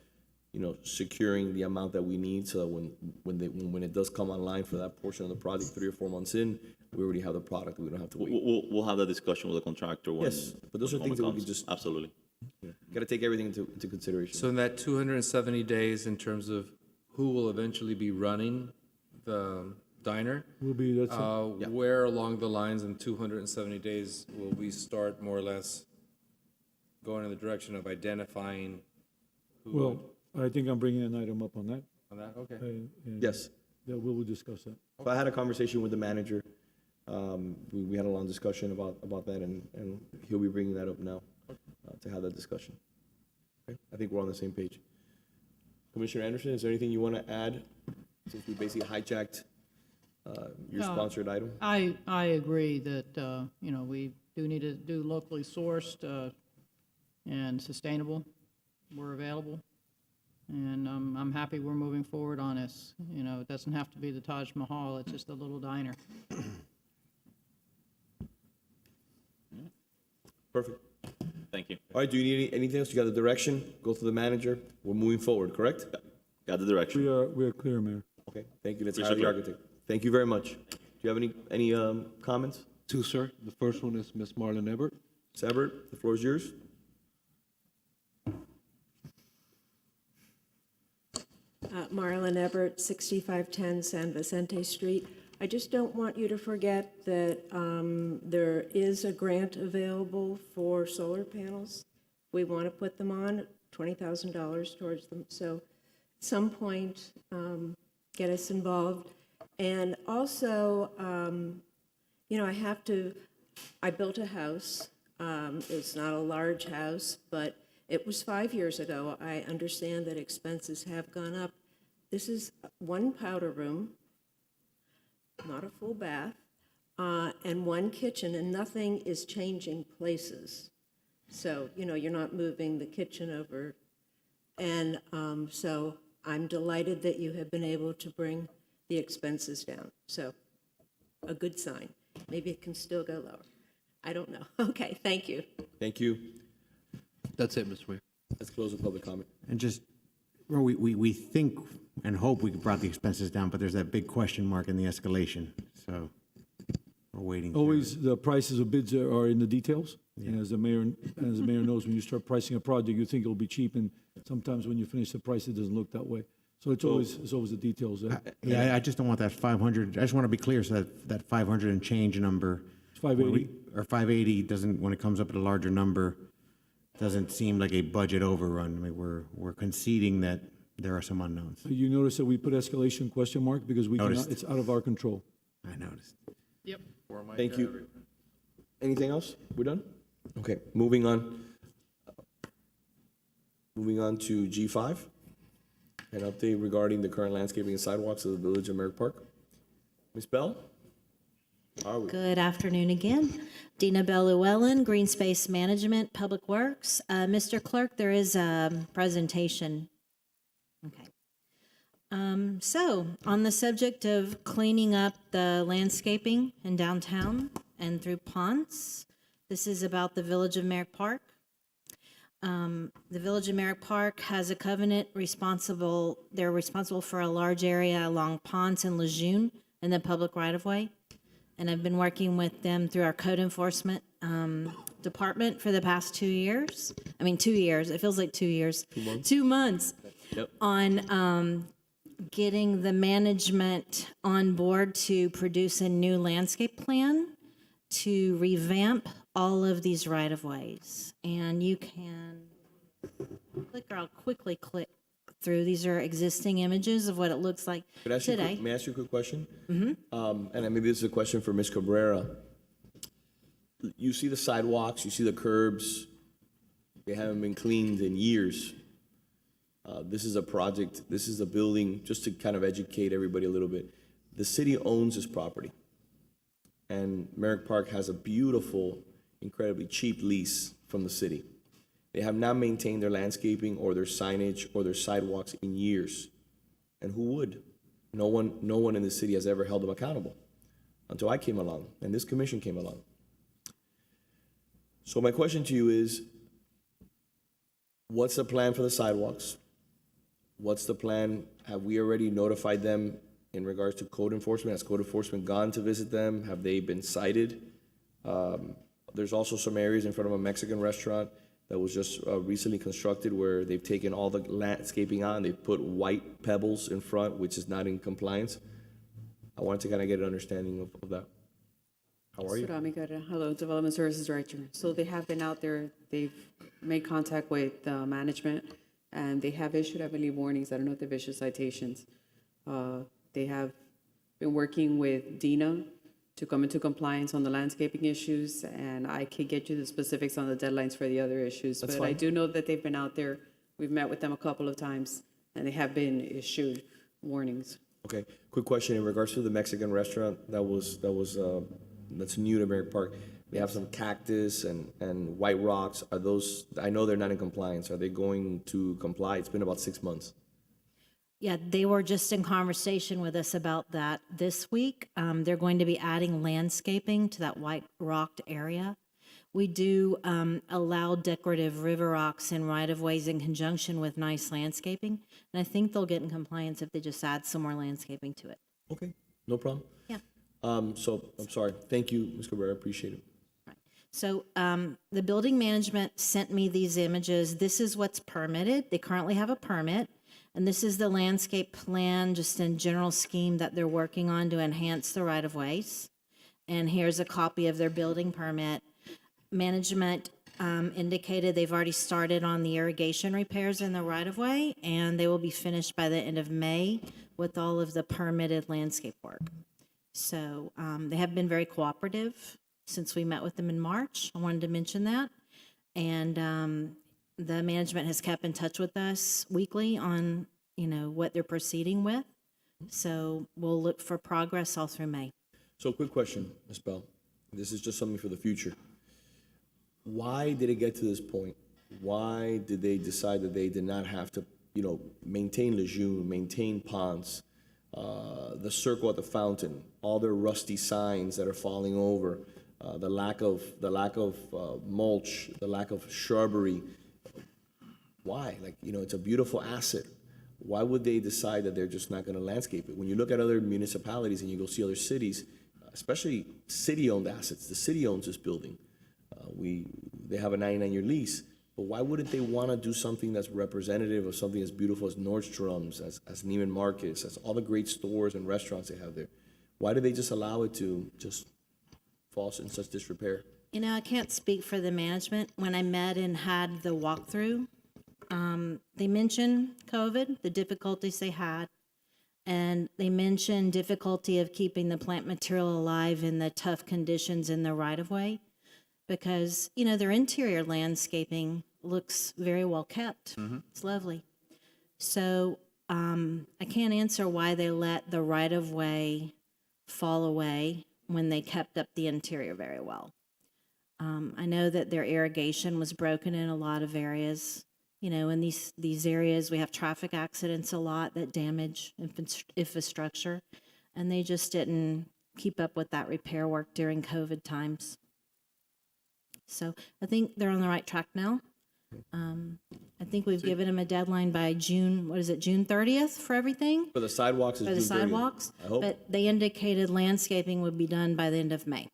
securing the amount that we need, so that when it does come online for that portion of the project, 3 or 4 months in, we already have the product. We don't have to wait. We'll have that discussion with the contractor. Yes, but those are when things it that we comes. can just Absolutely. got to take everything into consideration. So in that 270 days, in terms of who will eventually be running the diner, where along the lines in 270 days will we start more or less going in the direction of identifying who? Well, I think I'm bringing an item up on that. On that, okay. Yes. That we will discuss that. So I had a conversation with the manager. We had a long discussion about that, and he'll be bringing that up now to have that discussion. Okay? I think we're on the same page. Commissioner Anderson, is there anything you want to add, since we basically hijacked your sponsored item? I agree that, we do need to do locally sourced and sustainable where available. And I'm happy we're moving forward on this. It doesn't have to be the Taj Mahal, it's just a little diner. Perfect. Thank you. All right, do you need anything else? You got the direction? Go to the manager. We're moving forward, correct? Got the direction. We are clear, Mayor. Okay, thank you. Let's Crystal hire the clear. architect. Thank you very much. Do you have any comments? Two, sir. The first one is Ms. Marlon Ebert. Ms. Ebert, the floor is yours. Marlon Ebert, 6510 San Vicente Street. I just don't want you to forget that there is a grant available for solar panels. We want to put them on, $20,000 towards them. So at some point, get us involved. And also, I built a house. It's not a large house, but it was 5 years ago. I understand that expenses have gone up. This is one powder room, not a full bath, and one kitchen, and nothing is changing places. So, you're not moving the kitchen over. And so I'm delighted that you have been able to bring the expenses down. So a good sign. Maybe it can still go lower. I don't know. Okay, thank you. Thank you. That's it, Mr. Mayor. Let's close the public comment. And just, we think and hope we brought the expenses down, but there's that big question mark in the escalation. So We're waiting. Always, the prices of bids are in the details. And as the mayor knows, when you start pricing a project, you think it'll be cheap, and sometimes when you finish the price, it doesn't look that way. So it's always the details there. Yeah, I just don't want that 500, I just want to be clear, so that 500 and change number. 580. Or 580 doesn't, when it comes up at a larger number, doesn't seem like a budget overrun. I mean, we're conceding that there are some unknowns. You notice that we put escalation question mark because we cannot, Noticed. it's out of our control. I noticed. Yep. Thank you. Anything else? We're done? Okay, moving on. Moving on to G5, an update regarding the current landscaping and sidewalks of the Village of Merrick Park. Ms. Bell? How are we? Good afternoon again. Dina Bell-Llewellyn, Green Space Management, Public Works. Mr. Clerk, there is a presentation. Okay. So, on the subject of cleaning up the landscaping in downtown and through Ponce, this is about the Village of Merrick Park. The Village of Merrick Park has a covenant they're responsible for a large area along Ponce and Lejeune in the public right-of-way. And I've been working with them through our code enforcement department for the past 2 years. I mean, 2 years. It feels like 2 years. 2 months. 2 months. Yep. On getting the management on board to produce a new landscape plan to revamp all of these right-of-ways. And you can click, or I'll quickly click through. These are existing images of what it looks like today. May I ask you a quick question? And then maybe this is a question for Ms. Cabrera. You see the sidewalks, you see the curbs, they haven't been cleaned in years. This is a project, this is a building, just to kind of educate everybody a little bit. The city owns this property. And Merrick Park has a beautiful, incredibly cheap lease from the city. They have not maintained their landscaping or their signage or their sidewalks in years. And who would? No one in the city has ever held them accountable until I came along and this commission came along. So my question to you is, what's the plan for the sidewalks? What's the plan? Have we already notified them in regards to code enforcement? Has code enforcement gone to visit them? Have they been cited? There's also some areas in front of a Mexican restaurant that was just recently constructed where they've taken all the landscaping on, they've put white pebbles in front, which is not in compliance. I wanted to kind of get an understanding of that. How are you? Hello, Development Services Director. So they have been out there, they've made contact with management, and they have issued, I believe, warnings. I don't know if they've issued citations. They have been working with Dina to come into compliance on the landscaping issues, and I can get you the specifics on the deadlines for the other issues. That's But fine. I do know that they've been out there. We've met with them a couple of times, and they have been issued warnings. Okay, quick question in regards to the Mexican restaurant that's new to Merrick Park. They have some cactus and white rocks. Are those, I know they're not in compliance. Are they going to comply? It's been about 6 months. Yeah, they were just in conversation with us about that this week. They're going to be adding landscaping to that white rocked area. We do allow decorative river rocks and right-of-ways in conjunction with nice landscaping. And I think they'll get in compliance if they just add some more landscaping to it. Okay, no problem. Yeah. So, I'm sorry. Thank you, Ms. Cabrera, I appreciate it. So the building management sent me these images. This is what's permitted. They currently have a permit. And this is the landscape plan, just in general scheme that they're working on to enhance the right-of-ways. And here's a copy of their building permit. Management indicated they've already started on the irrigation repairs in the right-of-way, and they will be finished by the end of May with all of the permitted landscape work. So they have been very cooperative since we met with them in March. I wanted to mention that. And the management has kept in touch with us weekly on, what they're proceeding with. So we'll look for progress all through May. So quick question, Ms. Bell. This is just something for the future. Why did it get to this point? Why did they decide that they did not have to, maintain Lejeune, maintain Ponce, the circle at the fountain, all their rusty signs that are falling over, the lack of mulch, the lack of shrubbery? Why? It's a beautiful asset. Why would they decide that they're just not going to landscape it? When you look at other municipalities and you go see other cities, especially city-owned assets. The city owns this building. They have a 99-year lease, but why wouldn't they want to do something that's representative of something as beautiful as Nordstrom's, as Neiman Marcus, as all the great stores and restaurants they have there? Why do they just allow it to just fall in such disrepair? You know, I can't speak for the management. When I met and had the walkthrough, they mentioned COVID, the difficulties they had, and they mentioned difficulty of keeping the plant material alive in the tough conditions in the right-of-way, because, you know, their interior landscaping looks very well kept. It's lovely. So I can't answer why they let the right-of-way fall away when they kept up the interior very well. I know that their irrigation was broken in a lot of areas. You know, in these areas, we have traffic accidents a lot that damage infrastructure, and they just didn't keep up with that repair work during COVID times. So I think they're on the right track now. I think we've given them a deadline by June, June 30th for everything? For the sidewalks, For the June 30th, sidewalks? I hope. But they indicated landscaping would be done by the end of May.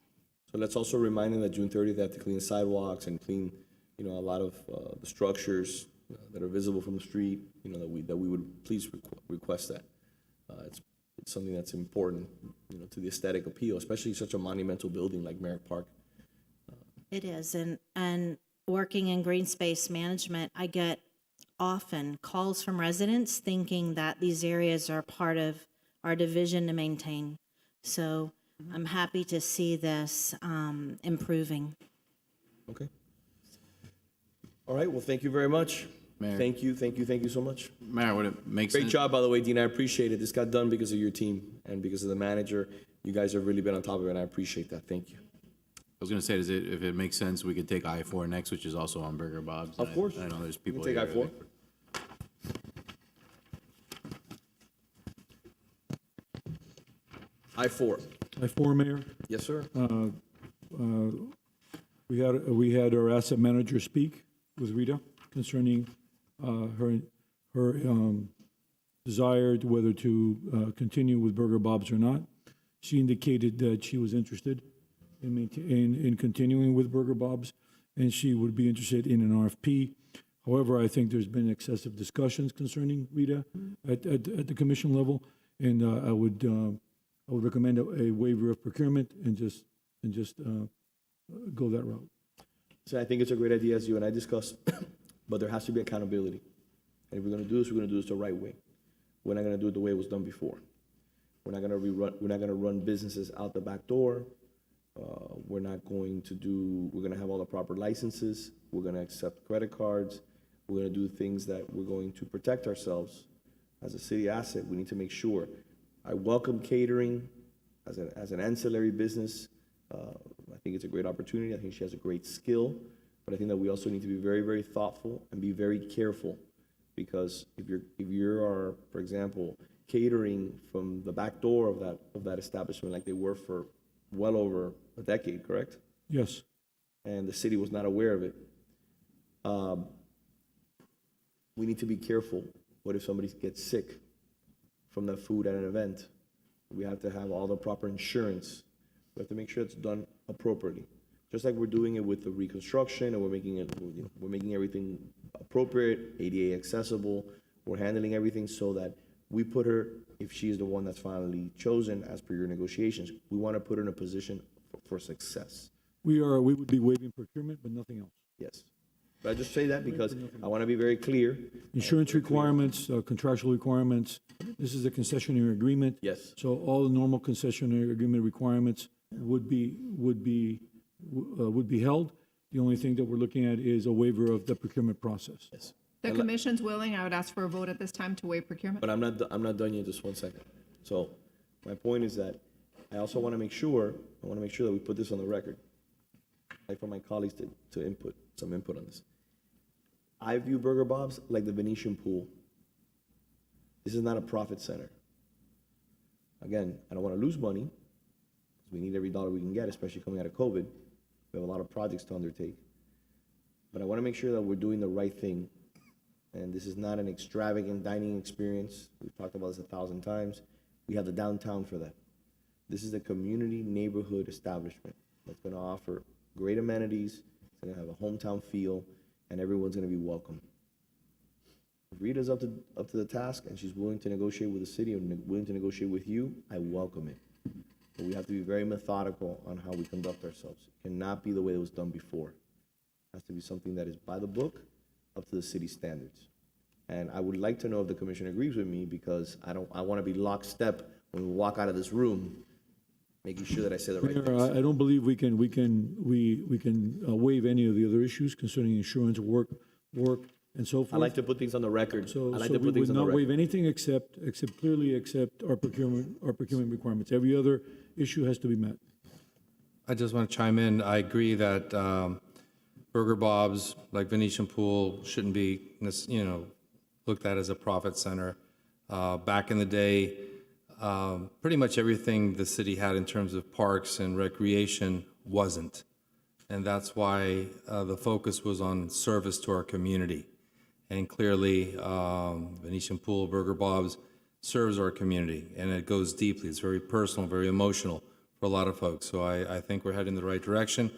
So let's also remind them that June 30th, they have to clean the sidewalks and clean, you know, a lot of the structures that are visible from the street, you know, that we would please request that. It's something that's important, you know, to the aesthetic appeal, especially such a monumental building like Merrick Park. It is, and working in green space management, I get often calls from residents thinking that these areas are part of our division to maintain. So I'm happy to see this improving. Okay. All right, well, thank you very much. Mayor. Thank you so much. Mayor, would it make Great sense? job, by the way, Dean, I appreciate it. This got done because of your team and because of the manager. You guys have really been on top of it, and I appreciate that. Thank you. I was going to say, if it makes sense, we could take I-4 next, which is also on Burger Bob's. Of course. I know there's We people can take here. I-4. I-4. I-4, Mayor. Yes, sir. We had our asset manager speak with Rita concerning her desire to whether to continue with Burger Bob's or not. She indicated that she was interested in continuing with Burger Bob's, and she would be interested in an RFP. However, I think there's been excessive discussions concerning Rita at the commission level, and I would recommend a waiver of procurement and just go that route. So I think it's a great idea, as you and I discussed, but there has to be accountability. And if we're going to do this, we're going to do this the right way. We're not going to do it the way it was done before. We're not going to run businesses out the back door. We're going to have all the proper licenses. We're going to accept credit cards. We're going to do things that we're going to protect ourselves as a city asset. We need to make sure. I welcome catering as an ancillary business. I think it's a great opportunity. I think she has a great skill, but I think that we also need to be very, very thoughtful and be very careful, because if you are, for example, catering from the back door of that establishment, like they were for well over a decade, correct? Yes. And the city was not aware of it. We need to be careful. What if somebody gets sick from that food at an event? We have to have all the proper insurance. We have to make sure it's done appropriately. Just like we're doing it with the reconstruction, and we're making everything appropriate, ADA accessible. We're handling everything so that we put her, if she is the one that's finally chosen as per your negotiations, we want to put her in a position for success. We would be waiving procurement, but nothing else. Yes. But I just say that because I want to be very clear. Insurance requirements, contractual requirements. This is a concessionary agreement. Yes. So all the normal concessionary agreement requirements would be held. The only thing that we're looking at is a waiver of the procurement process. Yes. The commission's willing. I would ask for a vote at this time to waive procurement. But I'm not done yet. Just 1 second. So my point is that I also want to make sure that we put this on the record. Like for my colleagues to input some input on this. I view Burger Bob's like the Venetian pool. This is not a profit center. Again, I don't want to lose money, because we need every dollar we can get, especially coming out of COVID. We have a lot of projects to undertake. But I want to make sure that we're doing the right thing. And this is not an extravagant dining experience. We've talked about this 1,000 times. We have the downtown for that. This is a community neighborhood establishment that's going to offer great amenities. It's going to have a hometown feel, and everyone's going to be welcome. If Rita's up to the task and she's willing to negotiate with the city and willing to negotiate with you, I welcome it. But we have to be very methodical on how we conduct ourselves. It cannot be the way it was done before. It has to be something that is by the book, up to the city standards. And I would like to know if the commission agrees with me, because I want to be lockstep when we walk out of this room, making sure that I say the right Mayor, things. I don't believe we can waive any of the other issues concerning insurance, work, and so forth. I like to put things on the record. So, I like so to we put things would on the not waive record. anything except clearly accept our procurement requirements. Every other issue has to be met. I just want to chime in. I agree that Burger Bob's, like Venetian Pool, shouldn't be, looked at as a profit center. Back in the day, pretty much everything the city had in terms of parks and recreation wasn't. And that's why the focus was on service to our community. And clearly, Venetian Pool, Burger Bob's serves our community, and it goes deeply. It's very personal, very emotional for a lot of folks. So I think we're heading in the right direction.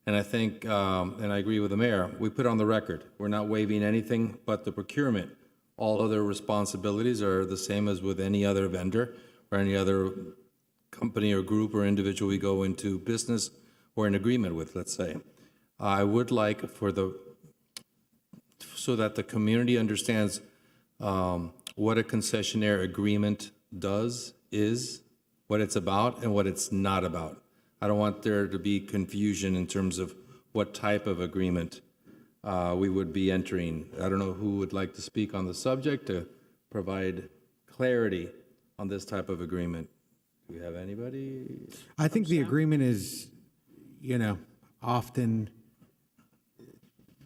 And I think, and I agree with the mayor, we put on the record, we're not waiving anything but the procurement. All other responsibilities are the same as with any other vendor or any other company or group or individual we go into business or an agreement with, let's say. I would like so that the community understands what a concessionaire agreement is, what it's about, and what it's not about. I don't want there to be confusion in terms of what type of agreement we would be entering. I don't know who would like to speak on the subject to provide clarity on this type of agreement. Do we have anybody? I think the agreement is, often,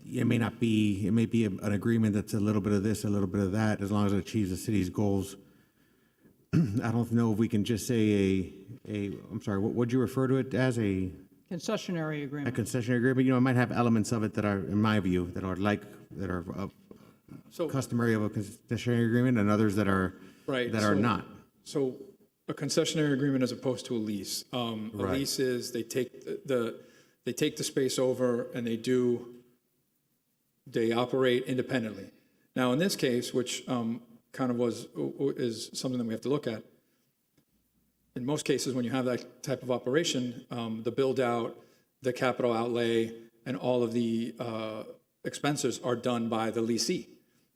it may be an agreement that's a little bit of this, a little bit of that, as long as it achieves the city's goals. I don't know if we can just say I'm sorry, what would you refer to it as, a Concessionary agreement. concessionary agreement? It might have elements of it that are, in my view, that are customary of a concessionary agreement, and others that are not. So a concessionary agreement as opposed to a lease. A Right. lease is they take the space over and they operate independently. Now, in this case, which kind of is something that we have to look at, in most cases, when you have that type of operation, the build out, the capital outlay, and all of the expenses are done by the leasee.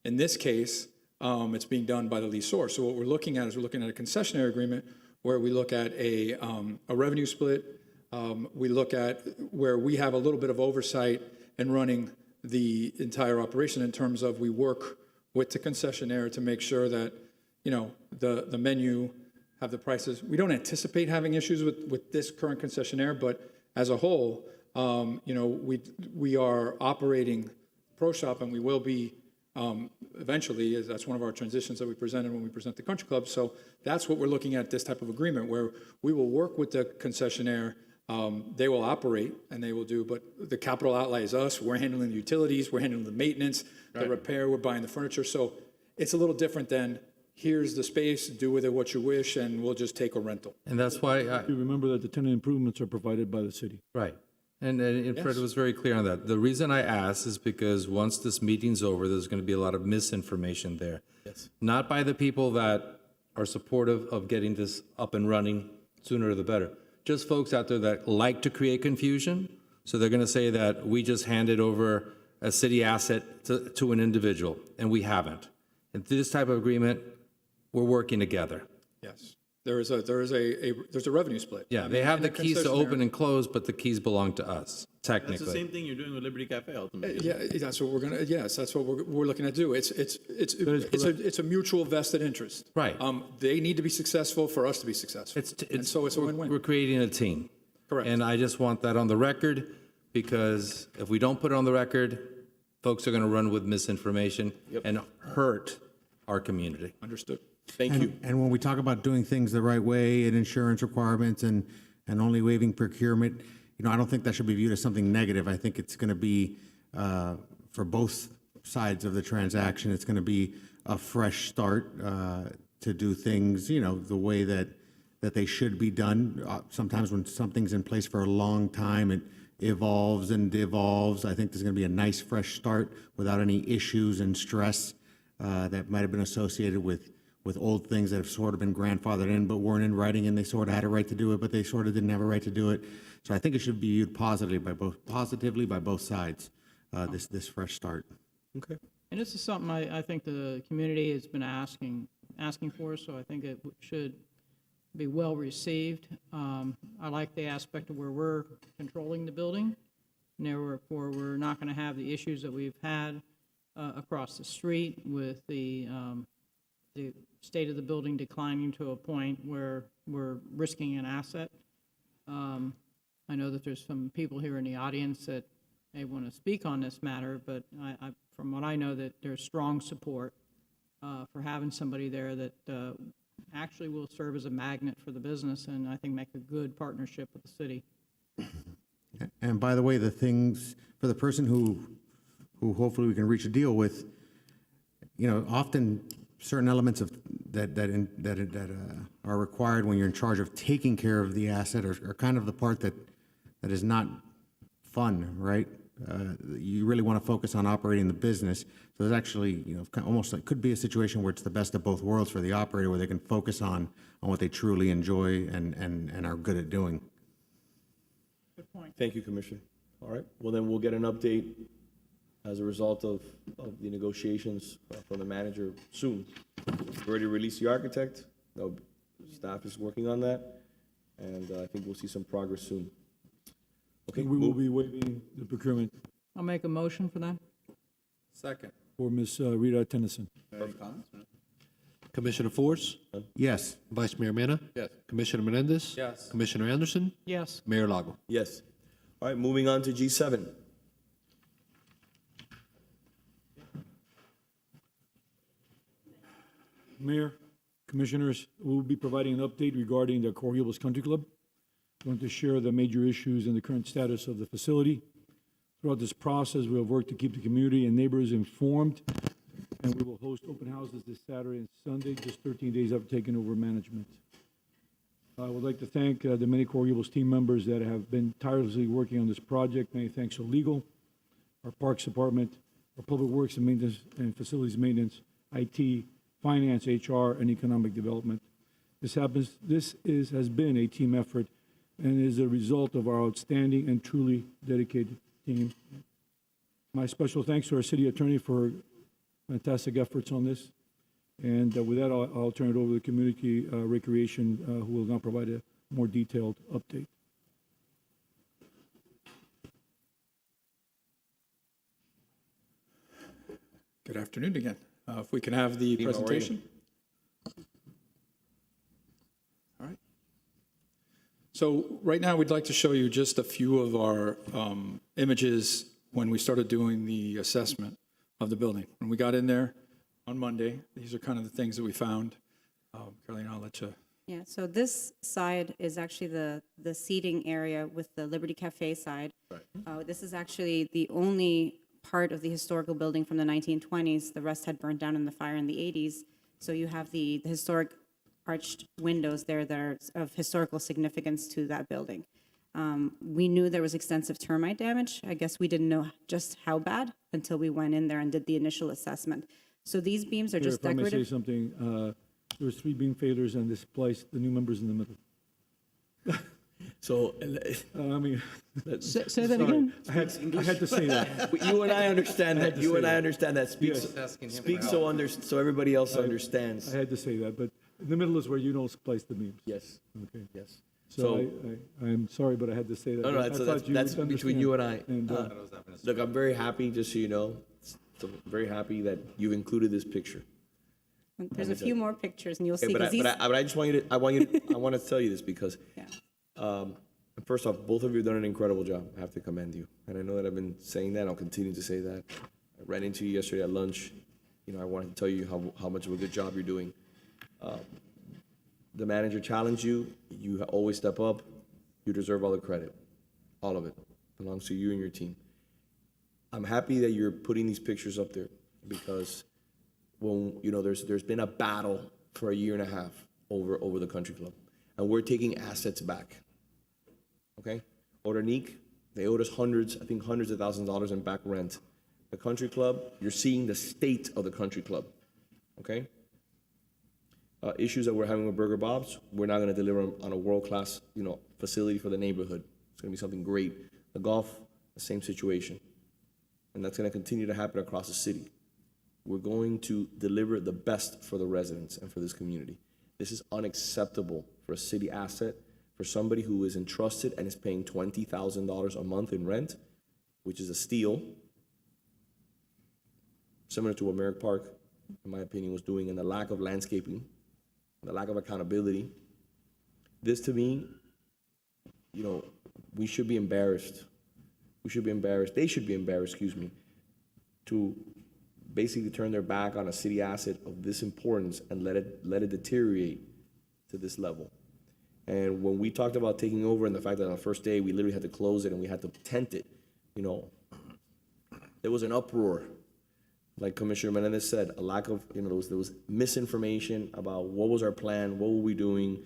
In this case, it's being done by the lessor. So what we're looking at is a concessionary agreement where we look at a revenue split. We look at where we have a little bit of oversight in running the entire operation in terms of we work with the concessionaire to make sure that, the menu have the prices. We don't anticipate having issues with this current concessionaire, but as a whole, we are operating Pro Shop, and we will be eventually. That's one of our transitions that we presented when we present the country club. So that's what we're looking at, this type of agreement where we will work with the concessionaire. They will operate and they will do, but the capital outlay is us. We're handling the utilities, we're handling the maintenance, the repair, we're buying the furniture. So it's a little different than here's the space, do with it what you wish, and we'll just take a rental. And that's why You remember that the tenant improvements are provided by the city. Right. And Fred was very clear on that. The reason I asked is because once this meeting's over, there's going to be a lot of misinformation there. Yes. Not by the people that are supportive of getting this up and running sooner the better. Just folks out there that like to create confusion. So they're going to say that we just handed over a city asset to an individual, and we haven't. And this type of agreement, we're working together. Yes. There's a revenue split. Yeah, they have the keys to open and close, but the keys belong to us, technically. That's the same thing you're doing with Liberty Cafe, ultimately. Yeah, that's what that's what we're looking to do. It's a mutual vested interest. Right. They need to be successful for us to be successful. And so it's a win-win. We're creating a team. Correct. And I just want that on the record, because if we don't put it on the record, folks are going to run with misinformation and hurt our community. Understood. Thank you. And when we talk about doing things the right way and insurance requirements and only waiving procurement, I don't think that should be viewed as something negative. I think it's going to be, for both sides of the transaction, it's going to be a fresh start to do things, the way that that they should be done. Sometimes when something's in place for a long time, it evolves and devolves. I think there's going to be a nice fresh start without any issues and stress that might have been associated with old things that have sort of been grandfathered in but weren't in writing, and they sort of had a right to do it, but they sort of didn't have a right to do it. So I think it should be viewed positively by both sides, this fresh start. Okay. And this is something I think the community has been asking for, so I think it should be well received. I like the aspect of where we're controlling the building, and therefore we're not going to have the issues that we've had across the street with the state of the building declining to a point where we're risking an asset. I know that there's some people here in the audience that may want to speak on this matter, but from what I know, that there's strong support for having somebody there that actually will serve as a magnet for the business, and I think make a good partnership with the city. And by the way, the things for the person who hopefully we can reach a deal with, often certain elements of that are required when you're in charge of taking care of the asset are kind of the part that is not fun, right? You really want to focus on operating the business. So there's actually, almost like could be a situation where it's the best of both worlds for the operator, where they can focus on what they truly enjoy and are good at doing. Good point. Thank you, Commissioner. All right. Well, then we'll get an update as a result of the negotiations from the manager soon. We've already released the architect. Staff is working on that, and I think we'll see some progress soon. Okay. We will be waiving the procurement I'll make a motion for that. Second. for Ms. Rita Tennyson. Commissioner Force? Yes. Vice Mayor Mena? Yes. Commissioner Menendez? Yes. Commissioner Anderson? Yes. Mayor Lago? Yes. All right, moving on to G7. Mayor, Commissioners, we'll be providing an update regarding the Coral Gables Country Club. I want to share the major issues and the current status of the facility. Throughout this process, we have worked to keep the community and neighbors informed, and we will host open houses this Saturday and Sunday, just 13 days after taking over management. I would like to thank the many Coral Gables team members that have been tirelessly working on this project. Many thanks to legal, our Parks Department, our Public Works and Maintenance and Facilities Maintenance, IT, Finance, HR, and Economic Development. This has been a team effort and is a result of our outstanding and truly dedicated team. My special thanks to our city attorney for fantastic efforts on this. And with that, I'll turn it over to Community Recreation, who will now provide a more detailed update. Good afternoon again. If we can have the presentation. All right. So right now, we'd like to show you just a few of our images when we started doing the assessment of the building. When we got in there on Monday, these are kind of the things that we found. Caroline, I'll let you. Yeah, so this side is actually the seating area with the Liberty Cafe side. Right. This is actually the only part of the historical building from the 1920s. The rest had burned down in the fire in the 80s. So you have the historic arched windows there that are of historical significance to that building. We knew there was extensive termite damage. I guess we didn't know just how bad until we went in there and did the initial assessment. So these beams are just decorative. If I may say something, there was 3 beam failures and this placed the new members in the middle. So, I mean, say that again. I had to say that. You and I understand that. You and I understand that. Speak, Yes. speak so everybody else understands. I had to say that, but in the middle is where you don't splice the beams. Yes. Okay. Yes. So I'm sorry, but I had to say that. No, that's between you and I. And, look, I'm very happy, just so you know, so I'm very happy that you've included this picture. There's a few more pictures, and you'll see. But I just want you to, I want to tell you this because, first off, both of you have done an incredible job. I have to commend you. And I know that I've been saying that. I'll continue to say that. I ran into you yesterday at lunch. I wanted to tell you how much of a good job you're doing. The manager challenged you. You always step up. You deserve all the credit. All of it belongs to you and your team. I'm happy that you're putting these pictures up there because when there's been a battle for a year and a half over the country club. and we're taking assets back. Okay? Ordinique, they owed us hundreds of thousands of dollars in back rent. The country club, you're seeing the state of the country club. Okay? Issues that we're having with Burger Bob's, we're not going to deliver on a world-class, facility for the neighborhood. It's going to be something great. The golf, the same situation. And that's going to continue to happen across the city. We're going to deliver the best for the residents and for this community. This is unacceptable for a city asset, for somebody who is entrusted and is paying $20,000 a month in rent, which is a steal, similar to what Merrick Park, in my opinion, was doing, and the lack of landscaping, the lack of accountability. This, to me, we should be embarrassed. We should be embarrassed. They should be embarrassed, to basically turn their back on a city asset of this importance and let it deteriorate to this level. And when we talked about taking over and the fact that on the first day we literally had to close it and we had to tent it, there was an uproar. Like Commissioner Menendez said, a lack of, there was misinformation about what was our plan, what were we doing.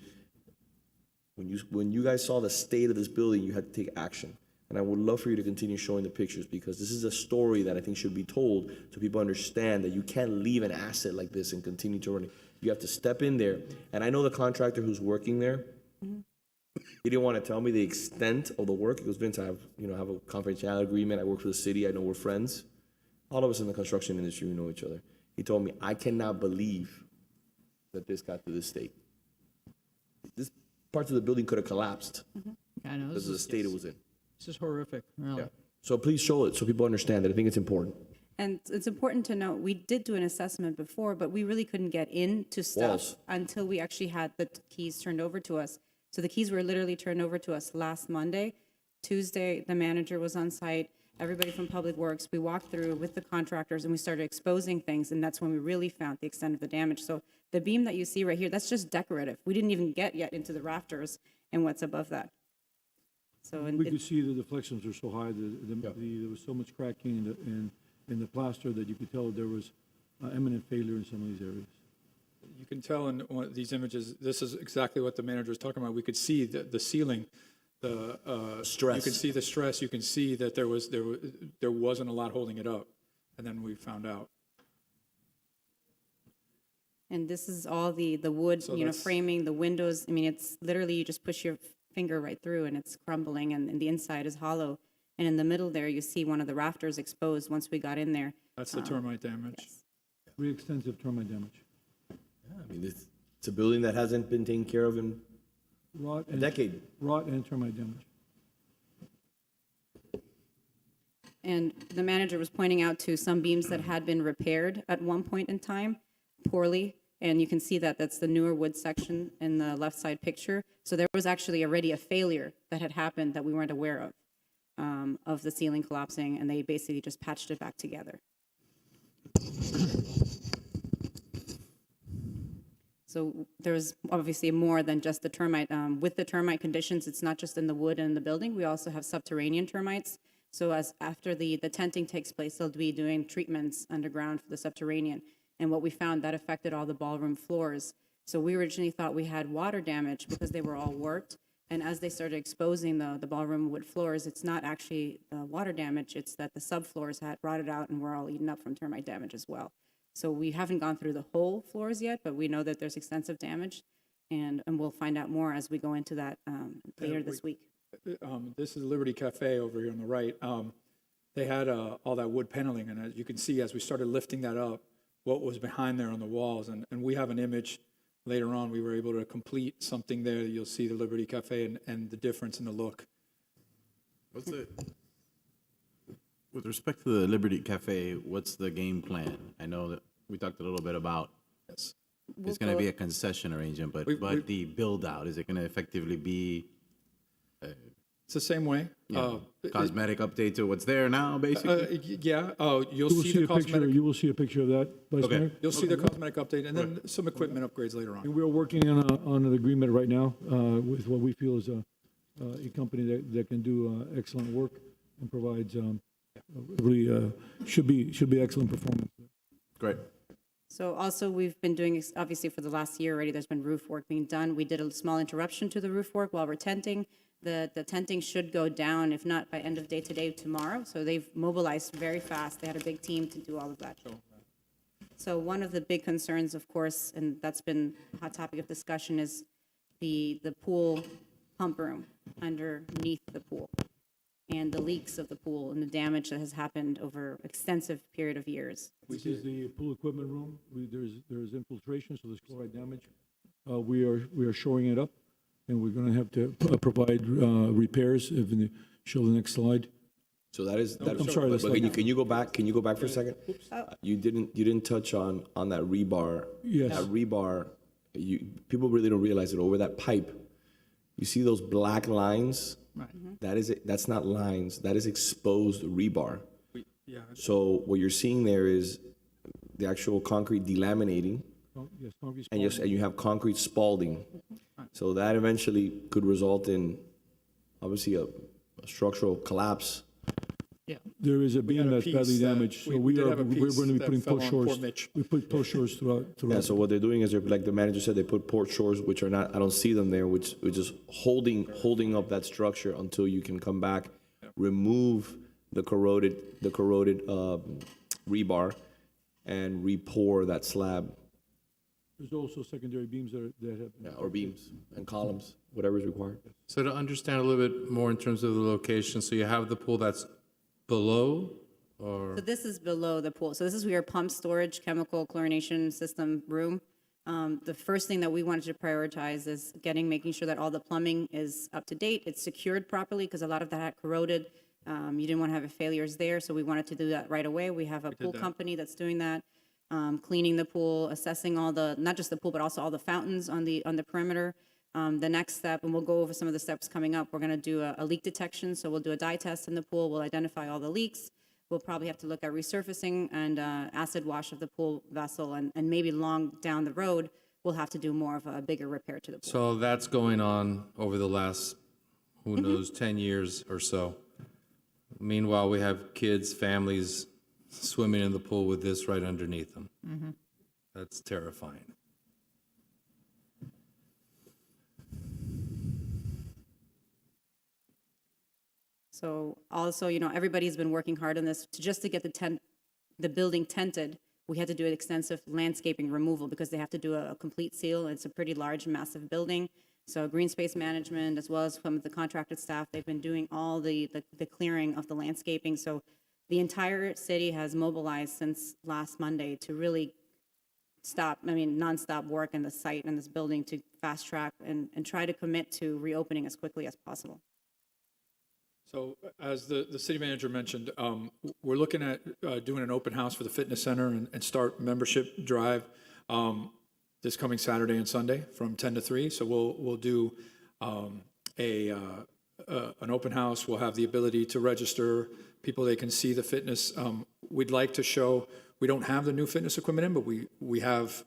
When you guys saw the state of this building, you had to take action. And I would love for you to continue showing the pictures, because this is a story that I think should be told so people understand that you can't leave an asset like this and continue to run it. You have to step in there. And I know the contractor who's working there, he didn't want to tell me the extent of the work. He goes, Vince, I have a confidentiality agreement. I work for the city. I know we're friends. All of us in the construction industry, we know each other. He told me, I cannot believe that this got to this state. This parts of the building could have collapsed I know. because of the state it was in. This is horrific, really. Yeah. So please show it so people understand it. I think it's important. And it's important to note, we did do an assessment before, but we really couldn't get into stuff Walls. until we actually had the keys turned over to us. So the keys were literally turned over to us last Monday. Tuesday, the manager was on site, everybody from Public Works. We walked through with the contractors and we started exposing things, and that's when we really found the extent of the damage. So the beam that you see right here, that's just decorative. We didn't even get yet into the rafters and what's above that. So We could see the deflections were so high, there was so much cracking in the plaster that you could tell there was imminent failure in some of these areas. You can tell in one of these images, this is exactly what the manager was talking about. We could see the ceiling, the stress. You can see the stress. You can see that there wasn't a lot holding it up, and then we found out. And this is all the wood, So framing, the windows. I mean, it's literally, you just push your finger right through and it's crumbling, and the inside is hollow. And in the middle there, you see one of the rafters exposed once we got in there. That's the termite damage. Yes. Pretty extensive termite damage. I mean, it's a building that hasn't been taken care of in a decade. Rot and termite damage. And the manager was pointing out to some beams that had been repaired at one point in time, poorly. And you can see that that's the newer wood section in the left side picture. So there was actually already a failure that had happened that we weren't aware of the ceiling collapsing, and they basically just patched it back together. So there's obviously more than just the termite. With the termite conditions, it's not just in the wood and the building. We also have subterranean termites. So after the tenting takes place, they'll be doing treatments underground for the subterranean. And what we found, that affected all the ballroom floors. So we originally thought we had water damage because they were all warped. And as they started exposing the ballroom wood floors, it's not actually water damage, it's that the subfloors had rotted out and were all eaten up from termite damage as well. So we haven't gone through the whole floors yet, but we know that there's extensive damage, and we'll find out more as we go into that later this week. This is Liberty Cafe over here on the right. They had all that wood paneling, and as you can see, as we started lifting that up, what was behind there on the walls, and we have an image later on. We were able to complete something there. You'll see the Liberty Cafe and the difference in the look. With respect to the Liberty Cafe, what's the game plan? I know that we talked a little bit about it's going to be a concession arrangement, but the build out, is it going to effectively be it's the same way. Cosmetic update to what's there now, basically? Yeah. You'll see the cosmetic. You will see a picture of that. Okay. You'll see the cosmetic update, and then some equipment upgrades later on. And we're working on an agreement right now with what we feel is a company that can do excellent work and provides really should be excellent performance. Great. So also, we've been doing, obviously for the last year already, there's been roof work being done. We did a small interruption to the roof work while we're tenting. The tenting should go down, if not by end of day today, tomorrow. So they've mobilized very fast. They had a big team to do all of that. So one of the big concerns, of course, and that's been a hot topic of discussion, is the pool pump room underneath the pool, and the leaks of the pool and the damage that has happened over extensive period of years. This is the pool equipment room. There's infiltration, so there's chloride damage. We are shoring it up, and we're going to have to provide repairs. Show the next slide. So that is. I'm sorry. But can you go back? Can you go back for a second? You didn't touch on that rebar. Yes. That rebar. People really don't realize it. Over that pipe, you see those black lines. Right. That is it. That's not lines. That is exposed rebar. Yeah. So what you're seeing there is the actual concrete delaminating, Yes, concrete and you have concrete spalding. So that eventually could result in, obviously, a structural collapse. Yeah. There is a beam had a that's badly piece that- damaged, so we did have a we're piece going to be that putting fell push on poor shores. Mitch. We put push shores throughout. Yeah, so what they're doing is they're, like the manager said, they put port shores, which are not, I don't see them there, which is holding up that structure until you can come back, remove the corroded rebar, and re-pour that slab. There's also secondary beams that have. Yeah, or beams and columns, whatever is required. So to understand a little bit more in terms of the location, so you have the pool that's below, or? So this is below the pool. So this is your pump storage, chemical chlorination system room. The first thing that we wanted to prioritize is making sure that all the plumbing is up to date, it's secured properly, because a lot of that had corroded. You didn't want to have failures there, so we wanted to do that right away. We have a pool company that's doing that, cleaning the pool, assessing all the, not just the pool, but also all the fountains on the perimeter. The next step, and we'll go over some of the steps coming up, we're going to do a leak detection. So we'll do a dye test in the pool. We'll identify all the leaks. We'll probably have to look at resurfacing and acid wash of the pool vessel, and maybe long down the road, we'll have to do more of a bigger repair to the pool. So that's going on over the last, who knows, 10 years or so. Meanwhile, we have kids, families swimming in the pool with this right underneath them. That's terrifying. So also, everybody's been working hard on this. Just to get the building tented, we had to do an extensive landscaping removal because they have to do a complete seal. It's a pretty large, massive building. So green space management, as well as some of the contracted staff, they've been doing all the clearing of the landscaping. So the entire city has mobilized since last Monday to really nonstop work in the site and this building to fast track and try to commit to reopening as quickly as possible. So as the city manager mentioned, we're looking at doing an open house for the fitness center and start membership drive this coming Saturday and Sunday from 10 to 3. So we'll do an open house. We'll have the ability to register people. They can see the fitness. We'd like to show, we don't have the new fitness equipment in, but we have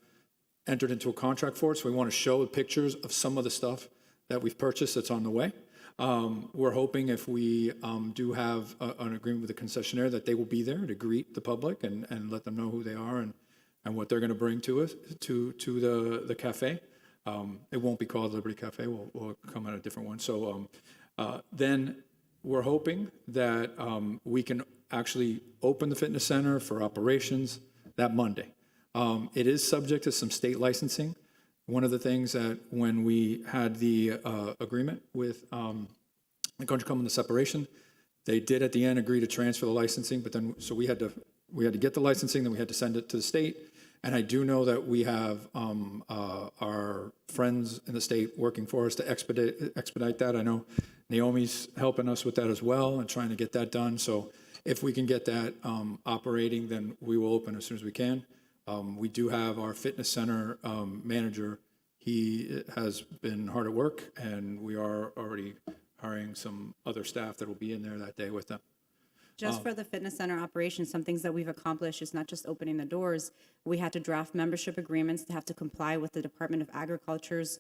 entered into a contract for it. So we want to show pictures of some of the stuff that we've purchased that's on the way. We're hoping if we do have an agreement with the concessionaire that they will be there to greet the public and let them know who they are and what they're going to bring to us, to the cafe. It won't be called Liberty Cafe. We'll come at a different one. So then we're hoping that we can actually open the fitness center for operations that Monday. It is subject to some state licensing. One of the things that when we had the agreement with the country club on the separation, they did at the end agree to transfer the licensing, but then so we had to get the licensing, then we had to send it to the state. And I do know that we have our friends in the state working for us to expedite that. I know Naomi's helping us with that as well and trying to get that done. So if we can get that operating, then we will open as soon as we can. We do have our fitness center manager. He has been hard at work, and we are already hiring some other staff that will be in there that day with them. Just for the fitness center operation, some things that we've accomplished is not just opening the doors. We had to draft membership agreements to have to comply with the Department of Agriculture's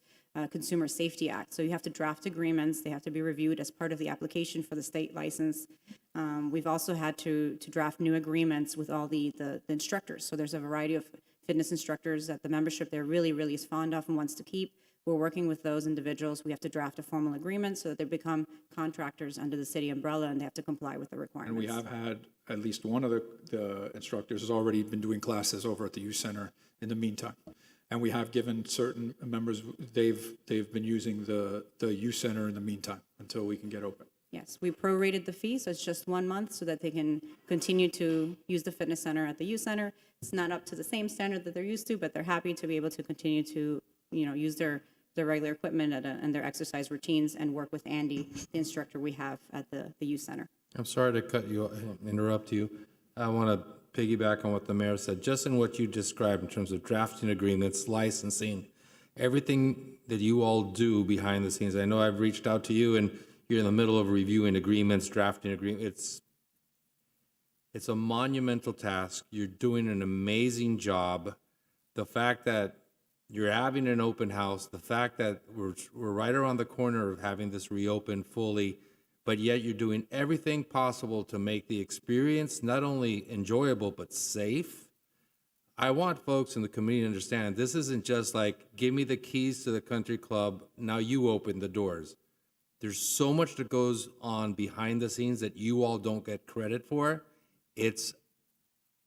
Consumer Safety Act. So you have to draft agreements. They have to be reviewed as part of the application for the state license. We've also had to draft new agreements with all the instructors. So there's a variety of fitness instructors that the membership there really is fond of and wants to keep. We're working with those individuals. We have to draft a formal agreement so that they become contractors under the city umbrella and they have to comply with the requirements. And we have had at least one of the instructors has already been doing classes over at the youth center in the meantime. And we have given certain members, they've been using the youth center in the meantime until we can get open. Yes, we prorated the fee, so it's just 1 month so that they can continue to use the fitness center at the youth center. It's not up to the same standard that they're used to, but they're happy to be able to continue to, use their regular equipment and their exercise routines and work with Andy, the instructor we have at the youth center. I'm sorry to interrupt you. I want to piggyback on what the mayor said. Just in what you described in terms of drafting agreements, licensing, everything that you all do behind the scenes. I know I've reached out to you and you're in the middle of reviewing agreements, drafting agreements. It's a monumental task. You're doing an amazing job. The fact that you're having an open house, the fact that we're right around the corner of having this reopened fully, but yet you're doing everything possible to make the experience not only enjoyable, but safe. I want folks in the community to understand this isn't just like, give me the keys to the country club, now you open the doors. There's so much that goes on behind the scenes that you all don't get credit for. It's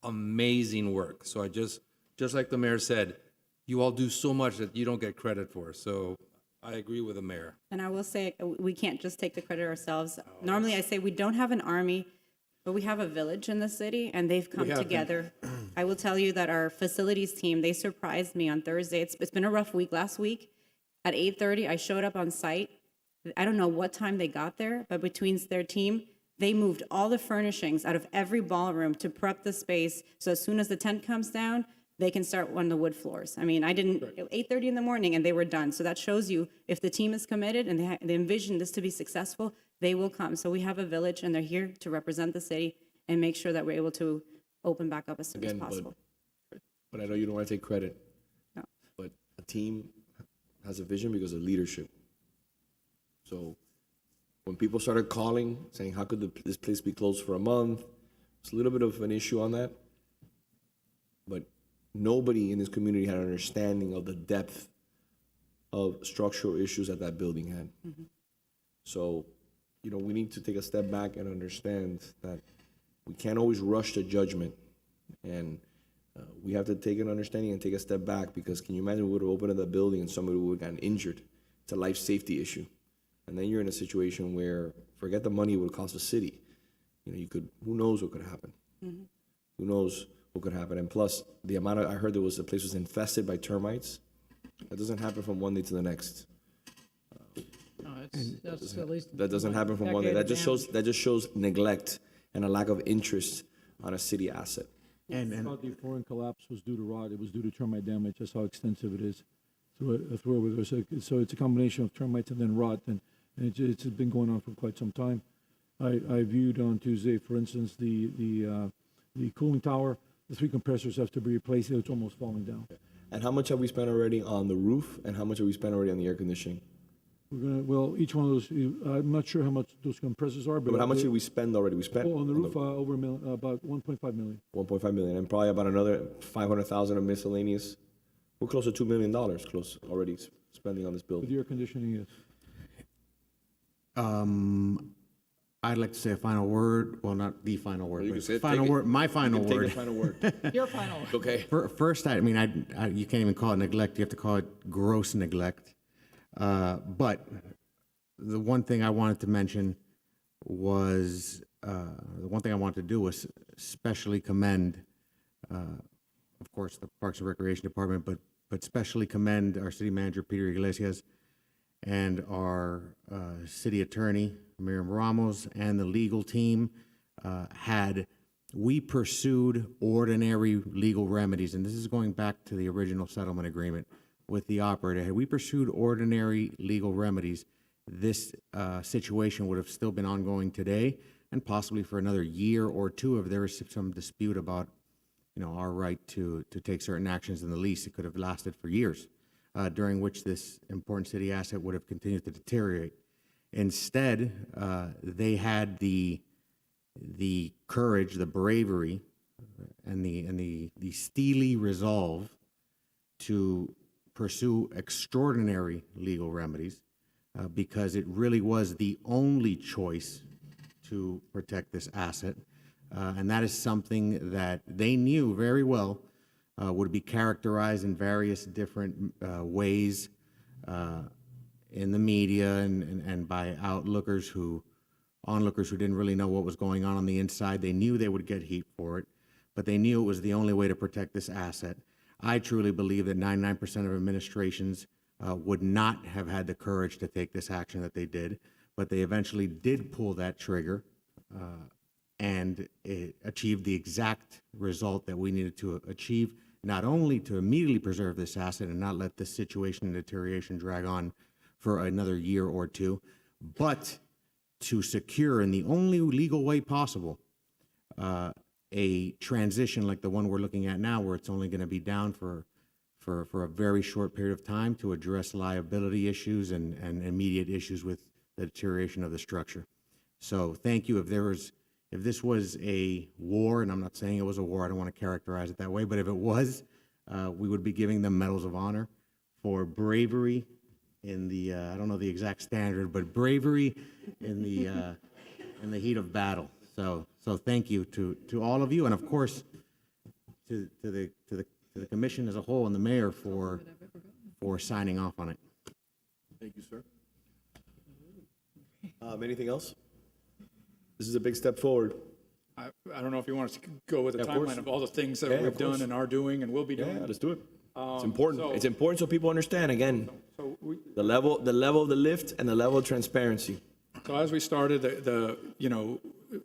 amazing work. So I just like the mayor said, you all do so much that you don't get credit for. So I agree with the mayor. And I will say, we can't just take the credit ourselves. Normally, I say we don't have an army, but we have a village in the city, and they've come together. I will tell you that our facilities team, they surprised me on Thursday. It's been a rough week last week. At 8:30, I showed up on site. I don't know what time they got there, but between their team, they moved all the furnishings out of every ballroom to prep the space. So as soon as the tent comes down, they can start on the wood floors. I mean, 8:30 in the morning and they were done. So that shows you if the team is committed and they envision this to be successful, they will come. So we have a village and they're here to represent the city and make sure that we're able to open back up as soon as possible. But I know you don't want to take credit. No. But a team has a vision because of leadership. So when people started calling, saying, how could this place be closed for a month? It's a little bit of an issue on that. But nobody in this community had an understanding of the depth of structural issues that building had. Mm-hmm. So, we need to take a step back and understand that we can't always rush to judgment. And we have to take an understanding and take a step back, because can you imagine we would have opened the building and somebody would have gotten injured? It's a life safety issue. And then you're in a situation where, forget the money it would cost the city. Who knows what could happen? Mm-hmm. Who knows what could happen? And plus, the amount I heard the place was infested by termites. That doesn't happen from one day to the next. That's at least that doesn't happen from one day. That just shows neglect and a lack of interest on a city asset. And thought the flooring collapse was due to rot. It was due to termite damage. That's how extensive it is. So it's a combination of termites and then rot, and it's been going on for quite some time. I viewed on Tuesday, for instance, the cooling tower. The 3 compressors have to be replaced. It's almost falling down. And how much have we spent already on the roof, and how much have we spent already on the air conditioning? Each one of those, I'm not sure how much those compressors are, but how much did we spend already? We spent on the roof over $1 million, about 1.5 million. 1.5 million, and probably about another 500,000 of miscellaneous. We're close to $2 million already spending on this building. With the air conditioning, yes. I'd like to say a final word. Well, not the final word. You But can say final word. My final word. Take a final word. Your final word. Okay. First, I mean, you can't even call it neglect. You have to call it gross neglect. But the one thing I wanted to mention was especially commend, of course, the Parks and Recreation Department, but especially commend our city manager, Peter Iglesias, and our city attorney, Miriam Ramos, and the legal team. We pursued ordinary legal remedies, and this is going back to the original settlement agreement with the operator. Had we pursued ordinary legal remedies, this situation would have still been ongoing today, and possibly for another year or two if there was some dispute about our right to take certain actions in the lease. It could have lasted for years, during which this important city asset would have continued to deteriorate. Instead, they had the courage, the bravery, and the steely resolve to pursue extraordinary legal remedies because it really was the only choice to protect this asset. And that is something that they knew very well would be characterized in various different ways in the media and by onlookers who didn't really know what was going on the inside. They knew they would get heat for it, but they knew it was the only way to protect this asset. I truly believe that 99% of administrations would not have had the courage to take this action that they did, but they eventually did pull that trigger and it achieved the exact result that we needed to achieve, not only to immediately preserve this asset and not let this situation and deterioration drag on for another year or two, but to secure in the only legal way possible a transition like the one we're looking at now, where it's only going to be down for a very short period of time to address liability issues and immediate issues with the deterioration of the structure. So thank you. If this was a war, and I'm not saying it was a war, I don't want to characterize it that way, but if it was, we would be giving them medals of honor for bravery in the, I don't know the exact standard, but bravery in the heat of battle. So thank you to all of you, and of course to the commission as a whole and the mayor for signing off on it. Thank you, sir. Anything else? This is a big step forward. I don't know if you want us to go with a Yeah, of course. timeline of all the things that Yeah, we've of course. done and are doing and will be doing. Yeah, let's do it. It's Um, important. so- It's important so people understand, again, So we, the level of the lift and the level of transparency. So as we started,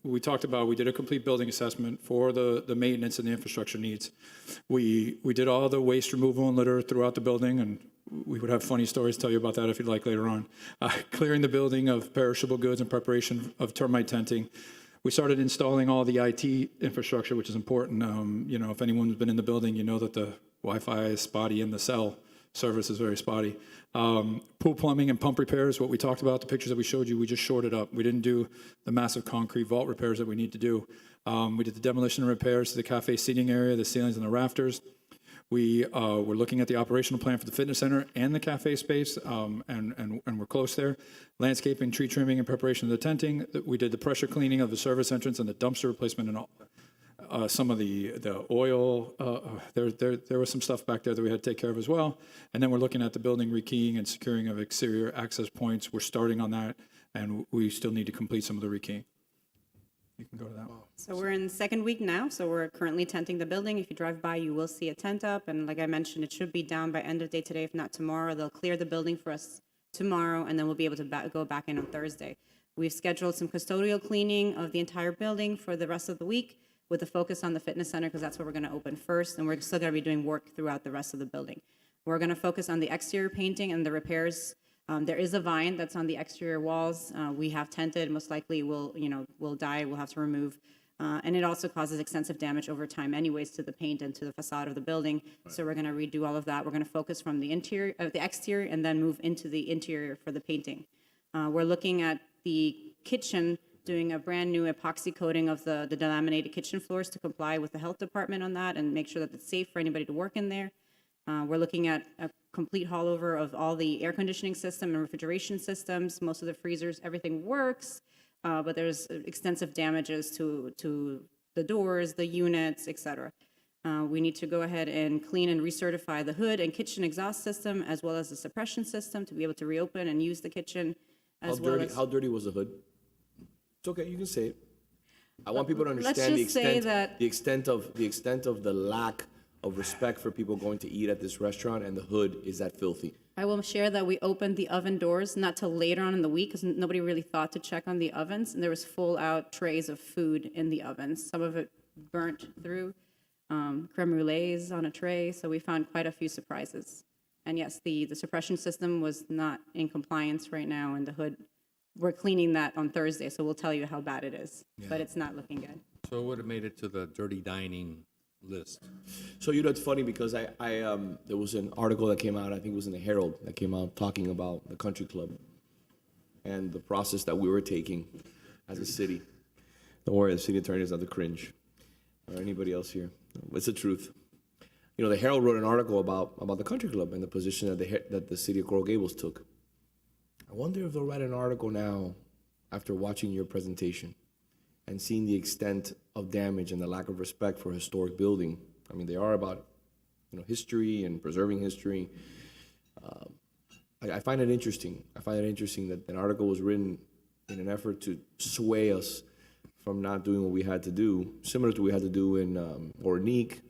we talked about, we did a complete building assessment for the maintenance and the infrastructure needs. We did all the waste removal and litter throughout the building, and we would have funny stories to tell you about that if you'd like later on. Clearing the building of perishable goods in preparation of termite tenting. We started installing all the IT infrastructure, which is important. If anyone's been in the building, you know that the Wi-Fi is spotty and the cell service is very spotty. Pool plumbing and pump repairs, what we talked about, the pictures that we showed you, we just shored it up. We didn't do the massive concrete vault repairs that we need to do. We did the demolition and repairs to the cafe seating area, the ceilings and the rafters. We were looking at the operational plan for the fitness center and the cafe space, and we're close there. Landscaping, tree trimming in preparation of the tenting. We did the pressure cleaning of the service entrance and the dumpster replacement and all. Some of the oil, there was some stuff back there that we had to take care of as well. And then we're looking at the building rekeying and securing of exterior access points. We're starting on that, and we still need to complete some of the rekeying. You can go to that one. So we're in the second week now, so we're currently tenting the building. If you drive by, you will see a tent up, and like I mentioned, it should be down by end of day today, if not tomorrow. They'll clear the building for us tomorrow, and then we'll be able to go back in on Thursday. We've scheduled some custodial cleaning of the entire building for the rest of the week, with a focus on the fitness center, because that's where we're going to open first, and we're still going to be doing work throughout the rest of the building. We're going to focus on the exterior painting and the repairs. There is a vine that's on the exterior walls. We have tented, most likely will die, we'll have to remove. And it also causes extensive damage over time anyways to the paint and to the facade of the building. Right. So we're going to redo all of that. We're going to focus from the exterior and then move into the interior for the painting. We're looking at the kitchen, doing a brand new epoxy coating of the delaminated kitchen floors to comply with the health department on that and make sure that it's safe for anybody to work in there. We're looking at a complete haul over of all the air conditioning system and refrigeration systems. Most of the freezers, everything works, but there's extensive damages to the doors, the units, etc. We need to go ahead and clean and recertify the hood and kitchen exhaust system, as well as the suppression system, to be able to reopen and use the kitchen. How dirty was the hood? It's okay, you can say it. I want people to understand Let's just say that the extent of the lack of respect for people going to eat at this restaurant, and the hood is that filthy. I will share that we opened the oven doors not till later on in the week, because nobody really thought to check on the ovens, and there was full out trays of food in the ovens. Some of it burnt through, creme brulees on a tray, so we found quite a few surprises. And yes, the suppression system was not in compliance right now, and the hood, we're cleaning that on Thursday, so we'll tell you how bad it is, but it's not looking good. So it would have made it to the dirty dining list. So it's funny because I there was an article that came out, I think it was in the Herald, that came out talking about the country club and the process that we were taking as a city. Don't worry, the city attorney is not the cringe. or anybody else here. It's the truth. You know, the Herald wrote an article about the country club and the position that the city of Coral Gables took. I wonder if they'll write an article now after watching your presentation and seeing the extent of damage and the lack of respect for a historic building. I mean, they are about, you know, history and preserving history. I find it interesting. I find it interesting that an article was written in an effort to sway us from not doing what we had to do, similar to what we had to do in Ornique.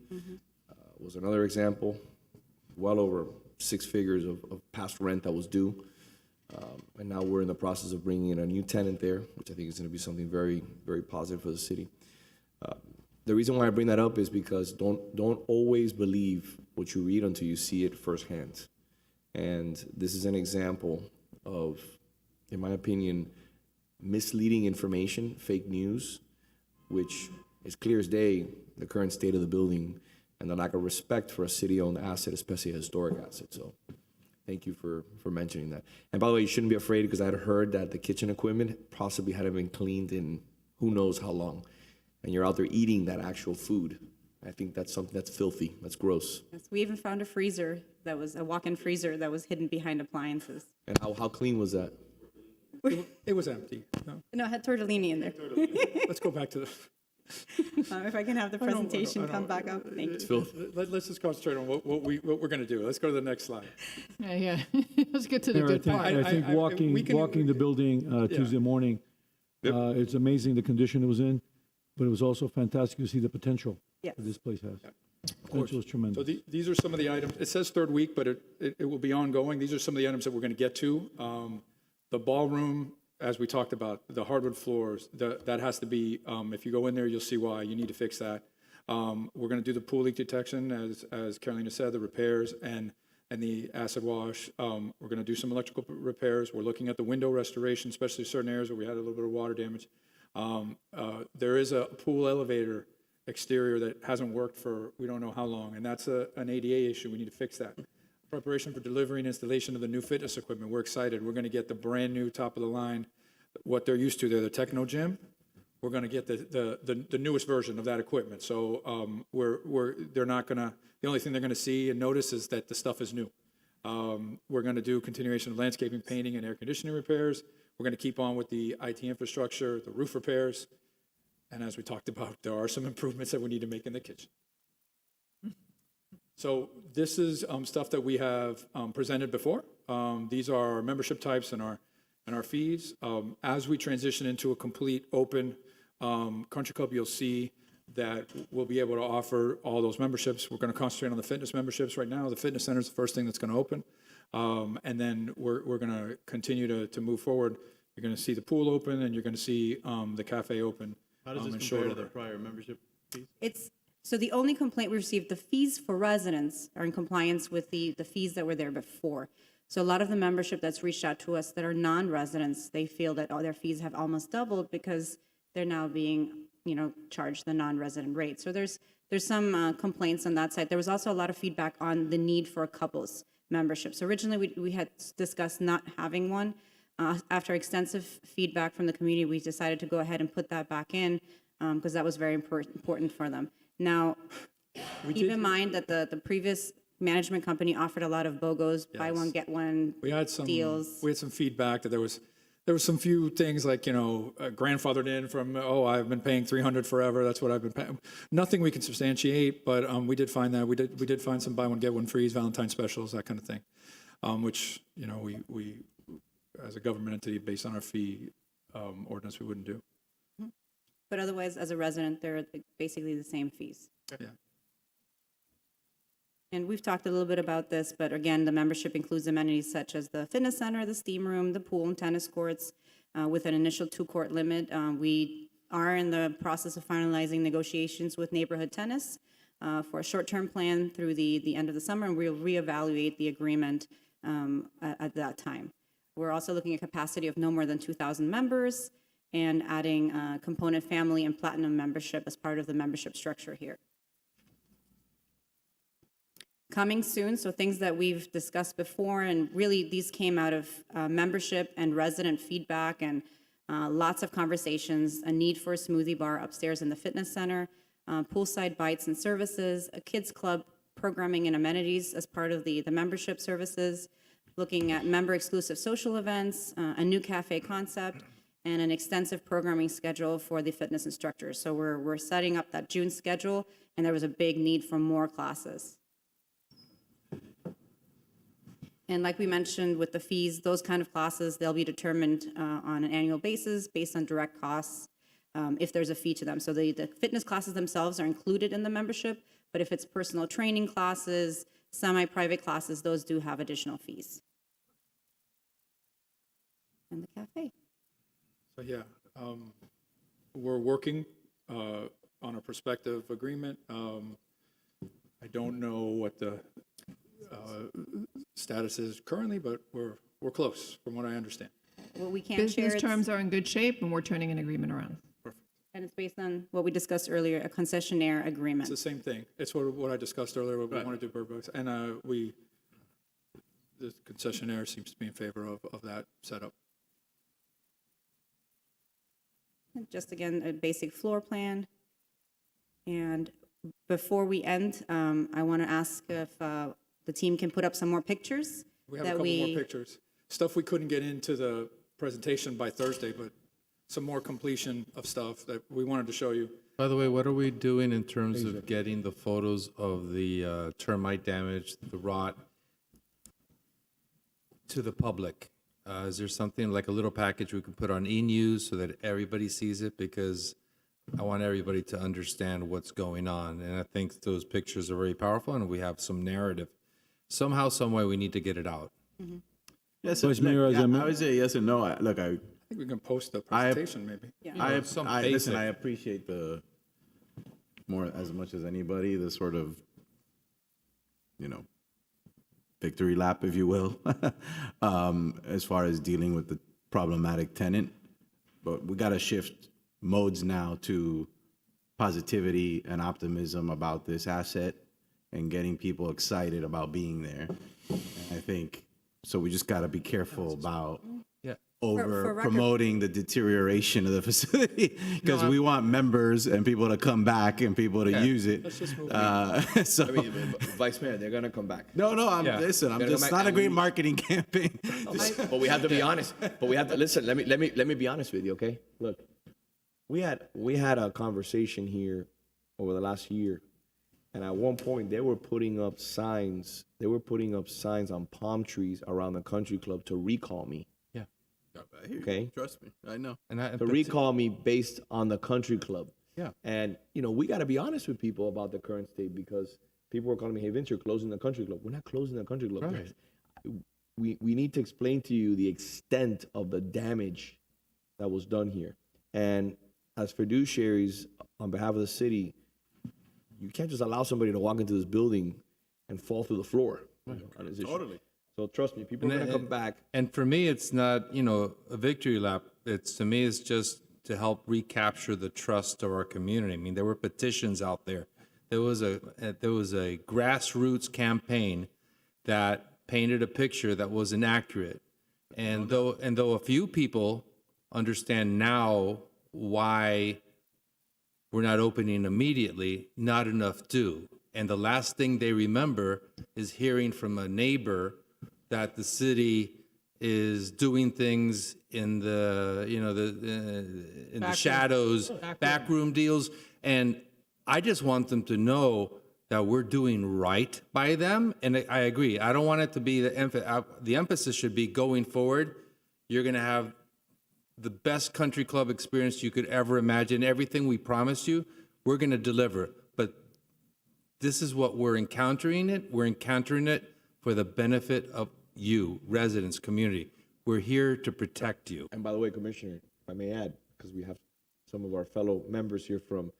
Was another example, well over 6 figures of past rent that was due. And now we're in the process of bringing in a new tenant there, which I think is going to be something very, very positive for the city. The reason why I bring that up is because don't always believe what you read until you see it firsthand. And this is an example of, in my opinion, misleading information, fake news, which is clear as day, the current state of the building and the lack of respect for a city-owned asset, especially a historic asset. So thank you for mentioning that. And by the way, you shouldn't be afraid, because I had heard that the kitchen equipment possibly hadn't been cleaned in who knows how long. And you're out there eating that actual food. I think that's something that's filthy. That's gross. Yes, we even found a freezer that was a walk-in freezer that was hidden behind appliances. And how clean was that? It was empty. No. No, it had tortellini in there. Let's go back to the. If I can have the presentation come back up, thank you. Let's just concentrate on what we're going to do. Let's go to the next slide. Yeah. Let's get to the Mayor, good part. I think walking the building Tuesday morning, it's amazing the condition it was in, but it was also fantastic to see the potential that this place has. Potential is tremendous. So these are some of the items. It says third week, but it will be ongoing. These are some of the items that we're going to get to. The ballroom, as we talked about, the hardwood floors, that has to be, if you go in there, you'll see why. You need to fix that. We're going to do the pool leak detection, as Carolina said, the repairs and the acid wash. We're going to do some electrical repairs. We're looking at the window restoration, especially certain areas where we had a little bit of water damage. There is a pool elevator exterior that hasn't worked for we don't know how long, and that's an ADA issue. We need to fix that. Preparation for delivery and installation of the new fitness equipment. We're excited. We're going to get the brand new top of the line, what they're used to. They're the Techno Gym. We're going to get the newest version of that equipment. So they're not going to. The only thing they're going to see and notice is that the stuff is new. We're going to do continuation of landscaping, painting, and air conditioning repairs. We're going to keep on with the IT infrastructure, the roof repairs, and as we talked about, there are some improvements that we need to make in the kitchen. So this is stuff that we have presented before. These are our membership types and our fees. As we transition into a complete open country club, you'll see that we'll be able to offer all those memberships. We're going to concentrate on the fitness memberships right now. The fitness center is the first thing that's going to open. And then we're going to continue to move forward. You're going to see the pool open, and you're going to see the cafe open. How does this compare to the prior membership fees? So the only complaint we received, the fees for residents are in compliance with the fees that were there before. So a lot of the membership that's reached out to us that are non-residents, they feel that their fees have almost doubled because they're now being, charged the non-resident rate. So there's some complaints on that side. There was also a lot of feedback on the need for a couples membership. So originally we had discussed not having one. After extensive feedback from the community, we decided to go ahead and put that back in because that was very important for them. Now, keep in mind that the previous management company offered a lot of BOGOs, buy one, get one deals. We had some feedback that there was some few things like, grandfathered in from, I've been paying $300 forever. That's what I've been paying. Nothing we can substantiate, but we did find that. We did find some buy one, get one frees, Valentine specials, that kind of thing, which, we as a government entity, based on our fee ordinance, we wouldn't do. But otherwise, as a resident, they're basically the same fees. Yeah. And we've talked a little bit about this, but again, the membership includes amenities such as the fitness center, the steam room, the pool and tennis courts, with an initial 2-court limit. We are in the process of finalizing negotiations with Neighborhood Tennis for a short-term plan through the end of the summer, and we'll reevaluate the agreement at that time. We're also looking at capacity of no more than 2,000 members, and adding component family and platinum membership as part of the membership structure here. Coming soon, so things that we've discussed before, and really these came out of membership and resident feedback and lots of conversations, a need for a smoothie bar upstairs in the fitness center, poolside bites and services, a kids club programming and amenities as part of the membership services, looking at member-exclusive social events, a new cafe concept, and an extensive programming schedule for the fitness instructors. So we're setting up that June schedule, and there was a big need for more classes. And like we mentioned with the fees, those kind of classes, they'll be determined on an annual basis based on direct costs if there's a fee to them. So the fitness classes themselves are included in the membership, but if it's personal training classes, semi-private classes, those do have additional fees. And the cafe. So yeah, we're working on a prospective agreement. I don't know what the status is currently, but we're close, from what I understand. What we can't share Business terms are in good shape, and we're turning an agreement around. and it's based on what we discussed earlier, a concessionaire agreement. It's the same thing. It's what I discussed earlier, what we want to do Bird Box. And the concessionaire seems to be in favor of that setup. Just again, a basic floor plan. And before we end, I want to ask if the team can put up some more pictures. We have a couple more pictures. Stuff we couldn't get into the presentation by Thursday, but some more completion of stuff that we wanted to show you. By the way, what are we doing in terms of getting the photos of the termite damage, the rot, to the public? Is there something like a little package we can put on e-news so that everybody sees it? Because I want everybody to understand what's going on. And I think those pictures are very powerful, and we have some narrative. Somehow, some way, we need to get it out. Mm-hmm. Yes, Vice Mayor, I would say yes and no. I think we can post the presentation, maybe. Listen, I appreciate the more as much as anybody the sort of, victory lap, if you will, as far as dealing with the problematic tenant. But we got to shift modes now to positivity and optimism about this asset and getting people excited about being there. And I think so. We just got to be careful about over promoting the deterioration of the facility because we want members and people to come back and people to use it. Let's just move So, I mean, Vice Mayor, they're gonna come back. No, I'm listen. I'm just not a great marketing campaign. But we have to be honest. But we have to listen. Let me be honest with you, okay? Look, we had a conversation here over the last year, and at one point they were putting up signs. They were putting up signs on palm trees around the country club to recall me. I hear you. Okay. Trust me, I know. To recall me based on the country club. Yeah. And, we got to be honest with people about the current state because people are calling me, hey, Vince, you're closing the country club. We're not closing the country club. Right. We need to explain to you the extent of the damage that was done here. And as fiduciaries on behalf of the city, you can't just allow somebody to walk into this building and fall through the floor. On this issue. Totally. So trust me, people are going to come back. And for me, it's not, a victory lap. To me, it's just to help recapture the trust of our community. I mean, there were petitions out there. There was a grassroots campaign that painted a picture that was inaccurate. And though a few people understand now why we're not opening immediately, not enough do. And the last thing they remember is hearing from a neighbor that the city is doing things in the shadows, backroom deals, and I just want them to know that we're doing right by them. And I agree. I don't want it to be the emphasis should be going forward. You're going to have the best country club experience you could ever imagine. Everything we promised you, we're going to deliver. But this is what we're encountering it. We're encountering it for the benefit of you, residents, community. We're here to protect you. And by the way, Commissioner, if I may add, because we have some of our fellow members here from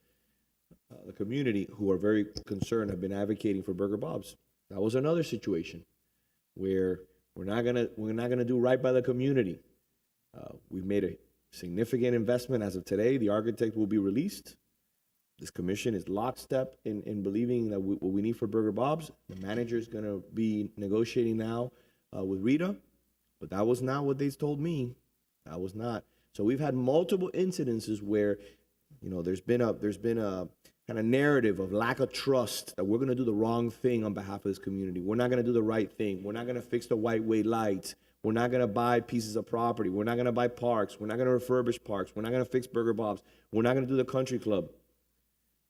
the community who are very concerned, have been advocating for Burger Bob's. That was another situation where we're not gonna do right by the community. We've made a significant investment as of today. The architect will be released. This commission is lockstep in believing that what we need for Burger Bob's. The manager is going to be negotiating now with Rita, but that was not what they told me. That was not. So we've had multiple incidences where, there's been a kind of narrative of lack of trust that we're going to do the wrong thing on behalf of this community. We're not going to do the right thing. We're not going to fix the white way lights. We're not going to buy pieces of property. We're not going to buy parks. We're not going to refurbish parks. We're not going to fix Burger Bob's. We're not going to do the country club.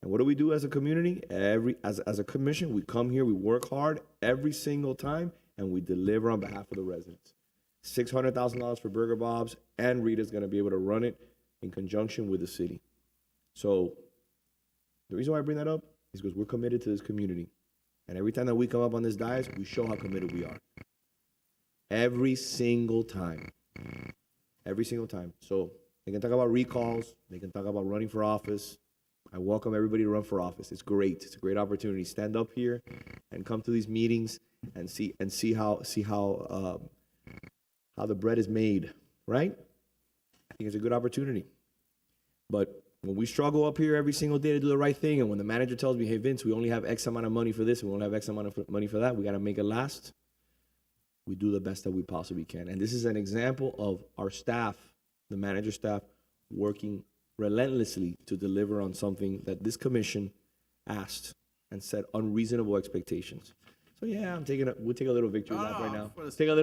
And what do we do as a community? As a commission, we come here, we work hard every single time, and we deliver on behalf of the residents. $600,000 for Burger Bob's, and Rita's going to be able to run it in conjunction with the city. So the reason why I bring that up is because we're committed to this community. And every time that we come up on this dais, we show how committed we are. Every single time. Every single time. So they can talk about recalls. They can talk about running for office. I welcome everybody to run for office. It's great. It's a great opportunity. Stand up here and come to these meetings and see how the bread is made, right? I think it's a good opportunity. But when we struggle up here every single day to do the right thing, and when the manager tells me, hey, Vince, we only have X amount of money for this, and we only have X amount of money for that, we got to make it last, we do the best that we possibly can. And this is an example of our staff, the manager staff, working relentlessly to deliver on something that this commission asked and set unreasonable expectations. So yeah, we'll take a little victory lap right now. We'll take a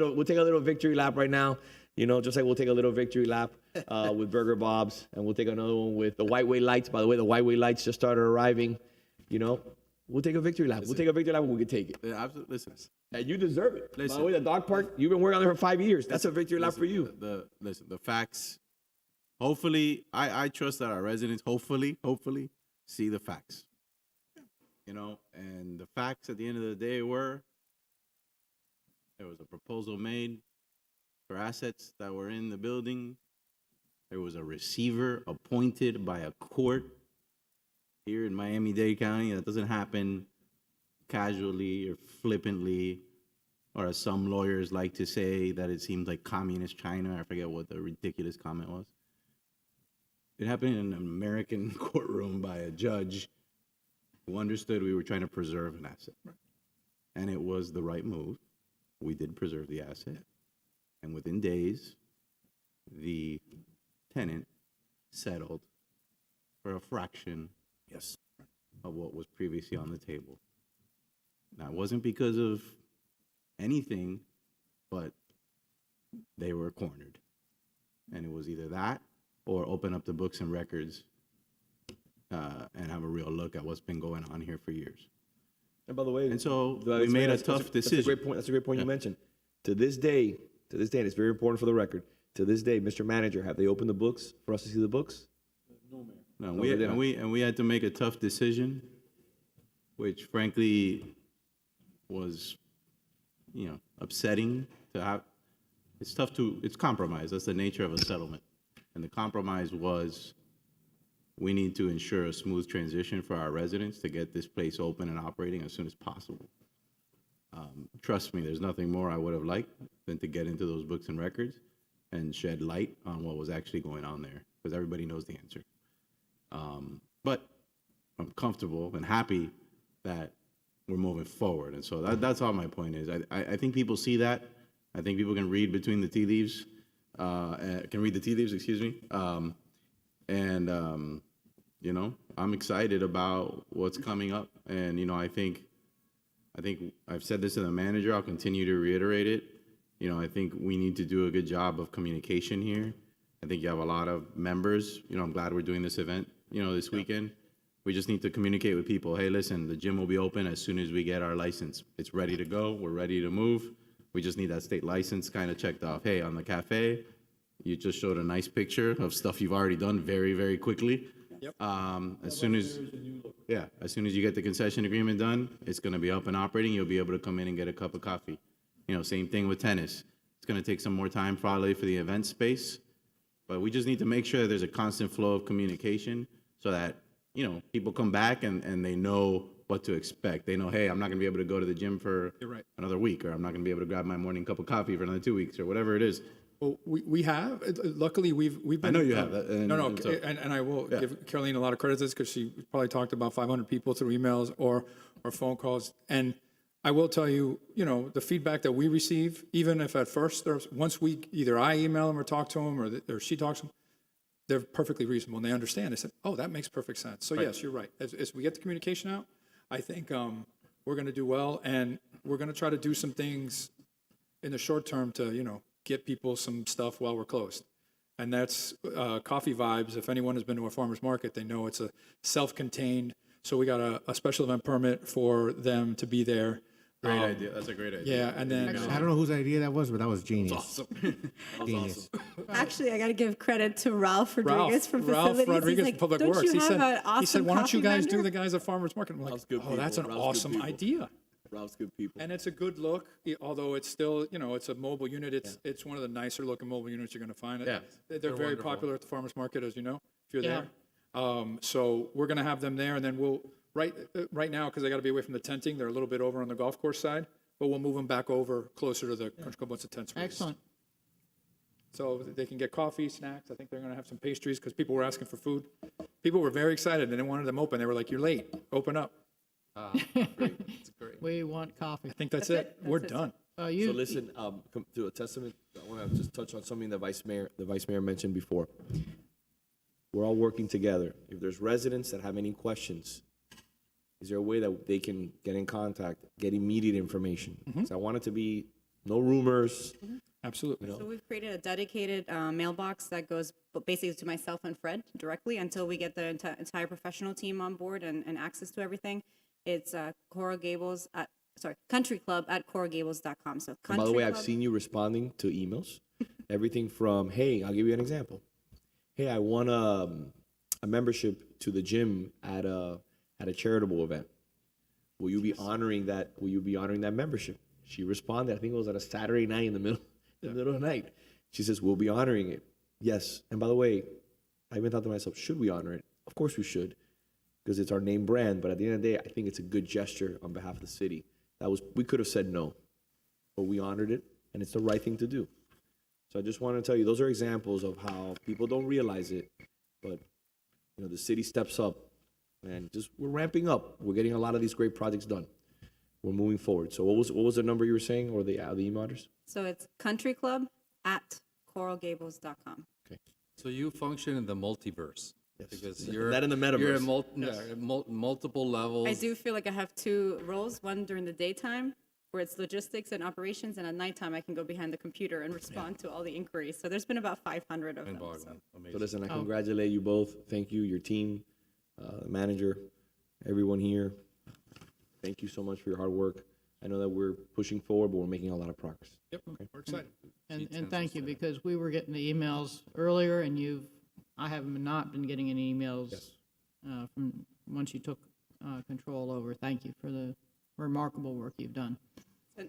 little victory lap right now. You know, just like we'll take a little victory lap with Burger Bob's, and we'll take another one with the white way lights. By the way, the white way lights just started arriving. You know, we'll take a victory lap. We'll take a victory lap when we can take it. Yeah, absolutely. Listen. And you deserve it. Listen. By the way, the dog park, you've been working on it for 5 years. That's a victory lap for you. The facts. Hopefully, I trust that our residents, hopefully, see the facts. You know, and the facts at the end of the day were there was a proposal made for assets that were in the building. There was a receiver appointed by a court here in Miami-Dade County. That doesn't happen casually or flippantly, or as some lawyers like to say, that it seems like communist China. I forget what the ridiculous comment was. It happened in an American courtroom by a judge who understood we were trying to preserve an asset. And it was the right move. We did preserve the asset. And within days, the tenant settled for a fraction of what was previously on the table. Now, it wasn't because of anything, but they were cornered. And it was either that or open up the books and records and have a real look at what's been going on here for years. And by the way, and so we made a tough decision. That's a great point you mentioned. To this day, and it's very important for the record, to this day, Mr. Manager, have they opened the books for us to see the books? No, we had to make a tough decision, which frankly was, upsetting to have. It's compromise. That's the nature of a settlement. And the compromise was, we need to ensure a smooth transition for our residents to get this place open and operating as soon as possible. Trust me, there's nothing more I would have liked than to get into those books and records and shed light on what was actually going on there, because everybody knows the answer. But I'm comfortable and happy that we're moving forward. And so that's all my point is. I think people see that. I think people can read between the tea leaves, excuse me. I'm excited about what's coming up. And, I think I've said this to the manager. I'll continue to reiterate it. I think we need to do a good job of communication here. I think you have a lot of members. I'm glad we're doing this event, this weekend. We just need to communicate with people. Hey, listen, the gym will be open as soon as we get our license. It's ready to go. We're ready to move. We just need that state license kind of checked off. Hey, on the cafe, you just showed a nice picture of stuff you've already done very, very quickly. Yep. As soon as you get the concession agreement done, it's going to be up and operating. You'll be able to come in and get a cup of coffee. Same thing with tennis. It's going to take some more time probably for the event space, but we just need to make sure that there's a constant flow of communication so that, people come back and they know what to expect. They know, hey, I'm not going to be able to go to the gym for another week, or I'm not going to be able to grab my morning cup of coffee for another 2 weeks, or whatever it is. Well, we have. Luckily, we've been. I know you have that. And I will give Caroline a lot of credit for this, because she probably talked to about 500 people through emails or phone calls. And I will tell you, the feedback that we receive, even if at first, once we either I email them or talk to them or she talks to them, they're perfectly reasonable and they understand. They said, oh, that makes perfect sense. So yes, you're right. As we get the communication out, I think we're going to do well, and we're going to try to do some things in the short term to, get people some stuff while we're closed. And that's Coffee Vibes. If anyone has been to a farmer's market, they know it's a self-contained. So we got a special event permit for them to be there. Great idea. That's a great idea. Yeah, and then I don't know whose idea that was, but that was genius. Awesome. That was Genius. awesome. Actually, I got to give credit to Ralph Rodriguez from Ralph Facilities. Rodriguez He's from Public "Don't Works. you He have said, an awesome why don't you coffee guys do vendor?" the guys at farmer's market? I'm like, Ralph's good oh, that's an people. Ralph's good awesome people. idea. Ralph's good people. And it's a good look, although it's still, it's a mobile unit. It's one of the nicer looking mobile units you're going to find. Yeah. They're very wonderful. popular at the farmer's market, as you know, if you're Yeah. there. So we're going to have them there, and then we'll, right now, because they got to be away from the tenting, they're a little bit over on the golf course side, but we'll move them back over closer to the country club once the tent's released. Excellent. So they can get coffee, snacks. I think they're going to have some pastries because people were asking for food. People were very excited, and they wanted them open. They were like, you're late. Open up. Great. That's great. We want coffee. I think that's it. We're done. So listen, to a testament, I want to just touch on something the vice mayor mentioned before. We're all working together. If there's residents that have any questions, is there a way that they can get in contact, get immediate information? So I want it to be no rumors. Absolutely. So we've created a dedicated mailbox that goes basically to myself and Fred directly until we get the entire professional team on board and access to everything. It's Country Club at CoralGables.com. So And by the way, I've Club- seen you responding to emails. Everything from, hey, I'll give you an example. Hey, I want a membership to the gym at a charitable event. Will you be honoring that? Will you be honoring that membership? She responded. I think it was on a Saturday night in the middle of the night. She says, we'll be honoring it. Yes. And by the way, I even thought to myself, should we honor it? Of course we should, because it's our name brand. But at the end of the day, I think it's a good gesture on behalf of the city. We could have said no, but we honored it, and it's the right thing to do. So I just want to tell you, those are examples of how people don't realize it, but the city steps up, and we're ramping up. We're getting a lot of these great projects done. We're moving forward. So what was the number you were saying, or the email address? So it's Country Club at CoralGables.com. Okay. So you function in the multiverse. Yes. Because you're That in the metaverse. You're at multiple levels. I do feel like I have two roles, one during the daytime, where it's logistics and operations, and at nighttime I can go behind the computer and respond to all the inquiries. So there's been about 500 of them. So listen, I congratulate you both. Thank you, your team, manager, everyone here. Thank you so much for your hard work. I know that we're pushing forward, but we're making a lot of progress. Yep, we're excited. And thank you, because we were getting the emails earlier, and I have not been getting any emails from once you took control over. Thank you for the remarkable work you've done.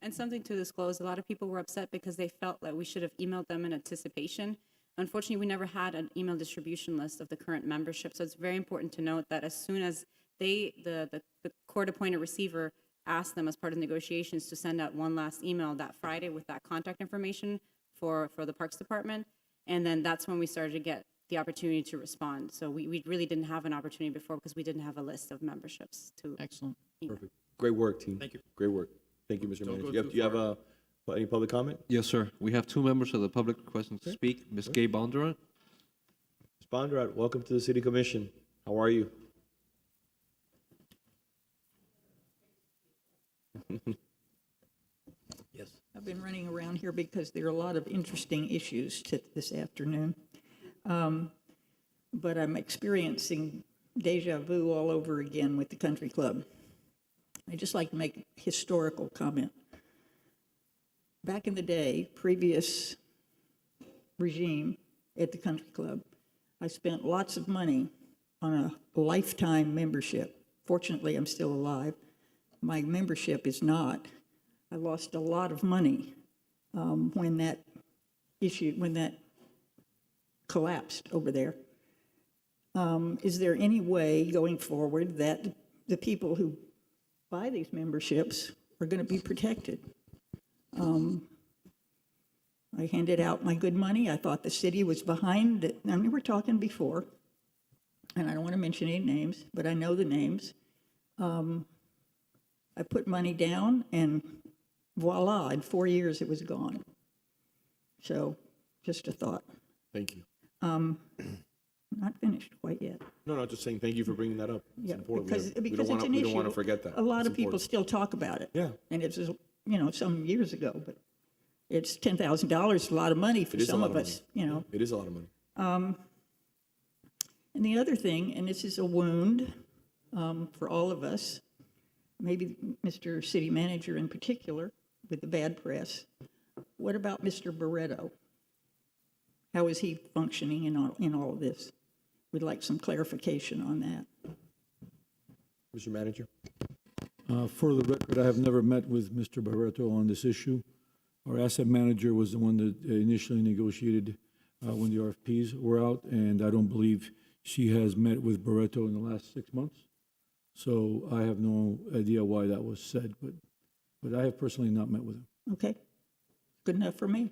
And something to disclose, a lot of people were upset because they felt that we should have emailed them in anticipation. Unfortunately, we never had an email distribution list of the current membership, so it's very important to note that as soon as the court-appointed receiver asked them as part of negotiations to send out one last email that Friday with that contact information for the Parks Department, and then that's when we started to get the opportunity to respond. So we really didn't have an opportunity before because we didn't have a list of memberships to. Excellent. Perfect. Great work, team. Thank you. Great work. Thank you, Mr. Don't Manager. go Do you have any public comment? Yes, sir. We have two members of the public requesting to speak. Ms. Gay Bondurant. Ms. Bondurant, welcome to the City Commission. How are you? Yes. I've been running around here because there are a lot of interesting issues this afternoon. But I'm experiencing deja vu all over again with the country club. I'd just like to make a historical comment. Back in the day, previous regime at the country club, I spent lots of money on a lifetime membership. Fortunately, I'm still alive. My membership is not. I lost a lot of money when that collapsed over there. Is there any way going forward that the people who buy these memberships are going to be protected? I handed out my good money. I thought the city was behind it. I mean, we were talking before, and I don't want to mention any names, but I know the names. I put money down, and voila, in 4 years it was gone. So, just a thought. Thank you. not finished quite yet. No, just saying thank you for bringing that up. It's Yeah, important. because we it's don't an issue. want to forget that. A lot It's of people important. still talk about it. Yeah. And it's, some years ago, but it's $10,000, a lot of money for It is a some lot of of us, It is a lot of money. And the other thing, and this is a wound for all of us, maybe Mr. City Manager in particular, with the bad press, what about Mr. Barreto? How is he functioning in all of this? We'd like some clarification on that. Mr. Manager? For the record, I have never met with Mr. Barreto on this issue. Our asset manager was the one that initially negotiated when the RFPs were out, and I don't believe she has met with Barreto in the last 6 months. So I have no idea why that was said, but I have personally not met with him. Okay, good enough for me.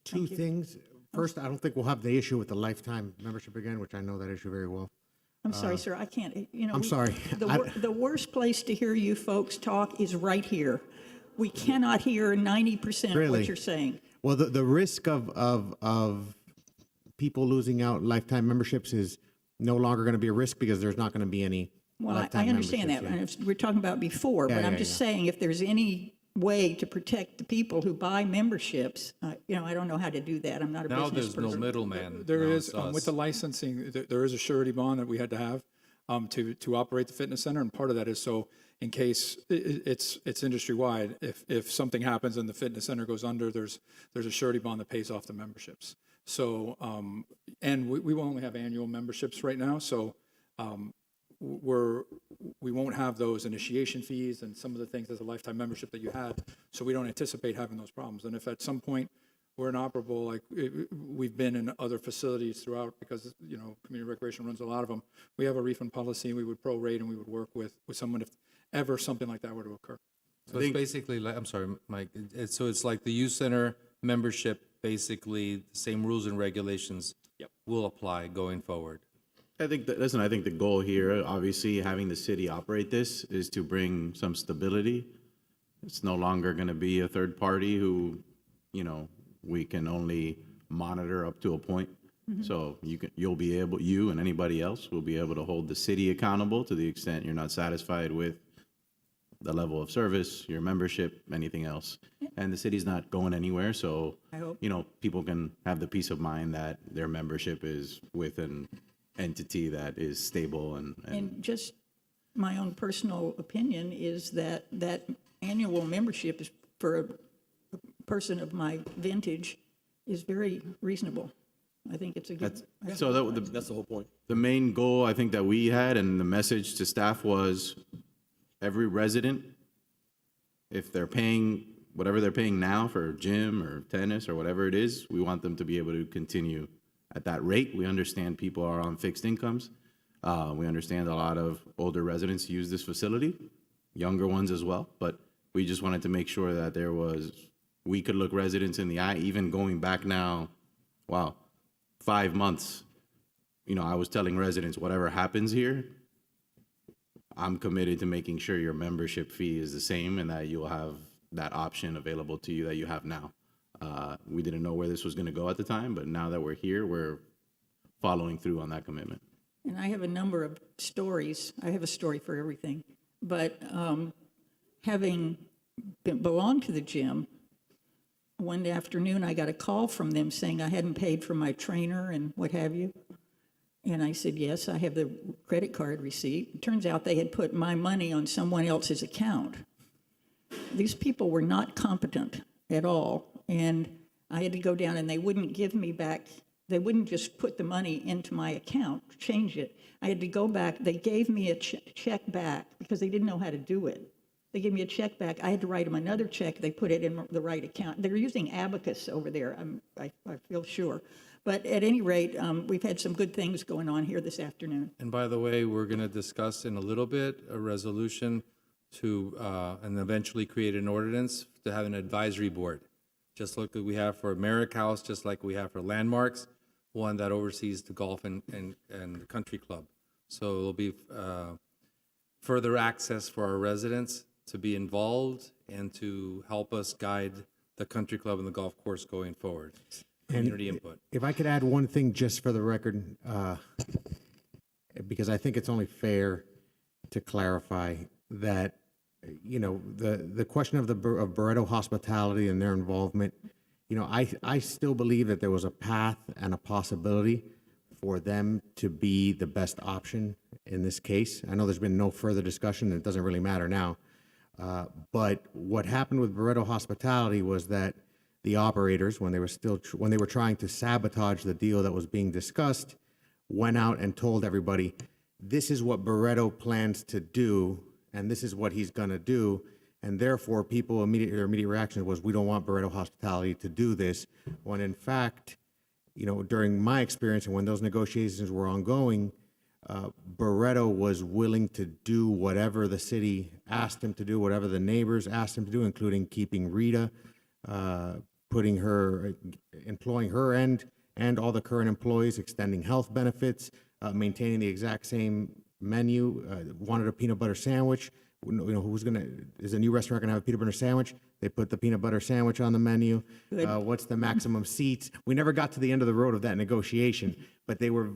Two things. First, I don't think we'll have the issue with the lifetime membership again, which I know that issue very well. I'm sorry, sir, I can't, I'm sorry. The worst place to hear you folks talk is right here. We cannot hear 90% of Really? what you're saying. Well, the risk of people losing out lifetime memberships is no longer going to be a risk because there's not going to be any Well, lifetime I understand that, memberships, and we're talking about before, but I'm just saying, if there's any way to protect the people who buy memberships, I don't know how to do that. I'm not a Now business there's no person. middleman. There Now is, it's us. with the licensing, there is a surety bond that we had to have to operate the fitness center, and part of that is so in case it's industry-wide, if something happens and the fitness center goes under, there's a surety bond that pays off the memberships. So, and we will only have annual memberships right now, so we won't have those initiation fees and some of the things as a lifetime membership that you had, so we don't anticipate having those problems. And if at some point we're inoperable, like we've been in other facilities throughout, because community recreation runs a lot of them, we have a refund policy, we would prorate and we would work with someone if ever something like that were to occur. So it's basically, I'm sorry, Mike, so it's like the youth center membership, basically, the same rules and regulations will apply going forward. I think the goal here, obviously, having the city operate this is to bring some stability. It's no longer going to be a third party who, we can only monitor up to a point. So you and anybody else will be able to hold the city accountable to the extent you're not satisfied with the level of service, your membership, anything else. And the city's not going anywhere, so, I hope. people can have the peace of mind that their membership is with an entity that is stable And just my own personal opinion is that annual membership is for a person of my vintage is very reasonable. I think it's a good. that's the whole point. The main goal I think that we had and the message to staff was every resident, if they're paying whatever they're paying now for gym or tennis or whatever it is, we want them to be able to continue at that rate. We understand people are on fixed incomes. We understand a lot of older residents use this facility, younger ones as well, but we just wanted to make sure that we could look residents in the eye, even going back now, 5 months. I was telling residents, whatever happens here, I'm committed to making sure your membership fee is the same and that you'll have that option available to you that you have now. We didn't know where this was going to go at the time, but now that we're here, we're following through on that commitment. And I have a number of stories. I have a story for everything. But having belonged to the gym, one afternoon I got a call from them saying I hadn't paid for my trainer and what have you. And I said, yes, I have the credit card receipt. It turns out they had put my money on someone else's account. These people were not competent at all. And I had to go down and they wouldn't give me back. They wouldn't just put the money into my account, change it. I had to go back. They gave me a check back because they didn't know how to do it. They gave me a check back. I had to write them another check. They put it in the right account. They're using Abacus over there, I feel sure. But at any rate, we've had some good things going on here this afternoon. And by the way, we're going to discuss in a little bit a resolution to, and eventually create an ordinance to have an advisory board, just like we have for Merrick House, just like we have for Landmarks, one that oversees the golf and the country club. So it'll be further access for our residents to be involved and to help us guide the country club and the golf course going forward. community input. If I could add one thing just for the record, because I think it's only fair to clarify that, the question of Barreto Hospitality and their involvement, I still believe that there was a path and a possibility for them to be the best option in this case. I know there's been no further discussion, and it doesn't really matter now. But what happened with Barreto Hospitality was that the operators, when they were trying to sabotage the deal that was being discussed, went out and told everybody, this is what Barreto plans to do, and this is what he's going to do. And therefore, their immediate reaction was, we don't want Barreto Hospitality to do this. When in fact, during my experience and when those negotiations were ongoing, Barreto was willing to do whatever the city asked him to do, whatever the neighbors asked him to do, including keeping Rita, employing her and all the current employees, extending health benefits, maintaining the exact same menu, wanted a peanut butter sandwich. Is a new restaurant gonna have a peanut butter sandwich? They put the peanut butter sandwich on the menu. What's the maximum seats? We never got to the end of the road of that negotiation, but they were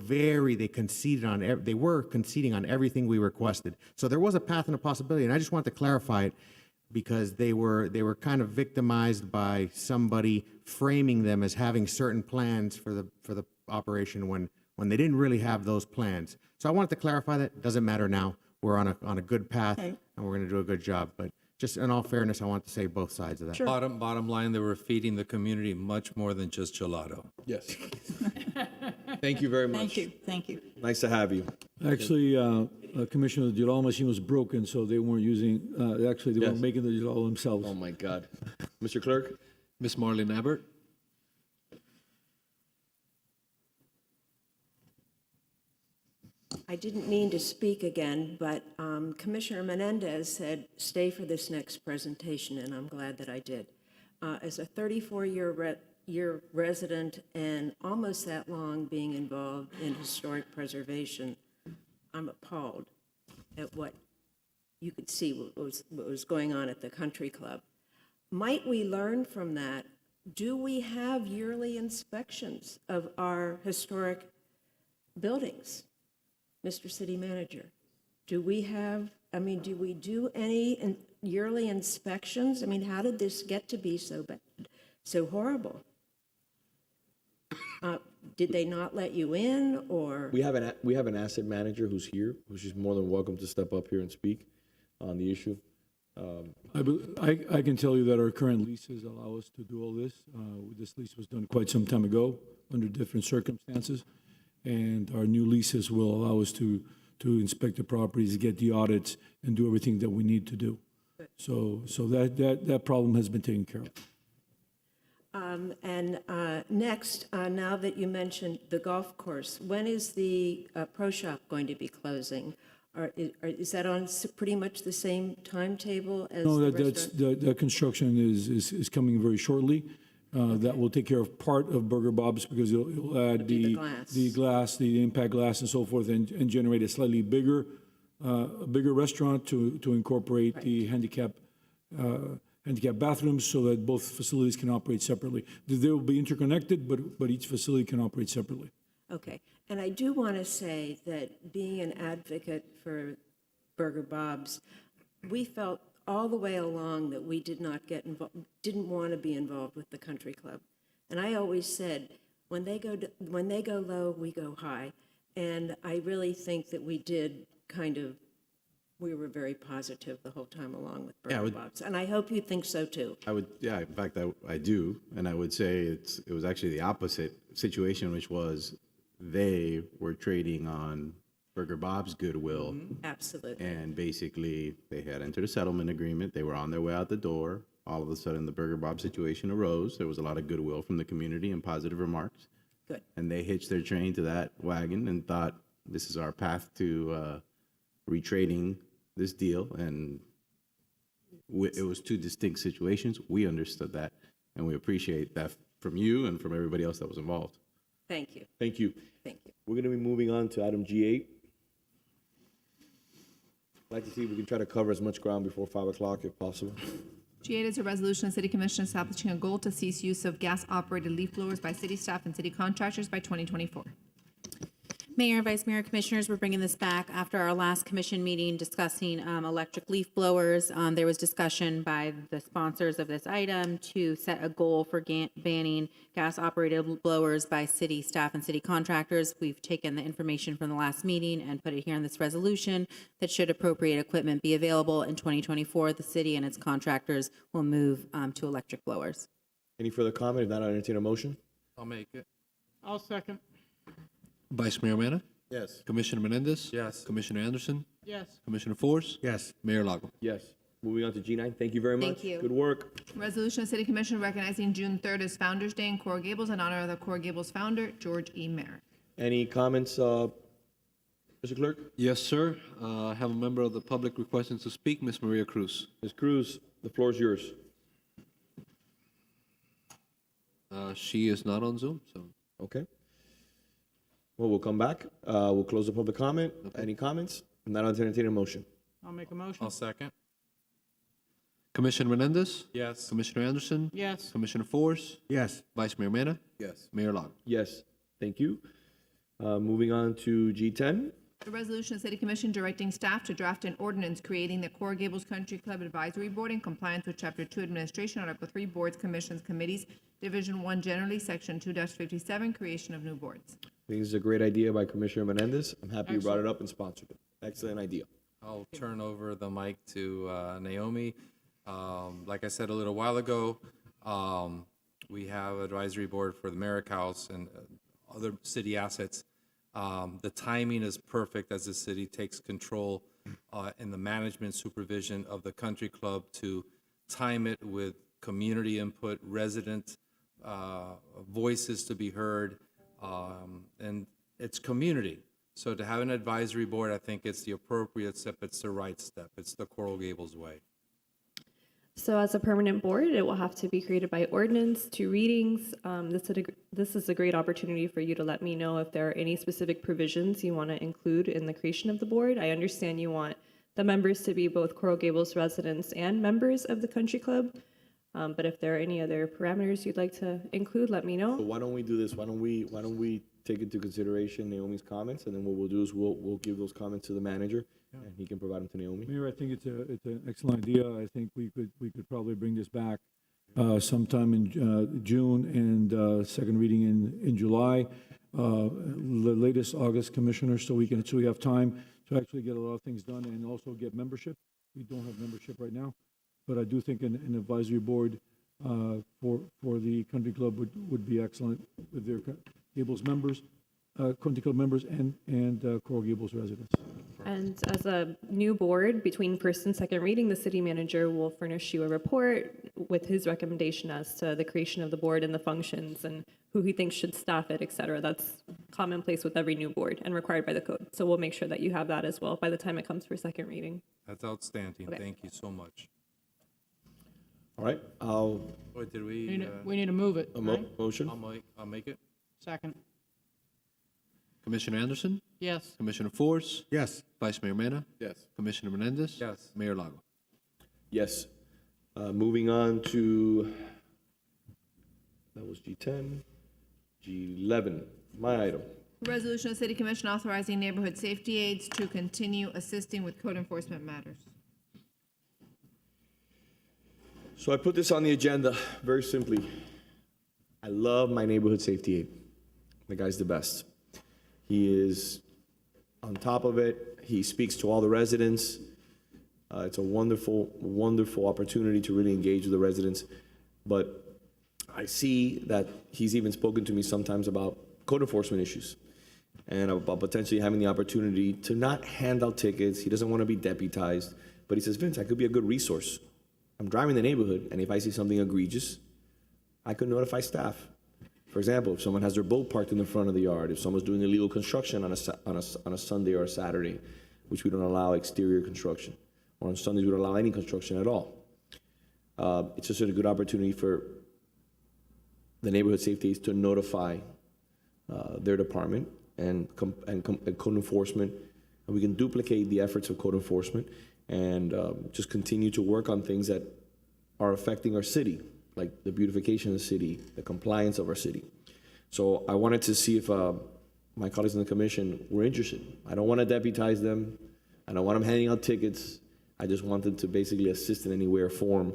conceding on everything we requested. So there was a path and a possibility, and I just wanted to clarify it because they were kind of victimized by somebody framing them as having certain plans for the operation when they didn't really have those plans. So I wanted to clarify that. It doesn't matter now. We're on a good path, and we're going to do a good job. But just in all fairness, I want to say both sides of that. Sure. Bottom line, they were feeding the community much more than just gelato. Yes. Thank you very much. Thank you. Nice to have you. Actually, Commissioner, the gelato machine was broken, so they weren't using, they weren't making the gelato themselves. Oh, my God. Mr. Clerk? Ms. Marlene Abbott. I didn't mean to speak again, but Commissioner Menendez said, stay for this next presentation, and I'm glad that I did. As a 34-year resident and almost that long being involved in historic preservation, I'm appalled at what you could see what was going on at the country club. Might we learn from that? Do we have yearly inspections of our historic buildings? Mr. City Manager, do we do any yearly inspections? I mean, how did this get to be so bad, so horrible? Did they not let you in, or? We have an asset manager who's here, who's more than welcome to step up here and speak on the issue. I can tell you that our current leases allow us to do all this. This lease was done quite some time ago under different circumstances. And our new leases will allow us to inspect the properties, get the audits, and do everything that we need to do. So that problem has been taken care of. Next, now that you mentioned the golf course, when is the pro shop going to be closing? Is that on pretty much the same timetable as the restaurant? That construction is coming very shortly. That will take care of part of Burger Bob's because it'll add the glass, the impact glass, and so forth, and generate a slightly bigger restaurant to incorporate the handicap bathrooms, so that both facilities can operate separately. They will be interconnected, but each facility can operate separately. Okay, and I do want to say that being an advocate for Burger Bob's, we felt all the way along that we didn't want to be involved with the country club. And I always said, when they go low, we go high. And I really think that we were very positive the whole time along with Burger Bob's. And I hope you think so too. In fact, I do. And I would say it was actually the opposite situation, which was they were trading on Burger Bob's goodwill. Absolutely. And basically, they had entered a settlement agreement. They were on their way out the door. All of a sudden, the Burger Bob situation arose. There was a lot of goodwill from the community and positive remarks. Good. And they hitched their train to that wagon and thought, this is our path to retrading this deal. And it was two distinct situations. We understood that, and we appreciate that from you and from everybody else that was involved. Thank you. Thank you. Thank you. We're going to be moving on to item G8. I'd like to see if we can try to cover as much ground before 5 o'clock if possible. G8 is a resolution of the City Commission establishing a goal to cease use of gas-operated leaf blowers by city staff and city contractors by 2024. Mayor, Vice Mayor, Commissioners, we're bringing this back after our last commission meeting discussing electric leaf blowers. There was discussion by the sponsors of this item to set a goal for banning gas-operated blowers by city staff and city contractors. We've taken the information from the last meeting and put it here in this resolution that should appropriate equipment be available in 2024, the city and its contractors will move to electric blowers. Any further comment? If not, I'll entertain a motion. I'll make it. I'll second. Vice Mayor Mena? Yes. Commissioner Menendez? Yes. Commissioner Anderson? Yes. Commissioner Force? Yes. Mayor Lago? Yes. Moving on to G9. Thank you very much. Thank you. Good work. Resolution of City Commission recognizing June 3rd as Founder's Day in Coral Gables in honor of the Coral Gables founder, George E. Merrick. Any comments, Mr. Clerk? Yes, sir. I have a member of the public requesting to speak, Ms. Maria Cruz. Ms. Cruz, the floor is yours. She is not on Zoom, so. Okay. Well, we'll come back. We'll close the public comment. Any comments? And then I'll entertain a motion. I'll make a motion. I'll second. Commissioner Menendez? Yes. Commissioner Anderson? Yes. Commissioner Force? Yes. Vice Mayor Mena? Yes. Mayor Lago? Yes. Thank you. Moving on to G10. A resolution of the City Commission directing staff to draft an ordinance creating the Coral Gables Country Club Advisory Board in compliance with Chapter 2 Administration, Article 3 Boards, Commissions, Committees, Division 1 Generally, Section 2-57, Creation of New boards. I think this is a great idea by Commissioner Menendez. I'm happy you brought it up and sponsored it. Excellent idea. I'll turn over the mic to Naomi. Like I said a little while ago, we have advisory board for the Merrick House and other city assets. The timing is perfect as the city takes control in the management supervision of the country club to time it with community input, resident voices to be heard, and it's community. So to have an advisory board, I think it's the appropriate step. It's the right step. It's the Coral Gables way. So as a permanent board, it will have to be created by ordinance, 2 readings. This is a great opportunity for you to let me know if there are any specific provisions you want to include in the creation of the board. I understand you want the members to be both Coral Gables residents and members of the country club. But if there are any other parameters you'd like to include, let me know. So why don't we do this? Why don't we take into consideration Naomi's comments, and then what we'll do is we'll give those comments to the manager, and he can provide them to Naomi. Mayor, I think it's an excellent idea. I think we could probably bring this back sometime in June and second reading in July, the latest August, Commissioners, so we have time to actually get a lot of things done and also get membership. We don't have membership right now, but I do think an advisory board for the country club would be excellent with their Gables members, country club members, and Coral Gables residents. And as a new board, between first and second reading, the city manager will furnish you a report with his recommendation as to the creation of the board and the functions and who he thinks should staff it, et cetera. That's commonplace with every new board and required by the code. So we'll make sure that you have that as well by the time it comes for second reading. That's outstanding. Okay. Thank you so much. All right. Wait, did we? We need to move it, right? Motion. I'll make it. Second. Commissioner Anderson? Yes. Commissioner Force? Yes. Vice Mayor Mena? Yes. Commissioner Menendez? Yes. Mayor Lago? Yes. Moving on to, that was G10, G11, my item. Resolution of City Commission authorizing neighborhood safety aides to continue assisting with code enforcement matters. So I put this on the agenda very simply. I love my neighborhood safety aide. The guy's the best. He is on top of it. He speaks to all the residents. It's a wonderful, wonderful opportunity to really engage with the residents. But I see that he's even spoken to me sometimes about code enforcement issues and about potentially having the opportunity to not hand out tickets. He doesn't want to be deputized, but he says, Vince, I could be a good resource. I'm driving the neighborhood, and if I see something egregious, I could notify staff. For example, if someone has their boat parked in the front of the yard, if someone's doing illegal construction on a Sunday or a Saturday, which we don't allow exterior construction, or on Sundays we don't allow any construction at all. It's just a good opportunity for the neighborhood safety aides to notify their department and code enforcement, and we can duplicate the efforts of code enforcement and just continue to work on things that are affecting our city, like the beautification of the city, the compliance of our city. So I wanted to see if my colleagues in the commission were interested. I don't want to deputize them. I don't want them handing out tickets. I just wanted to basically assist in any way or form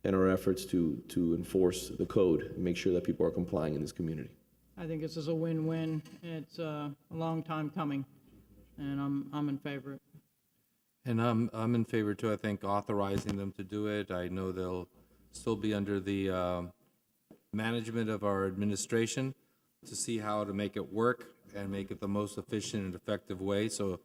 in our efforts to enforce the code and make sure that people are complying in this community. I think this is a win-win. It's a long time coming, and I'm in favor of it. And I'm in favor too. I think authorizing them to do it. I know they'll still be under the management of our administration to see how to make it work and make it the most efficient and effective way. So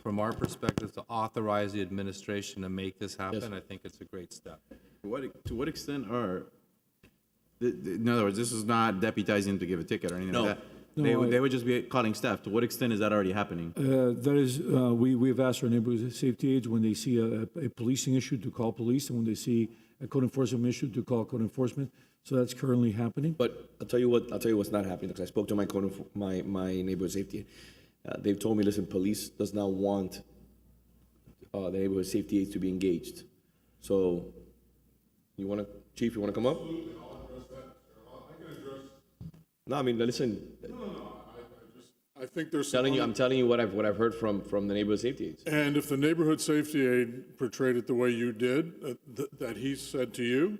from our perspective, to authorize the administration to make this happen, I think it's a great step. To what extent are, in other words, this is not deputizing to give a ticket or anything like that? They would just be calling staff. To what extent is that already happening? That is, we've asked our neighborhood safety aides when they see a policing issue to call police, and when they see a code enforcement issue to call code enforcement. So that's currently happening. But I'll tell you what's not happening, because I spoke to my neighborhood safety. They've told me, listen, police does not want the neighborhood safety aides to be engaged. So, Chief, you want to come up? Absolutely, I'll address that. I can address. No, I mean, listen. No. I think there's. I'm telling you what I've heard from the neighborhood safety aides. And if the neighborhood safety aide portrayed it the way you did, that he said to you,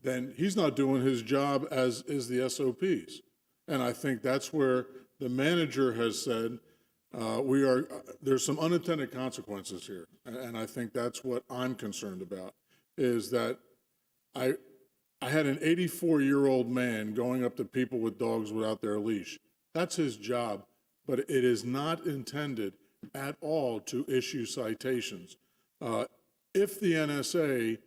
then he's not doing his job as is the SOPs. And I think that's where the manager has said, there's some unintended consequences here. And I think that's what I'm concerned about, is that I had an 84-year-old man going up to people with dogs without their leash. That's his job, but it is not intended at all to issue citations. If the NSA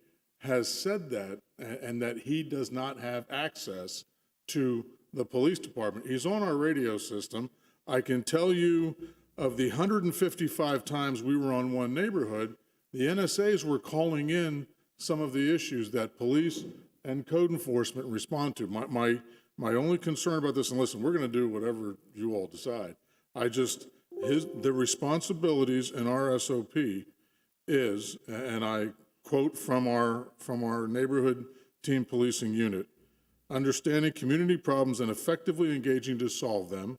has said that, and that he does not have access to the police department, he's on our radio system. I can tell you, of the 155 times we were on one neighborhood, the NSAs were calling in some of the issues that police and code enforcement respond to. My only concern about this, and listen, we're going to do whatever you all decide. The responsibilities in our SOP is, and I quote from our neighborhood team policing unit, understanding community problems and effectively engaging to solve them.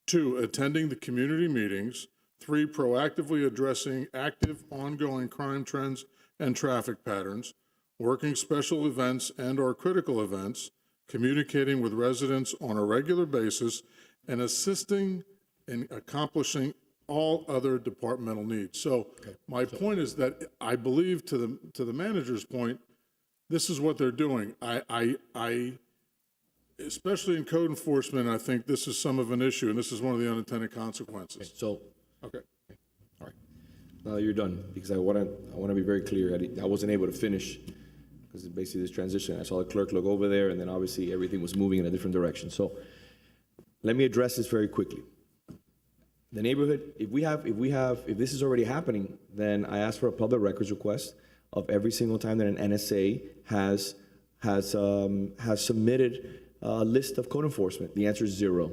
2, attending the community meetings. 3, proactively addressing active, ongoing crime trends and traffic patterns, working special events and/or critical events, communicating with residents on a regular basis, and assisting in accomplishing all other departmental needs. So my point is that I believe, to the manager's point, this is what they're doing. I especially in code enforcement, I think this is some of an issue, and this is one of the unintended consequences. Okay. All right. Now you're done, because I want to be very clear. I wasn't able to finish because basically this transition. I saw the clerk look over there, and then obviously everything was moving in a different direction. So let me address this very quickly. The neighborhood, if this is already happening, then I asked for a public records request of every single time that an NSA has submitted a list of code enforcement. The answer is 0.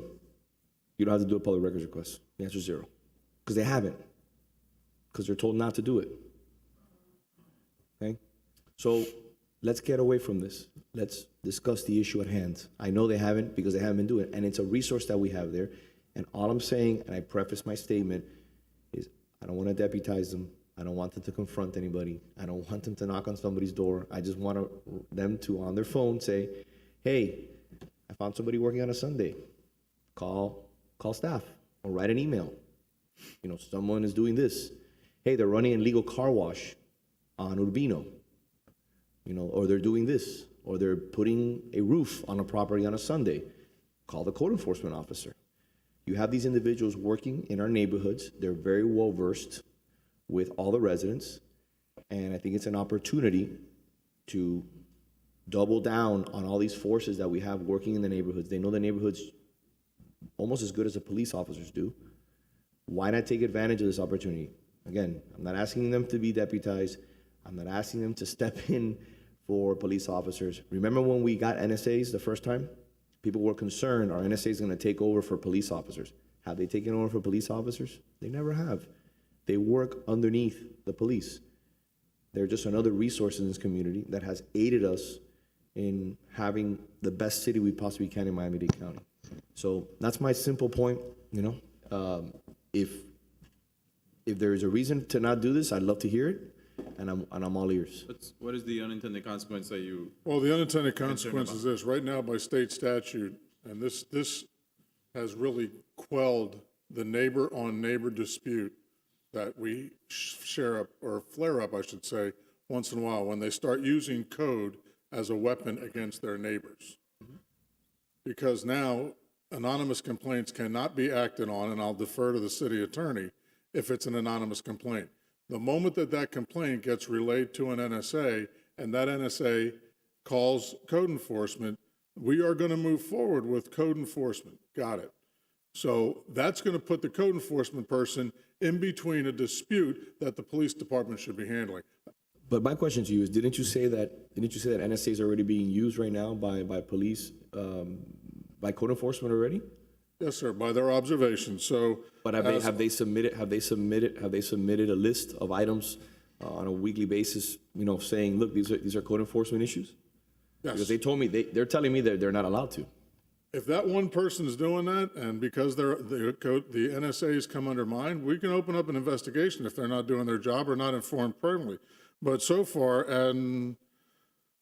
You don't have to do a public records request. The answer is 0. Because they haven't. Because they're told not to do it. Okay? So let's get away from this. Let's discuss the issue at hand. I know they haven't, because they haven't been doing it. And it's a resource that we have there. And all I'm saying, and I preface my statement, is I don't want to deputize them. I don't want them to confront anybody. I don't want them to knock on somebody's door. I just want them to, on their phone, say, hey, I found somebody working on a Sunday. Call staff or write an email. Someone is doing this. Hey, they're running an illegal car wash on Urbino. Or they're doing this. Or they're putting a roof on a property on a Sunday. Call the code enforcement officer. You have these individuals working in our neighborhoods. They're very well versed with all the residents. And I think it's an opportunity to double down on all these forces that we have working in the neighborhoods. They know the neighborhoods almost as good as the police officers do. Why not take advantage of this opportunity? Again, I'm not asking them to be deputized. I'm not asking them to step in for police officers. Remember when we got NSAs the first time? People were concerned our NSA is going to take over for police officers. Have they taken over for police officers? They never have. They work underneath the police. They're just another resource in this community that has aided us in having the best city we possibly can in Miami-Dade County. So that's my simple point, you know. If there is a reason to not do this, I'd love to hear it, and I'm all ears. What is the unintended consequence that you? Well, the unintended consequence is this, right now by state statute, and this has really quelled the neighbor-on-neighbor dispute that we share up, or flare up, I should say, once in a while, when they start using code as a weapon against their neighbors. Because now, anonymous complaints cannot be acted on, and I'll defer to the city attorney if it's an anonymous complaint. The moment that that complaint gets relayed to an NSA, and that NSA calls code enforcement, we are going to move forward with code enforcement. Got it. So that's going to put the code enforcement person in between a dispute that the police department should be handling. But my question to you is, didn't you say that NSA is already being used right now by police, by code enforcement already? Yes, sir, by their observations. So, but have they submitted a list of items on a weekly basis, you know, saying, look, these are code enforcement issues? Yes. Because they told me they're telling me that they're not allowed to. If that one person is doing that, and because the NSAs come under mine, we can open up an investigation if they're not doing their job or not informed permanently. But so far, on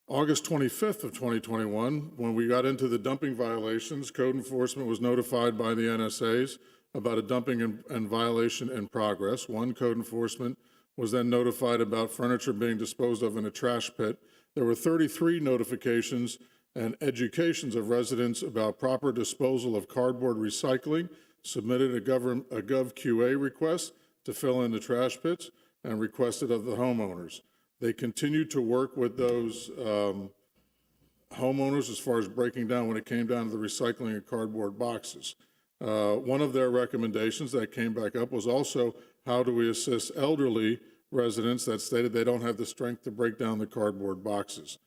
August 25th of 2021, when we got into the dumping violations, code enforcement was notified by the NSAs about a dumping and violation in progress. One, code enforcement was then notified about furniture being disposed of in a trash pit. There were 33 notifications and educations of residents about proper disposal of cardboard recycling, submitted a GovQA request to fill in the trash pits, and requested of the homeowners. They continue to work with those homeowners as far as breaking down when it came down to the recycling of cardboard boxes. One of their recommendations that came back up was also how do we assist elderly residents that stated they don't have the strength to break down the cardboard boxes.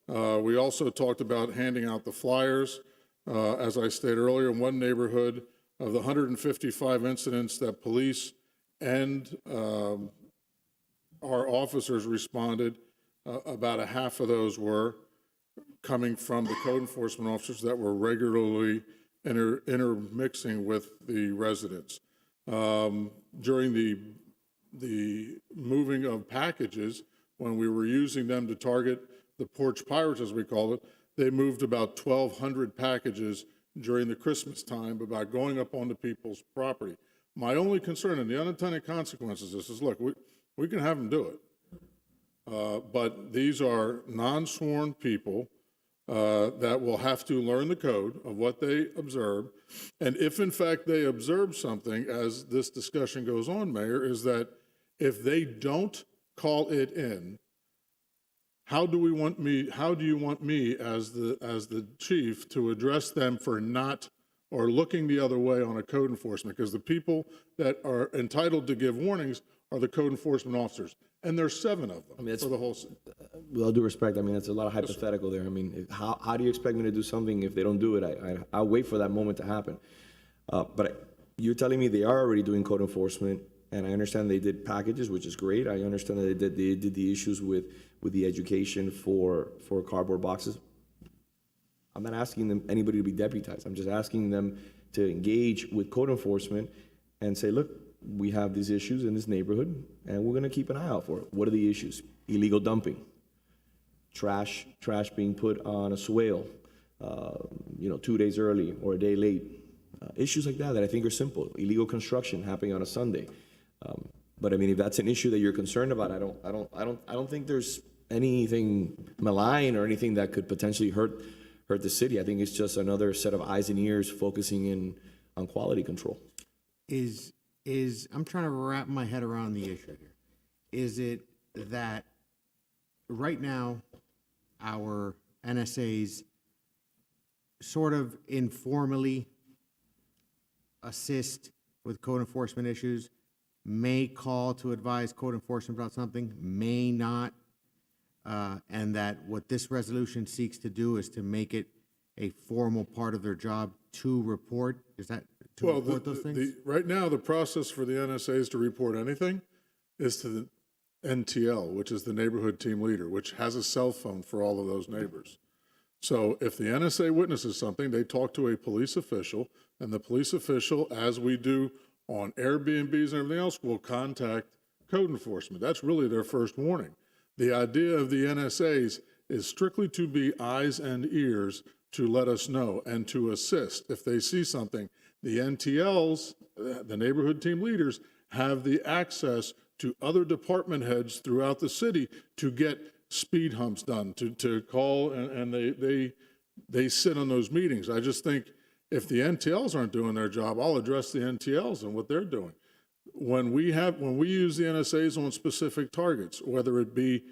We also talked about handing out the flyers. As I stated earlier, in one neighborhood, of the 155 incidents that police and our officers responded, about a half of those were coming from the code enforcement officers that were regularly intermixing with the residents. During the moving of packages, when we were using them to target the porch pirates, as we call it, they moved about 1,200 packages during the Christmas time about going up onto people's property. My only concern, and the unintended consequences of this is, look, we can have them do it. But these are non-sworn people that will have to learn the code of what they observe. And if, in fact, they observe something, as this discussion goes on, Mayor, is that if they don't call it in, how do you want me as the chief to address them for not or looking the other way on a code enforcement? Because the people that are entitled to give warnings are the code enforcement officers, and there's 7 of them for the whole city. With all due respect, I mean, that's a lot of hypothetical there. I mean, how do you expect me to do something if they don't do it? I'll wait for that moment to happen. But you're telling me they are already doing code enforcement, and I understand they did packages, which is great. I understand that they did the issues with the education for cardboard boxes. I'm not asking anybody to be deputized. I'm just asking them to engage with code enforcement and say, look, we have these issues in this neighborhood, and we're going to keep an eye out for it. What are the issues? Illegal dumping, trash being put on a swale, 2 days early or a day late. Issues like that I think are simple. Illegal construction happening on a Sunday. But I mean, if that's an issue that you're concerned about, I don't think there's anything malign or anything that could potentially hurt the city. I think it's just another set of eyes and ears focusing in on quality control. I'm trying to wrap my head around the issue here. Is it that right now our NSAs sort of informally assist with code enforcement issues, may call to advise code enforcement about something, may not, and that what this resolution seeks to do is to make it a formal part of their job to report? Is that to report those things? Right now, the process for the NSAs to report anything is to NTL, which is the neighborhood team leader, which has a cell phone for all of those neighbors. So if the NSA witnesses something, they talk to a police official, and the police official, as we do on Airbnbs and everything else, will contact code enforcement. That's really their first warning. The idea of the NSAs is strictly to be eyes and ears to let us know and to assist. If they see something, the NTLs, the neighborhood team leaders, have the access to other department heads throughout the city to get speed humps done, to call, and they sit on those meetings. I just think if the NTLs aren't doing their job, I'll address the NTLs and what they're doing. When we use the NSAs on specific targets, whether it be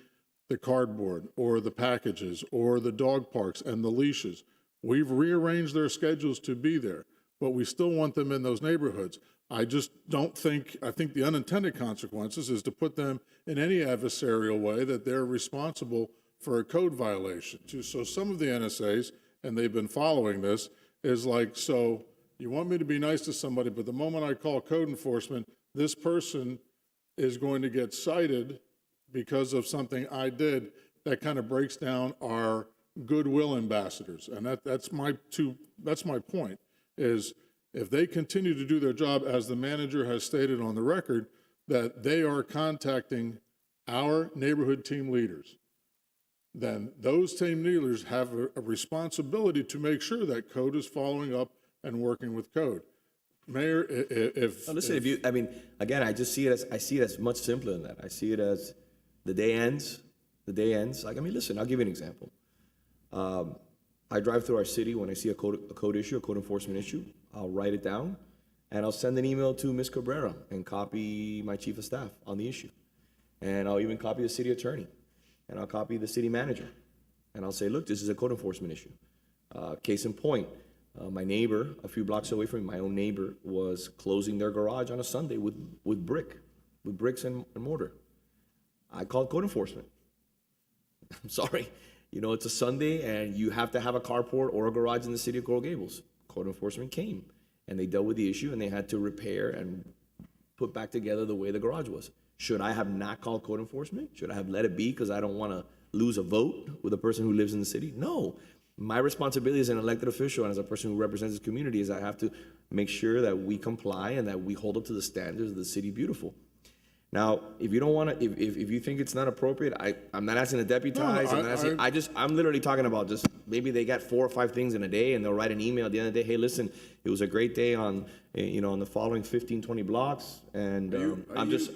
the cardboard or the packages or the dog parks and the leashes, we've rearranged their schedules to be there, but we still want them in those neighborhoods. I just don't think, I think the unintended consequences is to put them in any adversarial way that they're responsible for a code violation. So some of the NSAs, and they've been following this, is like, so you want me to be nice to somebody, but the moment I call code enforcement, this person is going to get cited because of something I did. That kind of breaks down our goodwill ambassadors. And that's my point, is if they continue to do their job, as the manager has stated on the record, that they are contacting our neighborhood team leaders, then those team leaders have a responsibility to make sure that code is following up and working with code. Mayor, I mean, again, I see it as much simpler than that. I see it as the day ends. Like, I mean, listen, I'll give you an example. I drive through our city when I see a code issue, a code enforcement issue. I'll write it down, and I'll send an email to Ms. Cabrera and copy my chief of staff on the issue. And I'll even copy the city attorney, and I'll copy the city manager. And I'll say, look, this is a code enforcement issue. Case in point, my neighbor, a few blocks away from me, my own neighbor, was closing their garage on a Sunday with bricks and mortar. I called code enforcement. I'm sorry. You know, it's a Sunday, and you have to have a carport or a garage in the city of Coral Gables. Code enforcement came, and they dealt with the issue, and they had to repair and put back together the way the garage was. Should I have not called code enforcement? Should I have let it be because I don't want to lose a vote with a person who lives in the city? No. My responsibility as an elected official and as a person who represents this community is I have to make sure that we comply and that we hold up to the standards of the city beautiful. Now, if you don't want to, if you think it's not appropriate, I'm not asking to deputize. I'm literally talking about just maybe they got 4 or 5 things in a day, and they'll write an email at the end of the day. Hey, listen, it was a great day on, on the following 15, 20 blocks, and I'm just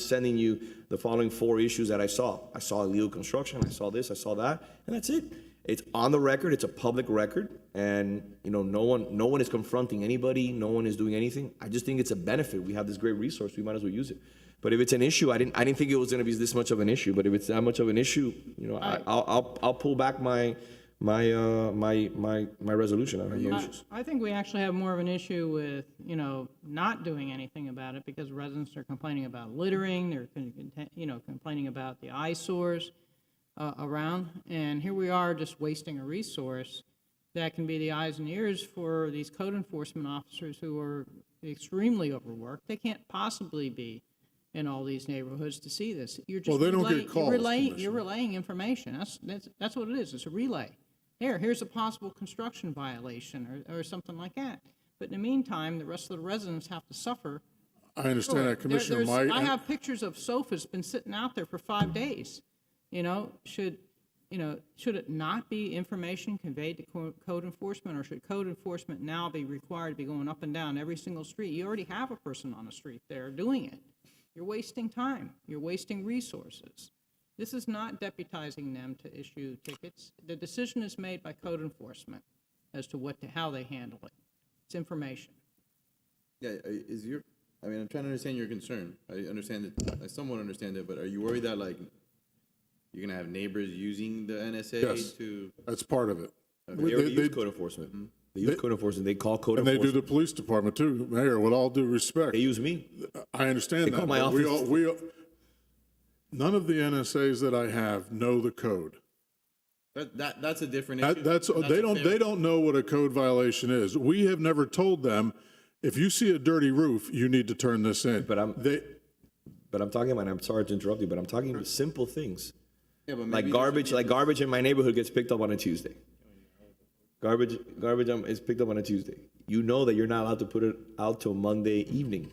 sending you the following 4 issues that I saw. I saw illegal construction. I saw this. I saw that, and that's it. It's on the record. It's a public record, and no one is confronting anybody. No one is doing anything. I just think it's a benefit. We have this great resource. We might as well use it. But if it's an issue, I didn't think it was going to be this much of an issue. But if it's that much of an issue, I'll pull back my resolution. I have no issues. I think we actually have more of an issue with, not doing anything about it because residents are complaining about littering. They're, complaining about the eyesores around. And here we are just wasting a resource that can be the eyes and ears for these code enforcement officers who are extremely overworked. They can't possibly be in all these neighborhoods to see this. You're just they don't get calls. You're relaying information. That's what it is. It's a relay. Here's a possible construction violation or something like that. But in the meantime, the rest of the residents have to suffer. I understand that, Commissioner. I have pictures of sofas been sitting out there for 5 days. Should it not be information conveyed to code enforcement, or should code enforcement now be required to be going up and down every single street? You already have a person on the street there doing it. You're wasting time. You're wasting resources. This is not deputizing them to issue tickets. The decision is made by code enforcement as to how they handle it. It's information. Yeah, I'm trying to understand your concern. I understand it. I somewhat understand it, but are you worried that you're gonna have neighbors using the NSA Yes, that's part of it. They already use code enforcement. They use code enforcement. They call code enforcement. And they do the police department too, Mayor, with all due respect. They use me. I understand they that. Call my office. None of the NSAs that I have know the code. That's a different issue. They don't know what a code violation is. We have never told them, if you see a dirty roof, you need to turn this in. But but I'm talking about, and I'm sorry to interrupt you, but I'm talking about simple things. Yeah, but Like maybe garbage in my neighborhood gets picked up on a Tuesday. Garbage is picked up on a Tuesday. You know that you're not allowed to put it out till Monday evening.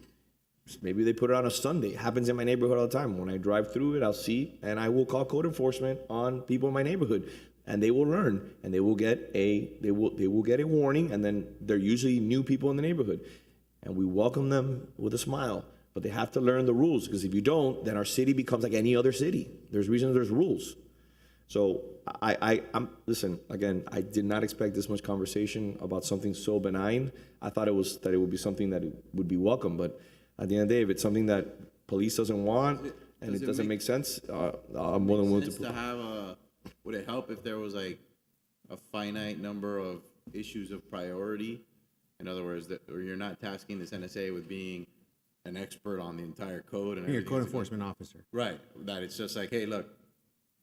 Maybe they put it on a Sunday. It happens in my neighborhood all the time. When I drive through it, I'll see, and I will call code enforcement on people in my neighborhood, and they will learn, and they will get a warning, and then they're usually new people in the neighborhood, and we welcome them with a smile. But they have to learn the rules, because if you don't, then our city becomes like any other city. There's reasons, there's rules. So I'm listen, again, I did not expect this much conversation about something so benign. I thought it would be something that would be welcome, but at the end of the day, if it's something that police doesn't want and it doesn't make sense, I'm more than willing to have a, would it help if there was like a finite number of issues of priority? In other words, that or you're not tasking this NSA with being an expert on the entire code and You're a everything. code enforcement officer. Right. That it's just like, hey, look,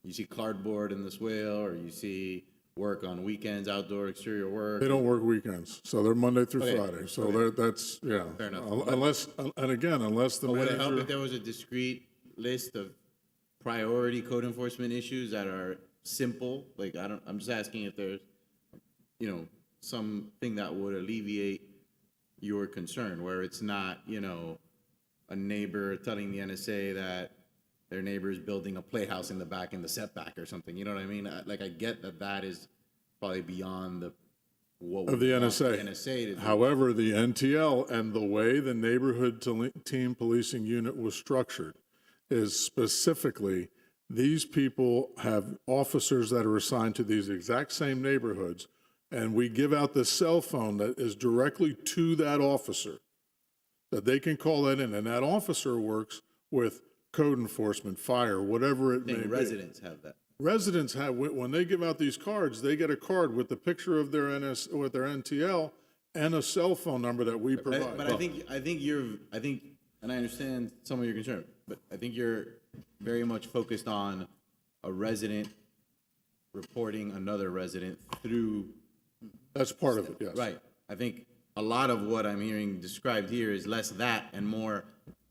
you see cardboard in the swale, or you see work on weekends, outdoor exterior work. They don't work weekends, so they're Monday through Okay. Friday. So Okay. that's, yeah. Fair enough. Unless, and again, unless the But would it help if manager, there was a discrete list of priority code enforcement issues that are simple? Like, I'm just asking if there's, something that would alleviate your concern, where it's not, a neighbor telling the NSA that their neighbor is building a playhouse in the back in the setback or something. You know what I mean? I get that is probably beyond what of the we want NSA. The NSA to do. However, the NTL and the way the neighborhood team policing unit was structured is specifically, these people have officers that are assigned to these exact same neighborhoods, and we give out the cell phone that is directly to that officer, that they can call that in, and that officer works with code enforcement, fire, whatever it may be. Residents have that. Residents have, when they give out these cards, they get a card with the picture of their with their NTL and a cell phone number that we provide. But I think, and I understand some of your concern, but I think you're very much focused on a resident reporting another resident through. That's part of it, yes. Right. I think a lot of what I'm hearing described here is less that and more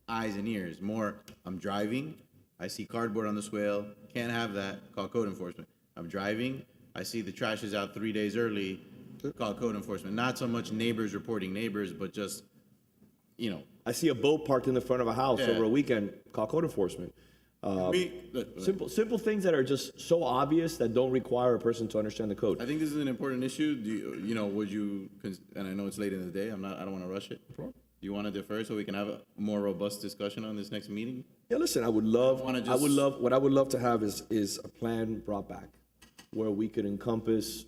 eyes and ears. More, I'm driving, I see cardboard on the swale, can't have that, call code enforcement. I'm driving, I see the trash is out 3 days early, call code enforcement. Not so much neighbors reporting neighbors, but just, I see a boat parked in the front of a house Yeah. over a weekend, call code enforcement. Simple things that are just so obvious that don't require a person to understand the code. I think this is an important issue. Would you, and I know it's late in the day, I don't want to rush it. Do you want to defer so we can have a more robust discussion on this next meeting? Yeah, listen, what I would love to have is a plan brought back where we could encompass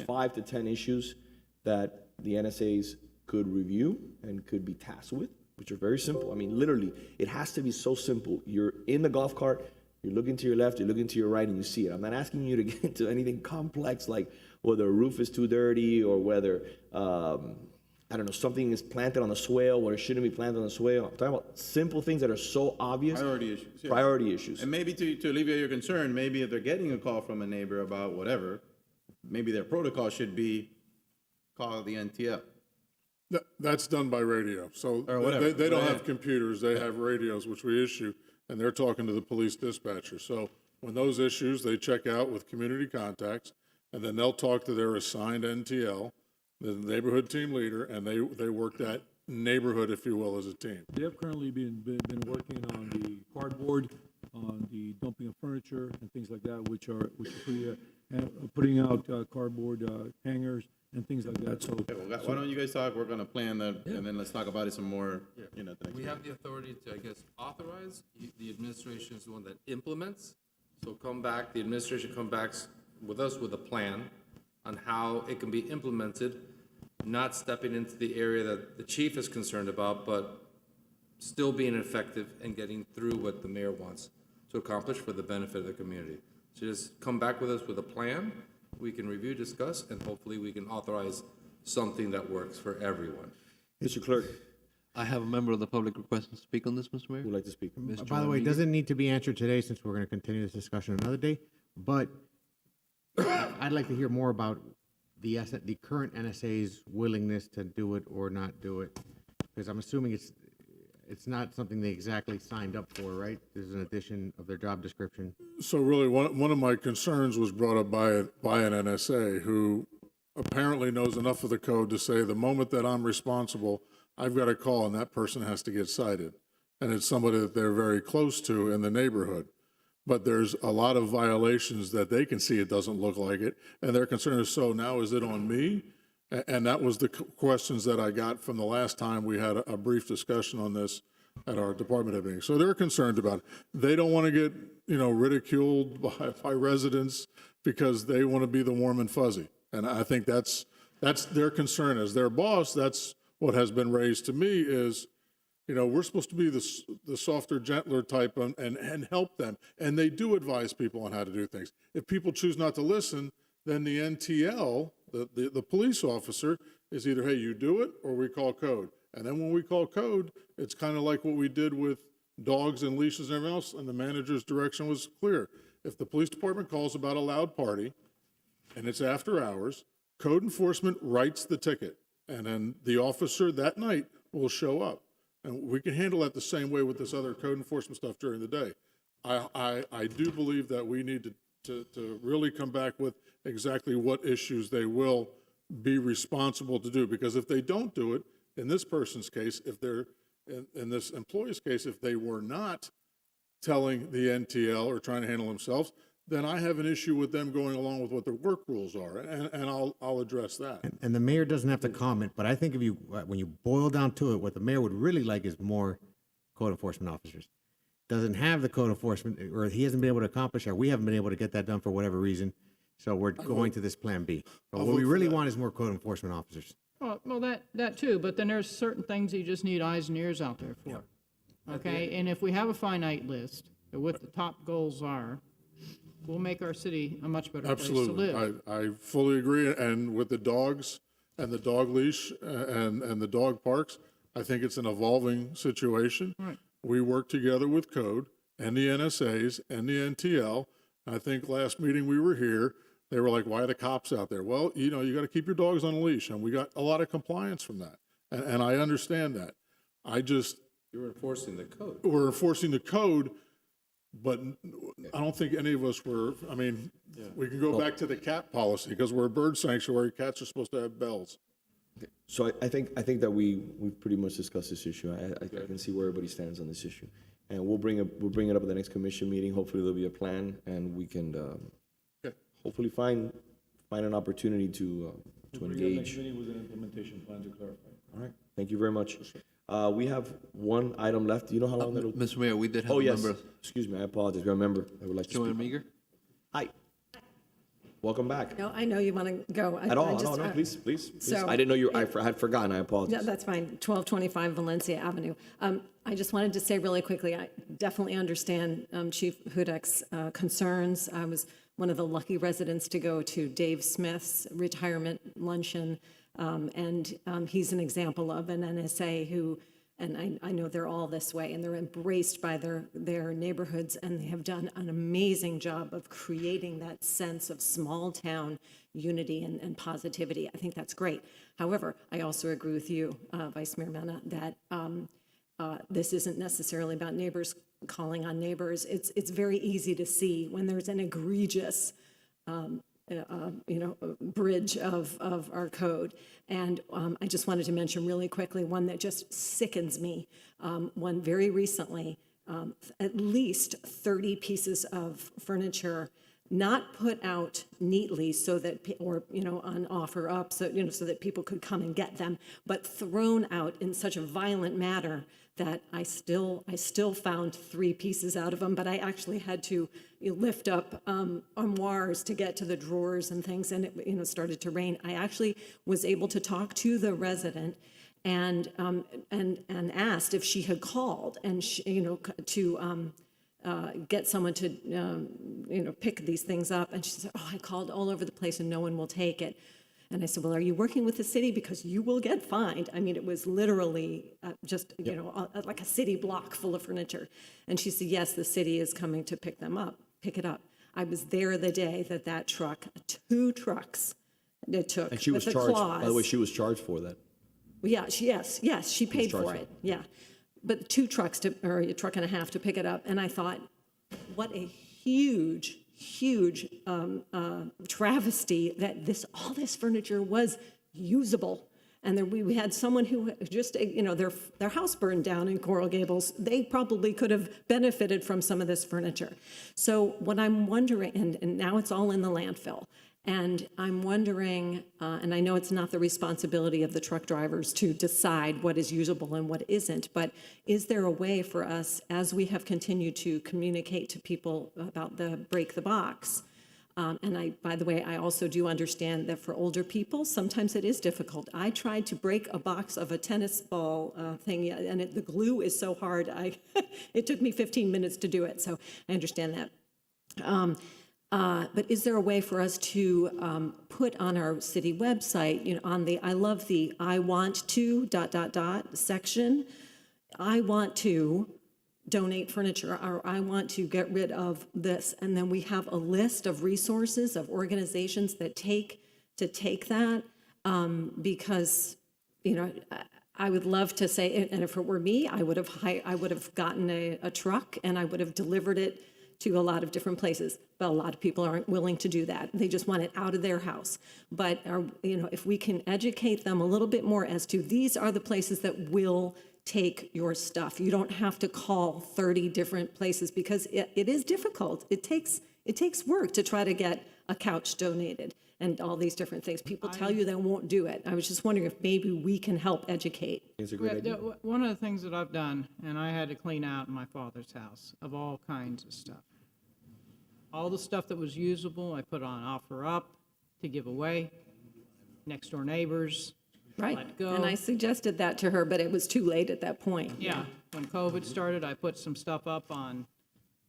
5 to 10 issues that the NSAs could review and could be tasked with, which are very simple. I mean, literally, it has to be so simple. You're in the golf cart, you're looking to your left, you're looking to your right, and you see it. I'm not asking you to get into anything complex like whether a roof is too dirty or whether, something is planted on the swale where it shouldn't be planted on the swale. I'm talking about simple things that are so obvious. Priority issues. Yeah. Priority issues. And maybe to alleviate your concern, maybe if they're getting a call from a neighbor about whatever, maybe their protocol should be call the NTL. That's done by radio. So Or whatever. they don't Yeah. have computers, they have radios, which we issue, and they're talking to the police dispatcher. So when those issues, they check out with community contacts, and then they'll talk to their assigned NTL, the neighborhood team leader, and they work that neighborhood, if you will, as a team. They have currently been working on the cardboard, on the dumping of furniture and things like that, which are putting out cardboard hangers and things like that. So Why don't you guys talk, work on a plan, and then let's talk about it some more, the next We meeting. have the authority to, authorize. The administration is the one that implements. So the administration come back with us with a plan on how it can be implemented, not stepping into the area that the chief is concerned about, but still being effective and getting through what the mayor wants to accomplish for the benefit of the community. So just come back with us with a plan. We can review, discuss, and hopefully we can authorize something that works for everyone. Mr. Clerk. I have a member of the public request to speak on this, Mr. Mayor. Would like to speak. By the way, it doesn't need to be answered today since we're going to continue this discussion another day, but I'd like to hear more about the current NSA's willingness to do it or not do it, because I'm assuming It's not something they exactly signed up for, right? This is an addition of their job description. So really, one of my concerns was brought up by an NSA who apparently knows enough of the code to say the moment that I'm responsible, I've got a call and that person has to get cited. And it's somebody that they're very close to in the neighborhood. But there's a lot of violations that they can see it doesn't look like it. And their concern is, so now is it on me? And that was the questions that I got from the last time we had a brief discussion on this at our department head meeting. So they're concerned about it. They don't want to get, ridiculed by residents because they want to be the warm and fuzzy. And I think that's their concern as their boss. That's what has been raised to me is, we're supposed to be the softer, gentler type and help them. And they do advise people on how to do things. If people choose not to listen, then the NTL, the police officer, is either, hey, you do it, or we call code. And then when we call code, it's kind of like what we did with dogs and leashes and everything else, and the manager's direction was clear. If the police department calls about a loud party, and it's after hours, code enforcement writes the ticket. And then the officer that night will show up. And we can handle that the same way with this other code enforcement stuff during the day. I do believe that we need to really come back with exactly what issues they will be responsible to do. Because if they don't do it, in this person's case, if they're, in this employee's case, if they were not telling the NTL or trying to handle themselves, then I have an issue with them going along with what their work rules are, and I'll address that. And the mayor doesn't have to comment, but I think if you, when you boil down to it, what the mayor would really like is more code enforcement officers. Doesn't have the code enforcement, or he hasn't been able to accomplish, or we haven't been able to get that done for whatever reason. So we're going to this plan B. But what we really want is more code enforcement officers. Well, that too, but then there's certain things you just need eyes and ears out there for. Okay, and if we have a finite list of what the top goals are, we'll make our city a much better place to live. Absolutely. I fully agree. And with the dogs and the dog leash and the dog parks, I think it's an evolving situation. Right. We work together with code and the NSAs and the NTL. I think last meeting we were here, they were like, why are the cops out there? Well, you got to keep your dogs on a leash. And we got a lot of compliance from that. And I understand that. You're enforcing the code. We're enforcing the code, but I don't think any of us were, we can go back to the cat policy because we're a bird sanctuary. Cats are supposed to have bells. So I think that we've pretty much discussed this issue. I can see where everybody stands on this issue. And we'll bring it up at the next commission meeting. Hopefully there'll be a plan and we can hopefully find an opportunity to engage. With an implementation plan to clarify. All right, thank you very much. We have one item left. Do you know how long that'll? Mr. Mayor, we did have Oh, a yes. member. Excuse me, I apologize. We have a member that would like to Joanna speak. Meager? Hi. Welcome back. No, I know you want to go. At all? No, please. So- I didn't know I had forgotten. I apologize. Yeah, that's fine. 1225 Valencia Avenue. I just wanted to say really quickly, I definitely understand Chief Hudek's concerns. I was one of the lucky residents to go to Dave Smith's retirement luncheon, and he's an example of an NSA who, and I know they're all this way, and they're embraced by their neighborhoods, and they have done an amazing job of creating that sense of small town unity and positivity. I think that's great. However, I also agree with you, Vice Mayor Mena, that this isn't necessarily about neighbors calling on neighbors. It's very easy to see when there's an egregious bridge of our code. And I just wanted to mention really quickly one that just sickens me. One very recently, at least 30 pieces of furniture not put out neatly so that, on offer up, so that people could come and get them, but thrown out in such a violent manner that I still found 3 pieces out of them, but I actually had to lift up armoires to get to the drawers and things, and it started to rain. I actually was able to talk to the resident and asked if she had called and to get someone to pick these things up, and she said, "Oh, I called all over the place and no one will take it." And I said, "Well, are you working with the city? Because you will get fined." I mean, it was literally like a city block full of furniture. And she said, "Yes, the city is coming to pick it up." I was there the day that truck, 2 trucks, it took. And she was charged. By the way, she was charged for that. Yes, she paid for it. Yeah. but 2 trucks or a truck and a half to pick it up. And I thought, what a huge travesty that all this furniture was usable. And then we had someone who just, their house burned down in Coral Gables. They probably could have benefited from some of this furniture. So what I'm wondering, and now it's all in the landfill, and I'm wondering, and I know it's not the responsibility of the truck drivers to decide what is usable and what isn't, but is there a way for us, as we have continued to communicate to people about the break the box, and by the way, I also do understand that for older people, sometimes it is difficult. I tried to break a box of a tennis ball thing, and the glue is so hard. It took me 15 minutes to do it, so I understand that. But is there a way for us to put on our city website, on the, I love the I want to ... section, I want to donate furniture, or I want to get rid of this, and then we have a list of resources of organizations that take that, because I would love to say, and if it were me, I would have gotten a truck and I would have delivered it to a lot of different places, but a lot of people aren't willing to do that. They just want it out of their house. But if we can educate them a little bit more as to these are the places that will take your stuff. You don't have to call 30 different places, because it is difficult. It takes work to try to get a couch donated and all these different things. People tell you they won't do it. I was just wondering if maybe we can help educate. It's a great idea. One of the things that I've done, and I had to clean out in my father's house of all kinds of stuff. All the stuff that was usable, I put on offer up to give away, next door neighbors. Right, Let go. and I suggested that to her, but it was too late at that point. Yeah, when COVID started, I put some stuff up on,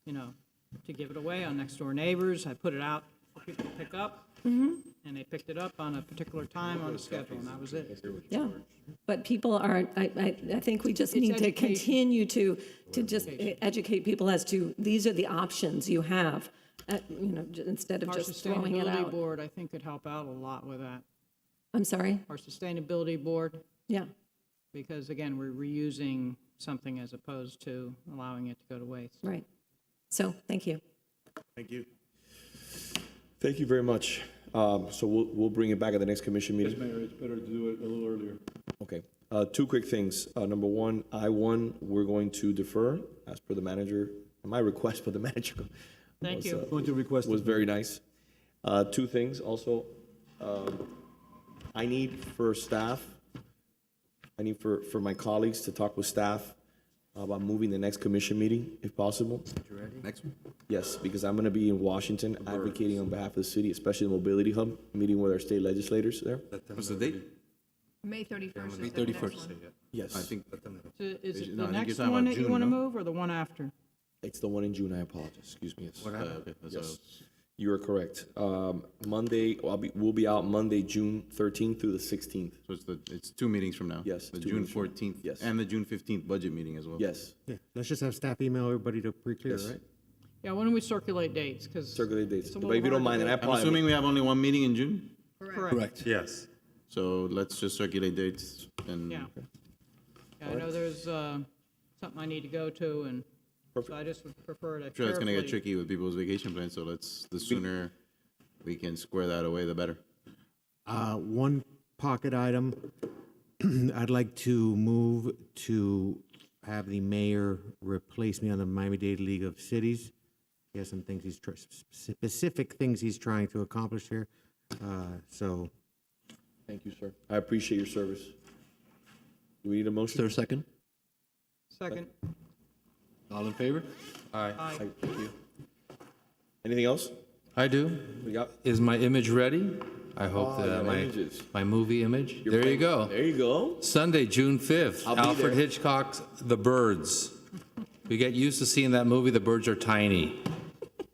to give it away on next door neighbors. I put it out for people to pick up, and they picked it up on a particular time on a schedule, and that was it. Yeah, but people are, I think we just It's need to education. continue to just educate people as to, these are the options you have, instead of Our just throwing it sustainability out. board, I think, could help out a lot with that. I'm sorry? Our sustainability board, Yeah, because again, we're reusing something as opposed to allowing it to go to waste. right. So, thank you. Thank you. Thank you very much. So we'll bring it back at the next commission meeting. Yes, Mayor, it's better to do it a little earlier. Okay. 2 quick things. Number 1, I-1, we're going to defer as per the manager. My request for the manager Thank you. Going to request. was very nice. 2 things also. I need for staff, for my colleagues to talk with staff about moving the next commission meeting, if possible. Next one? Yes, because I'm going to be in Washington advocating on behalf of the city, especially the Mobility Hub, meeting with our state legislators there. What's the date? May 31st. May is the next 31st. one. Yes. I think, So is it No, the I think you're next talking one about that you June, want to no? move, or the one after? It's the one in June, I apologize, excuse me. It's, okay, yes, you are correct. Monday, we'll be out Monday, June 13th through the 16th. so it's 2 meetings from now? Yes, The 2 June meetings from now. 14th? Yes. And the June 15th budget meeting as well? Yes, Yeah, let's just have staff email everybody to pre-clear, Yes. right? Yeah, why don't we circulate dates, because. circulate dates. But if you don't mind, then I I'm apologize. assuming we have only 1 meeting in June? Correct. Yes. So let's just circulate dates and. Yeah. Yeah, I know there's something I need to go to, and so I just would prefer to I'm sure it's gonna get carefully- tricky with people's vacation plans, so the sooner we can square that away, the better. One pocket item, I'd like to move to have the mayor replace me on the Miami-Dade League of Cities. He has some things specific things he's trying to accomplish here. So, Thank you, sir. I appreciate your service. Do we need a Is motion? there a second? Second. All in favor? Aye. Thank you. Anything else? I do. We got? Is my image ready? I hope Oh, that your my images. my movie image. There you go. There you go. Sunday, June 5th, I'll be Alfred there. Hitchcock's The Birds. We get used to seeing that movie. The birds are tiny.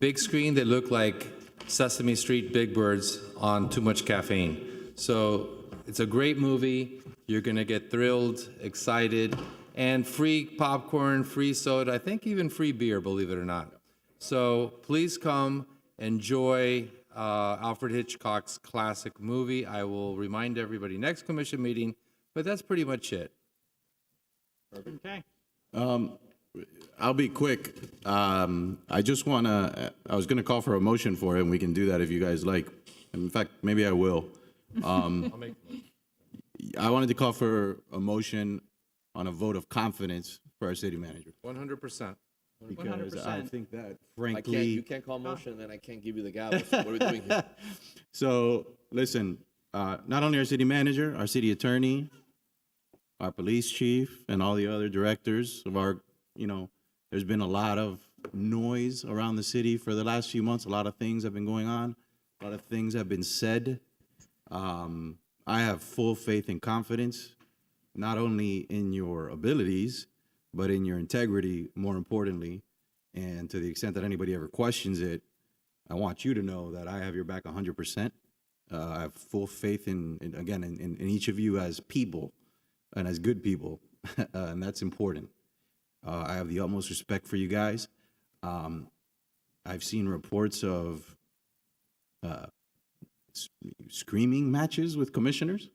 Big screen, they look like Sesame Street Big Birds on too much caffeine. So it's a great movie. You're going to get thrilled, excited, and free popcorn, free soda, I think even free beer, believe it or not. So please come, enjoy Alfred Hitchcock's classic movie. I will remind everybody next commission meeting, but that's pretty much it. Okay. I'll be quick. I just want to, I was going to call for a motion for it, and we can do that if you guys like. In fact, maybe I will. I'll make the motion. I wanted to call for a motion on a vote of confidence for our city manager. 100%. Because I think that, You can't call motion, and then I can't give you the gavel. So what are we doing here? So, listen, not only our city manager, our city attorney, our police chief, and all the other directors of our, there's been a lot of noise around the city for the last few months. A lot of things have been going on. A lot of things have been said. I have full faith and confidence, not only in your abilities, but in your integrity, more importantly. And to the extent that anybody ever questions it, I want you to know that I have your back 100%. I have full faith in each of you as people and as good people, and that's important. I have the utmost respect for you guys. I've seen reports of screaming matches with commissioners.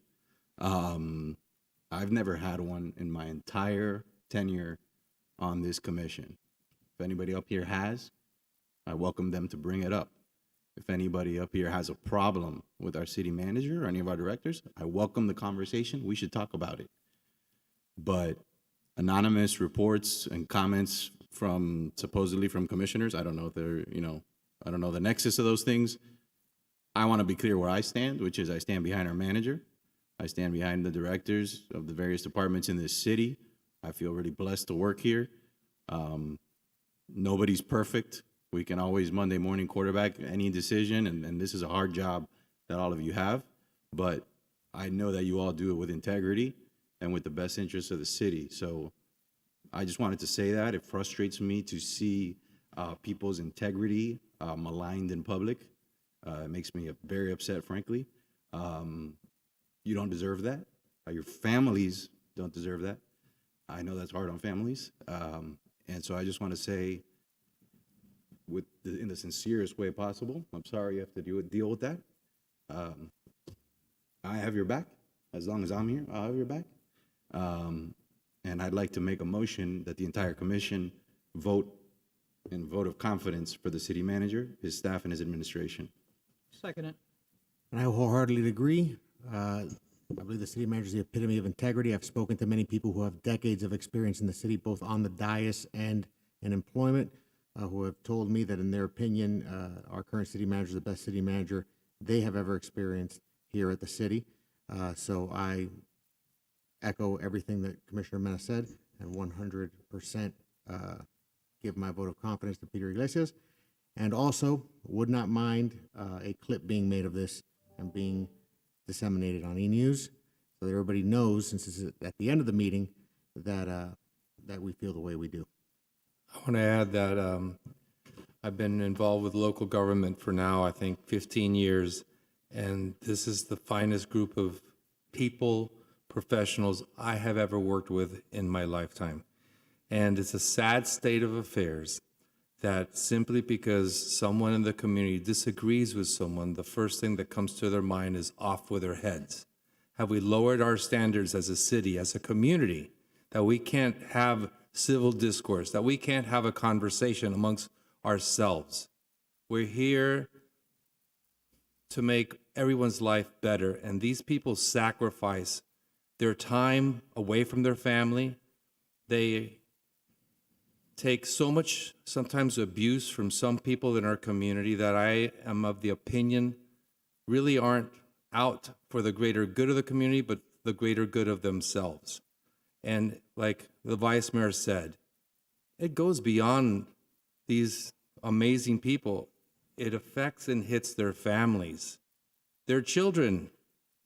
I've never had one in my entire tenure on this commission. If anybody up here has, I welcome them to bring it up. If anybody up here has a problem with our city manager or any of our directors, I welcome the conversation. We should talk about it. But anonymous reports and comments supposedly from commissioners, I don't know if they're, I don't know the nexus of those things. I want to be clear where I stand, which is I stand behind our manager. I stand behind the directors of the various departments in this city. I feel really blessed to work here. Nobody's perfect. We can always Monday morning quarterback any decision, and this is a hard job that all of you have. But I know that you all do it with integrity and with the best interests of the city. So I just wanted to say that. It frustrates me to see people's integrity maligned in public. It makes me very upset, frankly. You don't deserve that. Your families don't deserve that. I know that's hard on families. And so I just want to say, in the sincerest way possible, I'm sorry you have to deal with that. I have your back. As long as I'm here, I'll have your back. And I'd like to make a motion that the entire commission vote of confidence for the city manager, his staff, and his administration. Second it. And I wholeheartedly agree. I believe the city manager is the epitome of integrity. I've spoken to many people who have decades of experience in the city, both on the dais and in employment, who have told me that in their opinion, our current city manager is the best city manager they have ever experienced here at the city. So I echo everything that Commissioner Mena said and 100% give my vote of confidence to Peter Iglesias. And also would not mind a clip being made of this and being disseminated on e-news so that everybody knows, since this is at the end of the meeting, that we feel the way we do. I want to add that I've been involved with local government for now, I think, 15 years, and this is the finest group of people, professionals I have ever worked with in my lifetime. And it's a sad state of affairs that simply because someone in the community disagrees with someone, the first thing that comes to their mind is off with their heads. Have we lowered our standards as a city, as a community, that we can't have civil discourse, that we can't have a conversation amongst ourselves? We're here to make everyone's life better, and these people sacrifice their time away from their family. They take so much, sometimes abuse from some people in our community that I am of the opinion really aren't out for the greater good of the community, but the greater good of themselves. And like the vice mayor said, it goes beyond these amazing people. It affects and hits their families, their children,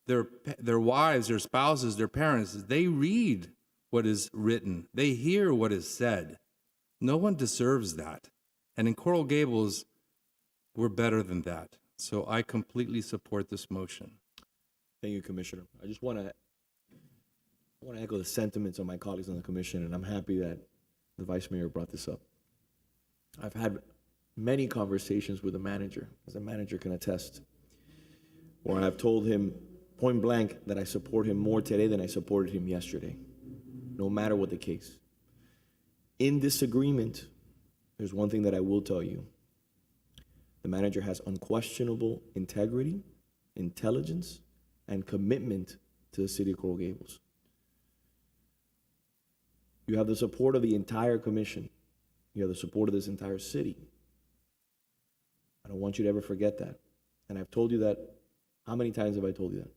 their wives, their spouses, their parents. They read what is written. They hear what is said. No one deserves that. And in Coral Gables, we're better than that. So I completely support this motion. Thank you, Commissioner. I just want to echo the sentiments of my colleagues on the commission, and I'm happy that the Vice Mayor brought this up. I've had many conversations with the manager, as the manager can attest, where I've told him point blank that I support him more today than I supported him yesterday, no matter what the case. In this agreement, there's one thing that I will tell you. The manager has unquestionable integrity, intelligence, and commitment to the city of Coral Gables. You have the support of the entire commission. You have the support of this entire city. I don't want you to ever forget that. And I've told you that. How many times have I told you that?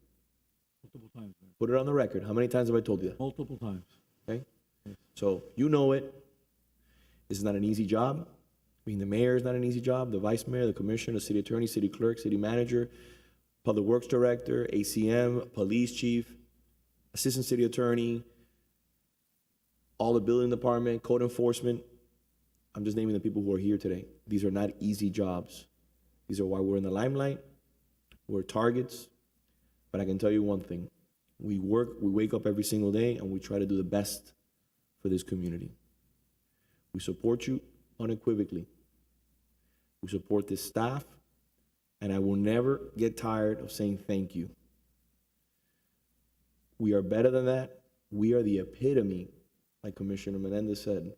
Multiple times, Mayor. Put it on the record. How many times have I told you that? Multiple times. Okay? So you know it. This is not an easy job. Being the mayor is not an easy job. The vice mayor, the commissioner, the city attorney, city clerk, city manager, public works director, ACM, police chief, assistant city attorney, all the building department, code enforcement. I'm just naming the people who are here today. These are not easy jobs. These are why we're in the limelight. We're targets. But I can tell you one thing. We wake up every single day, and we try to do the best for this community. We support you unequivocally. We support this staff, and I will never get tired of saying thank you. We are better than that. We are the epitome, like Commissioner Menendez said,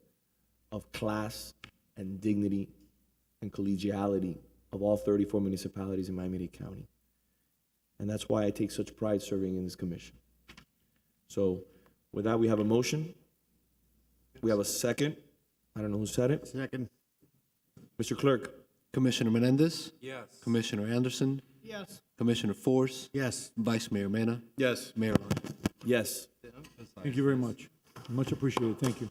of class and dignity and collegiality of all 34 municipalities in Miami-Dade County. And that's why I take such pride serving in this commission. So with that, we have a motion. We have a second. I don't know who said it. Second. Mr. Clerk. Commissioner Menendez? Yes. Commissioner Anderson? Yes. Commissioner Force? Yes. Vice Mayor Mena? Yes. Mayor Lawrence? Yes. Thank you very much. Much appreciated. Thank you.